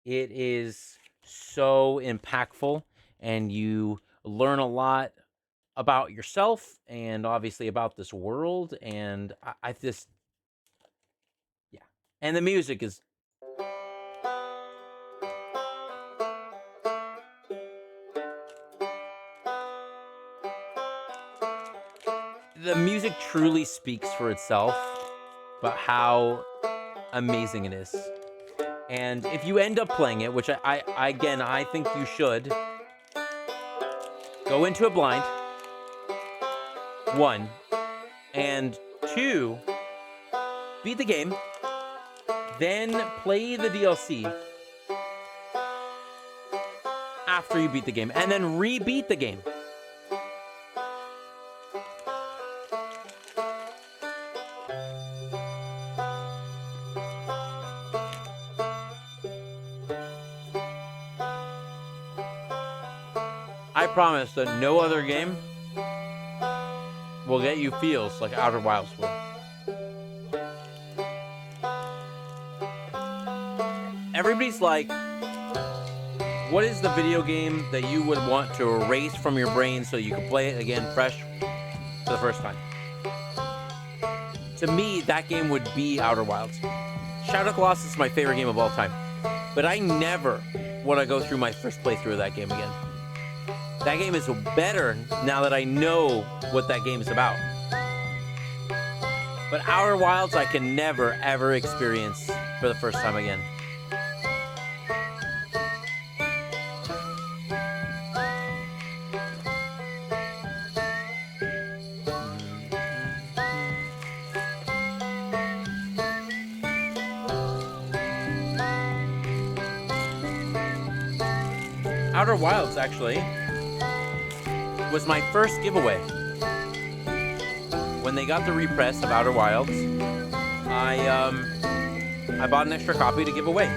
it is so impactful, and you learn a lot about yourself and obviously about this world. And I just, yeah. And the music is. The music truly speaks for itself, but how amazing it is. And if you end up playing it, which I think you should, go into it blind, 1, and 2, beat the game, then play the DLC after you beat the game, and then re-beat the game. I promise that no other game will get you feels like Outer Wilds will. Everybody's like, what is the video game that you would want to erase from your brain so you can play it again fresh for the first time? To me, that game would be Outer Wilds. Shadow of the Colossus is my favorite game of all time. But I never want to go through my first playthrough of that game again. That game is better now that I know what that game is about. But Outer Wilds, I can never, ever experience for the first time again. Outer Wilds, actually, was my first giveaway. When they got the repress of Outer Wilds, I bought an extra copy to give away.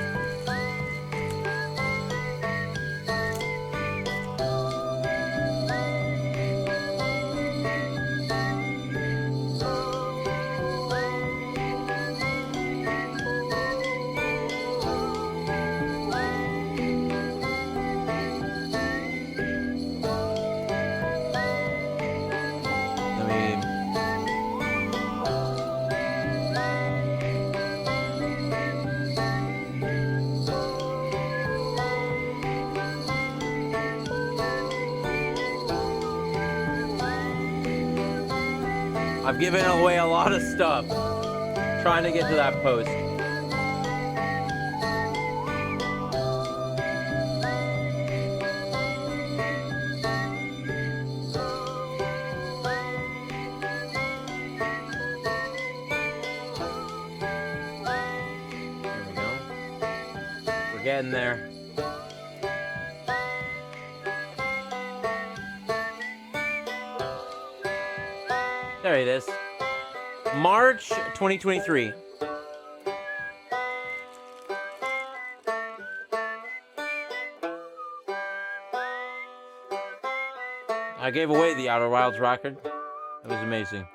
I've given away a lot of stuff trying to get to that post. Here we go. We're getting there. There it is. March 2023. I gave away the Outer Wilds record. It was amazing.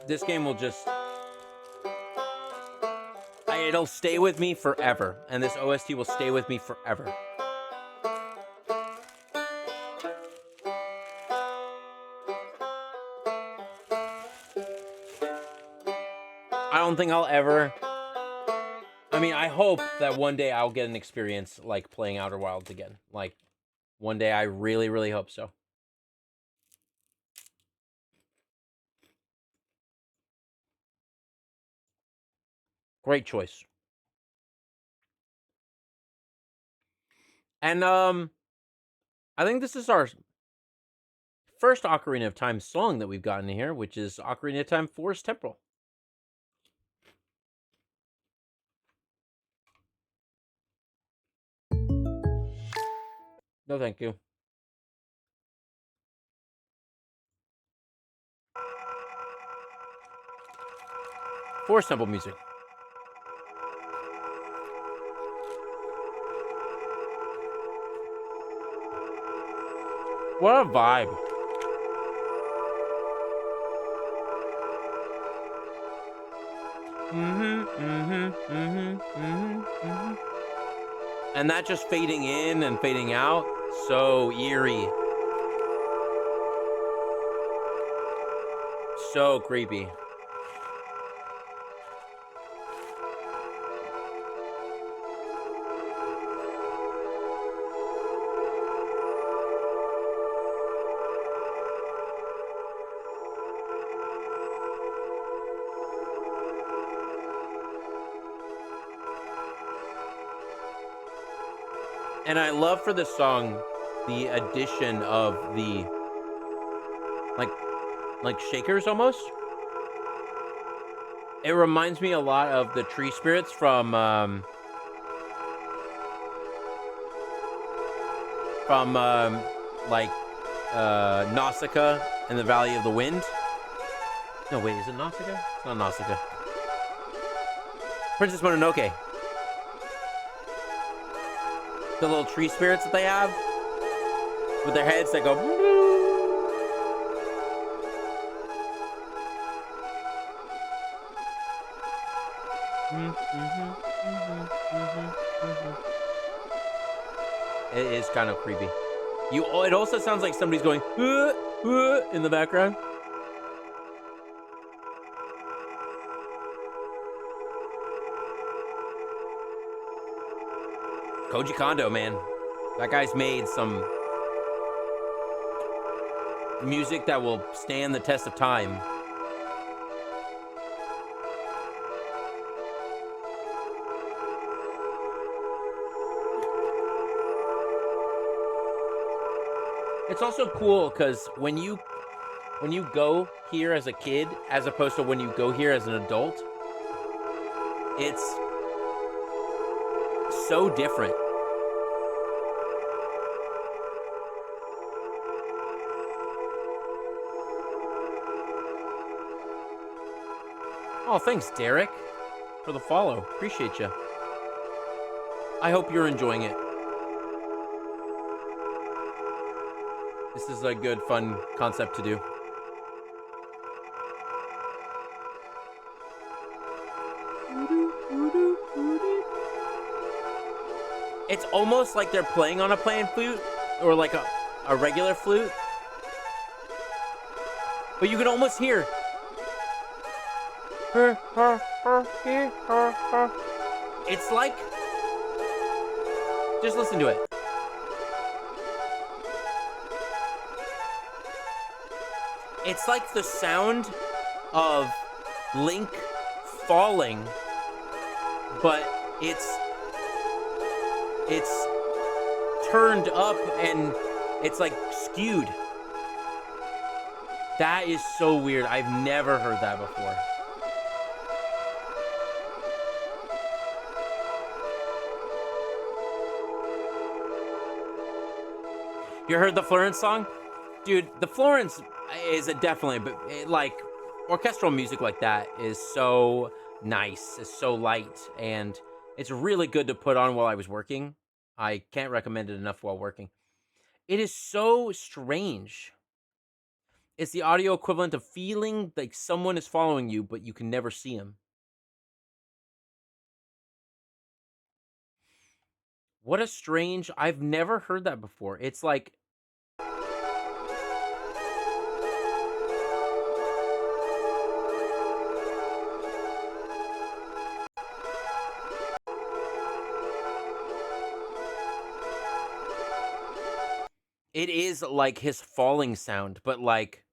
This game will just... it'll stay with me forever. And this OST will stay with me forever. I don't think I'll ever... I mean, I hope that one day I'll get an experience like playing Outer Wilds again. Like, one day I really, really hope so. Great choice. And, I think this is our first Ocarina of Time song that we've gotten here, which is Ocarina of Time Forest Temporal. No, thank you. Forest Temple music. What a vibe. And that just fading in and fading out, so eerie. So creepy. And I love for this song the addition of the like shakers almost. It reminds me a lot of the tree spirits from Nausicaa and the Valley of the Wind. No, wait, is it Nausicaa? It's not Nausicaa. Princess Mononoke. The little tree spirits that they have with their heads that go. It is kind of creepy. It also sounds like somebody's going in the background. Koji Kondo, man. That guy's made some music that will stand the test of time. It's also cool because when you go here as a kid, as opposed to when you go here as an adult, it's so different. Oh, thanks, Derek, for the follow. Appreciate you. I hope you're enjoying it. This is a good, fun concept to do. It's almost like they're playing on a pan flute or like a regular flute. But you can almost hear. It's like, just listen to it. It's like the sound of Link falling, but it's turned up and it's like skewed. That is so weird. I've never heard that before. You heard the Florence song? Dude, the Florence is a definitely, but like orchestral music like that is so nice. It's so light and it's really good to put on while I was working. I can't recommend it enough while working. It is so strange. It's the audio equivalent of feeling like someone is following you, but you can never see him. What a strange, I've never heard that before. It's like, it is like his falling sound, but like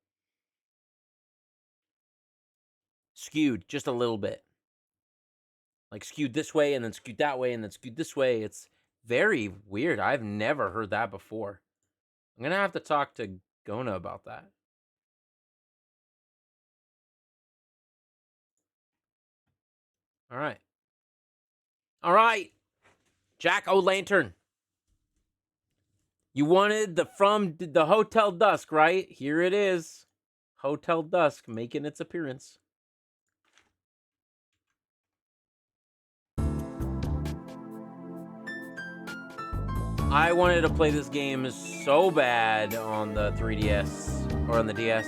skewed just a little bit. Like skewed this way and then skewed that way and then skewed this way. It's very weird. I've never heard that before. I'm going to have to talk to Gona about that. All right. All right. Jack O'Lantern. You wanted from the Hotel Dusk, right? Here it is. Hotel Dusk making its appearance. I wanted to play this game so bad on the 3DS or on the DS.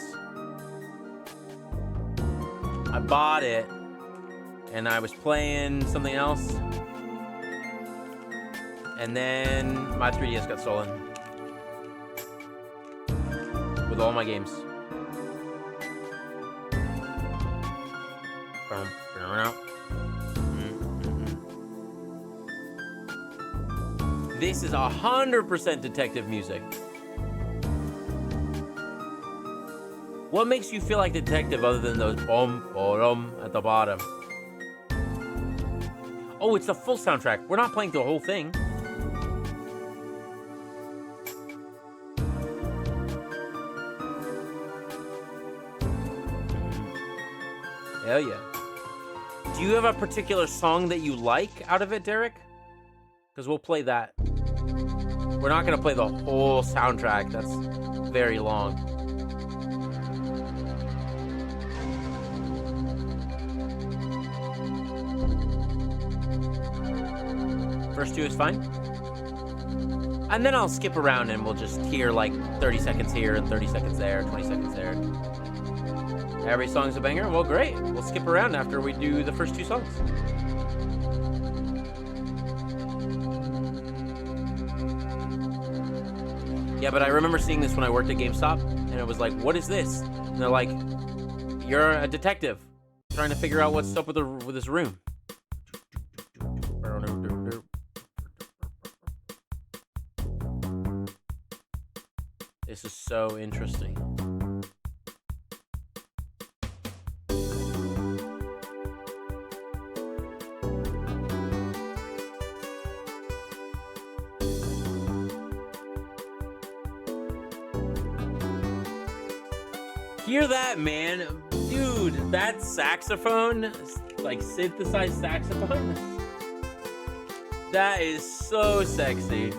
I bought it and I was playing something else, and then my 3DS got stolen with all my games. This is 100% detective music. What makes you feel like detective other than those bom at the bottom? Oh, it's the full soundtrack. We're not playing the whole thing. Hell yeah. Do you have a particular song that you like out of it, Derek? Because we'll play that. We're not going to play the whole soundtrack. That's very long. First two is fine. And then I'll skip around and we'll just hear like 30 seconds here and 30 seconds there, 20 seconds there. Every song's a banger? Well, great. We'll skip around after we do the first two songs. Yeah, but I remember seeing this when I worked at GameStop, and it was like, what is this? And they're like, you're a detective trying to figure out what's up with this room. This is so interesting. Hear that, man? Dude, that saxophone, like synthesized saxophone, that is so sexy.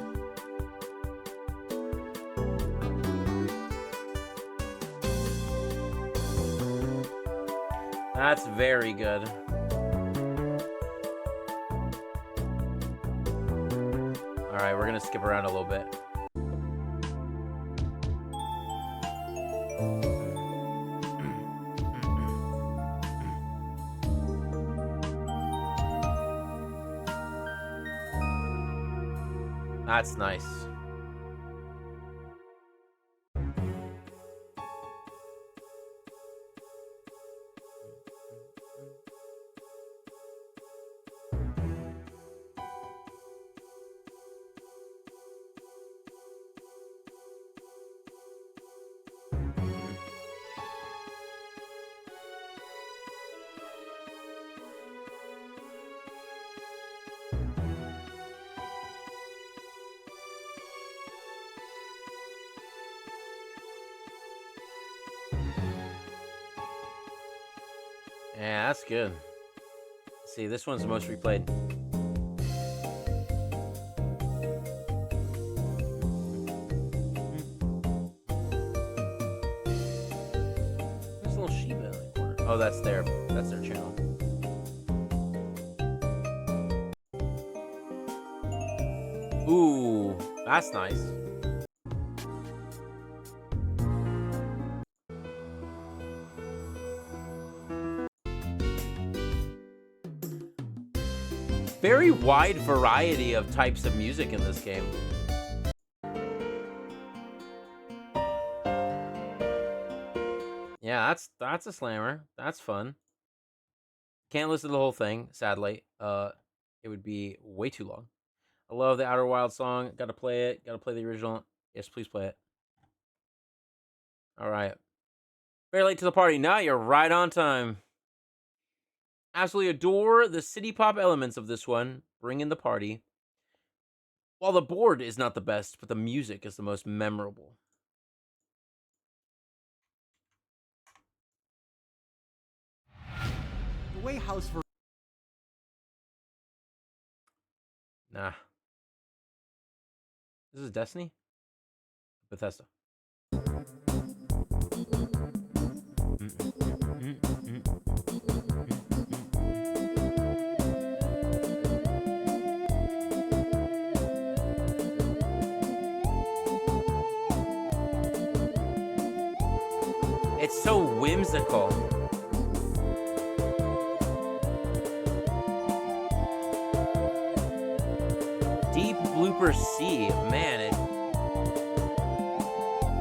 That's very good. All right, we're gonna skip around a little bit. That's nice. Yeah, that's good. See, this one's the most replayed. There's a little Shiba in the corner. Oh, that's their channel. Ooh, that's nice. Very wide variety of types of music in this game. Yeah, that's a slammer. That's fun. Can't listen to the whole thing, sadly. It would be way too long. I love the Outer Wilds song. Gotta play it. Gotta play the original. Yes, please play it. All right. Very late to the party. Now you're right on time. Absolutely adore the city pop elements of this one. Bring in the party. While the board is not the best, but the music is the most memorable. The way House for Nah. This is Destiny? Bethesda. It's so whimsical. Deep Blooper C. Man,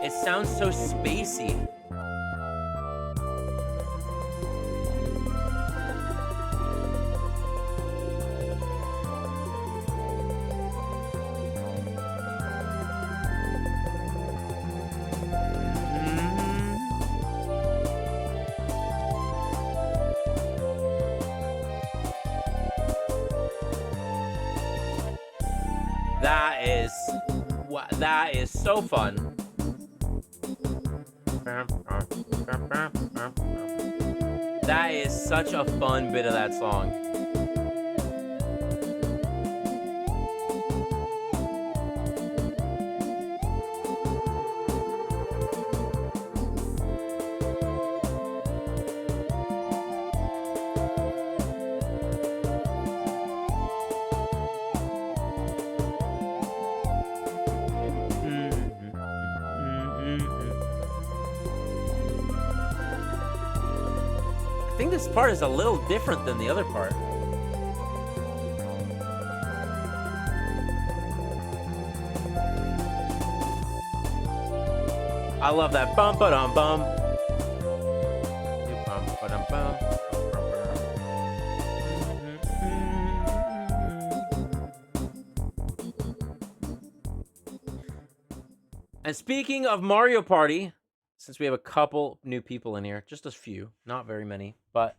it sounds so spacey. That is so fun. That is such a fun bit of that song. I think this part is a little different than the other part. I love that bum ba dum bum. Bum ba dum bum. And speaking of Mario Party, since we have a couple new people in here, just a few, not very many, but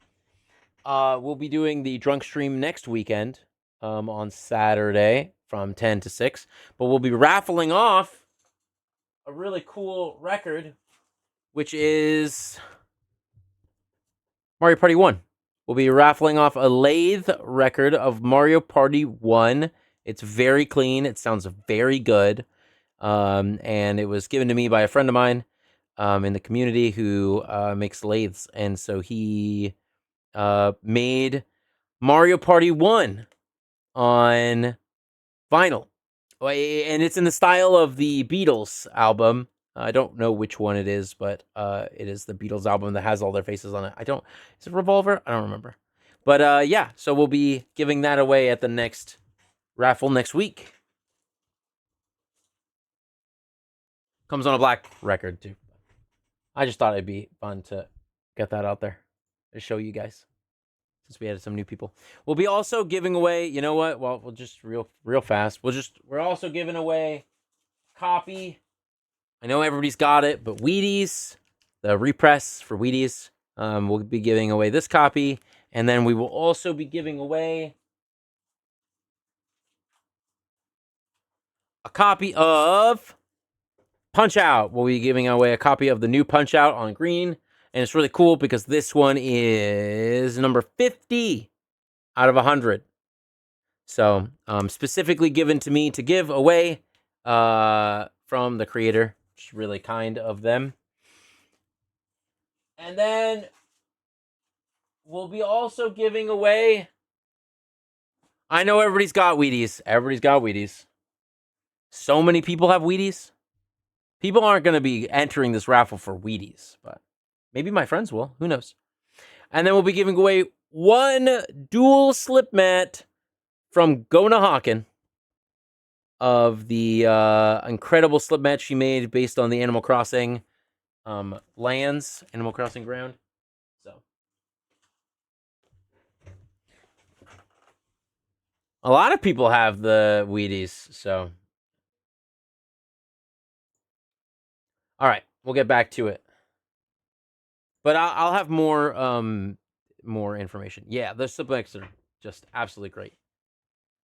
we'll be doing the drunk stream next weekend on Saturday from 10 to 6. But we'll be raffling off a really cool record, which is Mario Party 1. We'll be raffling off a lathe record of Mario Party 1. It's very clean. It sounds very good. And it was given to me by a friend of mine in the community who makes lathes. And so he made Mario Party 1 on vinyl. And it's in the style of the Beatles album. I don't know which one it is, but it is the Beatles album that has all their faces on it. Is it Revolver? I don't remember. But yeah, so we'll be giving that away at the next raffle next week. Comes on a black record, too. I just thought it'd be fun to get that out there to show you guys, since we had some new people. We'll be also giving away, you know what? Well, we'll just real fast. We're also giving away a copy. I know everybody's got it, but Wheaties, the repress for Wheaties, we'll be giving away this copy, and then we will also be giving away a copy of Punch-Out! We'll be giving away a copy of the new Punch-Out! On green. And it's really cool because this one is number 50 out of 100. So, specifically given to me to give away from the creator. Which is really kind of them. And then we'll be also giving away... I know everybody's got Wheaties. Everybody's got Wheaties. So many people have Wheaties. People aren't going to be entering this raffle for Wheaties, but maybe my friends will. Who knows? And then we'll be giving away one dual slip mat from Gona Hawken of the incredible slip mat she made based on the Animal Crossing lands, Animal Crossing ground. So a lot of people have the Wheaties, so... All right, we'll get back to it. But I'll have more information. Yeah, the subjects are just absolutely great.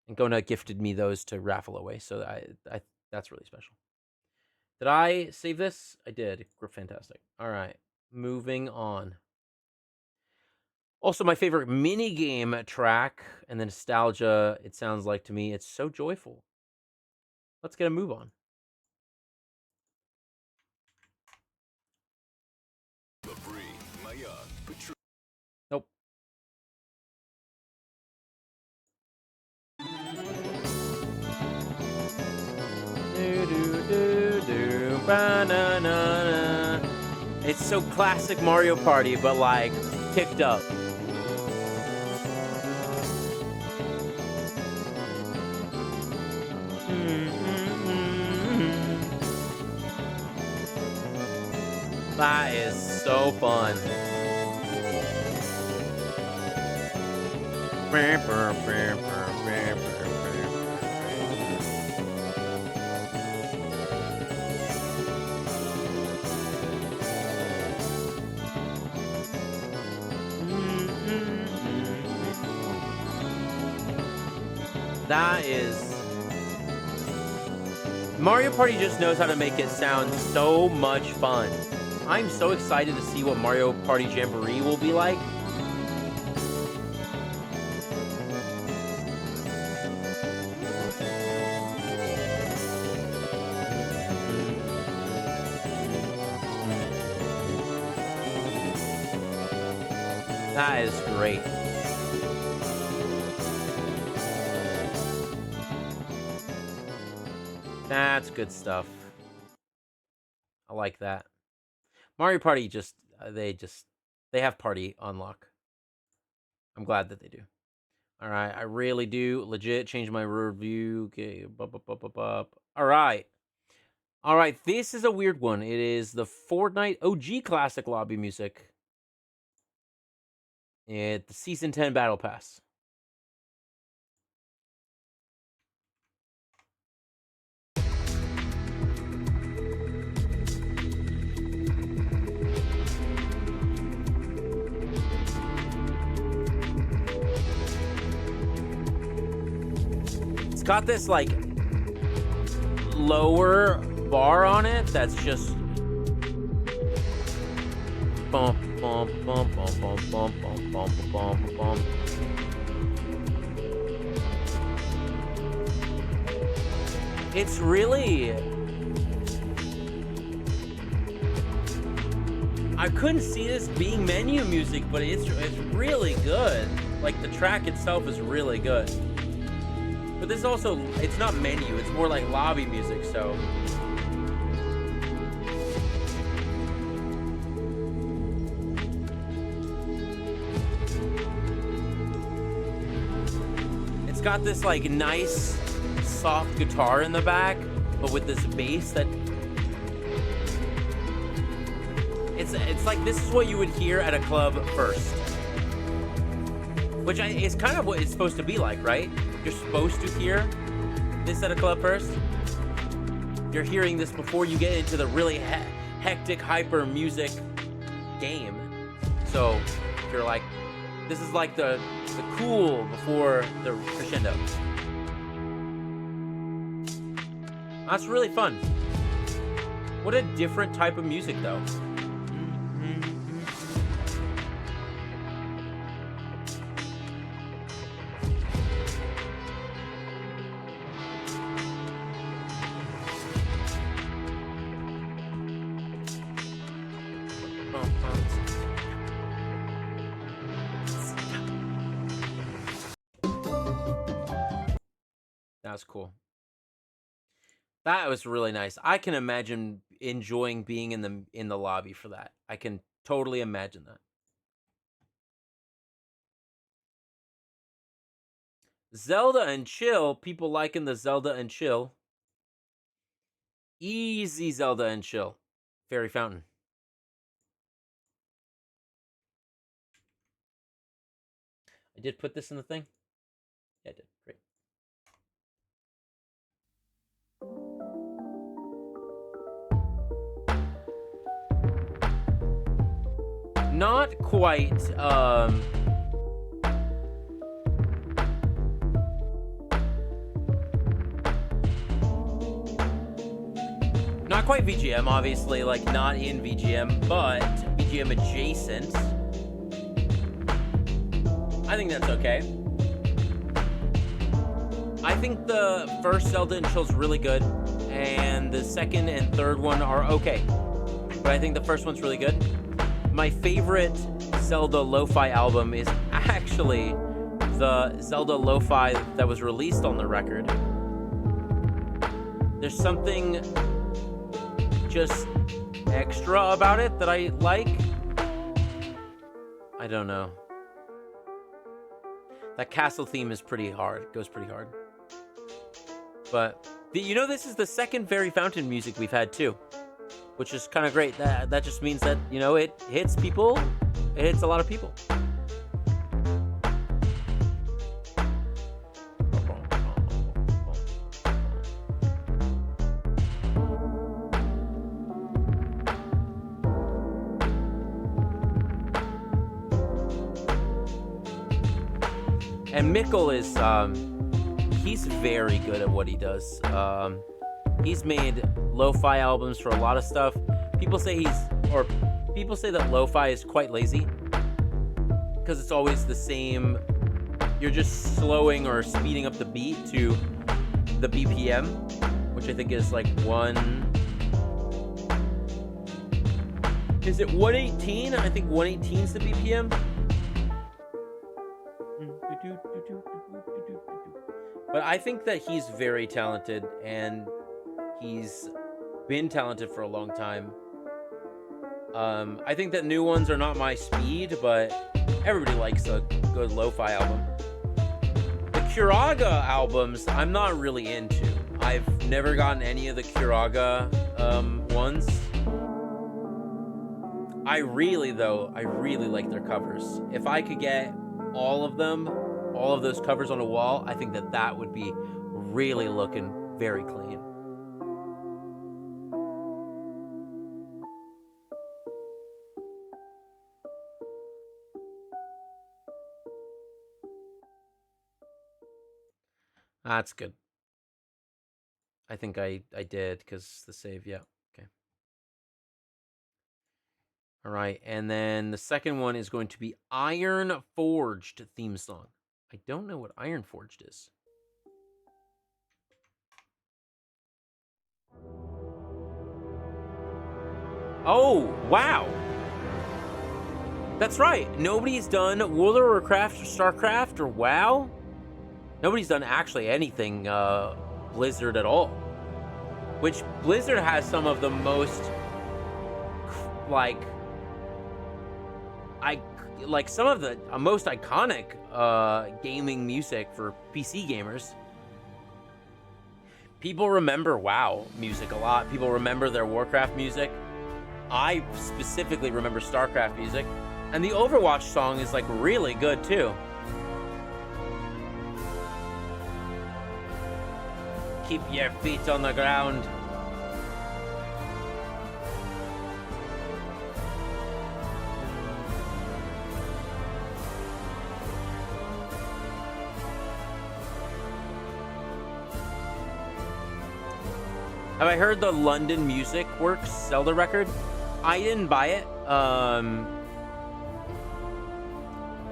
And Gona gifted me those to raffle away, so that's really special. Did I save this? I did. Fantastic. All right, moving on. Also, my favorite minigame track and the nostalgia, it sounds like to me, it's so joyful. Let's get a move on. Nope. It's so classic Mario Party, but like picked up. That is so fun. That is... Mario Party just knows how to make it sound so much fun. I'm so excited to see what Mario Party Jamboree will be like. That is great. That's good stuff. I like that. Mario Party just, they have party on lock. I'm glad that they do. All right, I really do legit change my review. Okay, all right. All right, this is a weird one. It is the Fortnite OG Classic lobby music. It's the Season 10 Battle Pass. It's got this like lower bar on it that's just bump bump bump bump bump bump bump bump bump bump. It's really, I couldn't see this being menu music, but it's really good. Like the track itself is really good. But this also, it's not menu, it's more like lobby music, so. It's got this like nice, soft guitar in the back, but with this bass that. It's like this is what you would hear at a club first. Which is kind of what it's supposed to be like, right? You're supposed to hear this at a club first. You're hearing this before you get into the really hectic, hyper music game. So you're like, this is like the cool before the crescendo. That's really fun. What a different type of music, though. That was cool. That was really nice. I can imagine enjoying being in the lobby for that. I can totally imagine that. Zelda and Chill. People liking the Zelda and Chill. Easy Zelda and Chill. Fairy Fountain. I did put this in the thing? Yeah, I did. Great. Not quite, not quite VGM, obviously, like not in VGM, but VGM adjacent. I think that's okay. I think the first Zelda and Chill's really good, and the second and third one are okay. But I think the first one's really good. My favorite Zelda lo-fi album is actually the Zelda lo-fi that was released on the record. There's something just extra about it that I like. I don't know. That castle theme is pretty hard. It goes pretty hard. But, you know, this is the second Fairy Fountain music we've had, too. which is kind of great. That just means that, you know, it hits people. It hits a lot of people. And Mikkel is, he's very good at what he does. He's made lo-fi albums for a lot of stuff. People say that lo-fi is quite lazy because it's always the same. You're just slowing or speeding up the beat to the BPM, which I think is like is it 118? I think 118 is the BPM. But I think that he's very talented, and he's been talented for a long time. I think that new ones are not my speed, but everybody likes a good lo-fi album. The Kuraga albums, I'm not really into. I've never gotten any of the Kuraga ones. I really like their covers. If I could get all of them, all of those covers on a wall, I think that would be really looking very clean. That's good. I think I did, because the save, yeah. Okay. All right, and then the second one is going to be Iron Forged theme song. I don't know what Iron Forged is. Oh, wow. That's right. Nobody's done World of Warcraft or StarCraft or WoW. Nobody's done actually anything Blizzard at all. Which Blizzard has some of the most, like some of the most iconic gaming music for PC gamers. People remember WoW music a lot. People remember their Warcraft music. I specifically remember StarCraft music. And the Overwatch song is like really good too. Keep your feet on the ground. Have I heard the London Music Works Zelda record? I didn't buy it,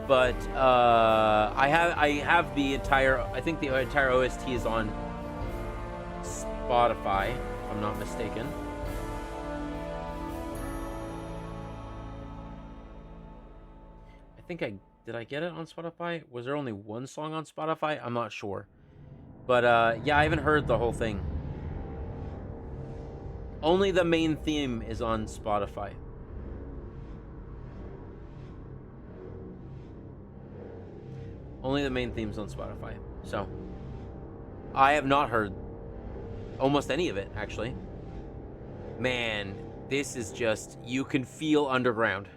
but I have the entire. I think the entire OST is on Spotify, if I'm not mistaken. I think did I get it on Spotify? Was there only one song on Spotify? I'm not sure, but yeah, I haven't heard the whole thing. Only the main theme is on Spotify. Only the main theme's on Spotify. So, I have not heard almost any of it, actually. Man, this is just, you can feel underground.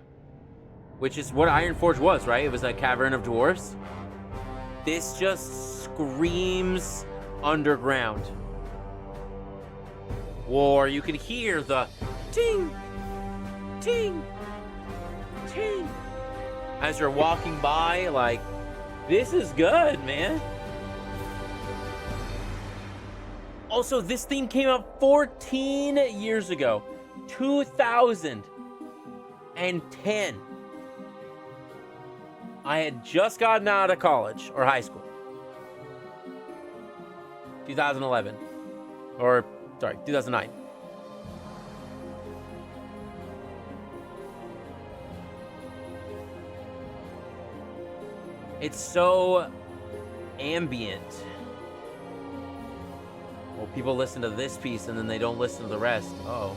Which is what Ironforge was, right? It was a cavern of dwarves. This just screams underground. Or you can hear the ting, ting, ting as you're walking by. Like, this is good, man. Also, this theme came out 14 years ago, 2010. I had just gotten out of college or high school. 2011. Or, sorry, 2009. It's so ambient. Well, people listen to this piece and then they don't listen to the rest. Uh-oh.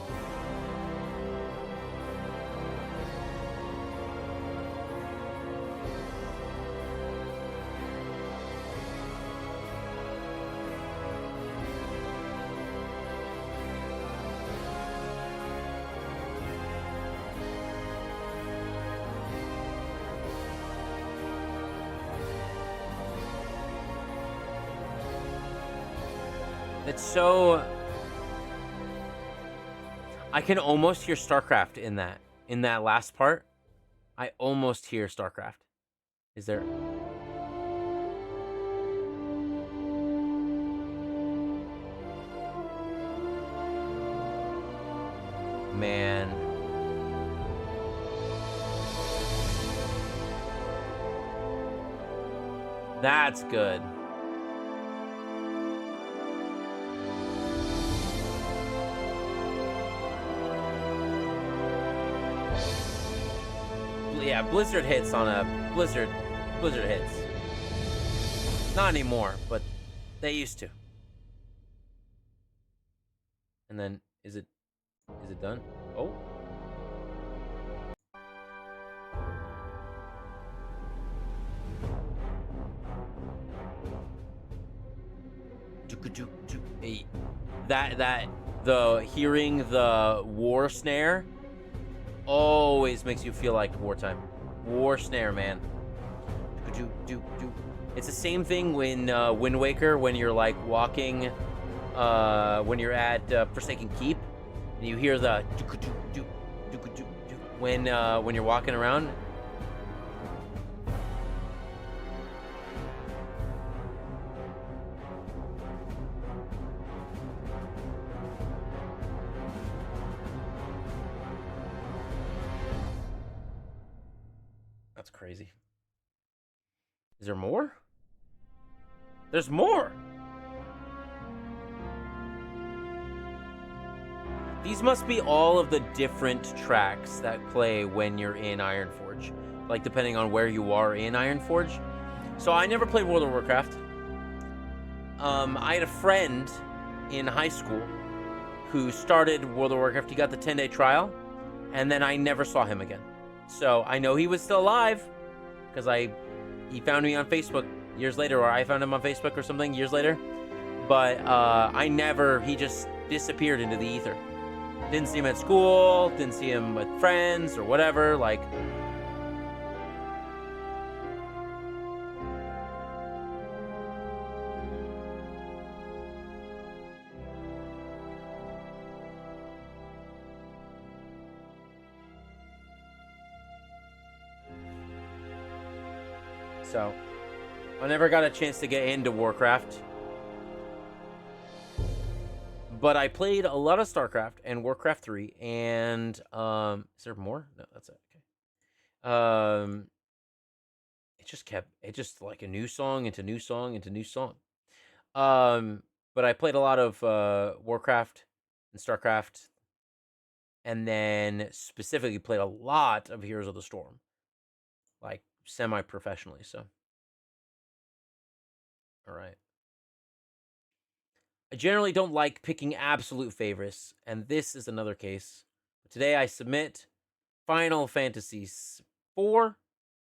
It's so... I can almost hear StarCraft in that. In that last part. I almost hear StarCraft. Is there... Man. That's good. Yeah, Blizzard hits on a Blizzard hits. Not anymore, but they used to. And then is it done? Oh. The hearing the war snare always makes you feel like wartime. War snare, man. It's the same thing when Wind Waker, when you're like walking, when you're at Forsaken Keep, and you hear the when you're walking around. That's crazy. Is there more? There's more! These must be all of the different tracks that play when you're in Ironforge. Like, depending on where you are in Ironforge. So, I never played World of Warcraft. I had a friend in high school who started World of Warcraft. He got the 10-day trial, and then I never saw him again. So, I know he was still alive, because he found me on Facebook years later, or I found him on Facebook or something years later. But he just disappeared into the ether. Didn't see him at school, didn't see him with friends or whatever, like... So, I never got a chance to get into Warcraft. But I played a lot of StarCraft and Warcraft 3, and, is there more? No, that's it, okay. It just like a new song into new song into new song. But I played a lot of, Warcraft and StarCraft, and then specifically played a lot of Heroes of the Storm. Like, semi-professionally, so. Alright. I generally don't like picking absolute favorites, and this is another case. Today I submit Final Fantasy IV, the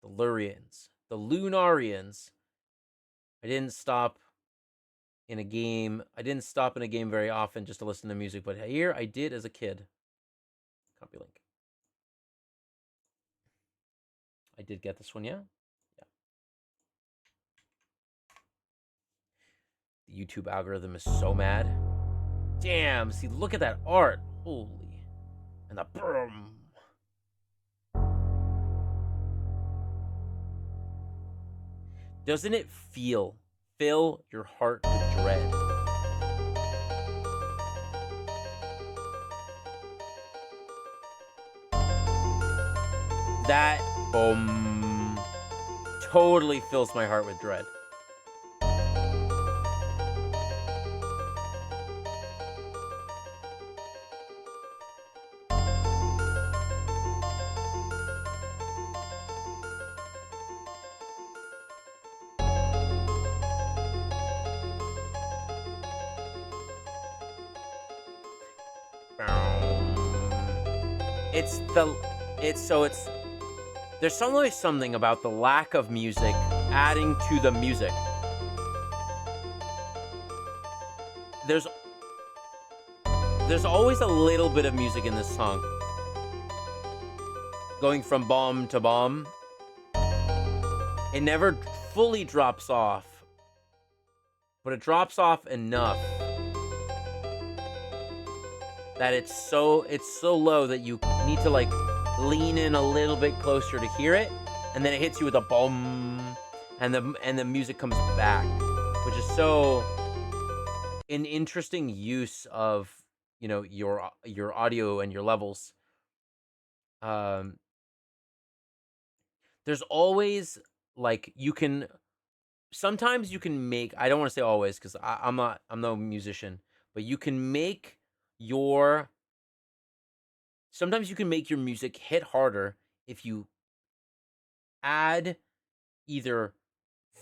Lurians. The Lunarians. I didn't stop in a game very often just to listen to music, but here I did as a kid. Copy link. I did get this one, yeah? Yeah. The YouTube algorithm is so mad. Damn, see, look at that art. Holy. And the boom. Doesn't it fill your heart with dread? That totally fills my heart with dread. There's always something about the lack of music adding to the music. There's always a little bit of music in this song. Going from bomb to bomb. It never fully drops off. But it drops off enough that it's so low that you need to like lean in a little bit closer to hear it, and then it hits you with a boom, and the music comes back, which is so an interesting use of, you know, your audio and your levels. There's always like sometimes you can make, I don't want to say always because I'm no musician, but you can make sometimes you can make your music hit harder if you add either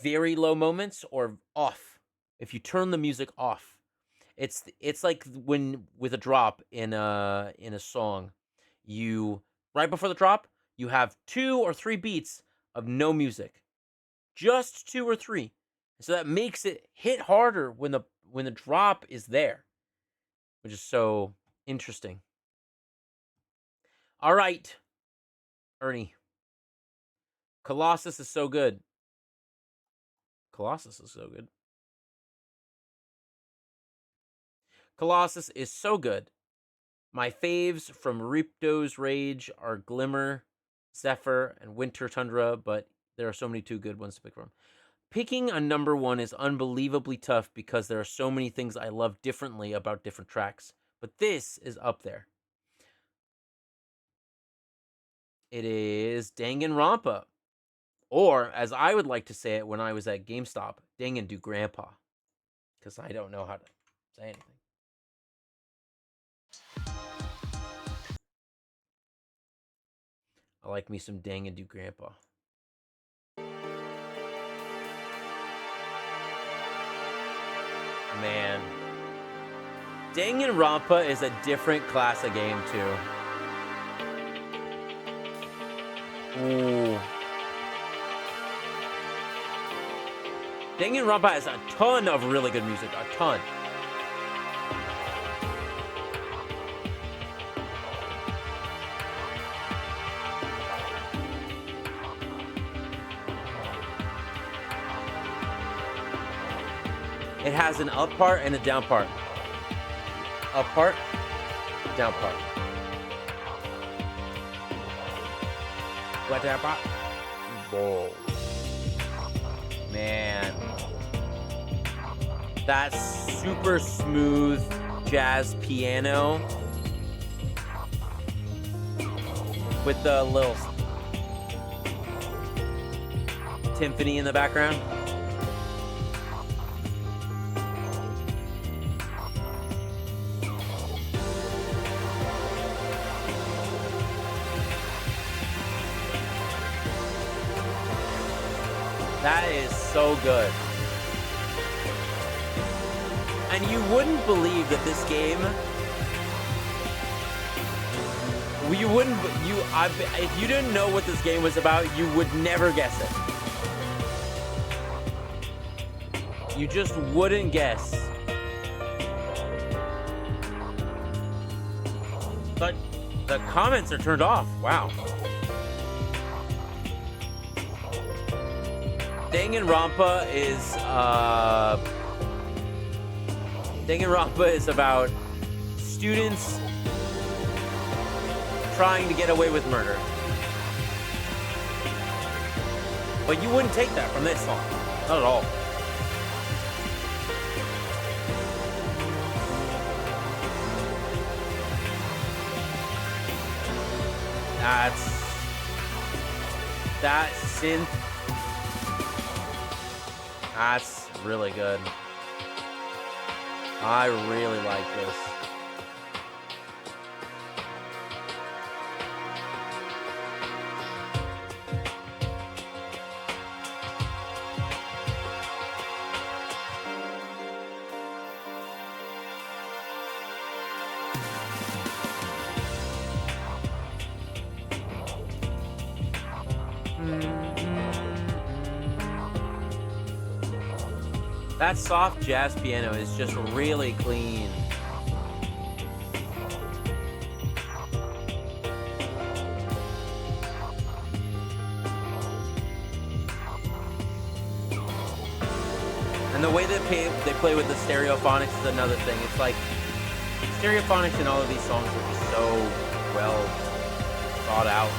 very low moments or off. If you turn the music off, it's like when with a drop in a song, you right before the drop, you have 2 or 3 beats of no music. Just 2 or 3. So that makes it hit harder when the drop is there, which is so interesting. All right, Ernie. Colossus is so good. Colossus is so good. Colossus is so good. My faves from Ripto's Rage are Glimmer, Zephyr, and Winter Tundra, but there are so many too good ones to pick from. Picking a number 1 is unbelievably tough because there are so many things I love differently about different tracks, but this is up there. It is Danganronpa, or as I would like to say it when I was at GameStop, Dangandu Grandpa, because I don't know how to say anything. I like me some Dangandu Grandpa. Man. Danganronpa is a different class of game, too. Ooh. Danganronpa has a ton of really good music. A ton. It has an up part and a down part. Up part, down part. What that part? Whoa. Man. That super smooth jazz piano with the little timpani in the background. That is so good. And you wouldn't believe that this game, if you didn't know what this game was about, you would never guess it. You just wouldn't guess. But the comments are turned off. Wow. Danganronpa is about students trying to get away with murder. But you wouldn't take that from this song. Not at all. That synth. That's really good. I really like this. That soft jazz piano is just really clean. And the way they play with the stereophonics is another thing. It's like Stereophonics and all of these songs are just so well thought out.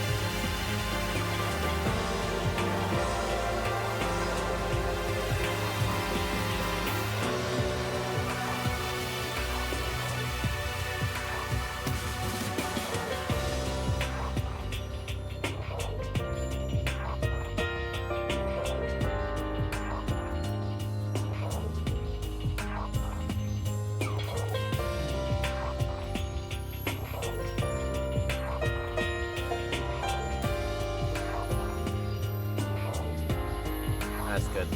That's good.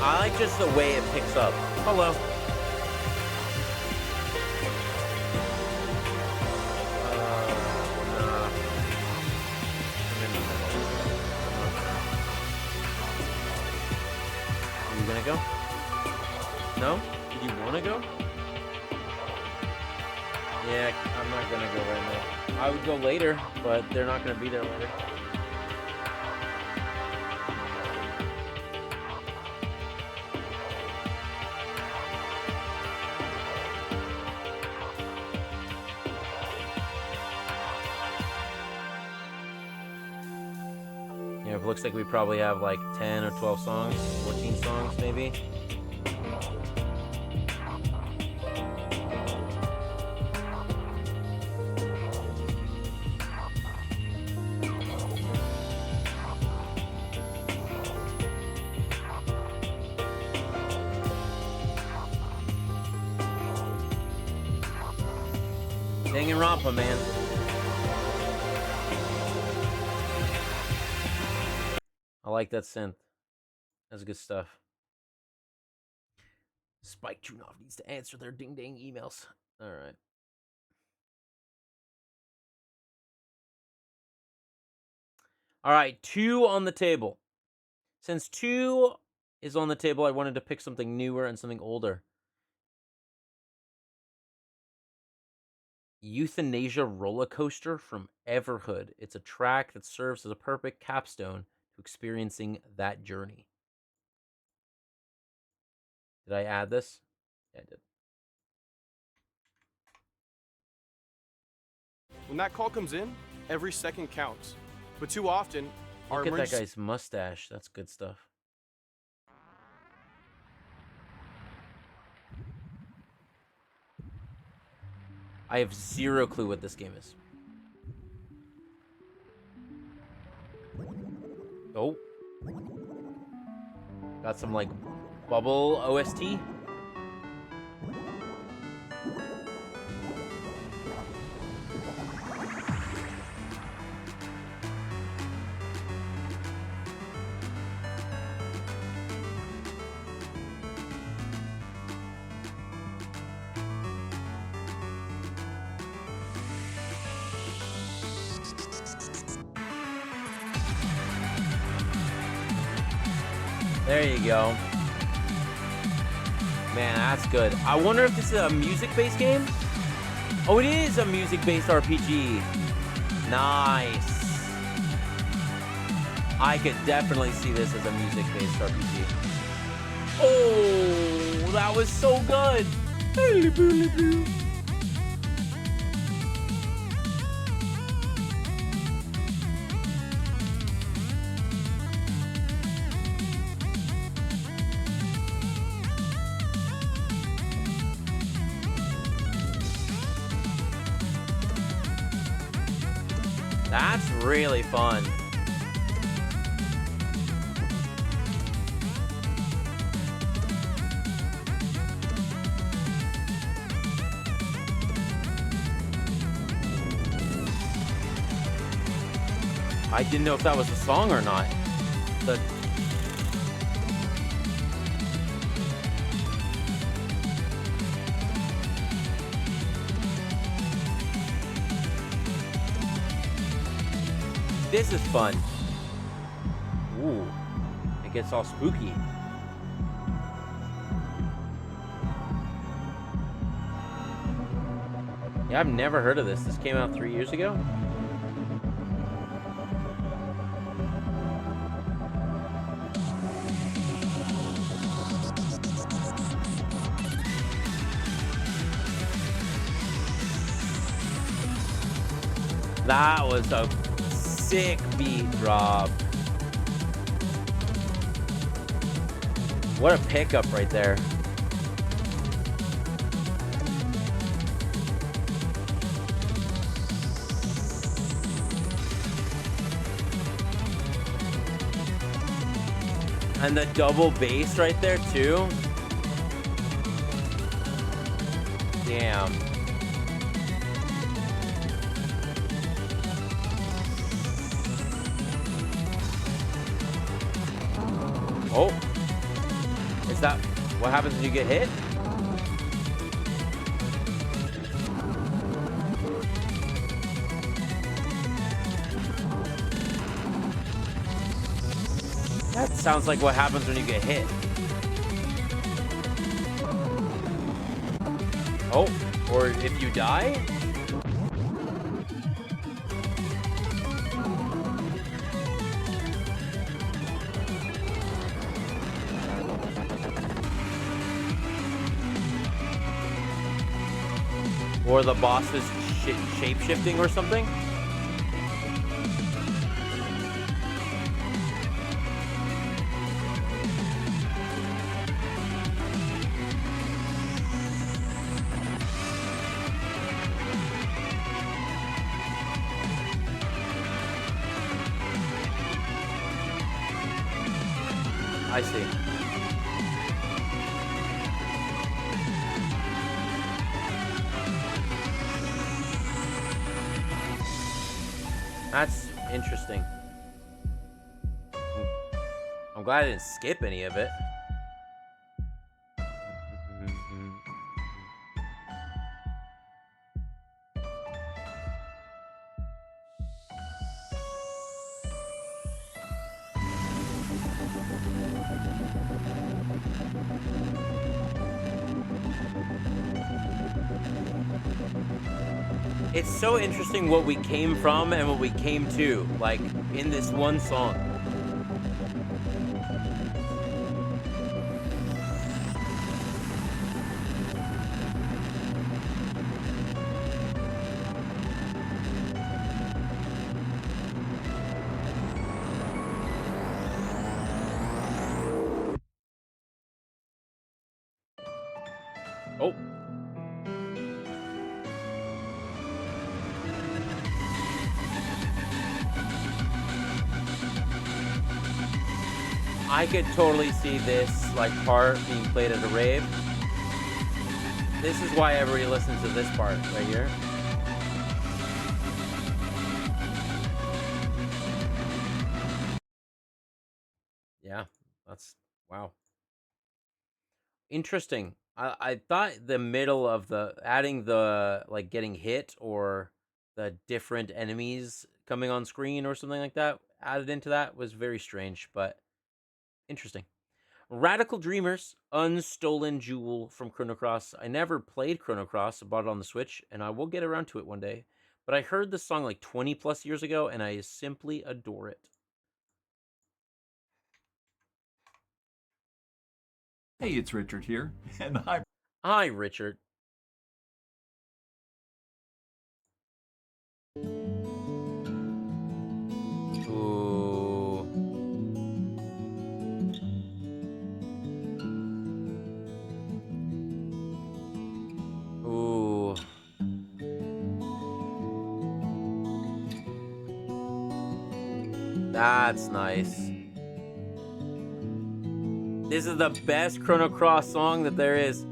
I like just the way it picks up. Hello. Nah. I'm in the middle. Are you gonna go? No? Did you wanna go? Yeah, I'm not gonna go right now. I would go later, but they're not gonna be there later. Yeah, it looks like we probably have like 10 or 12 songs, 14 songs maybe. Danganronpa, man. I like that synth. That's good stuff. Spike Chunov needs to answer their ding-dang emails. All right. All right, 2 on the table. Since 2 is on the table, I wanted to pick something newer and something older. Euthanasia Roller Coaster from Everhood. It's a track that serves as a perfect capstone to experiencing that journey. Did I add this? Yeah, I did. When that call comes in, every second counts. But too often, our Look at that emergency... guy's mustache. That's good stuff. I have zero clue what this game is. Oh. Got some, like, bubble OST. There you go. Man, that's good. I wonder if this is a music-based game? Oh, it is a music-based RPG. Nice. I could definitely see this as a music-based RPG. Oh, that was so good. That's really fun. I didn't know if that was a song or not. This is fun. Ooh, it gets all spooky. Yeah, I've never heard of this. This came out 3 years ago. That was a sick beat drop. What a pickup right there. And the double bass right there too. Damn. Oh. Is that what happens when you get hit? That sounds like what happens when you get hit. Oh, or if you die? Or the boss is shape-shifting or something? I see. That's interesting. I'm glad I didn't skip any of it. It's so interesting what we came from and what we came to, like, in this one song. Oh. I could totally see this like part being played at a rave. This is why everybody listens to this part right here. Yeah, that's wow. Interesting. I thought the middle of the adding the like getting hit or the different enemies coming on screen or something like that added into that was very strange, but interesting. Radical Dreamers, Unstolen Jewel from Chrono Cross. I never played Chrono Cross. I bought it on the Switch, and I will get around to it one day. But I heard this song like 20 plus years ago, and I simply adore it. Hey, it's Richard here, and Hi, Richard. Ooh. Ooh. That's nice. This is the best Chrono Cross song that there is.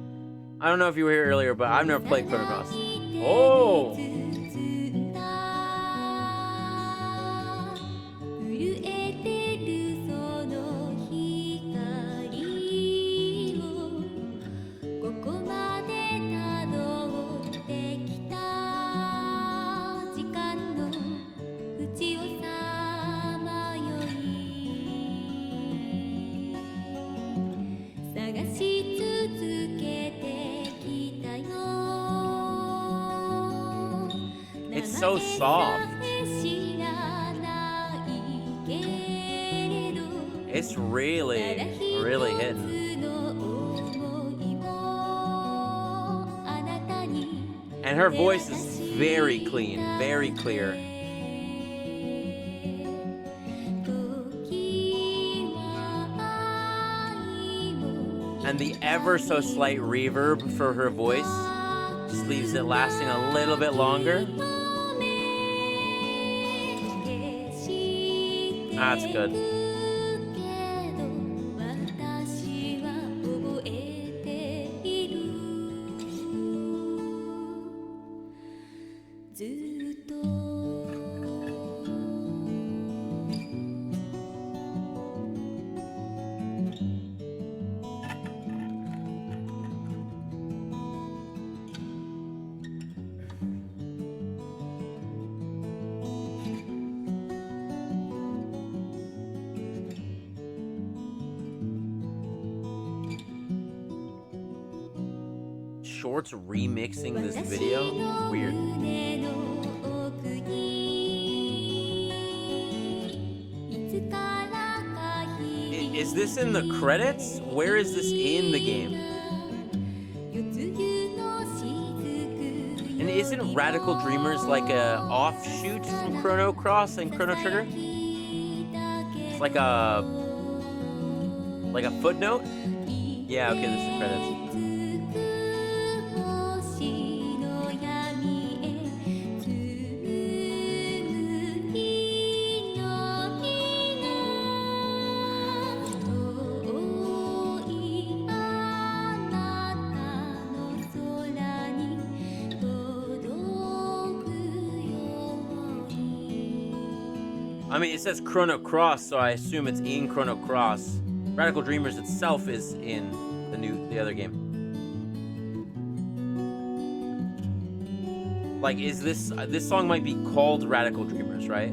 I don't know if you were here earlier, but I've never played Chrono Cross. Oh! It's so soft. It's really, really hitting. And her voice is very clean, very clear. And the ever so slight reverb for her voice just leaves it lasting a little bit longer. That's good. Shorts remixing this video? Weird. Is this in the credits? Where is this in the game? And isn't Radical Dreamers like a offshoot from Chrono Cross and Chrono Trigger? It's like a footnote? Yeah, okay, this is the credits. I mean, it says Chrono Cross, so I assume it's in Chrono Cross. Radical Dreamers itself is in the other game. Like, is this song might be called Radical Dreamers, right?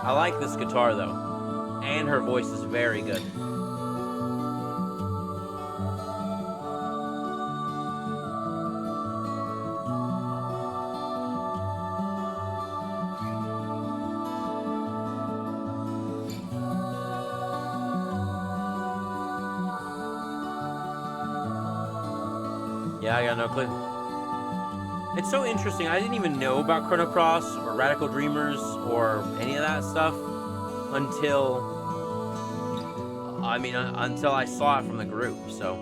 I like this guitar though, and her voice is very good. Yeah, I got no clue. It's so interesting. I didn't even know about Chrono Cross or Radical Dreamers or any of that stuff until I saw it from the group. So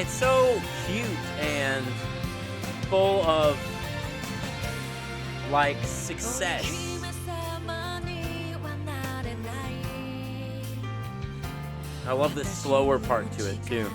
It's so cute and full of like success. I love the slower part to it too.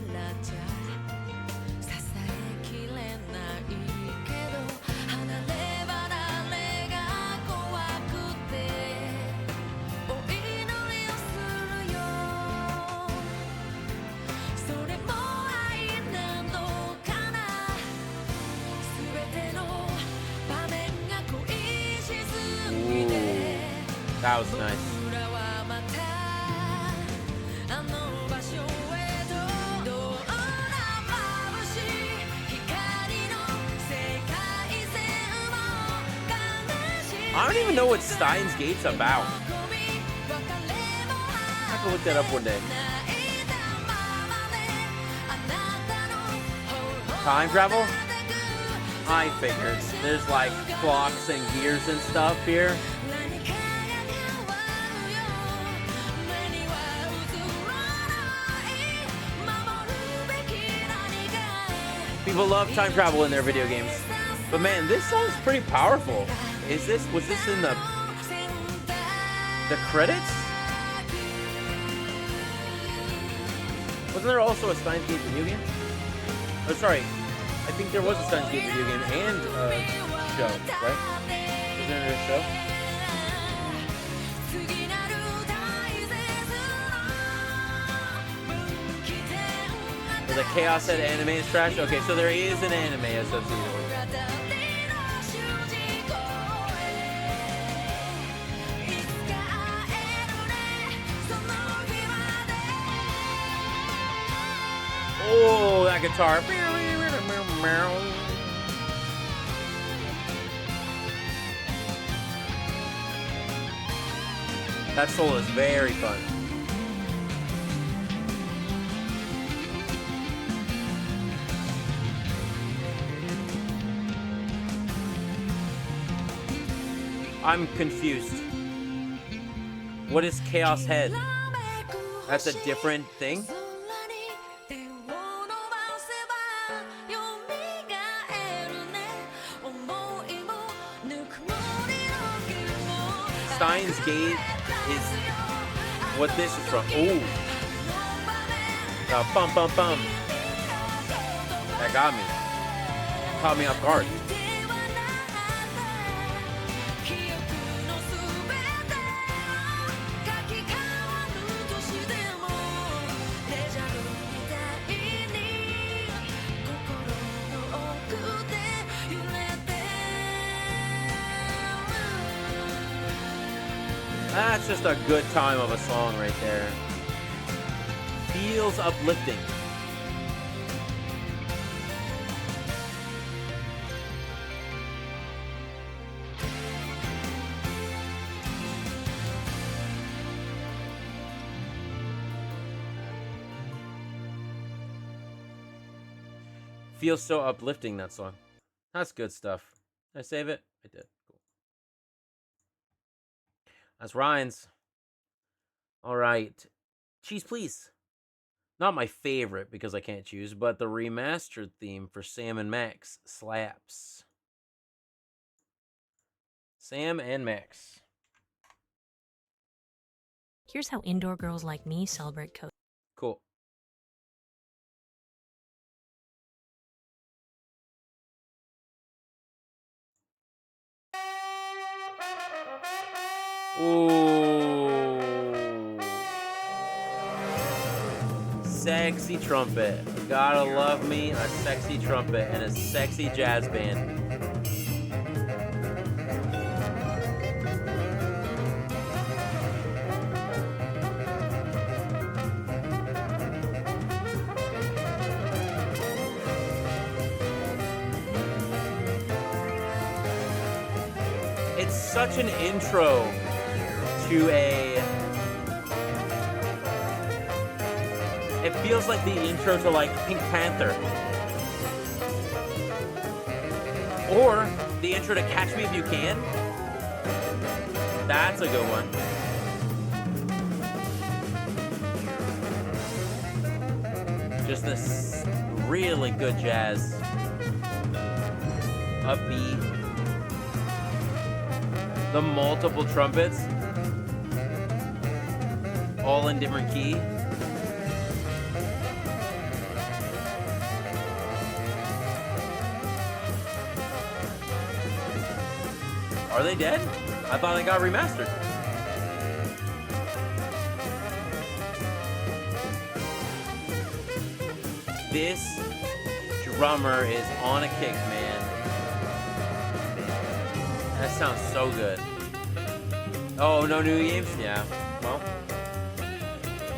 That was nice. I don't even know what Steins Gate's about. I can look that up one day. Time travel? I figured. There's like clocks and gears and stuff here. People love time travel in their video games. But man, this song's pretty powerful. Was this in the credits? Wasn't there also a Steins Gate video game? Oh, sorry. I think there was a Steins Gate video game and a show, right? Was there a show? The Chaos Head anime is trash? Okay, so there is an anime associated with it. Oh, that guitar. That solo is very fun. I'm confused. What is Chaos Head? That's a different thing? Steins Gate is what this is from. Ooh. Bum bum bum. That got me. Caught me off guard. That's just a good time of a song right there. Feels uplifting. Feels so uplifting, that song. That's good stuff. Did I save it? I did. Cool. That's Ryan's. All right. Cheese, please. Not my favorite because I can't choose, but the remastered theme for Sam and Max slaps. Sam and Max. Here's how indoor girls like me celebrate code. Cool. Ooh. Sexy trumpet. Gotta love me a sexy trumpet and a sexy jazz band. It's such an intro to it feels like the intro to like Pink Panther. Or the intro to Catch Me If You Can. That's a good one. Just this really good jazz. Upbeat. The multiple trumpets. All in different key. Are they dead? I thought they got remastered. This drummer is on a kick, man. That sounds so good. Oh, no new games? Yeah. Well.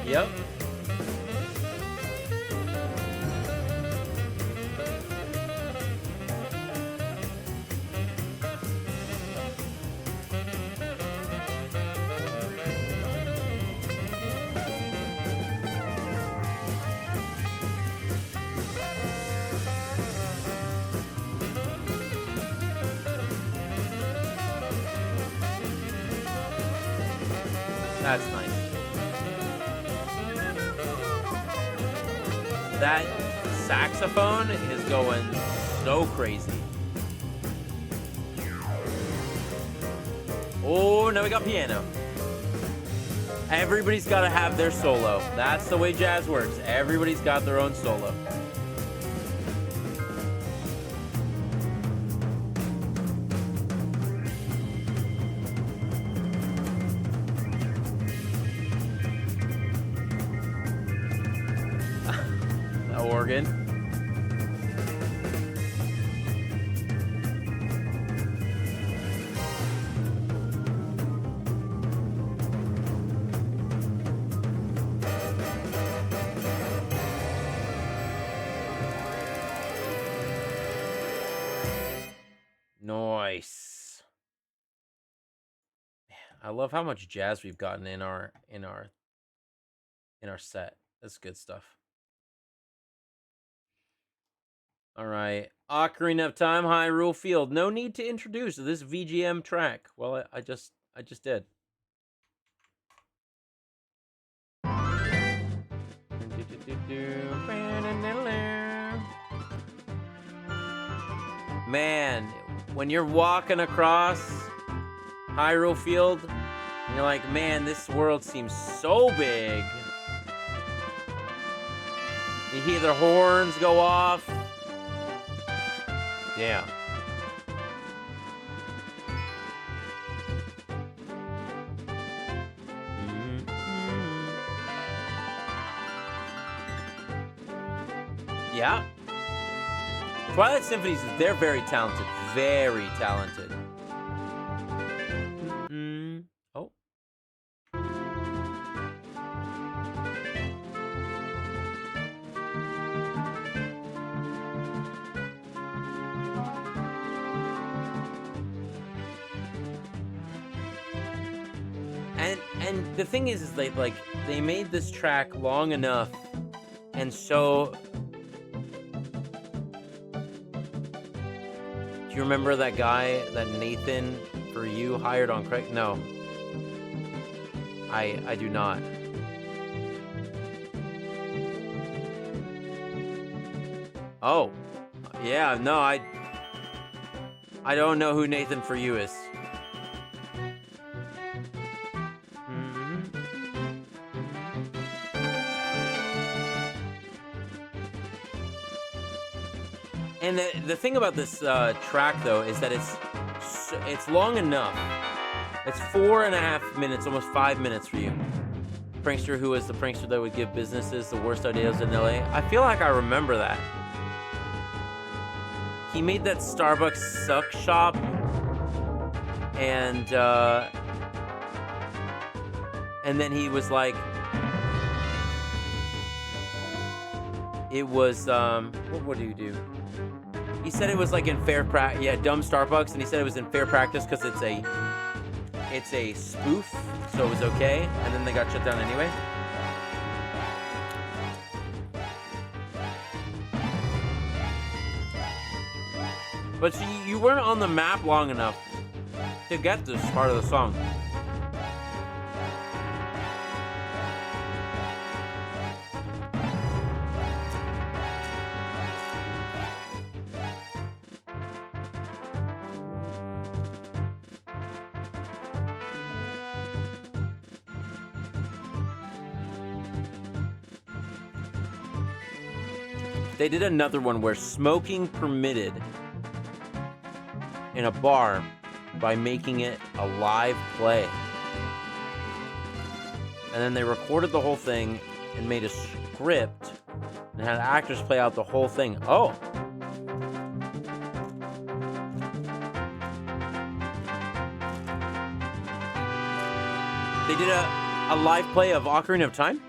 Yep. That's nice. That saxophone is going so crazy. Oh, now we got piano. Everybody's got to have their solo. That's the way jazz works. Everybody's got their own solo. Organ. Nice. I love how much jazz we've gotten in our set. That's good stuff. All right, Ocarina of Time, Hyrule Field. No need to introduce this VGM track. Well, I just did. Man, when you're walking across Hyrule Field, and you're like, man, this world seems so big. You hear the horns go off. Yeah. Yeah. Twilight Symphonies, they're very talented. Very talented. Oh. And the thing is they made this track long enough, and so do you remember that guy that Nathan for You hired on Craig? No, I do not. Oh, yeah, no, I don't know who Nathan for You is. And the thing about this track, though, is that it's long enough. It's 4.5 minutes, almost 5 minutes for you. Prankster who was the prankster that would give businesses the worst ideas in LA. I feel like I remember that. He made that Starbucks suck shop, and then he was like, it was what do you do? He said it was like in fair practice. Yeah, dumb Starbucks, and he said it was in fair practice because it's a spoof, so it was okay. And then they got shut down anyway. But see, you weren't on the map long enough to get this part of the song. They did another one where smoking permitted in a bar by making it a live play. And then they recorded the whole thing and made a script and had actors play out the whole thing. Oh. They did a live play of Ocarina of Time?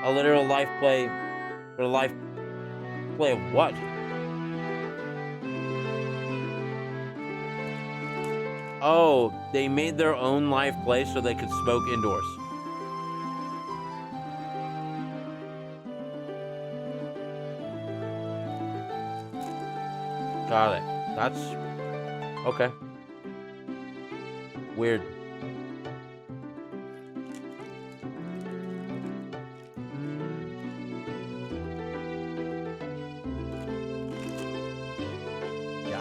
A literal live play, but a live play of what? Oh, they made their own live play so they could smoke indoors. Got it. That's okay. Weird.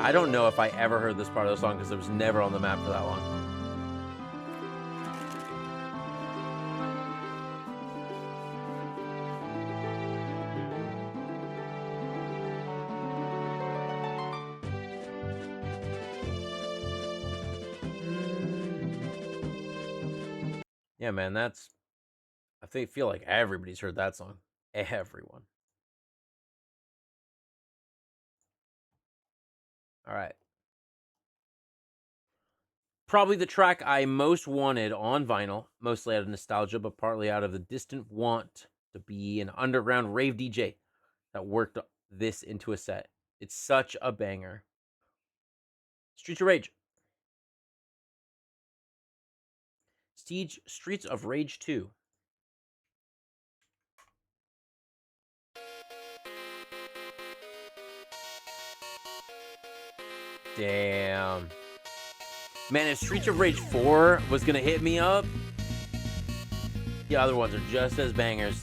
I don't know if I ever heard this part of the song because it was never on the map for that long. Yeah, man, that's... I feel like everybody's heard that song. Everyone. All right. Probably the track I most wanted on vinyl, mostly out of nostalgia, but partly out of the distant want to be an underground rave DJ that worked this into a set. It's such a banger. Streets of Rage. Streets of Rage 2. Damn. Man, if Streets of Rage 4 was gonna hit me up, the other ones are just as bangers.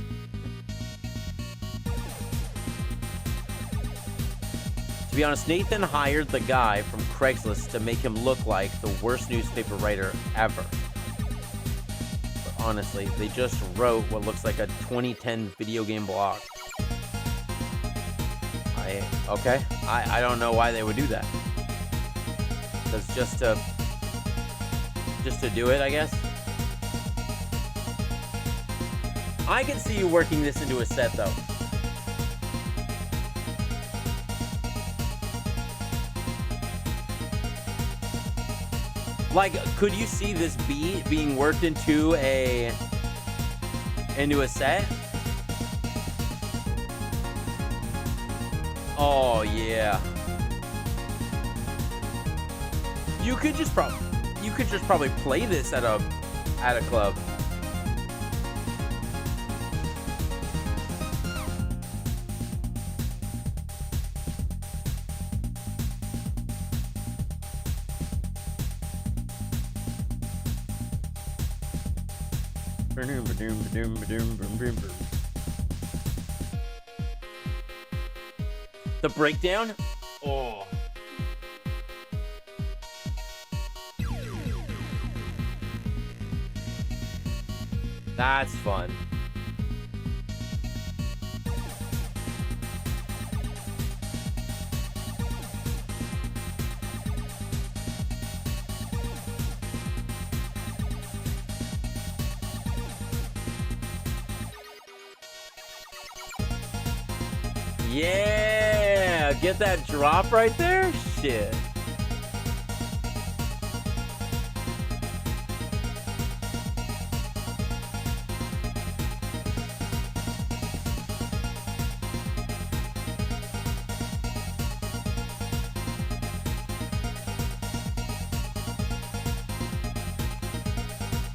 To be honest, Nathan hired the guy from Craigslist to make him look like the worst newspaper writer ever. But honestly, they just wrote what looks like a 2010 video game blog. I don't know why they would do that. Because just to do it, I guess. I can see you working this into a set, though. Like, could you see this beat being worked into a set? Oh yeah. You could just probably play this at a club. The breakdown? Oh. That's fun. Yeah, get that drop right there? Shit.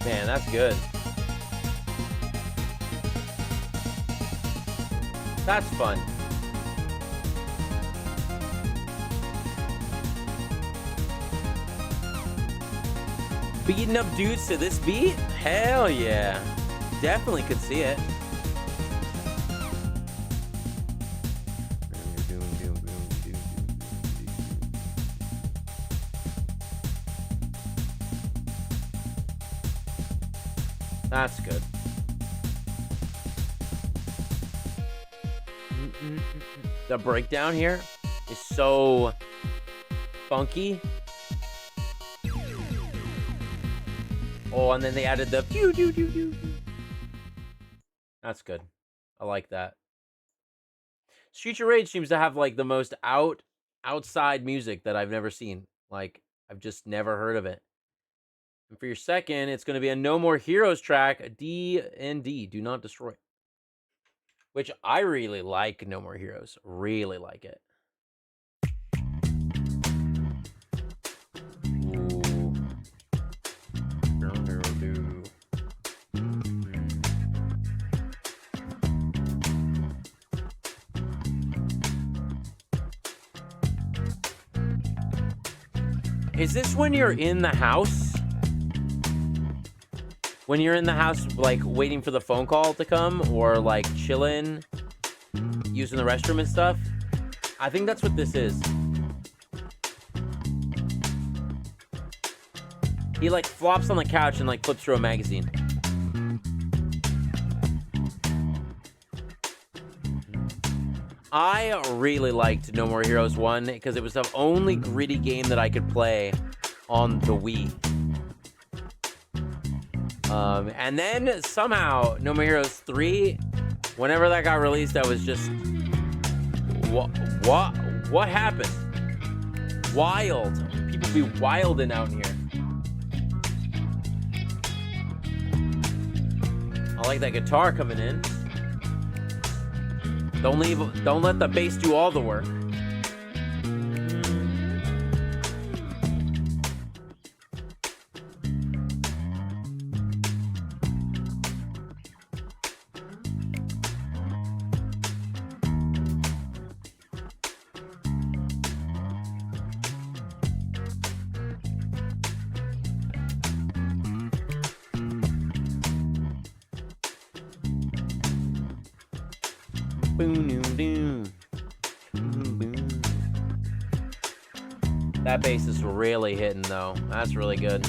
Man, that's good. That's fun. Beating up dudes to this beat? Hell yeah. Definitely could see it. That's good. The breakdown here is so funky. Oh, and then they added the pew doo doo doo. That's good. I like that. Streets of Rage seems to have like the most outside music that I've never seen. Like, I've just never heard of it. And for your second, it's going to be a No More Heroes track, D&D, Do Not Destroy. Which I really like No More Heroes. Really like it. Ooh. Is this when you're in the house? When you're in the house, like, waiting for the phone call to come? Or, like, chilling? Using the restroom and stuff? I think that's what this is. He, like, flops on the couch and, like, flips through a magazine. I really liked No More Heroes 1 because it was the only gritty game that I could play on the Wii. And then somehow No More Heroes 3, whenever that got released, I was just, what happened? Wild. People be wilding out here. I like that guitar coming in. Don't let the bass do all the work. That bass is really hitting, though. That's really good.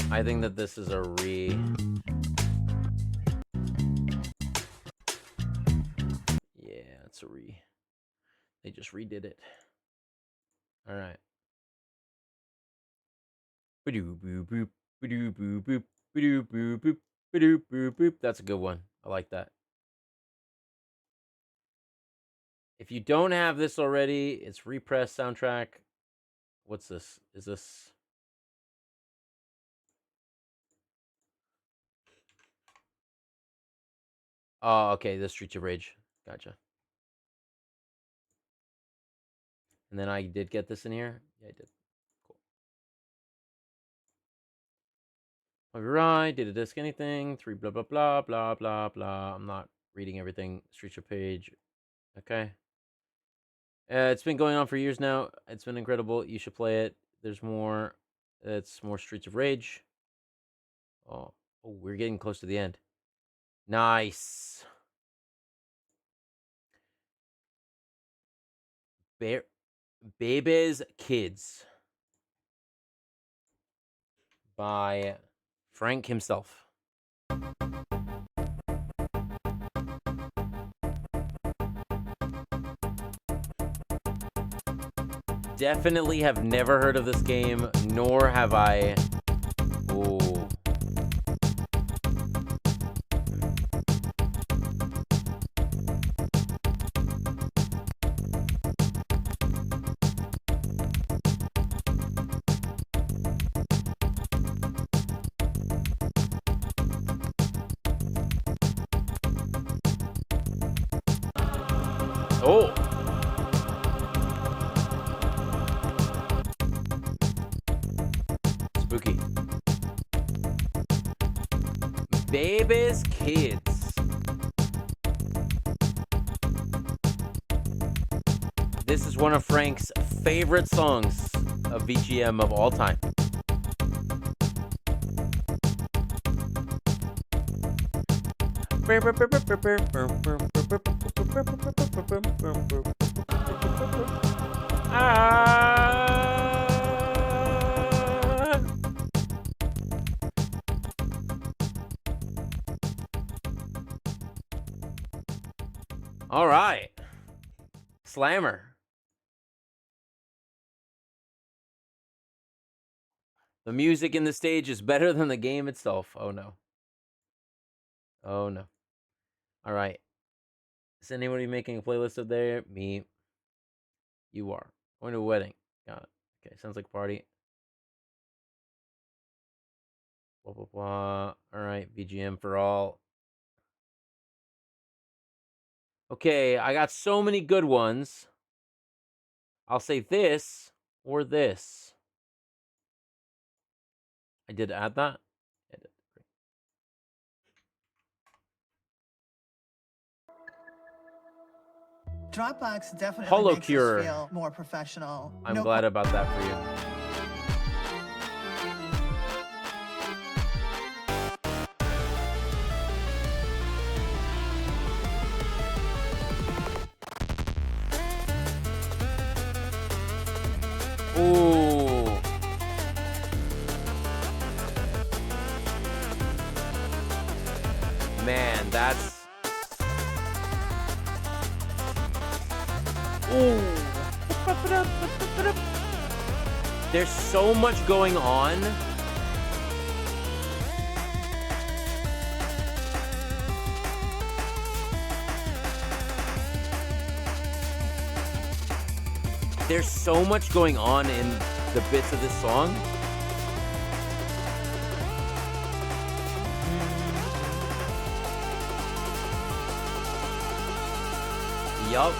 I think that this is a Yeah, it's a They just redid it. All right. That's a good one. I like that. If you don't have this already, it's Repress soundtrack. What's this? Is this... Oh, okay, the Streets of Rage. Gotcha. And then I did get this in here? Yeah, I did. Cool. Alright, did a disc anything? 3 blah, blah, blah, blah, blah, blah. I'm not reading everything. Streets of Rage. Okay. It's been going on for years now. It's been incredible. You should play it. There's more. It's more Streets of Rage. Oh, we're getting close to the end. Nice. Baby's Kids by Frank himself. definitely have never heard of this game, nor have I... Ooh. Oh! Spooky. Baby's Kids. This is one of Frank's favorite songs of VGM of all time. All right. Slammer. The music in the stage is better than the game itself. Oh no. Oh no. All right. Is anybody making a playlist up there? Me. You are. Going to a wedding. Got it. Okay, sounds like a party. Blah, blah, blah. All right, VGM for all. Okay, I got so many good ones. I'll say this or this. I did add that. I did. Dropbox definitely makes Holocure. us feel more professional. I'm glad about that for you. Ooh. Man, that's... Ooh. There's so much going on. There's so much going on in the bits of this song. Yup.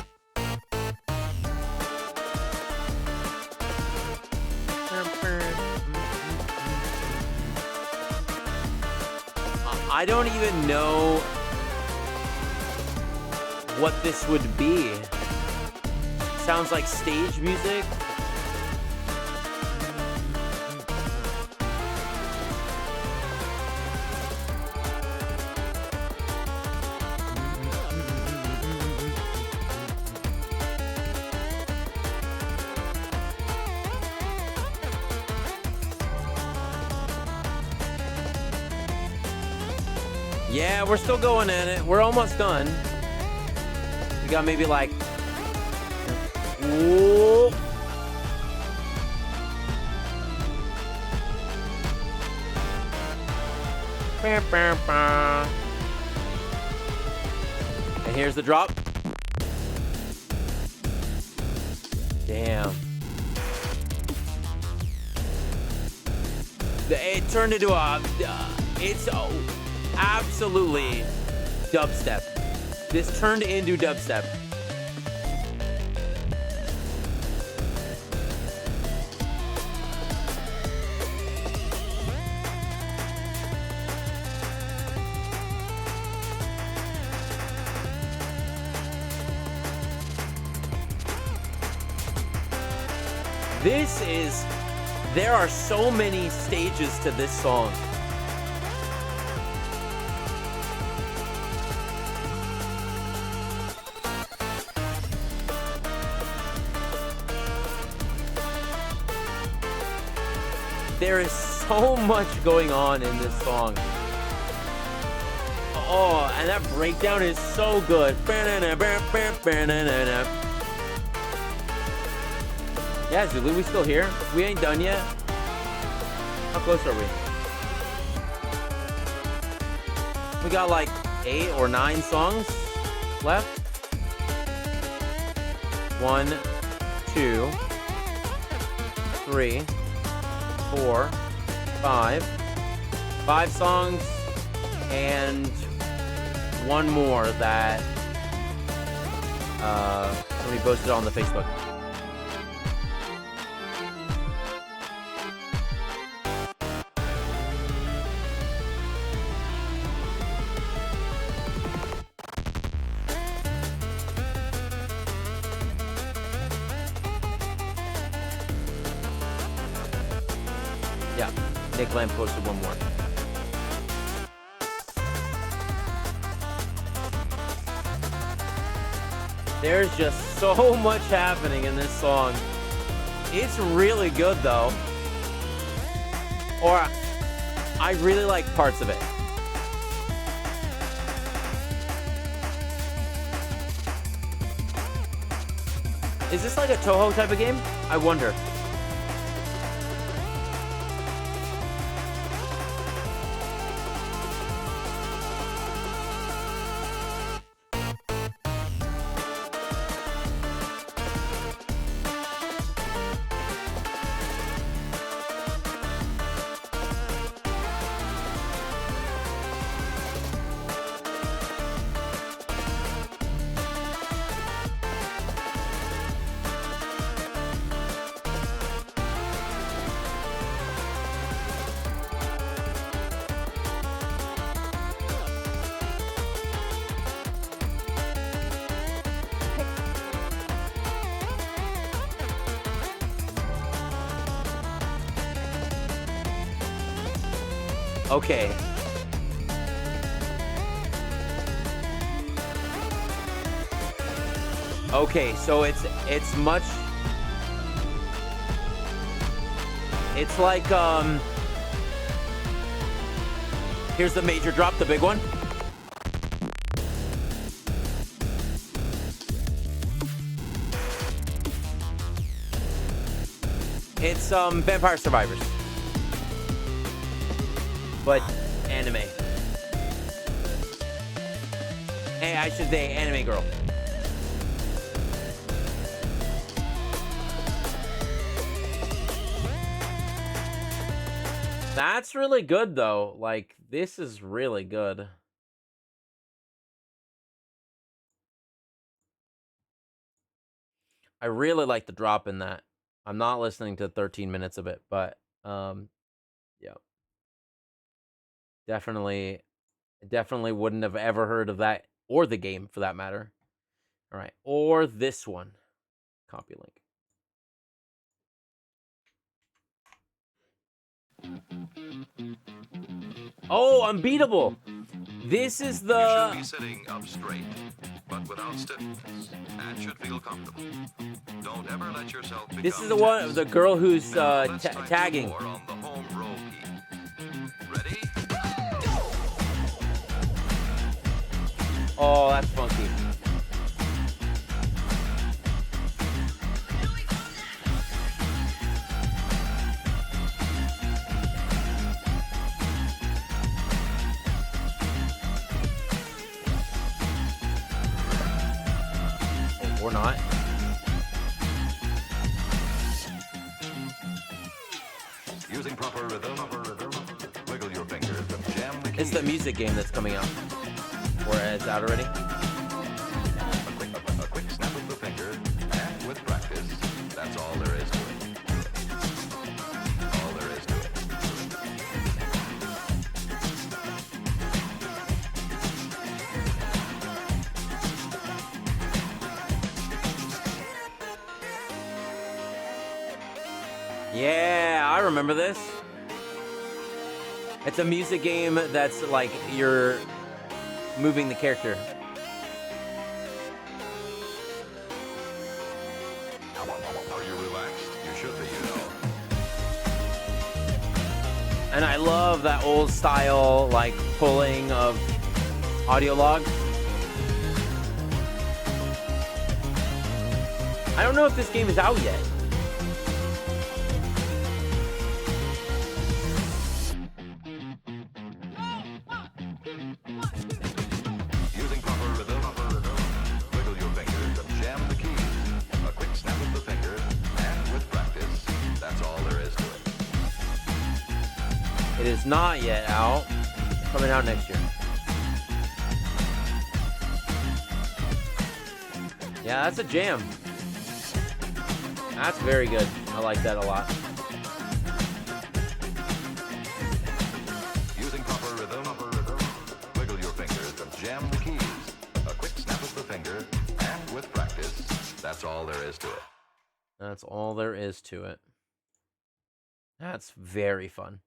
I don't even know what this would be. Sounds like stage music. Yeah, we're still going at it. We're almost done. We got maybe like... Ooh. And here's the drop. Damn. It turned into a... it's absolutely dubstep. This turned into dubstep. There are so many stages to this song. There is so much going on in this song. Oh, and that breakdown is so good. Yeah, Zulu, we still here? We ain't done yet. How close are we? We got like 8 or 9 songs left. 1, 2, 3, 4, 5. 5 songs and one more that somebody posted on the Facebook. Yeah, Nick Lamb posted one more. There's just so much happening in this song. It's really good though. Or I really like parts of it. Is this like a Toho type of game? I wonder. Okay. Okay, so it's much. It's like here's the major drop, the big one. It's Vampire Survivors. But anime. Hey, I should say anime girl. That's really good though. Like, this is really good. I really like the drop in that. I'm not listening to 13 minutes of it, but yeah. Definitely wouldn't have ever heard of that, or the game for that matter. All right, or this one. Copy link. Oh, Unbeatable. This is the. You should be sitting up straight, but without stiffness, and should feel comfortable. Don't ever let yourself become. This is the one, the girl who's tagging. On the home row key. Ready? Oh, that's funky. Or not. Using proper rhythm. Wiggle your fingers and jam the key. It's the music game that's coming out. Or it's out already. A quick snap of the finger, and with practice, that's all there is to it. All there is to it. Yeah, I remember this. It's a music game that's like you're moving the character. Are you relaxed? You should be, you know. And I love that old style, like, pulling of audio log. I don't know if this game is out yet. is not yet out. Coming out next year. Yeah, that's a jam. That's very good. I like that a lot. Using proper rhythm, wiggle your fingers and jam the keys. A quick snap of the finger, and with practice, that's all there is to it. That's all there is to it. That's very fun.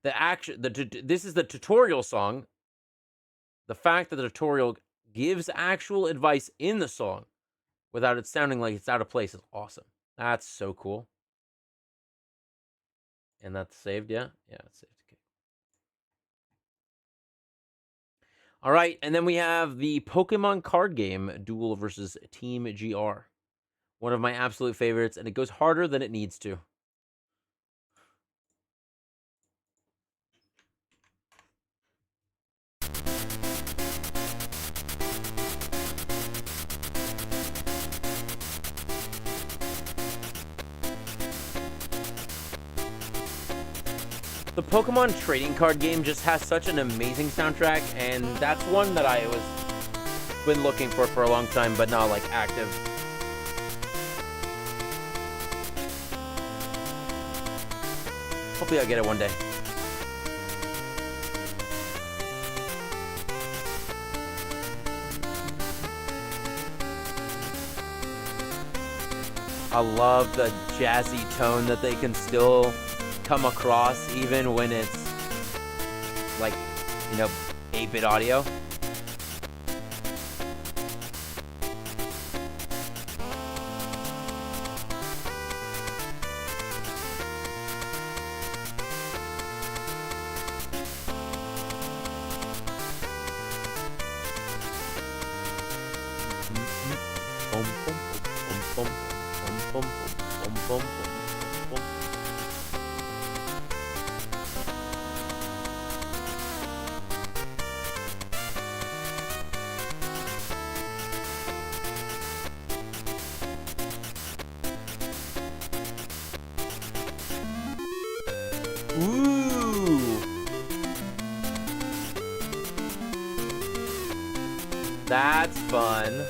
This is the tutorial song. The fact that the tutorial gives actual advice in the song without it sounding like it's out of place is awesome. That's so cool. And that's saved, yeah? Yeah, it's saved. Okay. All right, and then we have the Pokemon card game, Duel versus Team GR. One of my absolute favorites, and it goes harder than it needs to. The Pokemon trading card game just has such an amazing soundtrack, and that's one that I was been looking for a long time, but not like active. Hopefully I'll get it one day. I love the jazzy tone that they can still come across even when it's like, you know, 8-bit audio. That's fun.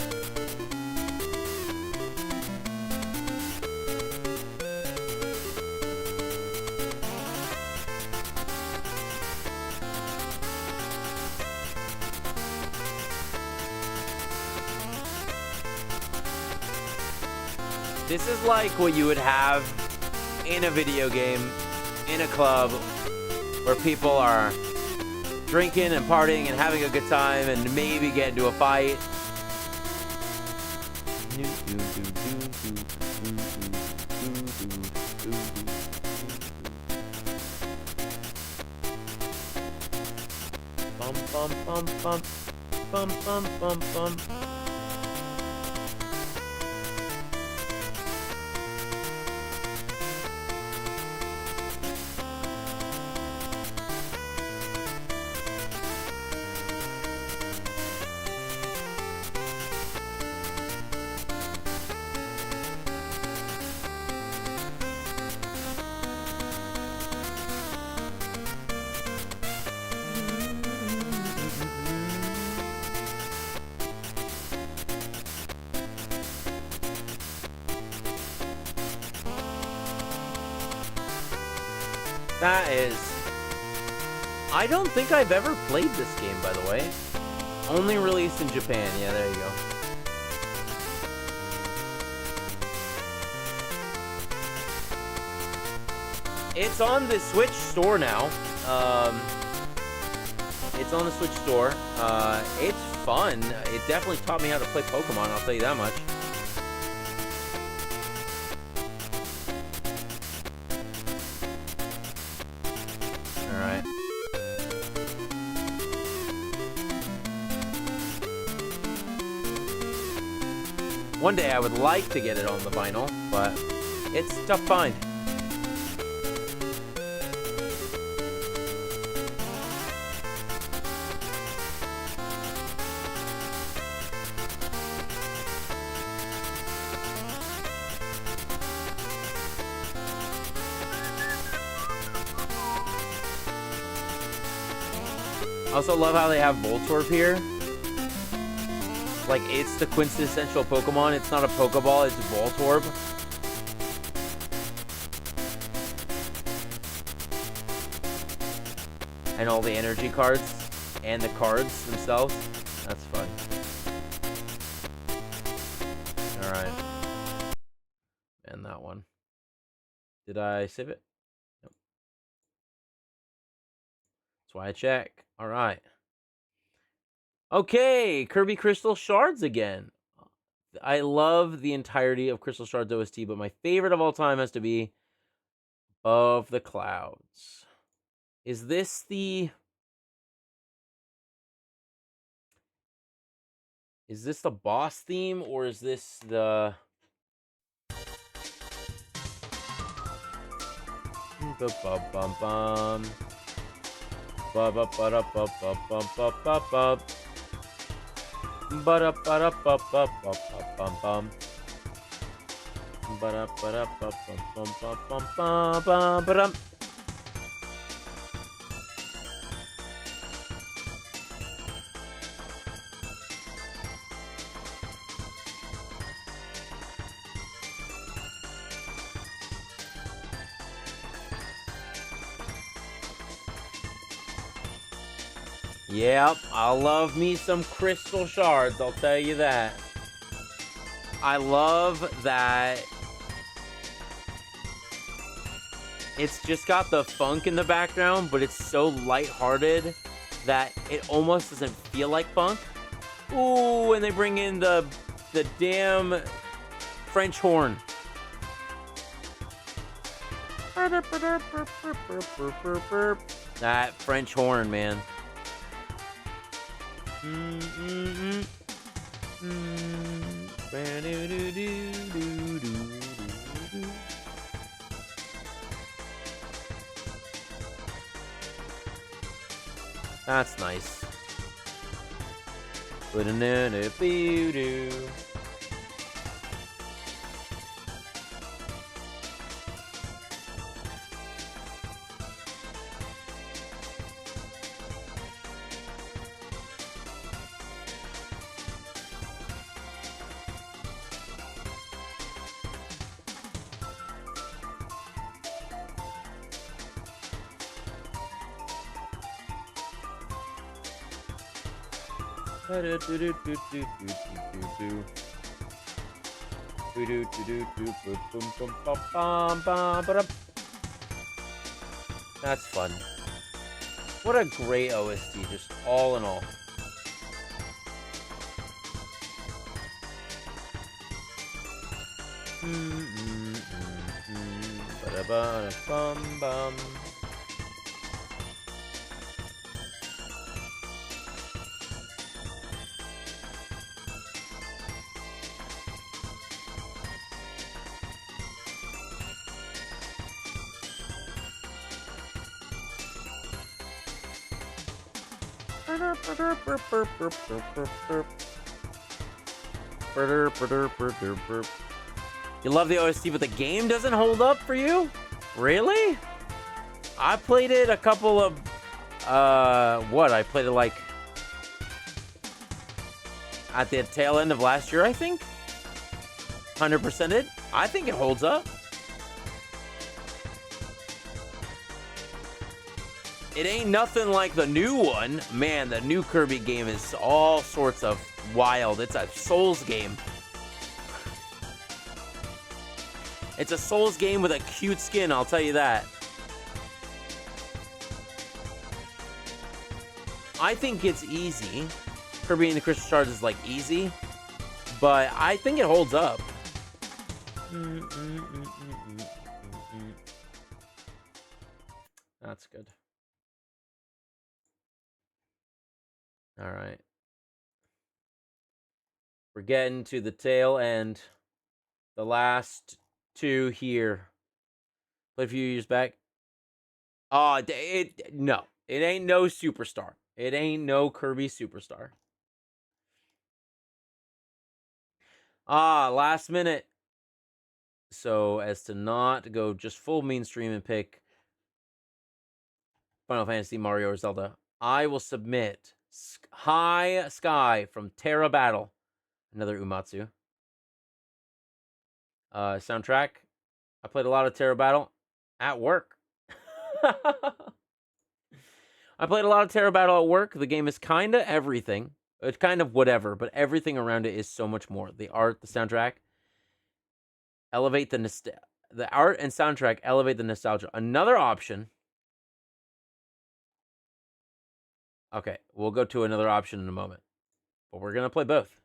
This is like what you would have in a video game, in a club, where people are drinking and partying and having a good time and maybe get into a fight. Bum bum bum bum bum bum bum bum. That is... I don't think I've ever played this game, by the way. Only released in Japan. Yeah, there you go. It's on the Switch store now. It's on the Switch store. It's fun. It definitely taught me how to play Pokemon, I'll tell you that much. One day I would like to get it on the vinyl, but it's a tough find. I also love how they have Voltorb here. Like, it's the quintessential Pokemon. It's not a Pokeball, it's Voltorb. And all the energy cards and the cards themselves. That's fun. Alright. And that one. Did I save it? Nope. That's why I check. Alright. Okay, Kirby Crystal Shards again. I love the entirety of Crystal Shards OST, but my favorite of all time has to be Above the Clouds. Is this the... Is this the boss theme, or is this the... Ba-ba-bum-bum. Ba-ba-ba-da-ba-ba-bum-ba-ba-bum. Ba-da-ba-da-ba-ba-ba-bum-bum. Ba-da-ba-da-ba-ba-bum-bum-bum-bum-bum-bum. Yep, I love me some Crystal Shards, I'll tell you that. I love that it's just got the funk in the background, but it's so lighthearted that it almost doesn't feel like funk. Ooh, and they bring in the damn French horn. That French horn, man. That's nice. That's fun. What a great OST, just all in all. Ba-da-ba-da-bum-bum. You love the OST, but the game doesn't hold up for you? Really? I played it a couple of... I played it like... at the tail end of last year, I think? 100%ed. I think it holds up. It ain't nothing like the new one. Man, the new Kirby game is all sorts of wild. It's a Souls game. It's a Souls game with a cute skin, I'll tell you that. I think it's easy. Kirby and the Crystal Shards is like easy, but I think it holds up. That's good. All right. We're getting to the tail end. The last two here. Played a few years back. No. It ain't no Superstar. It ain't no Kirby Superstar. Last minute. So as to not go just full mainstream and pick Final Fantasy, Mario, or Zelda. I will submit High Sky from Terra Battle. Another Uematsu. Soundtrack. I played a lot of Terra Battle at work. I played a lot of Terra Battle at work. The game is kind of everything. It's kind of whatever, but everything around it is so much more. The art, the soundtrack, elevate the art and soundtrack elevate the nostalgia. Another option. Okay, we'll go to another option in a moment. But we're going to play both.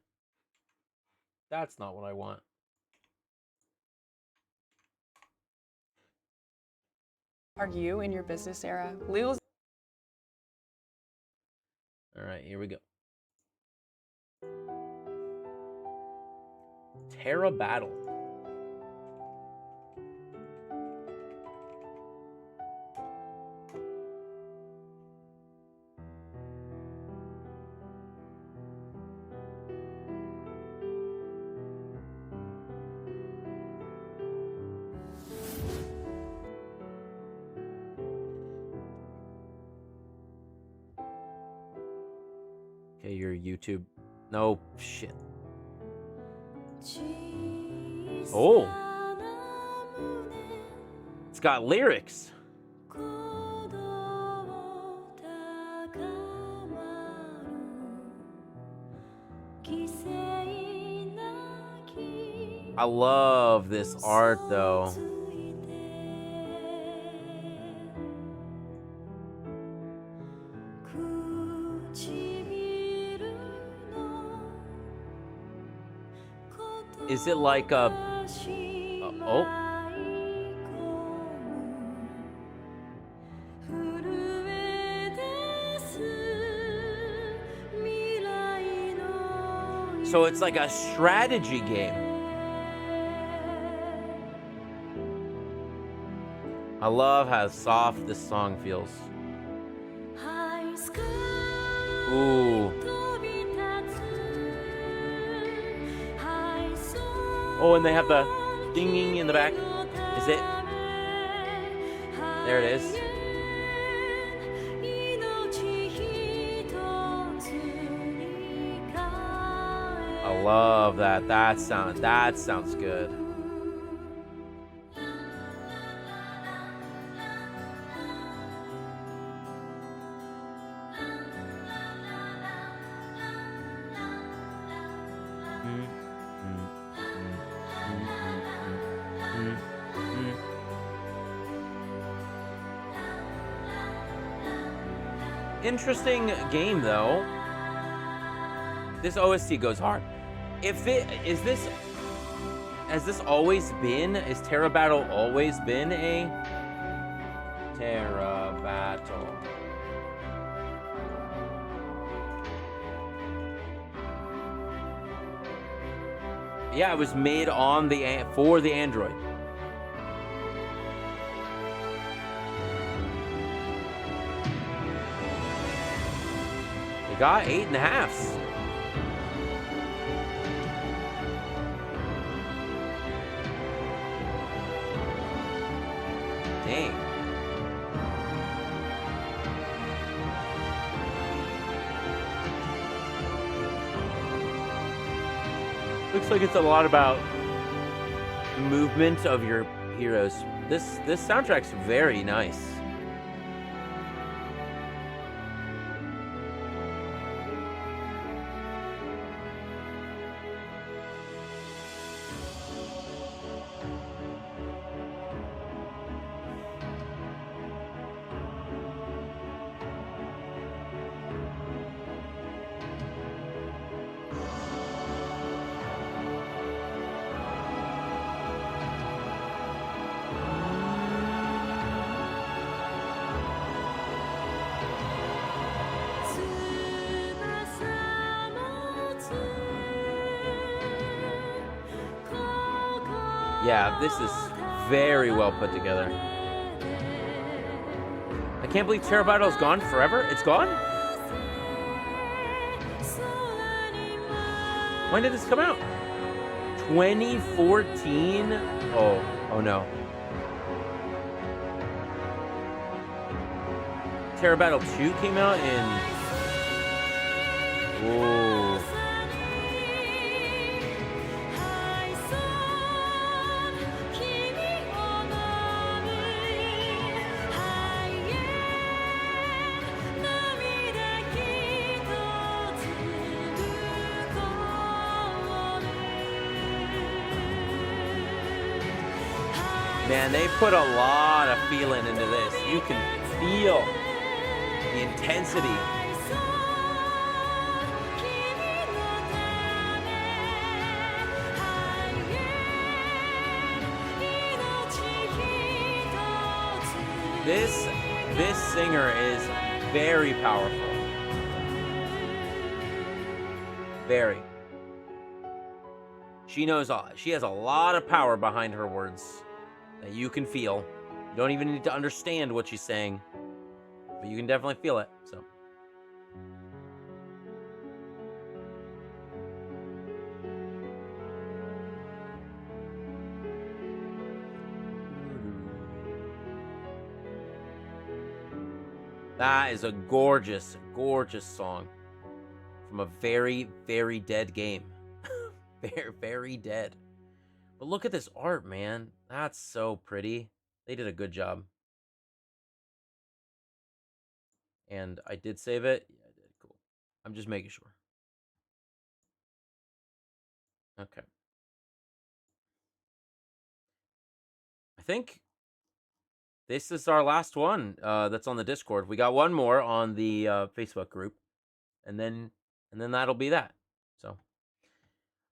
That's not what I want. Are you in your business era? Legal's. All right, here we go. Terra Battle. Okay, your YouTube. No, shit. Oh. It's got lyrics. I love this art, though. Is it like a... oh. So it's like a strategy game. I love how soft this song feels. Ooh. Oh, and they have the dinging in the back. Is it? There it is. I love that. That sounds good. Interesting game, though. This OST goes hard. Has this always been? Is Terra Battle always been a Terra Battle? Yeah, it was made on for the Android. Got 8.5s. Dang. Looks like it's a lot about movement of your heroes. This soundtrack's very nice. Yeah, this is very well put together. I can't believe Terra Battle's gone forever. It's gone? When did this come out? 2014? Oh no. Terror Battle 2 came out in... Ooh. Man, they put a lot of feeling into this. You can feel the intensity. This singer is very powerful. Very. She knows she has a lot of power behind her words that you can feel. You don't even need to understand what she's saying, but you can definitely feel it. So. That is a gorgeous, gorgeous song from a very, very dead game. Very, very dead. But look at this art, man. That's so pretty. They did a good job. And I did save it. Yeah, I did. Cool. I'm just making sure. Okay. I think this is our last one that's on the Discord. We got one more on the Facebook group. And then that'll be that. So.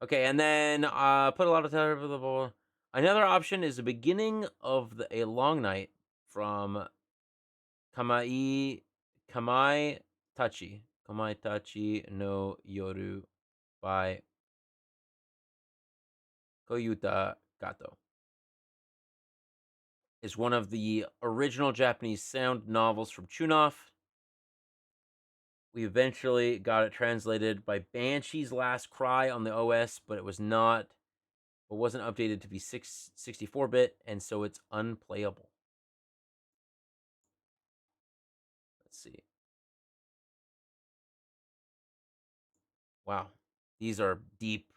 Okay, and then put a lot of time for the ball. Another option is the beginning of a long night from Kamai Tachi no Yoru by Koyuta Kato. Is one of the original Japanese sound novels from Chunoff. We eventually got it translated by Banshee's Last Cry on the OS, but it wasn't updated to be 64-bit, and so it's unplayable. Let's see. Wow. These are deep,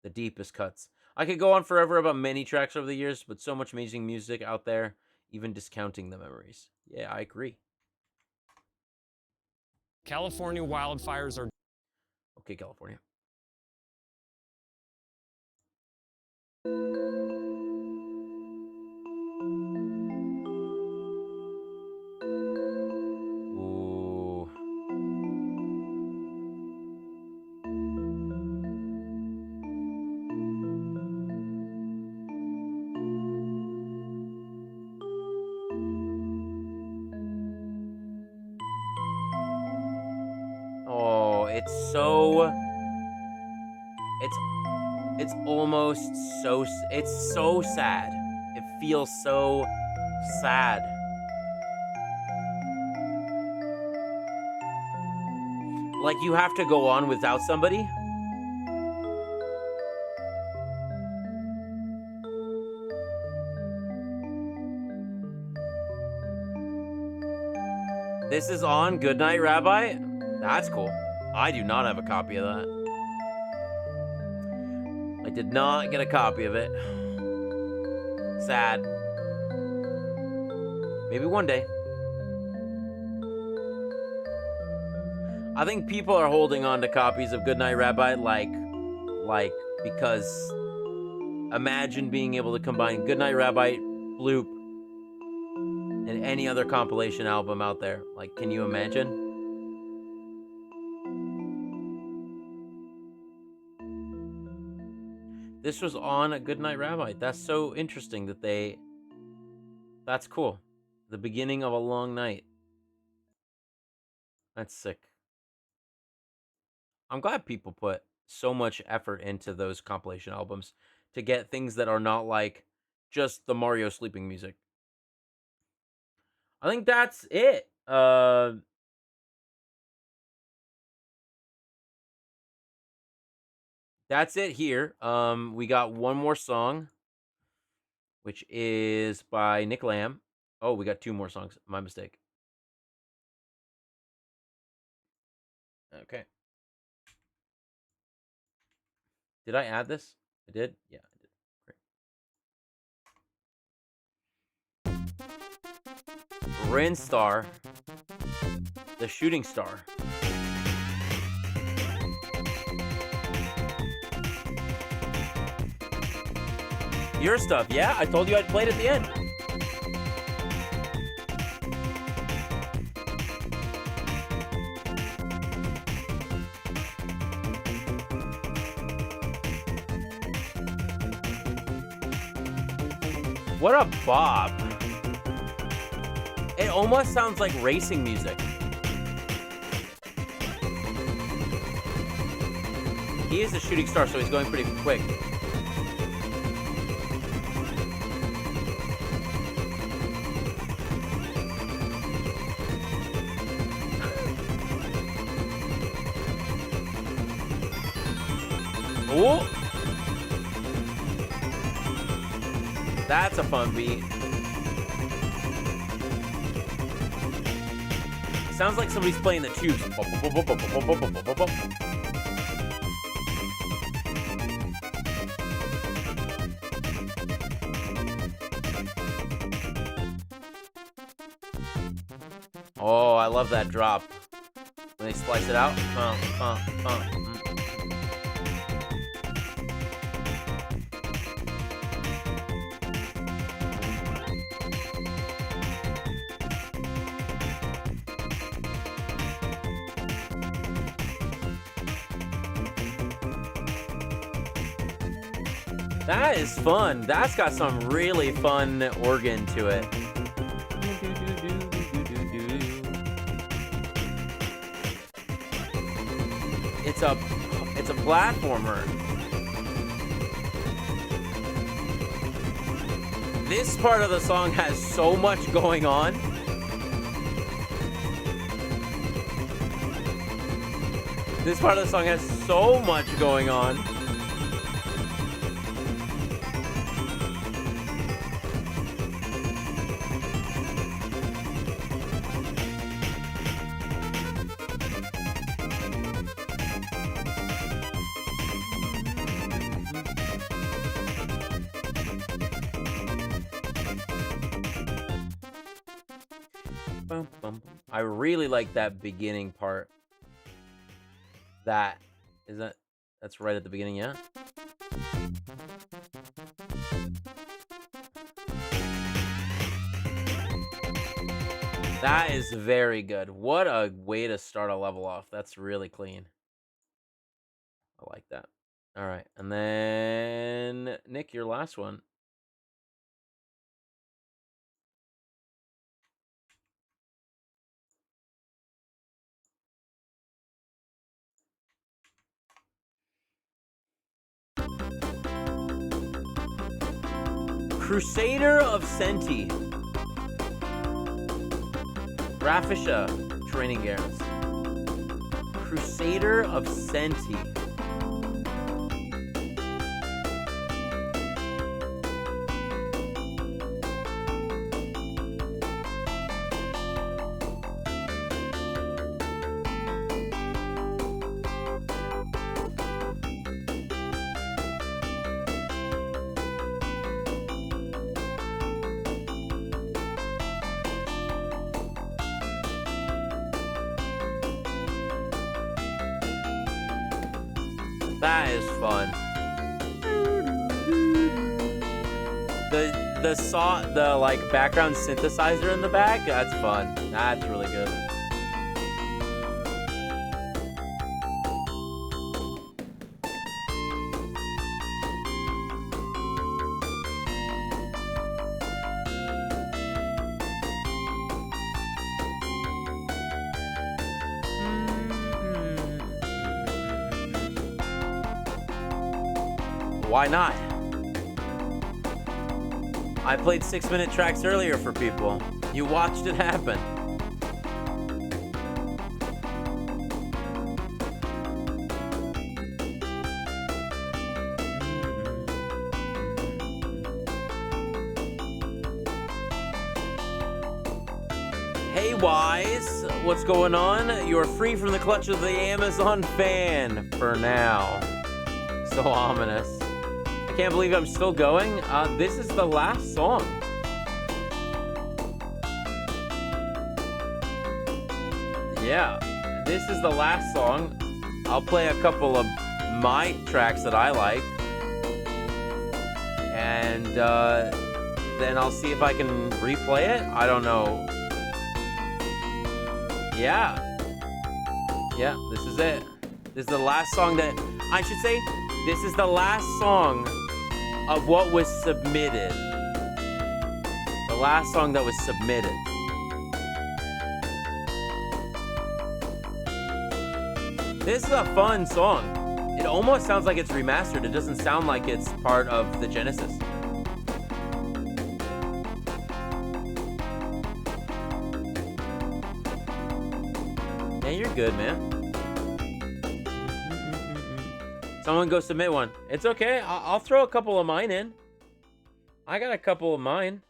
the deepest cuts. I could go on forever about many tracks over the years, but so much amazing music out there, even discounting the memories. Yeah, I agree. California wildfires are... Okay, California. Ooh. Oh, it's so... It's almost so... It's so sad. It feels so sad. Like you have to go on without somebody. This is on Goodnight Rabbi? That's cool. I do not have a copy of that. I did not get a copy of it. Sad. Maybe one day. I think people are holding on to copies of Goodnight Rabbi like because imagine being able to combine Goodnight Rabbi, Bloop, and any other compilation album out there. Like, can you imagine? This was on a Goodnight Rabbi. That's so interesting that they... That's cool. The beginning of a long night. That's sick. I'm glad people put so much effort into those compilation albums to get things that are not like just the Mario sleeping music. I think that's it. That's it here. We got one more song, which is by Nick Lamb. Oh, we got two more songs. My mistake. Okay. Did I add this? I did? Yeah, I did. Great. Rin Star. The Shooting Star. Your stuff, yeah? I told you I'd play it at the end. What a bop. It almost sounds like racing music. He is a shooting star, so he's going pretty quick. Oh! That's a fun beat. Sounds like somebody's playing the tubes. Oh, I love that drop. When they splice it out. That is fun. That's got some really fun organ to it. It's a platformer. This part of the song has so much going on. This part of the song has so much going on. I really like that beginning part. That's right at the beginning, yeah? That is very good. What a way to start a level off. That's really clean. I like that. All right. And then, Nick, your last one. Crusader of Senti. Rafisha training gears. Crusader of Senti. That is fun. The like background synthesizer in the back, that's fun. That's really good. Why not? I played 6-minute tracks earlier for people. You watched it happen. Hey Wise, what's going on? You're free from the clutch of the Amazon fan for now. So ominous. I can't believe I'm still going. This is the last song. Yeah, this is the last song. I'll play a couple of my tracks that I like. And then I'll see if I can replay it. I don't know. Yeah. Yeah, this is it. This is the last song that, I should say, this is the last song of what was submitted. The last song that was submitted. This is a fun song. It almost sounds like it's remastered. It doesn't sound like it's part of the Genesis. Yeah, you're good, man. Someone go submit one. It's okay. I'll throw a couple of mine in. I got a couple of mine.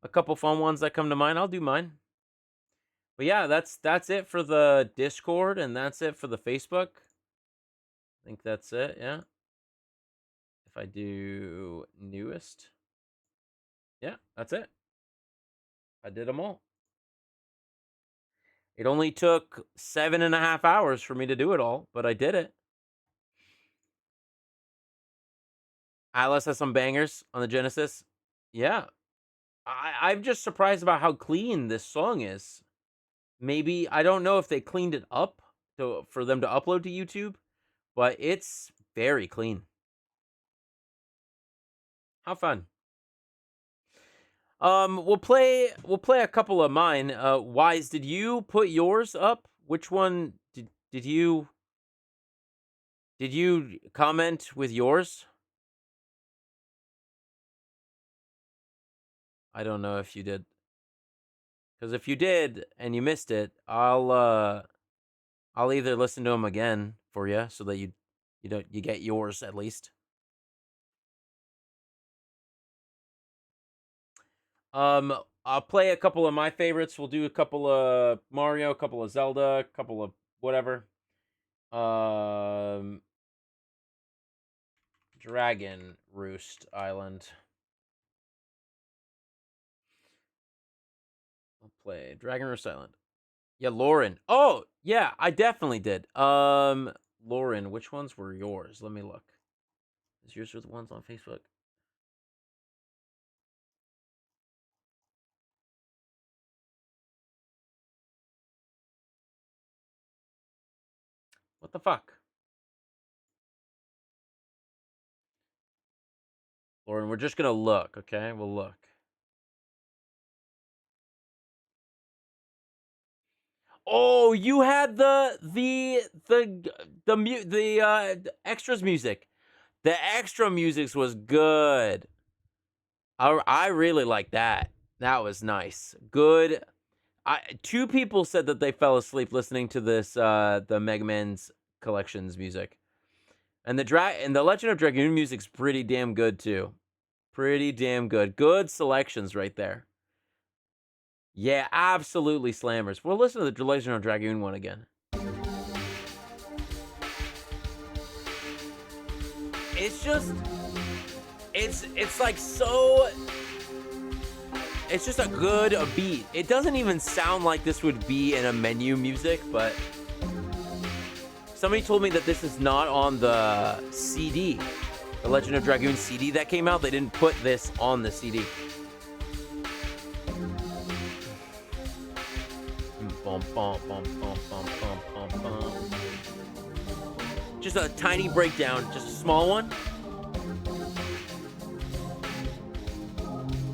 A couple fun ones that come to mind. I'll do mine. But yeah, that's it for the Discord, and that's it for the Facebook. I think that's it, yeah. If I do newest. Yeah, that's it. I did them all. It only took 7.5 hours for me to do it all, but I did it. Atlas has some bangers on the Genesis. Yeah. I'm just surprised about how clean this song is. Maybe, I don't know if they cleaned it up for them to upload to YouTube, but it's very clean. How fun. We'll play a couple of mine. Wise, did you put yours up? Which one did you comment with yours? I don't know if you did. Because if you did and you missed it, I'll either listen to them again for you so that you get yours at least. I'll play a couple of my favorites. We'll do a couple of Mario, a couple of Zelda, a couple of whatever. Dragon Roost Island. I'll play Dragon Roost Island. Yeah, Lauren. Oh, yeah, I definitely did. Lauren, which ones were yours? Let me look. Is yours were the ones on Facebook? What the fuck? Lauren, we're just gonna look, okay? We'll look. Oh, you had the extras music. The extra music was good. I really like that. That was nice. Good. Two people said that they fell asleep listening to this the Mega Man's Collections music. And the Legend of Dragoon music's pretty damn good too. Pretty damn good. Good selections right there. Yeah, absolutely slammers. We'll listen to the Legend of Dragoon one again. It's just it's like so it's just a good beat. It doesn't even sound like this would be in a menu music, but somebody told me that this is not on the CD. The Legend of Dragoon CD that came out, they didn't put this on the CD. Just a tiny breakdown, just a small one.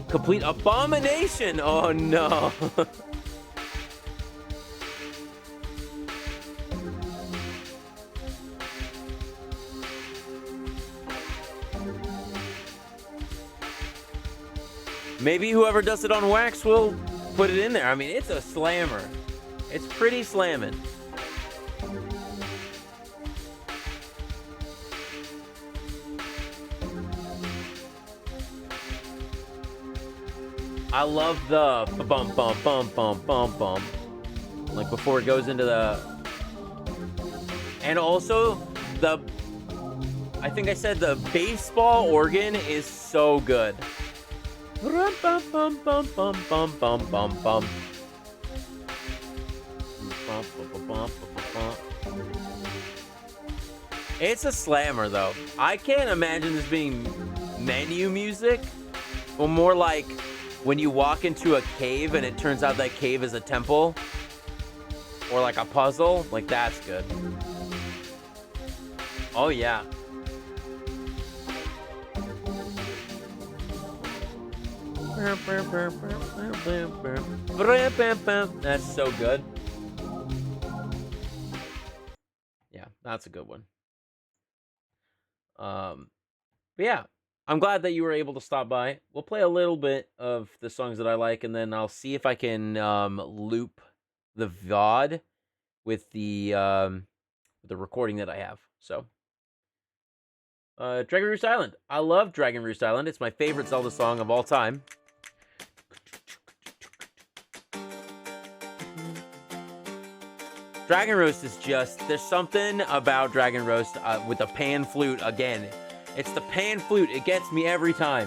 Complete abomination. Oh no. Maybe whoever does it on wax will put it in there. I mean, it's a slammer. It's pretty slamming. I love the bum bum bum bum bum bum. Like before it goes into the, and also the, I think I said the baseball organ is so good. Bum bum bum bum bum bum bum bum bum. It's a slammer though. I can't imagine this being menu music, or more like when you walk into a cave and it turns out that cave is a temple, or like a puzzle. Like, that's good. Oh yeah. That's so good. Yeah, that's a good one. But yeah, I'm glad that you were able to stop by. We'll play a little bit of the songs that I like, and then I'll see if I can loop the VOD with the recording that I have. So, Dragon Roost Island. I love Dragon Roost Island. It's my favorite Zelda song of all time. Dragon Roast is just, there's something about Dragon Roast with the pan flute again. It's the pan flute. It gets me every time.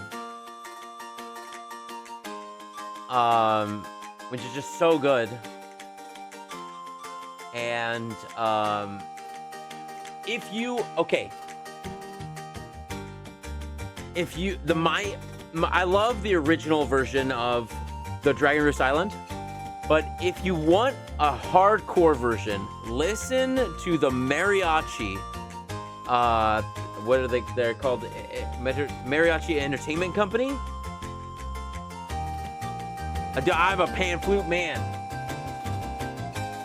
Which is just so good. And, if you, okay. If you, I love the original version of the Dragon Roost Island. But if you want a hardcore version, listen to the mariachi. What are they? They're called Mariachi Entertainment Company. I'm a pan flute man.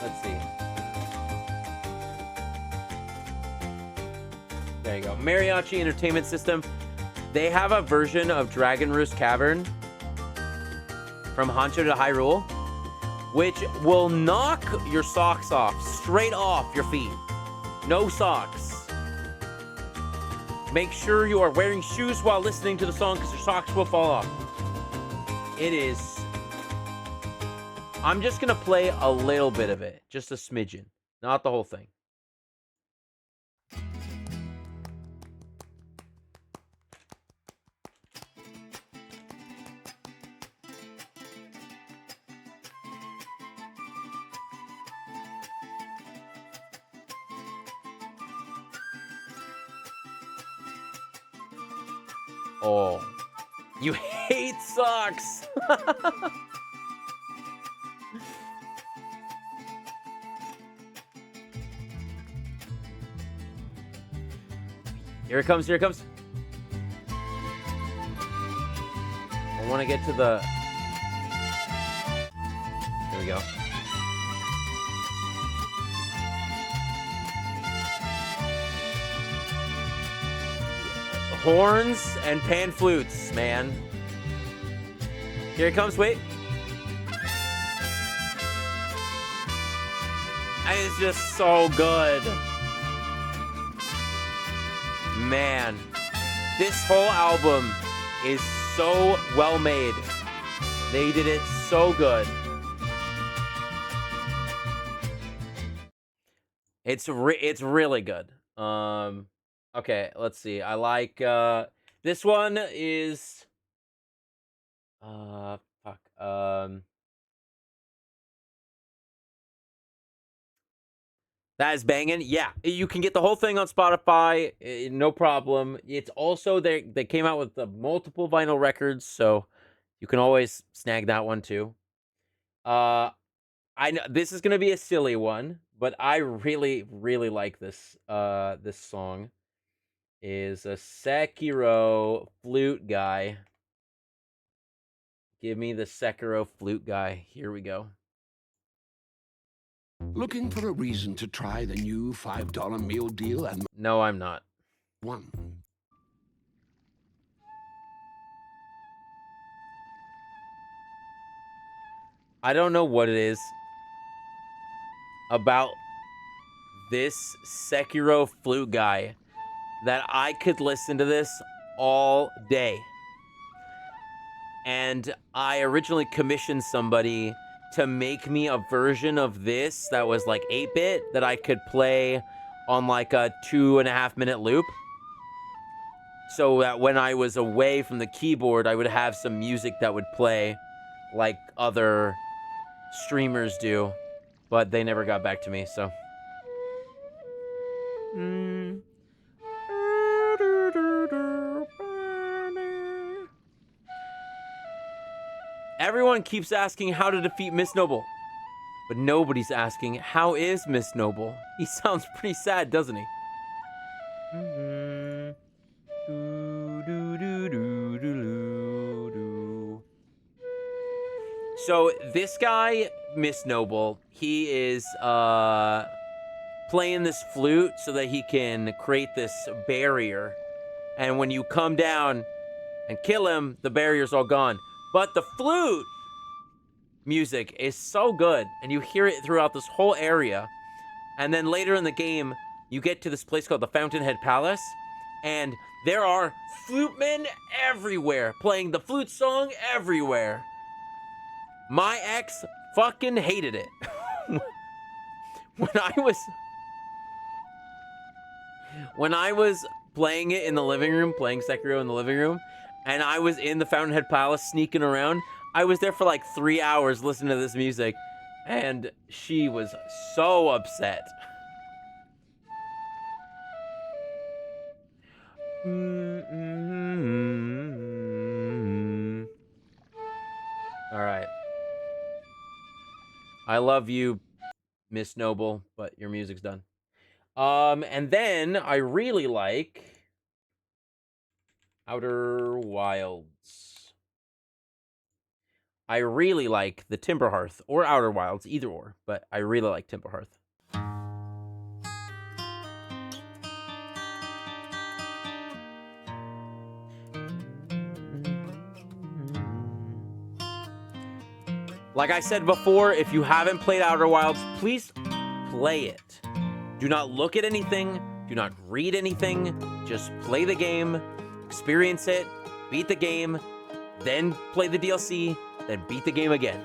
Let's see. There you go. Mariachi Entertainment System. They have a version of Dragon Roost Cavern from Hancho to Hyrule, which will knock your socks off, straight off your feet. No socks. Make sure you are wearing shoes while listening to the song, because your socks will fall off. It is... I'm just gonna play a little bit of it, just a smidgen, not the whole thing. Oh, you hate socks. Here it comes, here it comes. I want to get to the... Here we go. Horns and pan flutes, man. Here it comes, wait. And it's just so good. Man, this whole album is so well made. They did it so good. It's really good. Okay, let's see. I like this one is that is banging. Yeah, you can get the whole thing on Spotify, no problem. It's also they came out with the multiple vinyl records, so you can always snag that one too. I know this is gonna be a silly one, but I really like this this song. Is a Sekiro flute guy. Give me the Sekiro flute guy. Here we go. Looking for a reason to try the new $5 meal deal and... No, I'm not. One. I don't know what it is about this Sekiro flute guy that I could listen to this all day. And I originally commissioned somebody to make me a version of this that was like 8-bit that I could play on like a 2.5-minute loop. So that when I was away from the keyboard, I would have some music that would play like other streamers do. But they never got back to me, so. Everyone keeps asking how to defeat Miss Noble. But nobody's asking, how is Miss Noble? He sounds pretty sad, doesn't he? So this guy, Miss Noble, he is playing this flute so that he can create this barrier. And when you come down and kill him, the barrier's all gone. But the flute music is so good, and you hear it throughout this whole area. And then later in the game, you get to this place called the Fountainhead Palace, and there are flute men everywhere, playing the flute song everywhere. My ex fucking hated it. When I was playing it in the living room, playing Sekiro in the living room, and I was in the Fountainhead Palace sneaking around, I was there for like 3 hours listening to this music, and she was so upset. All right. I love you, Miss Noble, but your music's done. And then I really like Outer Wilds. I really like the Timberhearth or Outer Wilds, either or, but I really like Timberhearth. Like I said before, if you haven't played Outer Wilds, please play it. Do not look at anything. Do not read anything. Just play the game, experience it, beat the game, then play the DLC, then beat the game again.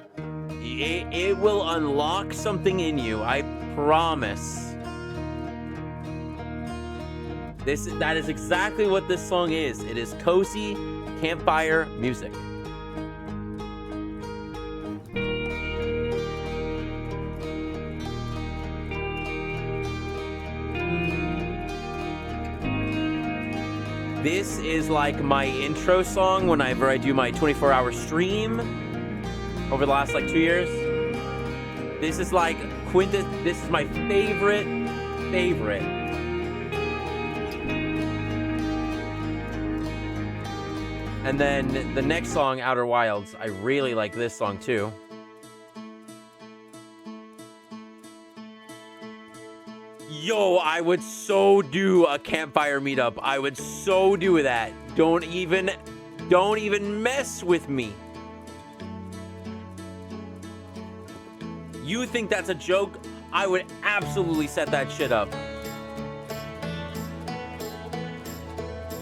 It will unlock something in you, I promise. That is exactly what this song is. It is cozy campfire music. This is like my intro song whenever I do my 24-hour stream over the last like 2 years. This is like this is my favorite. And then the next song, Outer Wilds, I really like this song too. Yo, I would so do a campfire meetup. I would so do that. Don't even mess with me. You think that's a joke? I would absolutely set that shit up.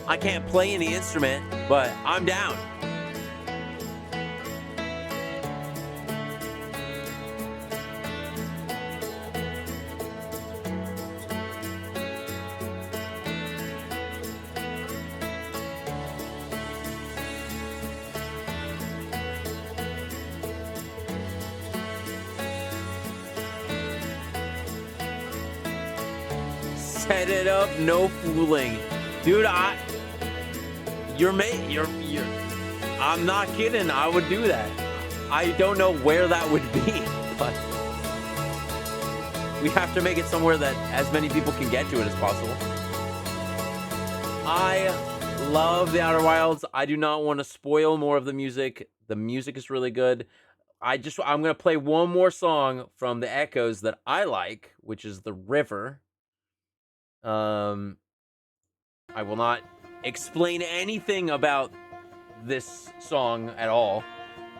I can't play any instrument, but I'm down. Set it up, no fooling. Dude, I'm not kidding, I would do that. I don't know where that would be, but we have to make it somewhere that as many people can get to it as possible. I love the Outer Wilds. I do not want to spoil more of the music. The music is really good. I'm going to play one more song from the Echoes that I like, which is The River. I will not explain anything about this song at all,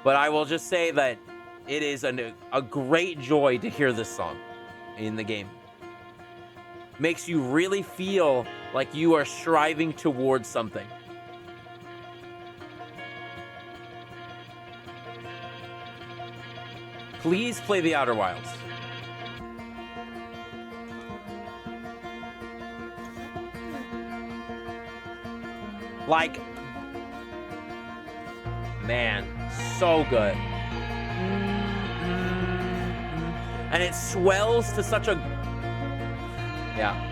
but I will just say that it is a great joy to hear this song in the game. Makes you really feel like you are striving towards something. Please play the Outer Wilds. Like, man, so good. And it swells to such a... Yeah.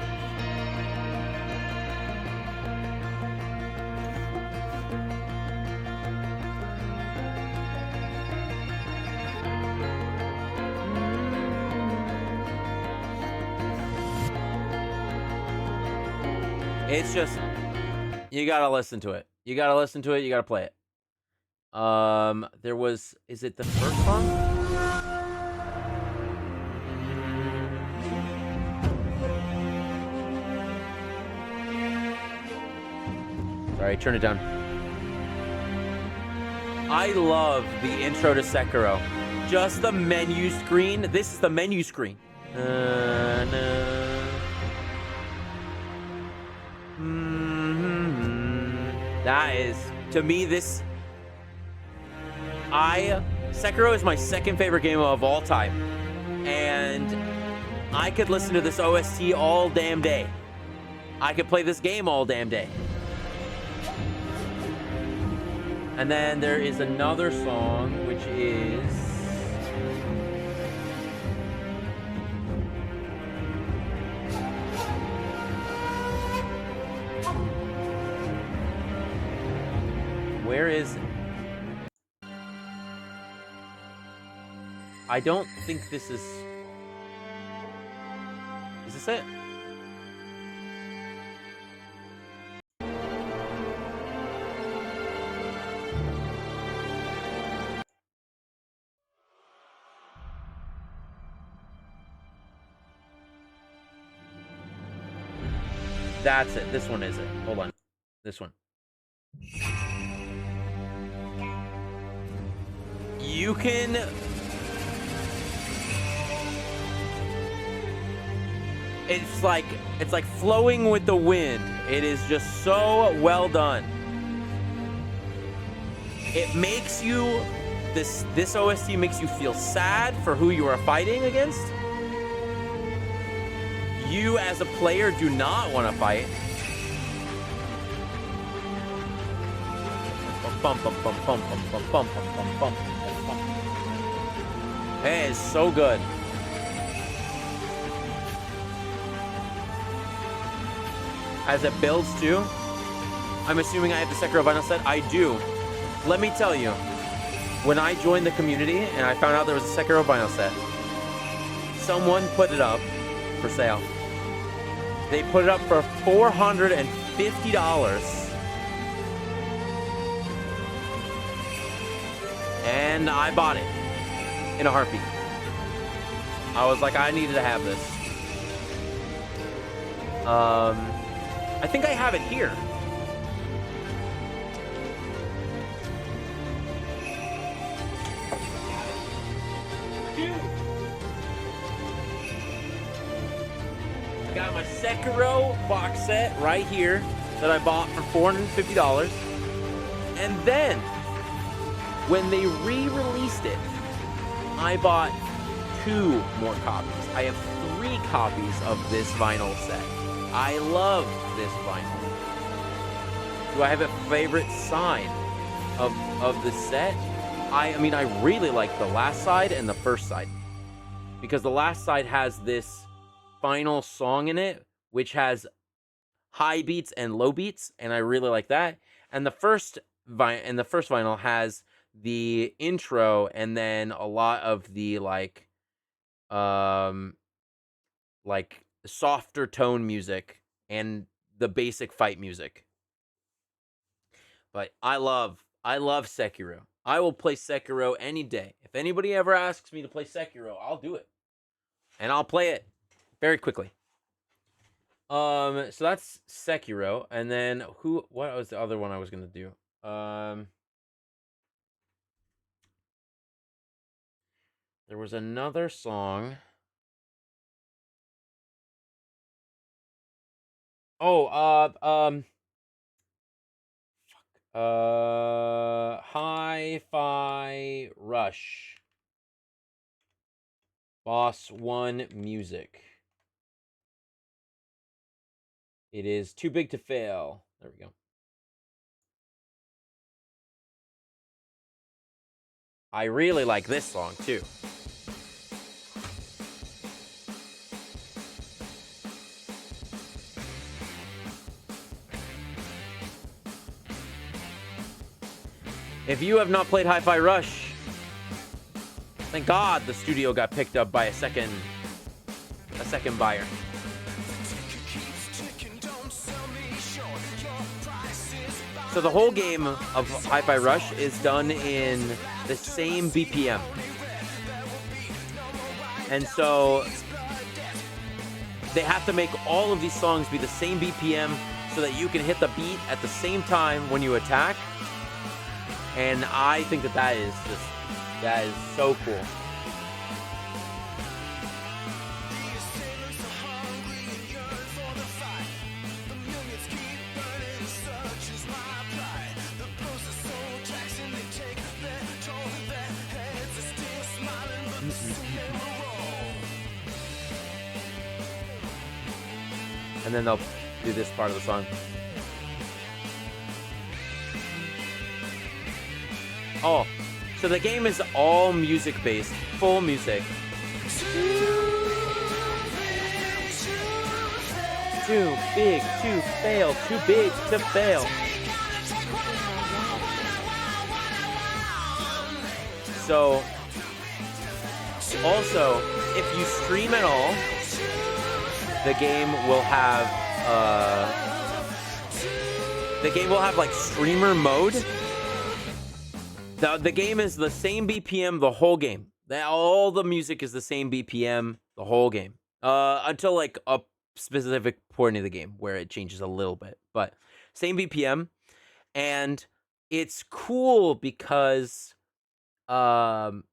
It's just, you gotta listen to it. You gotta listen to it. You gotta play it. There was, is it the first song? Sorry, turn it down. I love the intro to Sekiro. Just the menu screen. This is the menu screen. That is, to me, this... Sekiro is my second favorite game of all time. And I could listen to this OST all damn day. I could play this game all damn day. And then there is another song, which is... Where is it? I don't think this is... Is this it? That's it. This one is it. Hold on. This one. You can... It's like flowing with the wind. It is just so well done. It makes you... This OST makes you feel sad for who you are fighting against. You as a player do not want to fight. It is so good. As it builds too. I'm assuming I have the Sekiro vinyl set. I do. Let me tell you, when I joined the community and I found out there was a Sekiro vinyl set, someone put it up for sale. They put it up for $450. And I bought it in a heartbeat. I was like, I needed to have this. I think I have it here. I got my Sekiro box set right here that I bought for $450. And then, when they re-released it, I bought 2 more copies. I have 3 copies of this vinyl set. I love this vinyl. Do I have a favorite side of the set? I mean, I really like the last side and the first side. Because the last side has this final song in it, which has high beats and low beats, and I really like that. And the first vinyl has the intro and then a lot of the like softer tone music and the basic fight music. But I love Sekiro. I will play Sekiro any day. If anybody ever asks me to play Sekiro, I'll do it. And I'll play it very quickly. So that's Sekiro. And then what was the other one I was gonna do? There was another song. Hi-Fi Rush. Boss 1 music. It is Too Big to Fail. There we go. I really like this song, too. If you have not played Hi-Fi Rush, thank God the studio got picked up by a second buyer. So the whole game of Hi-Fi Rush is done in the same BPM. And so they have to make all of these songs be the same BPM so that you can hit the beat at the same time when you attack. And I think that is so cool. And then they'll do this part of the song. Oh, so the game is all music-based, full music. Too big to fail, too big to fail. So, also, if you stream at all, the game will have like streamer mode. The game is the same BPM the whole game. All the music is the same BPM the whole game. Until like a specific point of the game where it changes a little bit. But same BPM. And it's cool because there's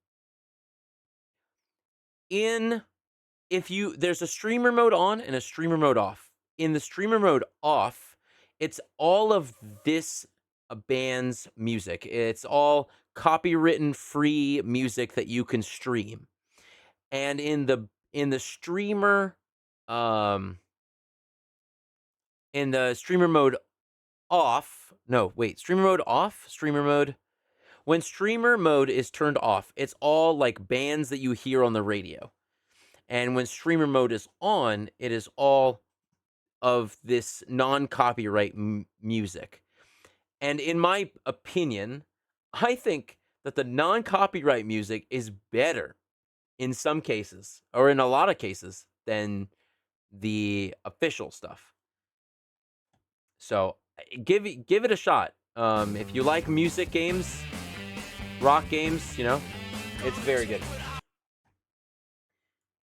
a streamer mode on and a streamer mode off. In the streamer mode off, it's all of this band's music. It's all copywritten free music that you can stream. And in the streamer mode off, when streamer mode is turned off, it's all like bands that you hear on the radio. And when streamer mode is on, it is all of this non-copyright music. And in my opinion, I think that the non-copyright music is better in some cases, or in a lot of cases, than the official stuff. So give it a shot. If you like music games, rock games, it's very good.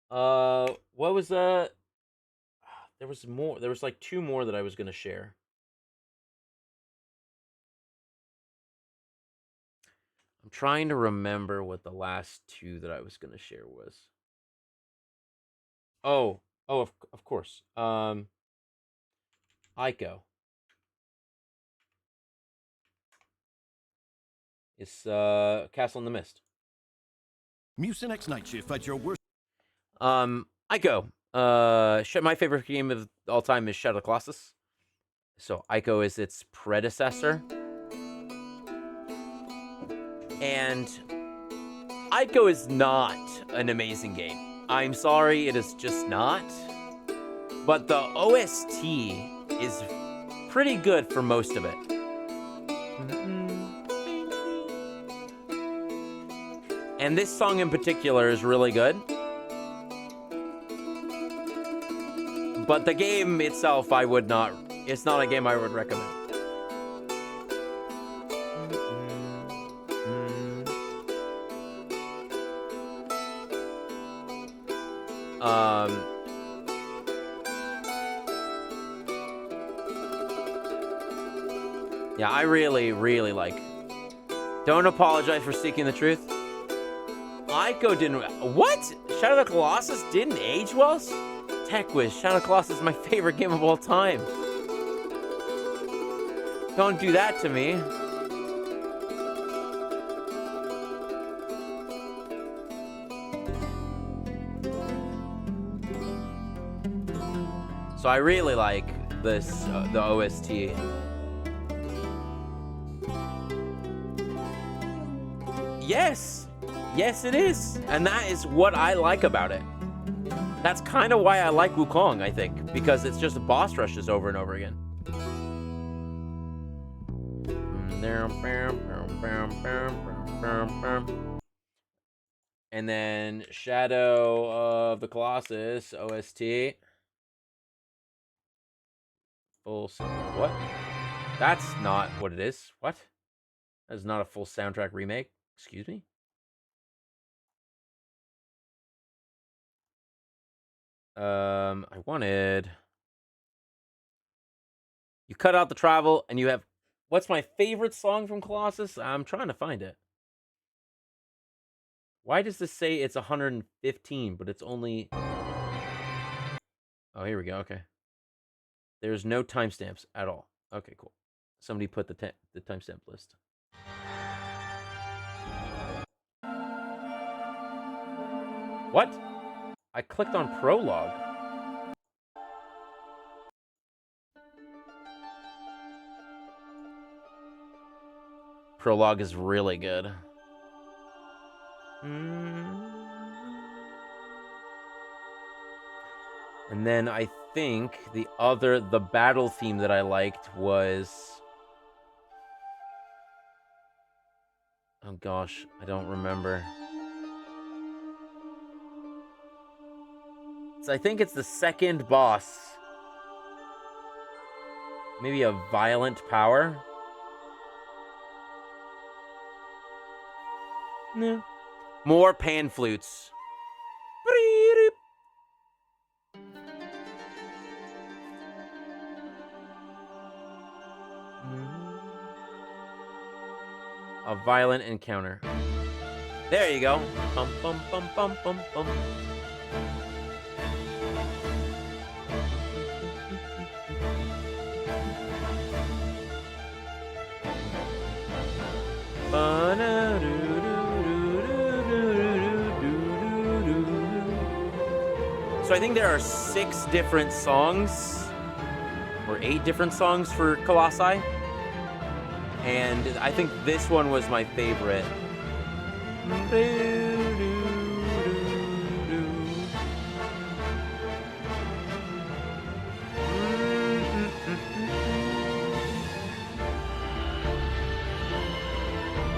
What was there was more. There was like 2 more that I was going to share. I'm trying to remember what the last 2 that I was going to share was. Of course. Ico. It's Castle in the Mist. Mucinex Night Shift at your worst. Ico. My favorite game of all time is Shadow of the Colossus. So Ico is its predecessor. And Ico is not an amazing game. I'm sorry, it is just not. But the OST is pretty good for most of it. And this song in particular is really good. But the game itself, it's not a game I would recommend. Yeah, I really, really like. Don't apologize for seeking the truth. Ico didn't. What? Shadow of the Colossus didn't age well? TechWiz, Shadow of the Colossus is my favorite game of all time. Don't do that to me. So I really like this, the OST. Yes! Yes, it is! And that is what I like about it. That's kind of why I like Wukong, I think. Because it's just boss rushes over and over again. And then Shadow of the Colossus, OST. Full soundtrack. What? That's not what it is. What? That's not a full soundtrack remake. Excuse me? I wanted... You cut out the travel and you have... What's my favorite song from Colossus? I'm trying to find it. Why does this say it's 115, but it's only... Oh, here we go. Okay. There's no timestamps at all. Okay, cool. Somebody put the timestamp list. What? I clicked on Prologue. Prologue is really good. And then I think the battle theme that I liked was... Oh gosh, I don't remember. So I think it's the second boss. Maybe a Violent Power? No. More pan flutes. A violent encounter. There you go. Bum bum bum bum bum bum. So I think there are 6 different songs, or 8 different songs for Colossi. And I think this one was my favorite.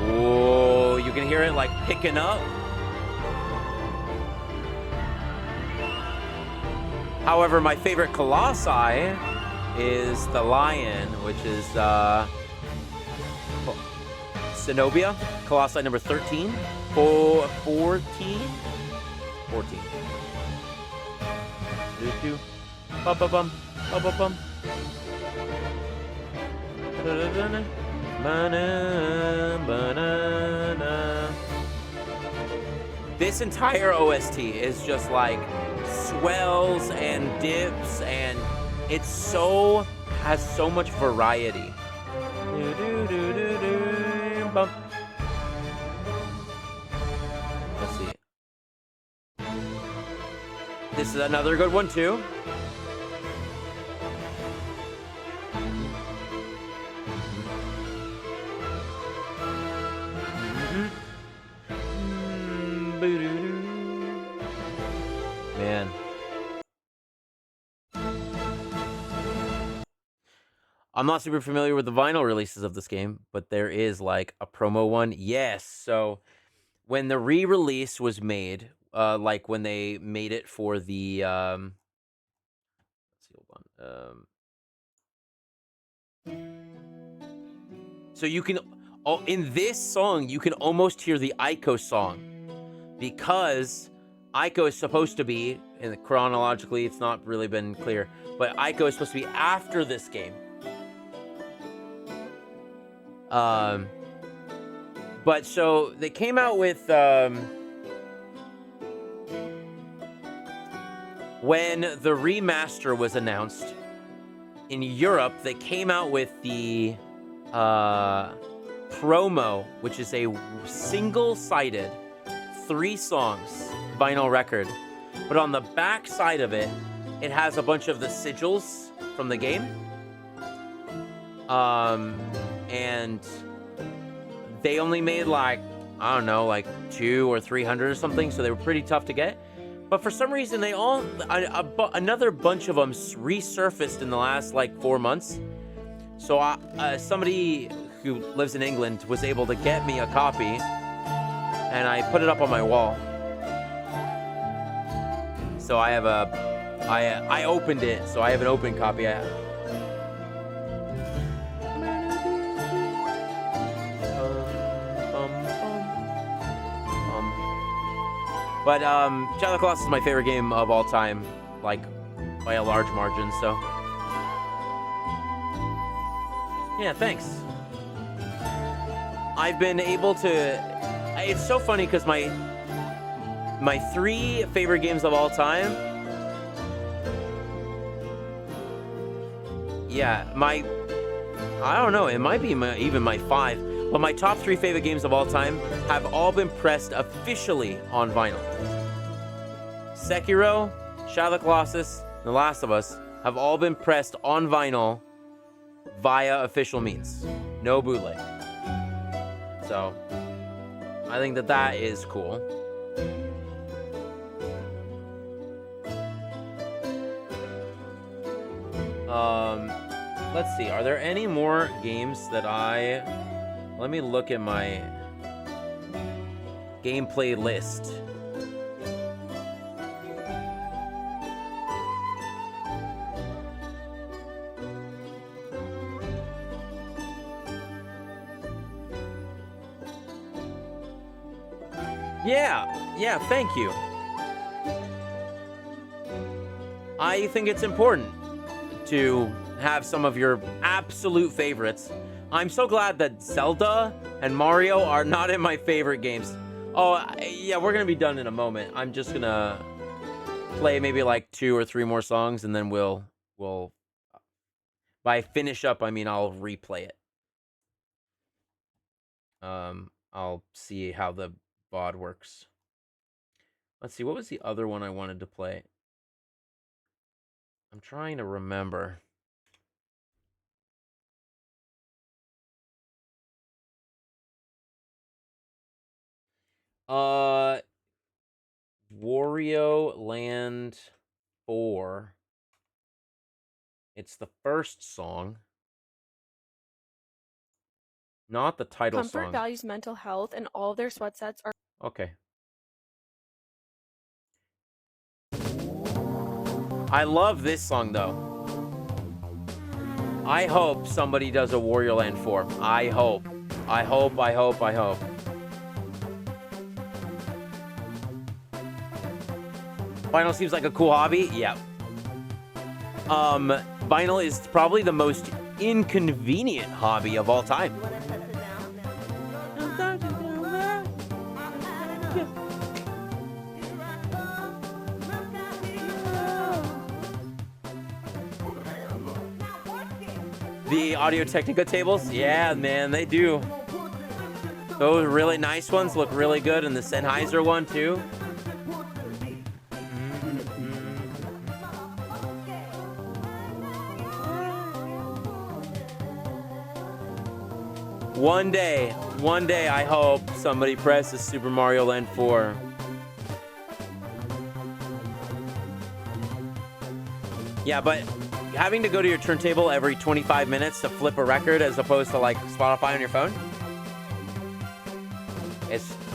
Oh, you can hear it like picking up. However, my favorite Colossi is the Lion, which is Zenobia, Colossi number 13, 14. Do-do. Ba-ba-bum, ba-ba-bum. This entire OST is just like swells and dips, and it's has so much variety. Let's see. This is another good one too. Man. I'm not super familiar with the vinyl releases of this game, but there is like a promo one. Yes. So when the re-release was made, like when they made it for the let's see, hold on. So you can in this song you can almost hear the Ico song, because Ico is supposed to be, and chronologically it's not really been clear, but Ico is supposed to be after this game. But so they came out with, when the remaster was announced in Europe, they came out with the, promo, which is a single-sided 3 songs vinyl record. But on the back side of it, it has a bunch of the sigils from the game. And they only made like, I don't know, like 200 or 300 or something, so they were pretty tough to get. But for some reason, they all, another bunch of them resurfaced in the last like 4 months. So somebody who lives in England was able to get me a copy, and I put it up on my wall. So I have I opened it, so I have an open copy. But Shadow of the Colossus is my favorite game of all time, like by a large margin. So yeah, thanks. I've been able to. It's so funny because my 3 favorite games of all time. Yeah, I don't know. It might be even my 5. But my top 3 favorite games of all time have all been pressed officially on vinyl. Sekiro, Shadow of the Colossus, and The Last of Us have all been pressed on vinyl via official means. No bootleg. So, I think that is cool. Let's see. Are there any more games that let me look at my gameplay list. Yeah, thank you. I think it's important to have some of your absolute favorites. I'm so glad that Zelda and Mario are not in my favorite games. Oh, yeah, we're gonna be done in a moment. I'm just gonna play maybe like 2 or 3 more songs, and then we'll by finish up, I mean I'll replay it. I'll see how the VOD works. Let's see, what was the other one I wanted to play? I'm trying to remember. Wario Land 4. It's the first song. Not the title song. Comfort values mental health, and all of their sweat sets are... Okay. I love this song, though. I hope somebody does a Wario Land 4. I hope. I hope. Vinyl seems like a cool hobby. Yeah. Vinyl is probably the most inconvenient hobby of all time. The Audio-Technica tables? Yeah, man, they do. Those really nice ones look really good, and the Sennheiser one, too. One day, I hope somebody presses Super Mario Land 4. Yeah, but having to go to your turntable every 25 minutes to flip a record as opposed to like Spotify on your phone.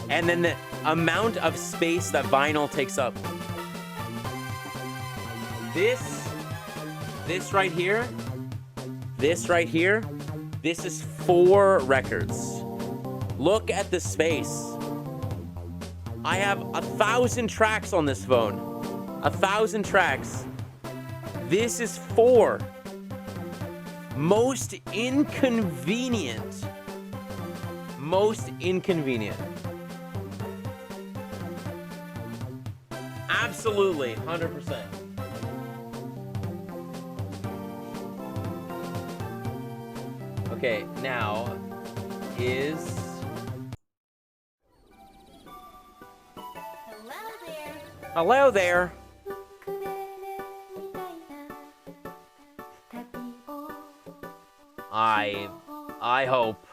And then the amount of space that vinyl takes up. This right here, this is 4 records. Look at the space. I have 1,000 tracks on this phone. 1,000 tracks. This is 4. Most inconvenient. Absolutely, 100%. Okay, now is... Hello there. I hope.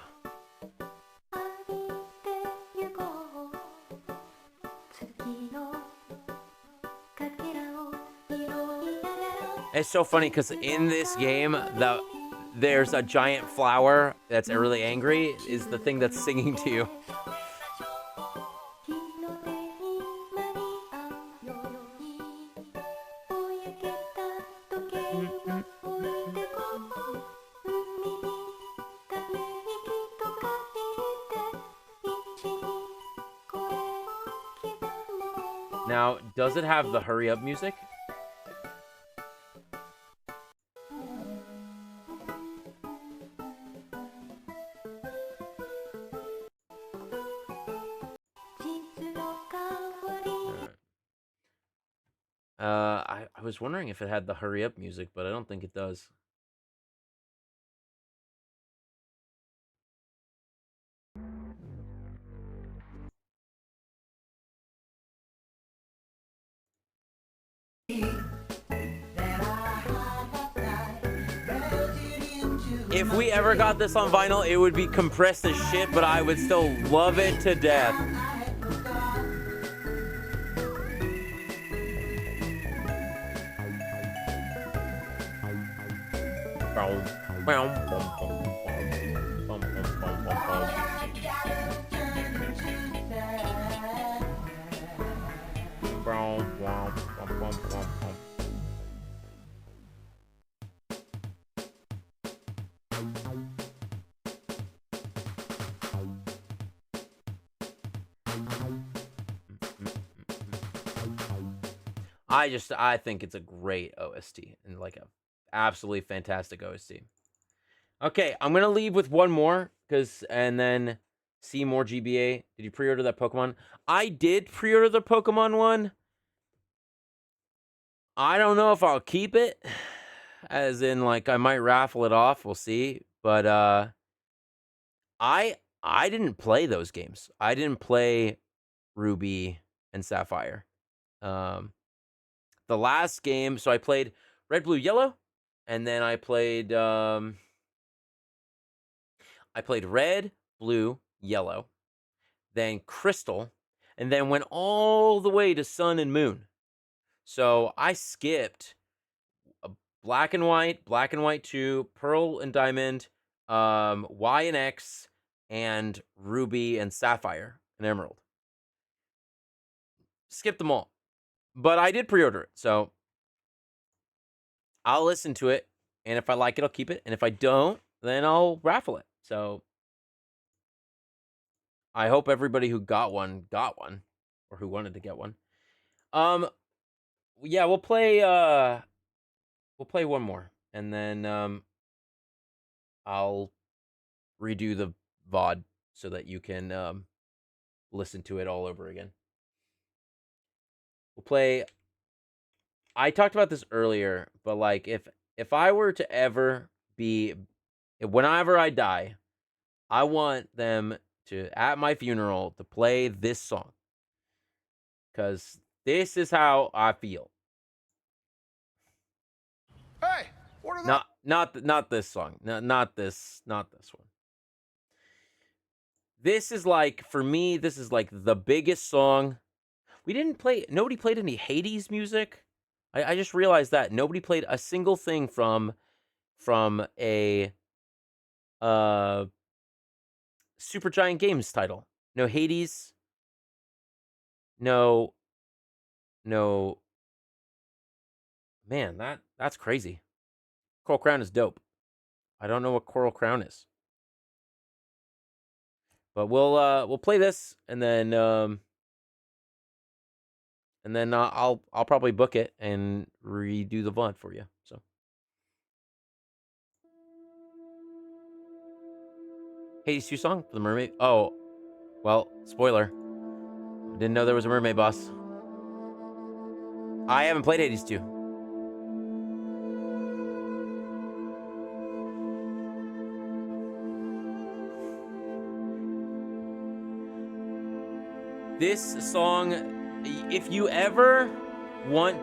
It's so funny because in this game, there's a giant flower that's really angry is the thing that's singing to you. Now, does it have the hurry up music? I was wondering if it had the hurry up music, but I don't think it does. If we ever got this on vinyl, it would be compressed as shit, but I would still love it to death. I think it's a great OST and like a absolutely fantastic OST. Okay, I'm gonna leave with one more and then see more GBA. Did you pre-order that Pokemon? I did pre-order the Pokemon one. I don't know if I'll keep it, as in like I might raffle it off. We'll see. But I didn't play those games. I didn't play Ruby and Sapphire. The last game, so I played Red, Blue, Yellow, and then I played Red, Blue, Yellow, then Crystal, and then went all the way to Sun and Moon. So I skipped Black and White 2, Pearl and Diamond, Y and X, and Ruby and Sapphire and Emerald. Skipped them all. But I did pre-order it, so I'll listen to it, and if I like it, I'll keep it, and if I don't, then I'll raffle it. So I hope everybody who got one, or who wanted to get one. Yeah, we'll play one more, and then I'll redo the VOD so that you can listen to it all over again. We'll play. I talked about this earlier, but like if I were to ever be, whenever I die, I want them to, at my funeral, to play this song, because this is how I feel. Hey, what are not this song, not this one. This is like, for me, this is like the biggest song. Nobody played any Hades music. I just realized that nobody played a single thing from a Supergiant Games title. No Hades. No. Man, that's crazy. Coral Crown is dope. I don't know what Coral Crown is. But we'll play this, and then I'll probably book it and redo the VOD for you. So Hades 2 song for the mermaid. Oh, well, spoiler. Didn't know there was a mermaid boss. I haven't played Hades 2. This song, if you ever want...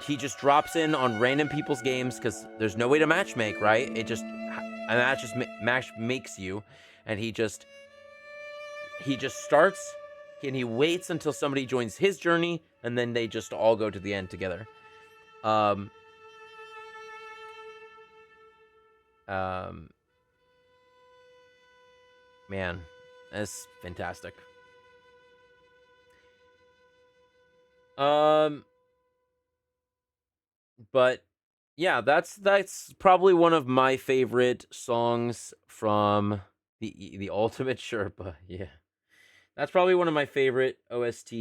he just drops in on random people's games because there's no way to matchmake, right? Match makes you, and he just starts and he waits until somebody joins his journey, and then they just all go to the end together. Man, that's fantastic. But yeah, that's probably one of my favorite songs from the Ultimate Sherpa. Yeah, that's probably one of my favorite OST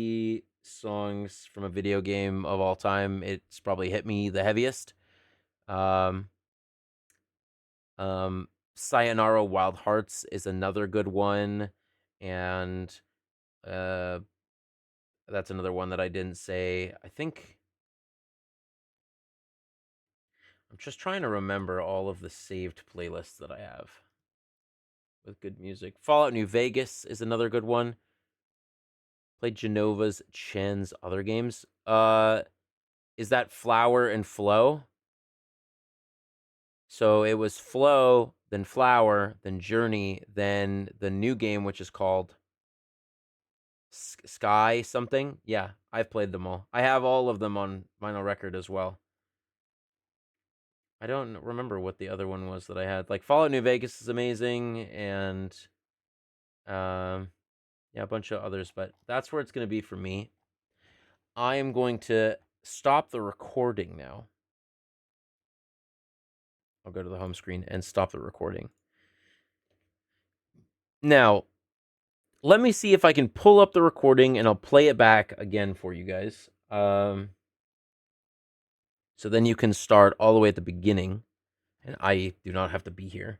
songs from a video game of all time. It's probably hit me the heaviest. Sayonara Wild Hearts is another good one, and that's another one that I didn't say. I think I'm just trying to remember all of the saved playlists that I have with good music. Fallout New Vegas is another good one. Played Genova's Chen's other games. Is that Flower and Flow? So it was Flow, then Flower, then Journey, then the new game, which is called Sky something. Yeah, I've played them all. I have all of them on vinyl record as well. I don't remember what the other one was that I had. Like Fallout New Vegas is amazing, and yeah, a bunch of others, but that's where it's going to be for me. I am going to stop the recording now. I'll go to the home screen and stop the recording. Now, let me see if I can pull up the recording and I'll play it back again for you guys. So then you can start all the way at the beginning, and I do not have to be here.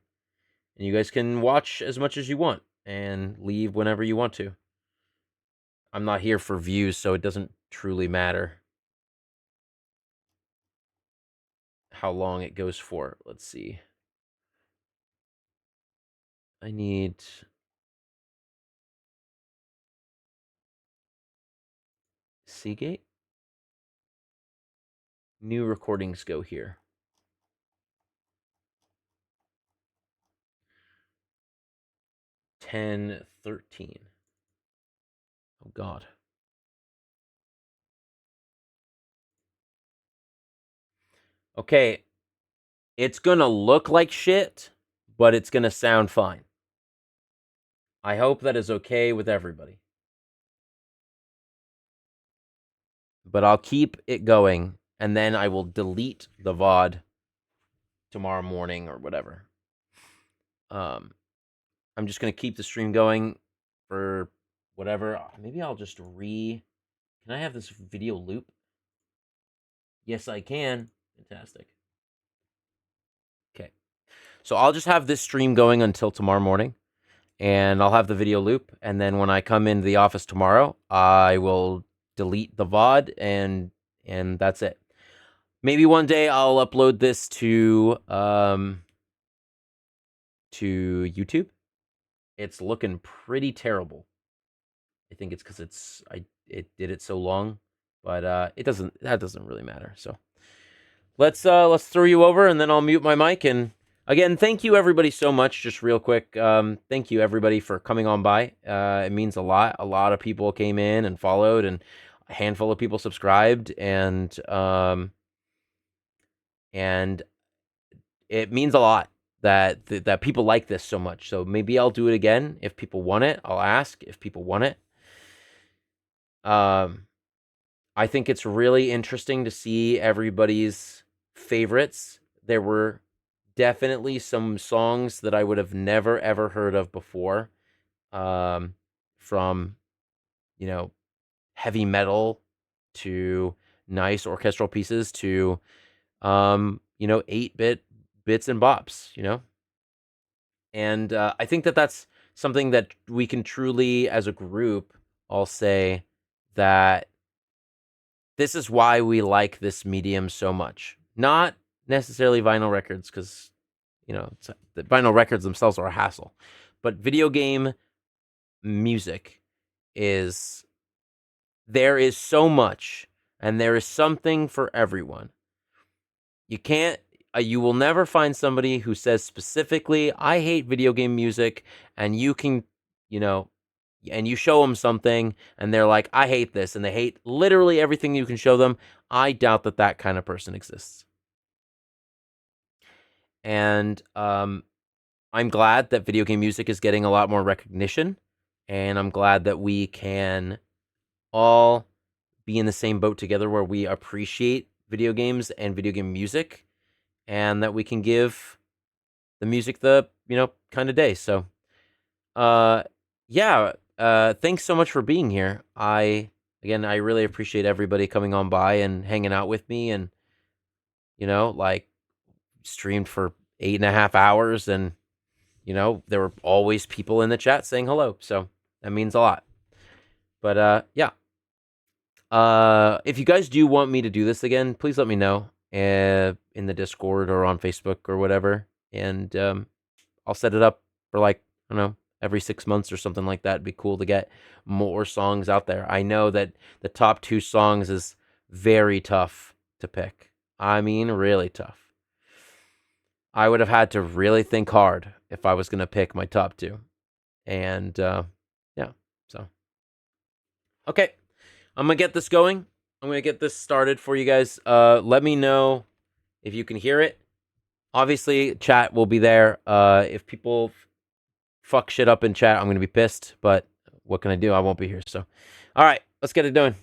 And you guys can watch as much as you want and leave whenever you want to. I'm not here for views, so it doesn't truly matter how long it goes for. Let's see. I need Seagate. New recordings go here. $10.13. Oh God. Okay. It's gonna look like shit, but it's gonna sound fine. I hope that is okay with everybody. But I'll keep it going, and then I will delete the VOD tomorrow morning or whatever. I'm just going to keep the stream going for whatever. Maybe I'll just Can I have this video loop? Yes, I can. Fantastic. Okay. So I'll just have this stream going until tomorrow morning, and I'll have the video loop, and then when I come into the office tomorrow, I will delete the VOD, and that's it. Maybe one day I'll upload this to YouTube. It's looking pretty terrible. I think it's because it did it so long, but that doesn't really matter. So let's throw you over, and then I'll mute my mic. And again, thank you everybody so much. Just real quick, thank you everybody for coming on by. It means a lot. A lot of people came in and followed, and a handful of people subscribed, and it means a lot that people like this so much. So maybe I'll do it again if people want it. I'll ask if people want it. I think it's really interesting to see everybody's favorites. There were definitely some songs that I would have never ever heard of before, from heavy metal to nice orchestral pieces to 8-bit bits and bops, and I think that's something that we can truly, as a group, all say that this is why we like this medium so much. Not necessarily vinyl records, because the vinyl records themselves are a hassle, but video game music there is so much And there is something for everyone. You will never find somebody who says specifically, I hate video game music, and you can, and you show them something, and they're like, I hate this, and they hate literally everything you can show them. I doubt that kind of person exists. And I'm glad that video game music is getting a lot more recognition, and I'm glad that we can all be in the same boat together where we appreciate video games and video game music, and that we can give the music the, kind of day. So, thanks so much for being here. I really appreciate everybody coming on by and hanging out with me, and, streamed for 8.5 hours, and, there were always people in the chat saying hello. So that means a lot. But, if you guys do want me to do this again, please let me know in the Discord or on Facebook or whatever. And I'll set it up for every 6 months or something like that. It'd be cool to get more songs out there. I know that the top 2 songs is very tough to pick. I mean, really tough. I would have had to really think hard if I was going to pick my top 2. And so. Okay. I'm going to get this going. I'm going to get this started for you guys. Let me know if you can hear it. Obviously, chat will be there. If people fuck shit up in chat, I'm going to be pissed. But what can I do? I won't be here. So, all right, let's get it done.